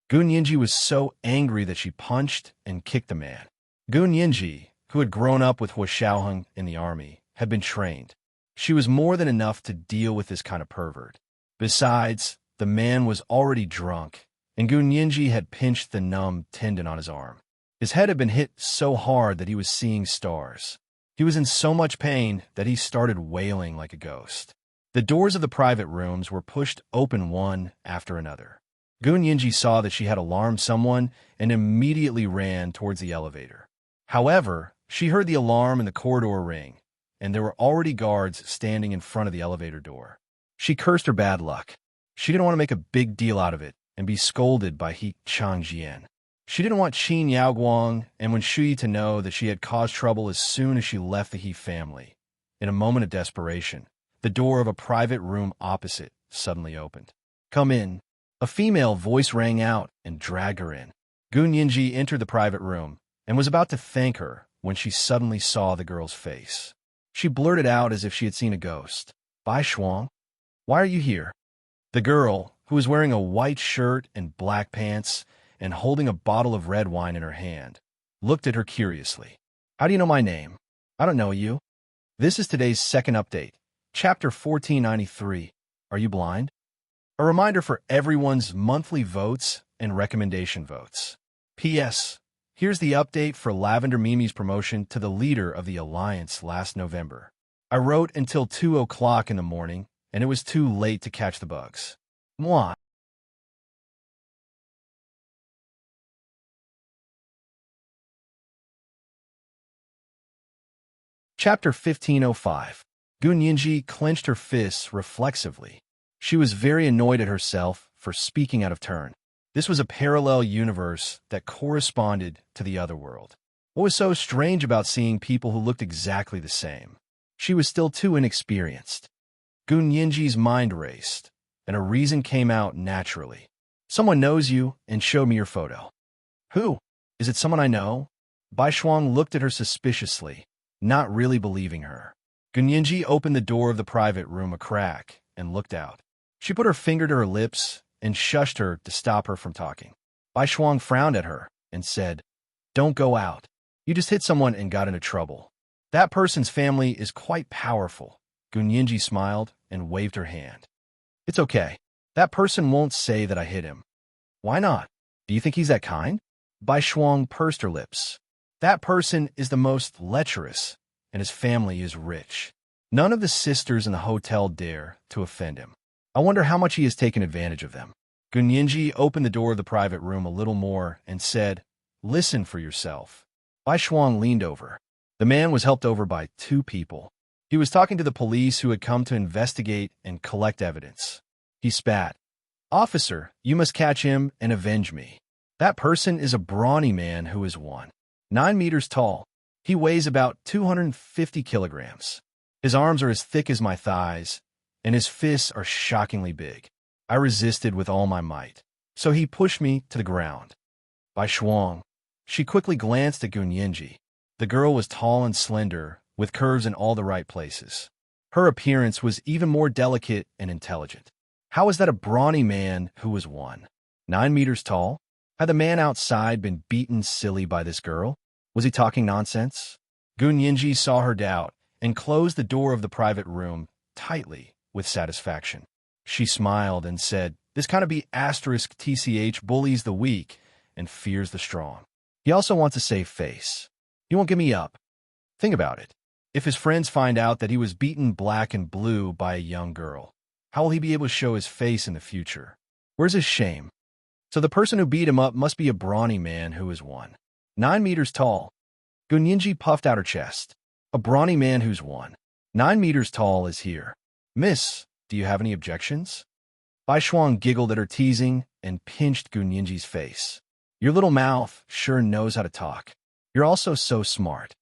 Gunyinji was so angry that she punched and kicked the man. Gunyinji, who had grown up with Huashaoheng in the army, had been trained. She was more than enough to deal with this kind of pervert. Besides, the man was already drunk, and Gunyinji had pinched the numb tendon on his arm. His head had been hit so hard that he was seeing stars. He was in so much pain that he started wailing like a ghost. The doors of the private rooms were pushed open one after another. Gunyinji saw that she had alarmed someone and immediately ran towards the elevator. However, she heard the alarm in the corridor ring, and there were already guards standing in front of the elevator door. She cursed her bad luck. She didn't want to make a big deal out of it and be scolded by He Changjian. She didn't want Qin Yaoguang and Wen Shui to know that she had caused trouble as soon as she left the He family. In a moment of desperation, the door of a private room opposite suddenly opened. "Come in." A female voice rang out and dragged her in. Gunyinji entered the private room and was about to thank her when she suddenly saw the girl's face. She blurted out as if she had seen a ghost. "Bai Shuang, why are you here?" The girl, who was wearing a white shirt and black pants and holding a bottle of red wine in her hand, looked at her curiously. "How do you know my name?" "I don't know you." This is today's second update, Chapter 1493, Are You Blind? A reminder for everyone's monthly votes and recommendation votes. P.S. Here's the update for Lavender Mimi's promotion to the leader of the Alliance last November. I wrote until 2 o'clock in the morning, and it was too late to catch the bugs. Mwah. Chapter 1505. Gunyinji clenched her fists reflexively. She was very annoyed at herself for speaking out of turn. This was a parallel universe that corresponded to the other world. What was so strange about seeing people who looked exactly the same? She was still too inexperienced. Gunyinji's mind raced, and a reason came out naturally. "Someone knows you and showed me your photo." "Who? Is it someone I know?" Bai Shuang looked at her suspiciously. not really believing her. Gunyinji opened the door of the private room a crack and looked out. She put her finger to her lips and shushed her to stop her from talking. Bai Shuang frowned at her and said, "Don't go out. You just hit someone and got into trouble. That person's family is quite powerful." Gunyinji smiled and waved her hand. "It's okay. That person won't say that I hit him." "Why not? Do you think he's that kind?" Bai Shuang pursed her lips. "That person is the most lecherous, and his family is rich. None of the sisters in the hotel dare to offend him. I wonder how much he has taken advantage of them." Gunyinji opened the door of the private room a little more and said, "Listen for yourself." Bai Shuang leaned over. The man was helped over by two people. He was talking to the police who had come to investigate and collect evidence. He spat. "Officer, you must catch him and avenge me. That person is a brawny man who is 9 meters tall. He weighs about 250 kilograms. His arms are as thick as my thighs, and his fists are shockingly big. I resisted with all my might, so he pushed me to the ground." Bai Shuang. She quickly glanced at Gunyinji. The girl was tall and slender, with curves in all the right places. Her appearance was even more delicate and intelligent. How was that a brawny man who was 9 meters tall? Had the man outside been beaten silly by this girl? Was he talking nonsense? Gunyinji saw her doubt and closed the door of the private room tightly with satisfaction. She smiled and said, "This kind of B***TCH bullies the weak and fears the strong. He also wants a safe face. He won't give me up. Think about it. If his friends find out that he was beaten black and blue by a young girl, how will he be able to show his face in the future? Where's his shame? So the person who beat him up must be a brawny man who is 9 meters tall." Gunyinji puffed out her chest. "A brawny man who's 9 meters tall is here. Miss, do you have any objections?" Bai Shuang giggled at her teasing and pinched Gunyinji's face. "Your little mouth sure knows how to talk. You're also so smart."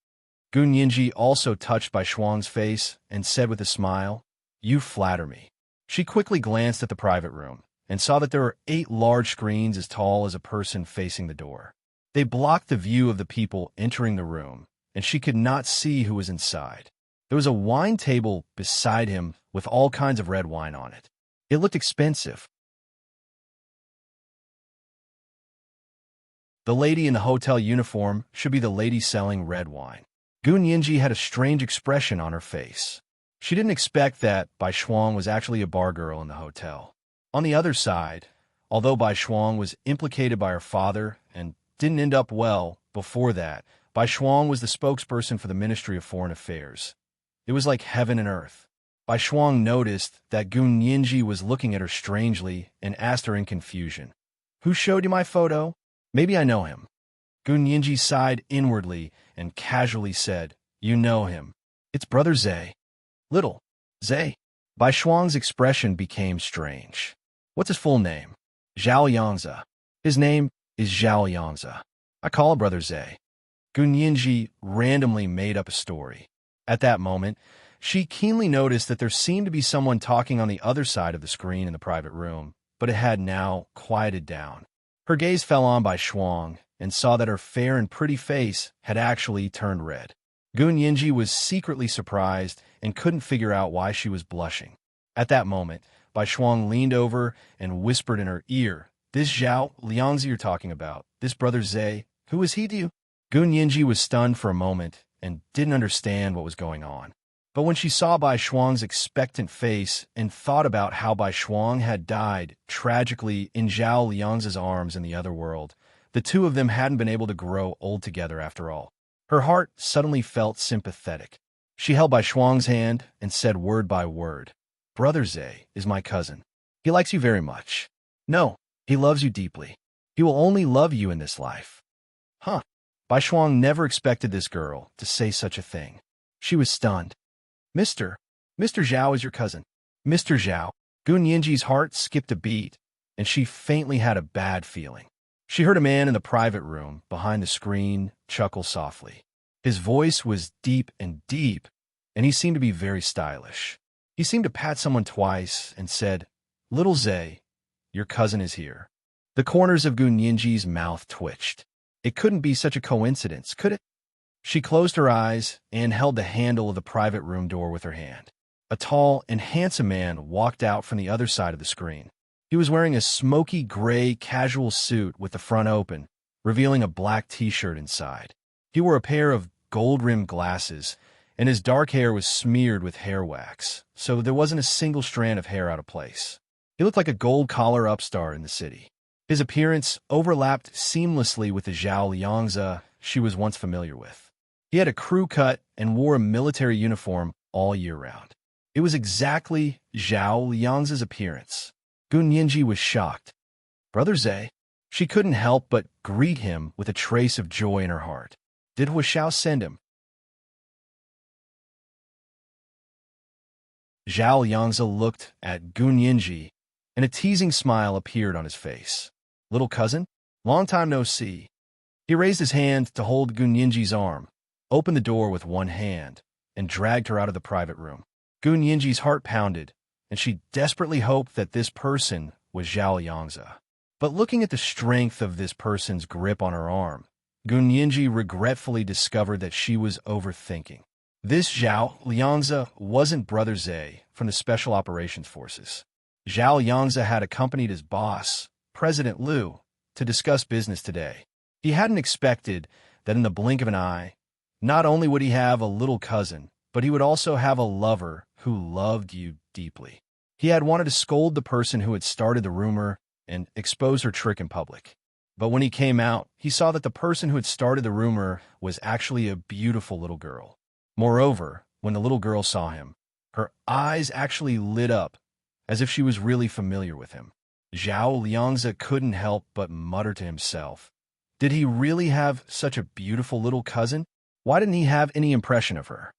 Gunyinji also touched Bai Shuang's face and said with a smile, "You flatter me." She quickly glanced at the private room and saw that there were 8 large screens as tall as a person facing the door. They blocked the view of the people entering the room, and she could not see who was inside. There was a wine table beside him with all kinds of red wine on it. It looked expensive. The lady in the hotel uniform should be the lady selling red wine. Gunyinji had a strange expression on her face. She didn't expect that Bai Shuang was actually a bar girl in the hotel. On the other side, although Bai Shuang was implicated by her father and didn't end up well before that, Bai Shuang was the spokesperson for the Ministry of Foreign Affairs. It was like heaven and earth. Bai Shuang noticed that Gunyinji was looking at her strangely and asked her in confusion, "Who showed you my photo? Maybe I know him." Gunyinji sighed inwardly and casually said, "You know him. It's Brother Zay." "Little Zay?" Bai Shuang's expression became strange. "What's his full name?" "Zhao Yangza." "His name is Zhao Yangza. I call him Brother Zay." Gunyinji randomly made up a story. At that moment, she keenly noticed that there seemed to be someone talking on the other side of the screen in the private room, but it had now quieted down. Her gaze fell on Bai Shuang and saw that her fair and pretty face had actually turned red. Gunyinji was secretly surprised and couldn't figure out why she was blushing. At that moment, Bai Shuang leaned over and whispered in her ear, "This Zhao Liangzi you're talking about, this Brother Zay, who is he to you?" Gunyinji was stunned for a moment and didn't understand what was going on. But when she saw Bai Shuang's expectant face and thought about how Bai Shuang had died tragically in Zhao Liang's arms in the other world, the two of them hadn't been able to grow old together after all. Her heart suddenly felt sympathetic. She held Bai Shuang's hand and said word by word, "Brother Zay is my cousin. He likes you very much. No, he loves you deeply. He will only love you in this life." Huh. Bai Shuang never expected this girl to say such a thing. She was stunned. Mr. Zhao is your cousin." "Mr. Zhao." Gunyinji's heart skipped a beat, and she faintly had a bad feeling. She heard a man in the private room behind the screen chuckle softly. His voice was deep, and he seemed to be very stylish. He seemed to pat someone twice and said, "Little Zay, your cousin is here." The corners of Gunyinji's mouth twitched. It couldn't be such a coincidence, could it? She closed her eyes and held the handle of the private room door with her hand. A tall and handsome man walked out from the other side of the screen. He was wearing a smoky gray casual suit with the front open, revealing a black t-shirt inside. He wore a pair of gold-rimmed glasses, and his dark hair was smeared with hair wax, so there wasn't a single strand of hair out of place. He looked like a gold-collar upstart in the city. His appearance overlapped seamlessly with the Zhao Liangzi she was once familiar with. He had a crew cut and wore a military uniform all year round. It was exactly Zhao Liangzi's appearance. Gun Yinji was shocked. "Brother Zhe?" She couldn't help but greet him with a trace of joy in her heart. Did Hua Xiao send him? Zhao Liangzi looked at Gun Yinji, and a teasing smile appeared on his face. "Little cousin? Long time no see." He raised his hand to hold Gun Yinji's arm, opened the door with one hand, and dragged her out of the private room. Gun Yinji's heart pounded, and she desperately hoped that this person was Zhao Liangzi. But looking at the strength of this person's grip on her arm, Gun Yinji regretfully discovered that she was overthinking. This Zhao Liangzi wasn't Brother Zhe from the Special Operations Forces. Zhao Liangzi had accompanied his boss, President Liu, to discuss business today. He hadn't expected that in the blink of an eye, not only would he have a little cousin, but he would also have a lover who loved you deeply. He had wanted to scold the person who had started the rumor and expose her trick in public. But when he came out, he saw that the person who had started the rumor was actually a beautiful little girl. Moreover, when the little girl saw him, her eyes actually lit up, as if she was really familiar with him. Zhao Liangzi couldn't help but mutter to himself, did he really have such a beautiful little cousin? Why didn't he have any impression of her?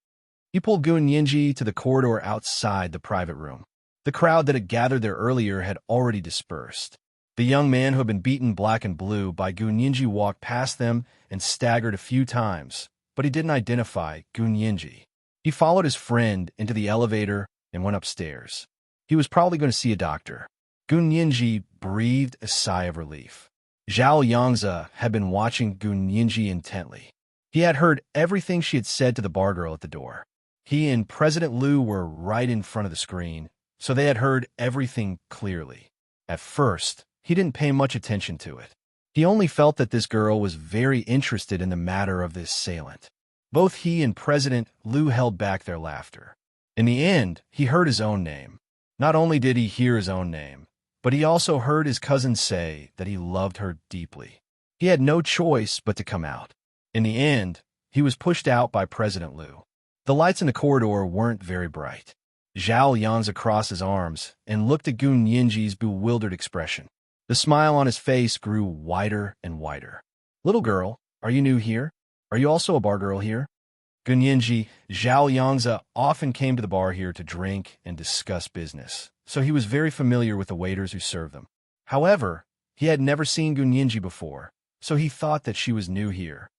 He pulled Gun Yinji to the corridor outside the private room. The crowd that had gathered there earlier had already dispersed. The young man who had been beaten black and blue by Gun Yinji walked past them and staggered a few times, but he didn't identify Gun Yinji. He followed his friend into the elevator and went upstairs. He was probably going to see a doctor. Gun Yinji breathed a sigh of relief. Zhao Liangzi had been watching Gun Yinji intently. He had heard everything she had said to the bar girl at the door. He and President Liu were right in front of the screen, so they had heard everything clearly. At first, he didn't pay much attention to it. He only felt that this girl was very interested in the matter of this assailant. Both he and President Liu held back their laughter. In the end, he heard his own name. Not only did he hear his own name, but he also heard his cousin say that he loved her deeply. He had no choice but to come out. In the end, he was pushed out by President Liu. The lights in the corridor weren't very bright. Zhao Liangzi crossed his arms and looked at Gun Yinji's bewildered expression. The smile on his face grew wider and wider. "Little girl, are you new here? Are you also a bar girl here?" Gun Yinji, Zhao Liangzi often came to the bar here to drink and discuss business, so he was very familiar with the waiters who served them. However, he had never seen Gun Yinji before, so he thought that she was new here.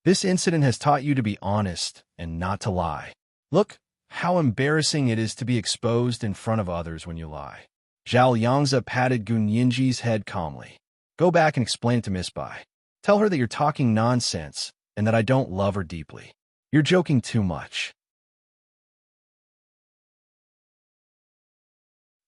"This incident has taught you to be honest and not to lie. Look how embarrassing it is to be exposed in front of others when you lie." Zhao Liangzi patted Gun Yinji's head calmly. "Go back and explain it to Miss Bai. Tell her that you're talking nonsense and that I don't love her deeply. You're joking too much.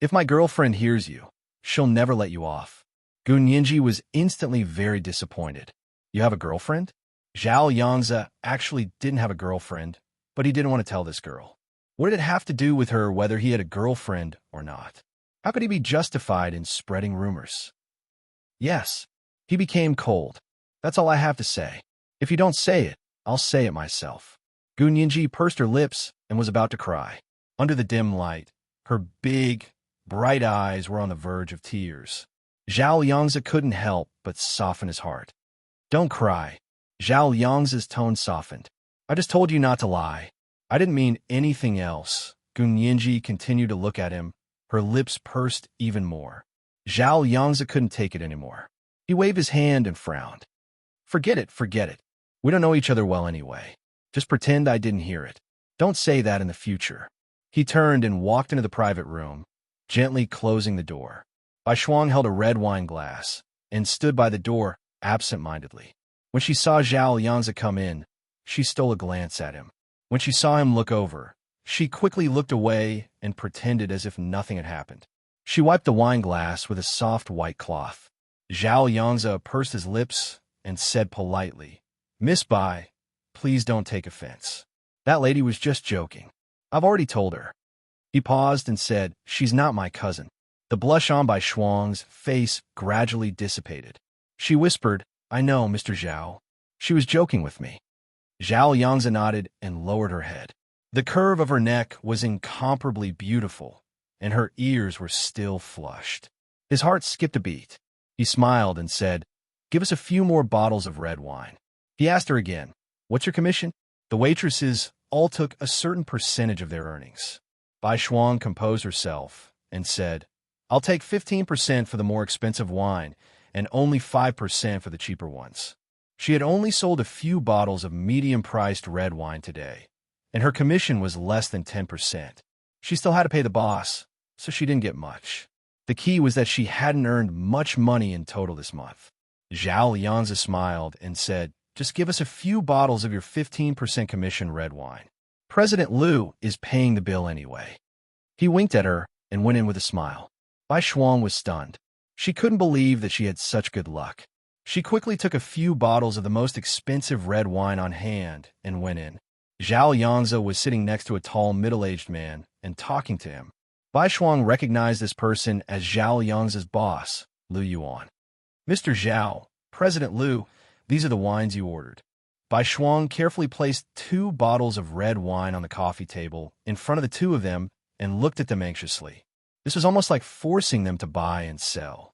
If my girlfriend hears you, she'll never let you off." Gun Yinji was instantly very disappointed. "You have a girlfriend?" Zhao Liangzi actually didn't have a girlfriend, but he didn't want to tell this girl. What did it have to do with her whether he had a girlfriend or not? How could he be justified in spreading rumors? Yes, he became cold. "That's all I have to say. If you don't say it, I'll say it myself." Gun Yinji pursed her lips and was about to cry. Under the dim light, her big, bright eyes were on the verge of tears. Zhao Liangzi couldn't help but soften his heart. "Don't cry." Zhao Liangzi's tone softened. "I just told you not to lie. I didn't mean anything else." Gun Yinji continued to look at him, her lips pursed even more. Zhao Liangzi couldn't take it anymore. He waved his hand and frowned. Forget it. We don't know each other well anyway. Just pretend I didn't hear it. Don't say that in the future." He turned and walked into the private room, gently closing the door. Bai Shuang held a red wine glass and stood by the door absent-mindedly. When she saw Zhao Liangzi come in, she stole a glance at him. When she saw him look over, she quickly looked away and pretended as if nothing had happened. She wiped the wine glass with a soft white cloth. Zhao Yangzi pursed his lips and said politely, "Miss Bai, please don't take offense. That lady was just joking. I've already told her." He paused and said, "She's not my cousin." The blush on Bai Shuang's face gradually dissipated. She whispered, "I know, Mr. Zhao. She was joking with me." Zhao Yangzi nodded and lowered her head. The curve of her neck was incomparably beautiful, and her ears were still flushed. His heart skipped a beat. He smiled and said, "Give us a few more bottles of red wine." He asked her again, "What's your commission?" The waitresses all took a certain percentage of their earnings. Bai Shuang composed herself and said, "I'll take 15% for the more expensive wine and only 5% for the cheaper ones." She had only sold a few bottles of medium-priced red wine today, and her commission was less than 10%. She still had to pay the boss, so she didn't get much. The key was that she hadn't earned much money in total this month. Zhao Lianzi smiled and said, "Just give us a few bottles of your 15% commission red wine. President Liu is paying the bill anyway." He winked at her and went in with a smile. Bai Shuang was stunned. She couldn't believe that she had such good luck. She quickly took a few bottles of the most expensive red wine on hand and went in. Zhao Yangzi was sitting next to a tall, middle-aged man and talking to him. Bai Shuang recognized this person as Zhao Yangzi's boss, Liu Yuan. "Mr. Zhao, President Liu, these are the wines you ordered." Bai Shuang carefully placed 2 bottles of red wine on the coffee table in front of the two of them and looked at them anxiously. This was almost like forcing them to buy and sell.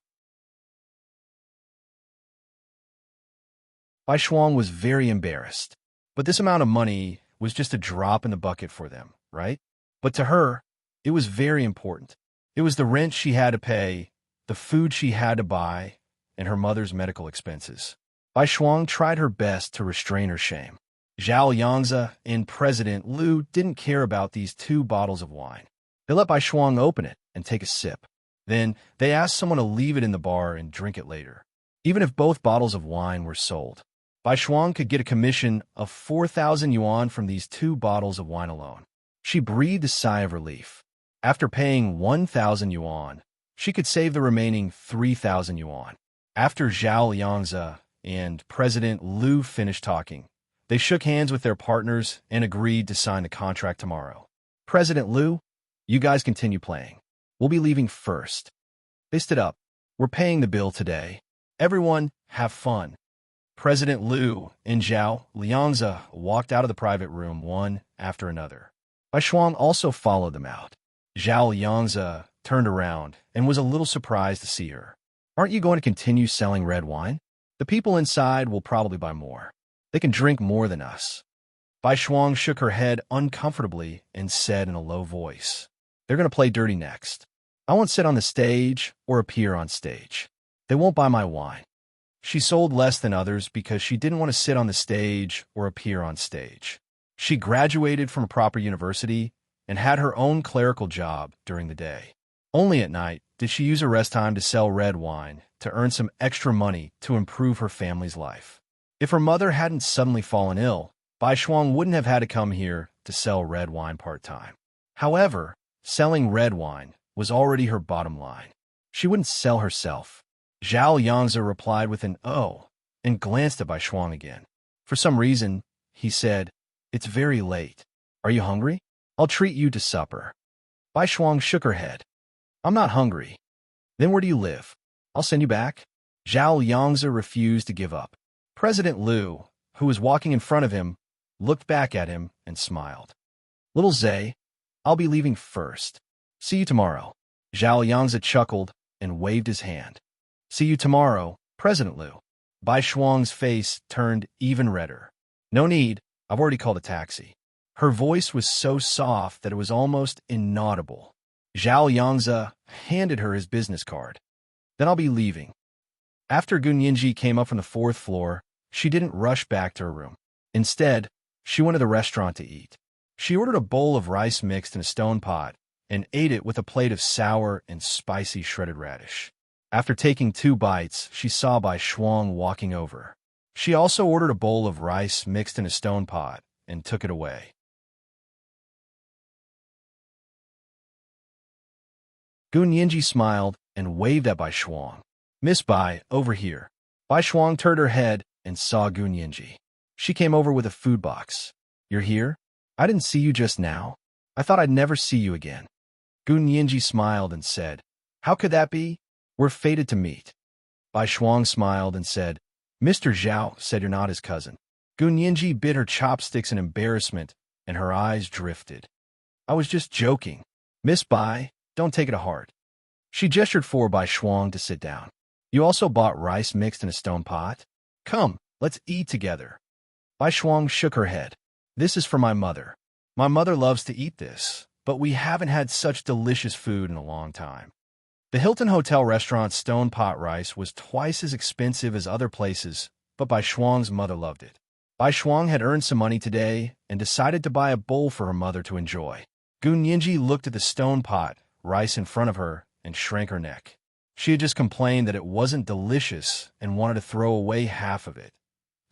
Bai Shuang was very embarrassed, but this amount of money was just a drop in the bucket for them, right? But to her, it was very important. It was the rent she had to pay, the food she had to buy, and her mother's medical expenses. Bai Shuang tried her best to restrain her shame. Zhao Yangzi and President Liu didn't care about these 2 bottles of wine. They let Bai Shuang open it and take a sip. Then they asked someone to leave it in the bar and drink it later. Even if both bottles of wine were sold, Bai Shuang could get a commission of 4,000 yuan from these 2 bottles of wine alone. She breathed a sigh of relief. After paying 1,000 yuan, she could save the remaining 3,000 yuan. After Zhao Yangzi and President Liu finished talking, they shook hands with their partners and agreed to sign the contract tomorrow. "President Liu, you guys continue playing. We'll be leaving first." They stood up. "We're paying the bill today. Everyone, have fun." President Liu and Zhao Lianzi walked out of the private room one after another. Bai Shuang also followed them out. Zhao Lianzi turned around and was a little surprised to see her. "Aren't you going to continue selling red wine? The people inside will probably buy more. They can drink more than us." Bai Shuang shook her head uncomfortably and said in a low voice, "They're going to play dirty next. I won't sit on the stage or appear on stage. They won't buy my wine." She sold less than others because she didn't want to sit on the stage or appear on stage. She graduated from a proper university and had her own clerical job during the day. Only at night did she use her rest time to sell red wine to earn some extra money to improve her family's life. If her mother hadn't suddenly fallen ill, Bai Shuang wouldn't have had to come here to sell red wine part-time. However, selling red wine was already her bottom line. She wouldn't sell herself. Zhao Yangzi replied with an "oh" and glanced at Bai Shuang again. For some reason, he said, "It's very late. Are you hungry? I'll treat you to supper." Bai Shuang shook her head. "I'm not hungry." "Then where do you live? I'll send you back." Zhao Yangzi refused to give up. President Liu, who was walking in front of him, looked back at him and smiled. "Little Zay, I'll be leaving first. See you tomorrow." Zhao Yangzi chuckled and waved his hand. "See you tomorrow, President Liu." Bai Shuang's face turned even redder. "No need. I've already called a taxi." Her voice was so soft that it was almost inaudible. Zhao Yangzi handed her his business card. "Then I'll be leaving." After Gunyinji came up from the 4th floor, she didn't rush back to her room. Instead, she went to the restaurant to eat. She ordered a bowl of rice mixed in a stone pot and ate it with a plate of sour and spicy shredded radish. After taking 2 bites, she saw Bai Shuang walking over. She also ordered a bowl of rice mixed in a stone pot and took it away. Gun Yinji smiled and waved at Bai Shuang. "Miss Bai, over here." Bai Shuang turned her head and saw Gun Yinji. She came over with a food box. "You're here? I didn't see you just now. I thought I'd never see you again." Gun Yinji smiled and said, "How could that be? We're fated to meet." Bai Shuang smiled and said, "Mr. Zhao said you're not his cousin." Gun Yinji bit her chopsticks in embarrassment, and her eyes drifted. "I was just joking. Miss Bai, don't take it to heart." She gestured for Bai Shuang to sit down. "You also bought rice mixed in a stone pot? Come, let's eat together." Bai Shuang shook her head. "This is for my mother. My mother loves to eat this, but we haven't had such delicious food in a long time." The Hilton Hotel restaurant's stone pot rice was twice as expensive as other places, but Bai Shuang's mother loved it. Bai Shuang had earned some money today and decided to buy a bowl for her mother to enjoy. Gun Yinji looked at the stone pot rice in front of her and shrank her neck. She had just complained that it wasn't delicious and wanted to throw away half of it.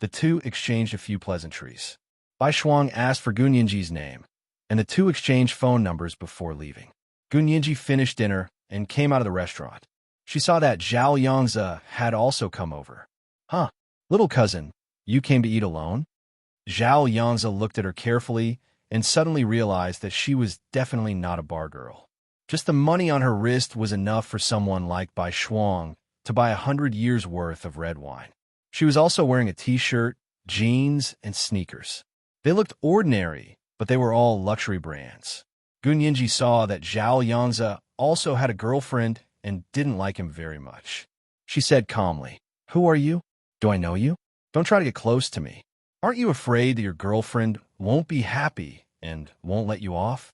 The two exchanged a few pleasantries. Bai Shuang asked for Gun Yinji's name, and the two exchanged phone numbers before leaving. Gun Yinji finished dinner and came out of the restaurant. She saw that Zhao Yangzi had also come over. "Huh, little cousin, you came to eat alone?" Zhao Yangzi looked at her carefully and suddenly realized that she was definitely not a bar girl. Just the money on her wrist was enough for someone like Bai Shuang to buy 100 years' worth of red wine. She was also wearing a t-shirt, jeans, and sneakers. They looked ordinary, but they were all luxury brands. Gun Yinji saw that Zhao Yangzi also had a girlfriend and didn't like him very much. She said calmly, "Who are you? Do I know you? Don't try to get close to me. Aren't you afraid that your girlfriend won't be happy and won't let you off?"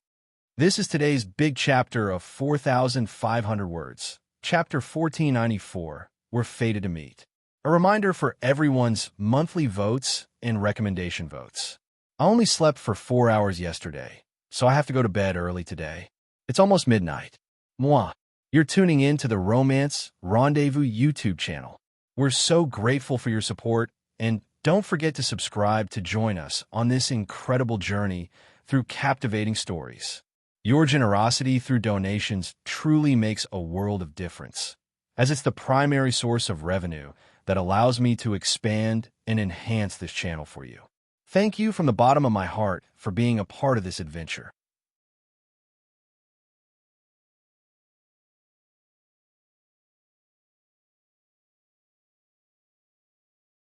This is today's big chapter of 4,500 words. Chapter 1494, We're Fated to Meet. A reminder for everyone's monthly votes and recommendation votes. I only slept for 4 hours yesterday, so I have to go to bed early today. It's almost midnight. Mwah. You're tuning in to the Romance Rendezvous YouTube channel. We're so grateful for your support, and don't forget to subscribe to join us on this incredible journey through captivating stories. Your generosity through donations truly makes a world of difference, as it's the primary source of revenue that allows me to expand and enhance this channel for you. Thank you from the bottom of my heart for being a part of this adventure.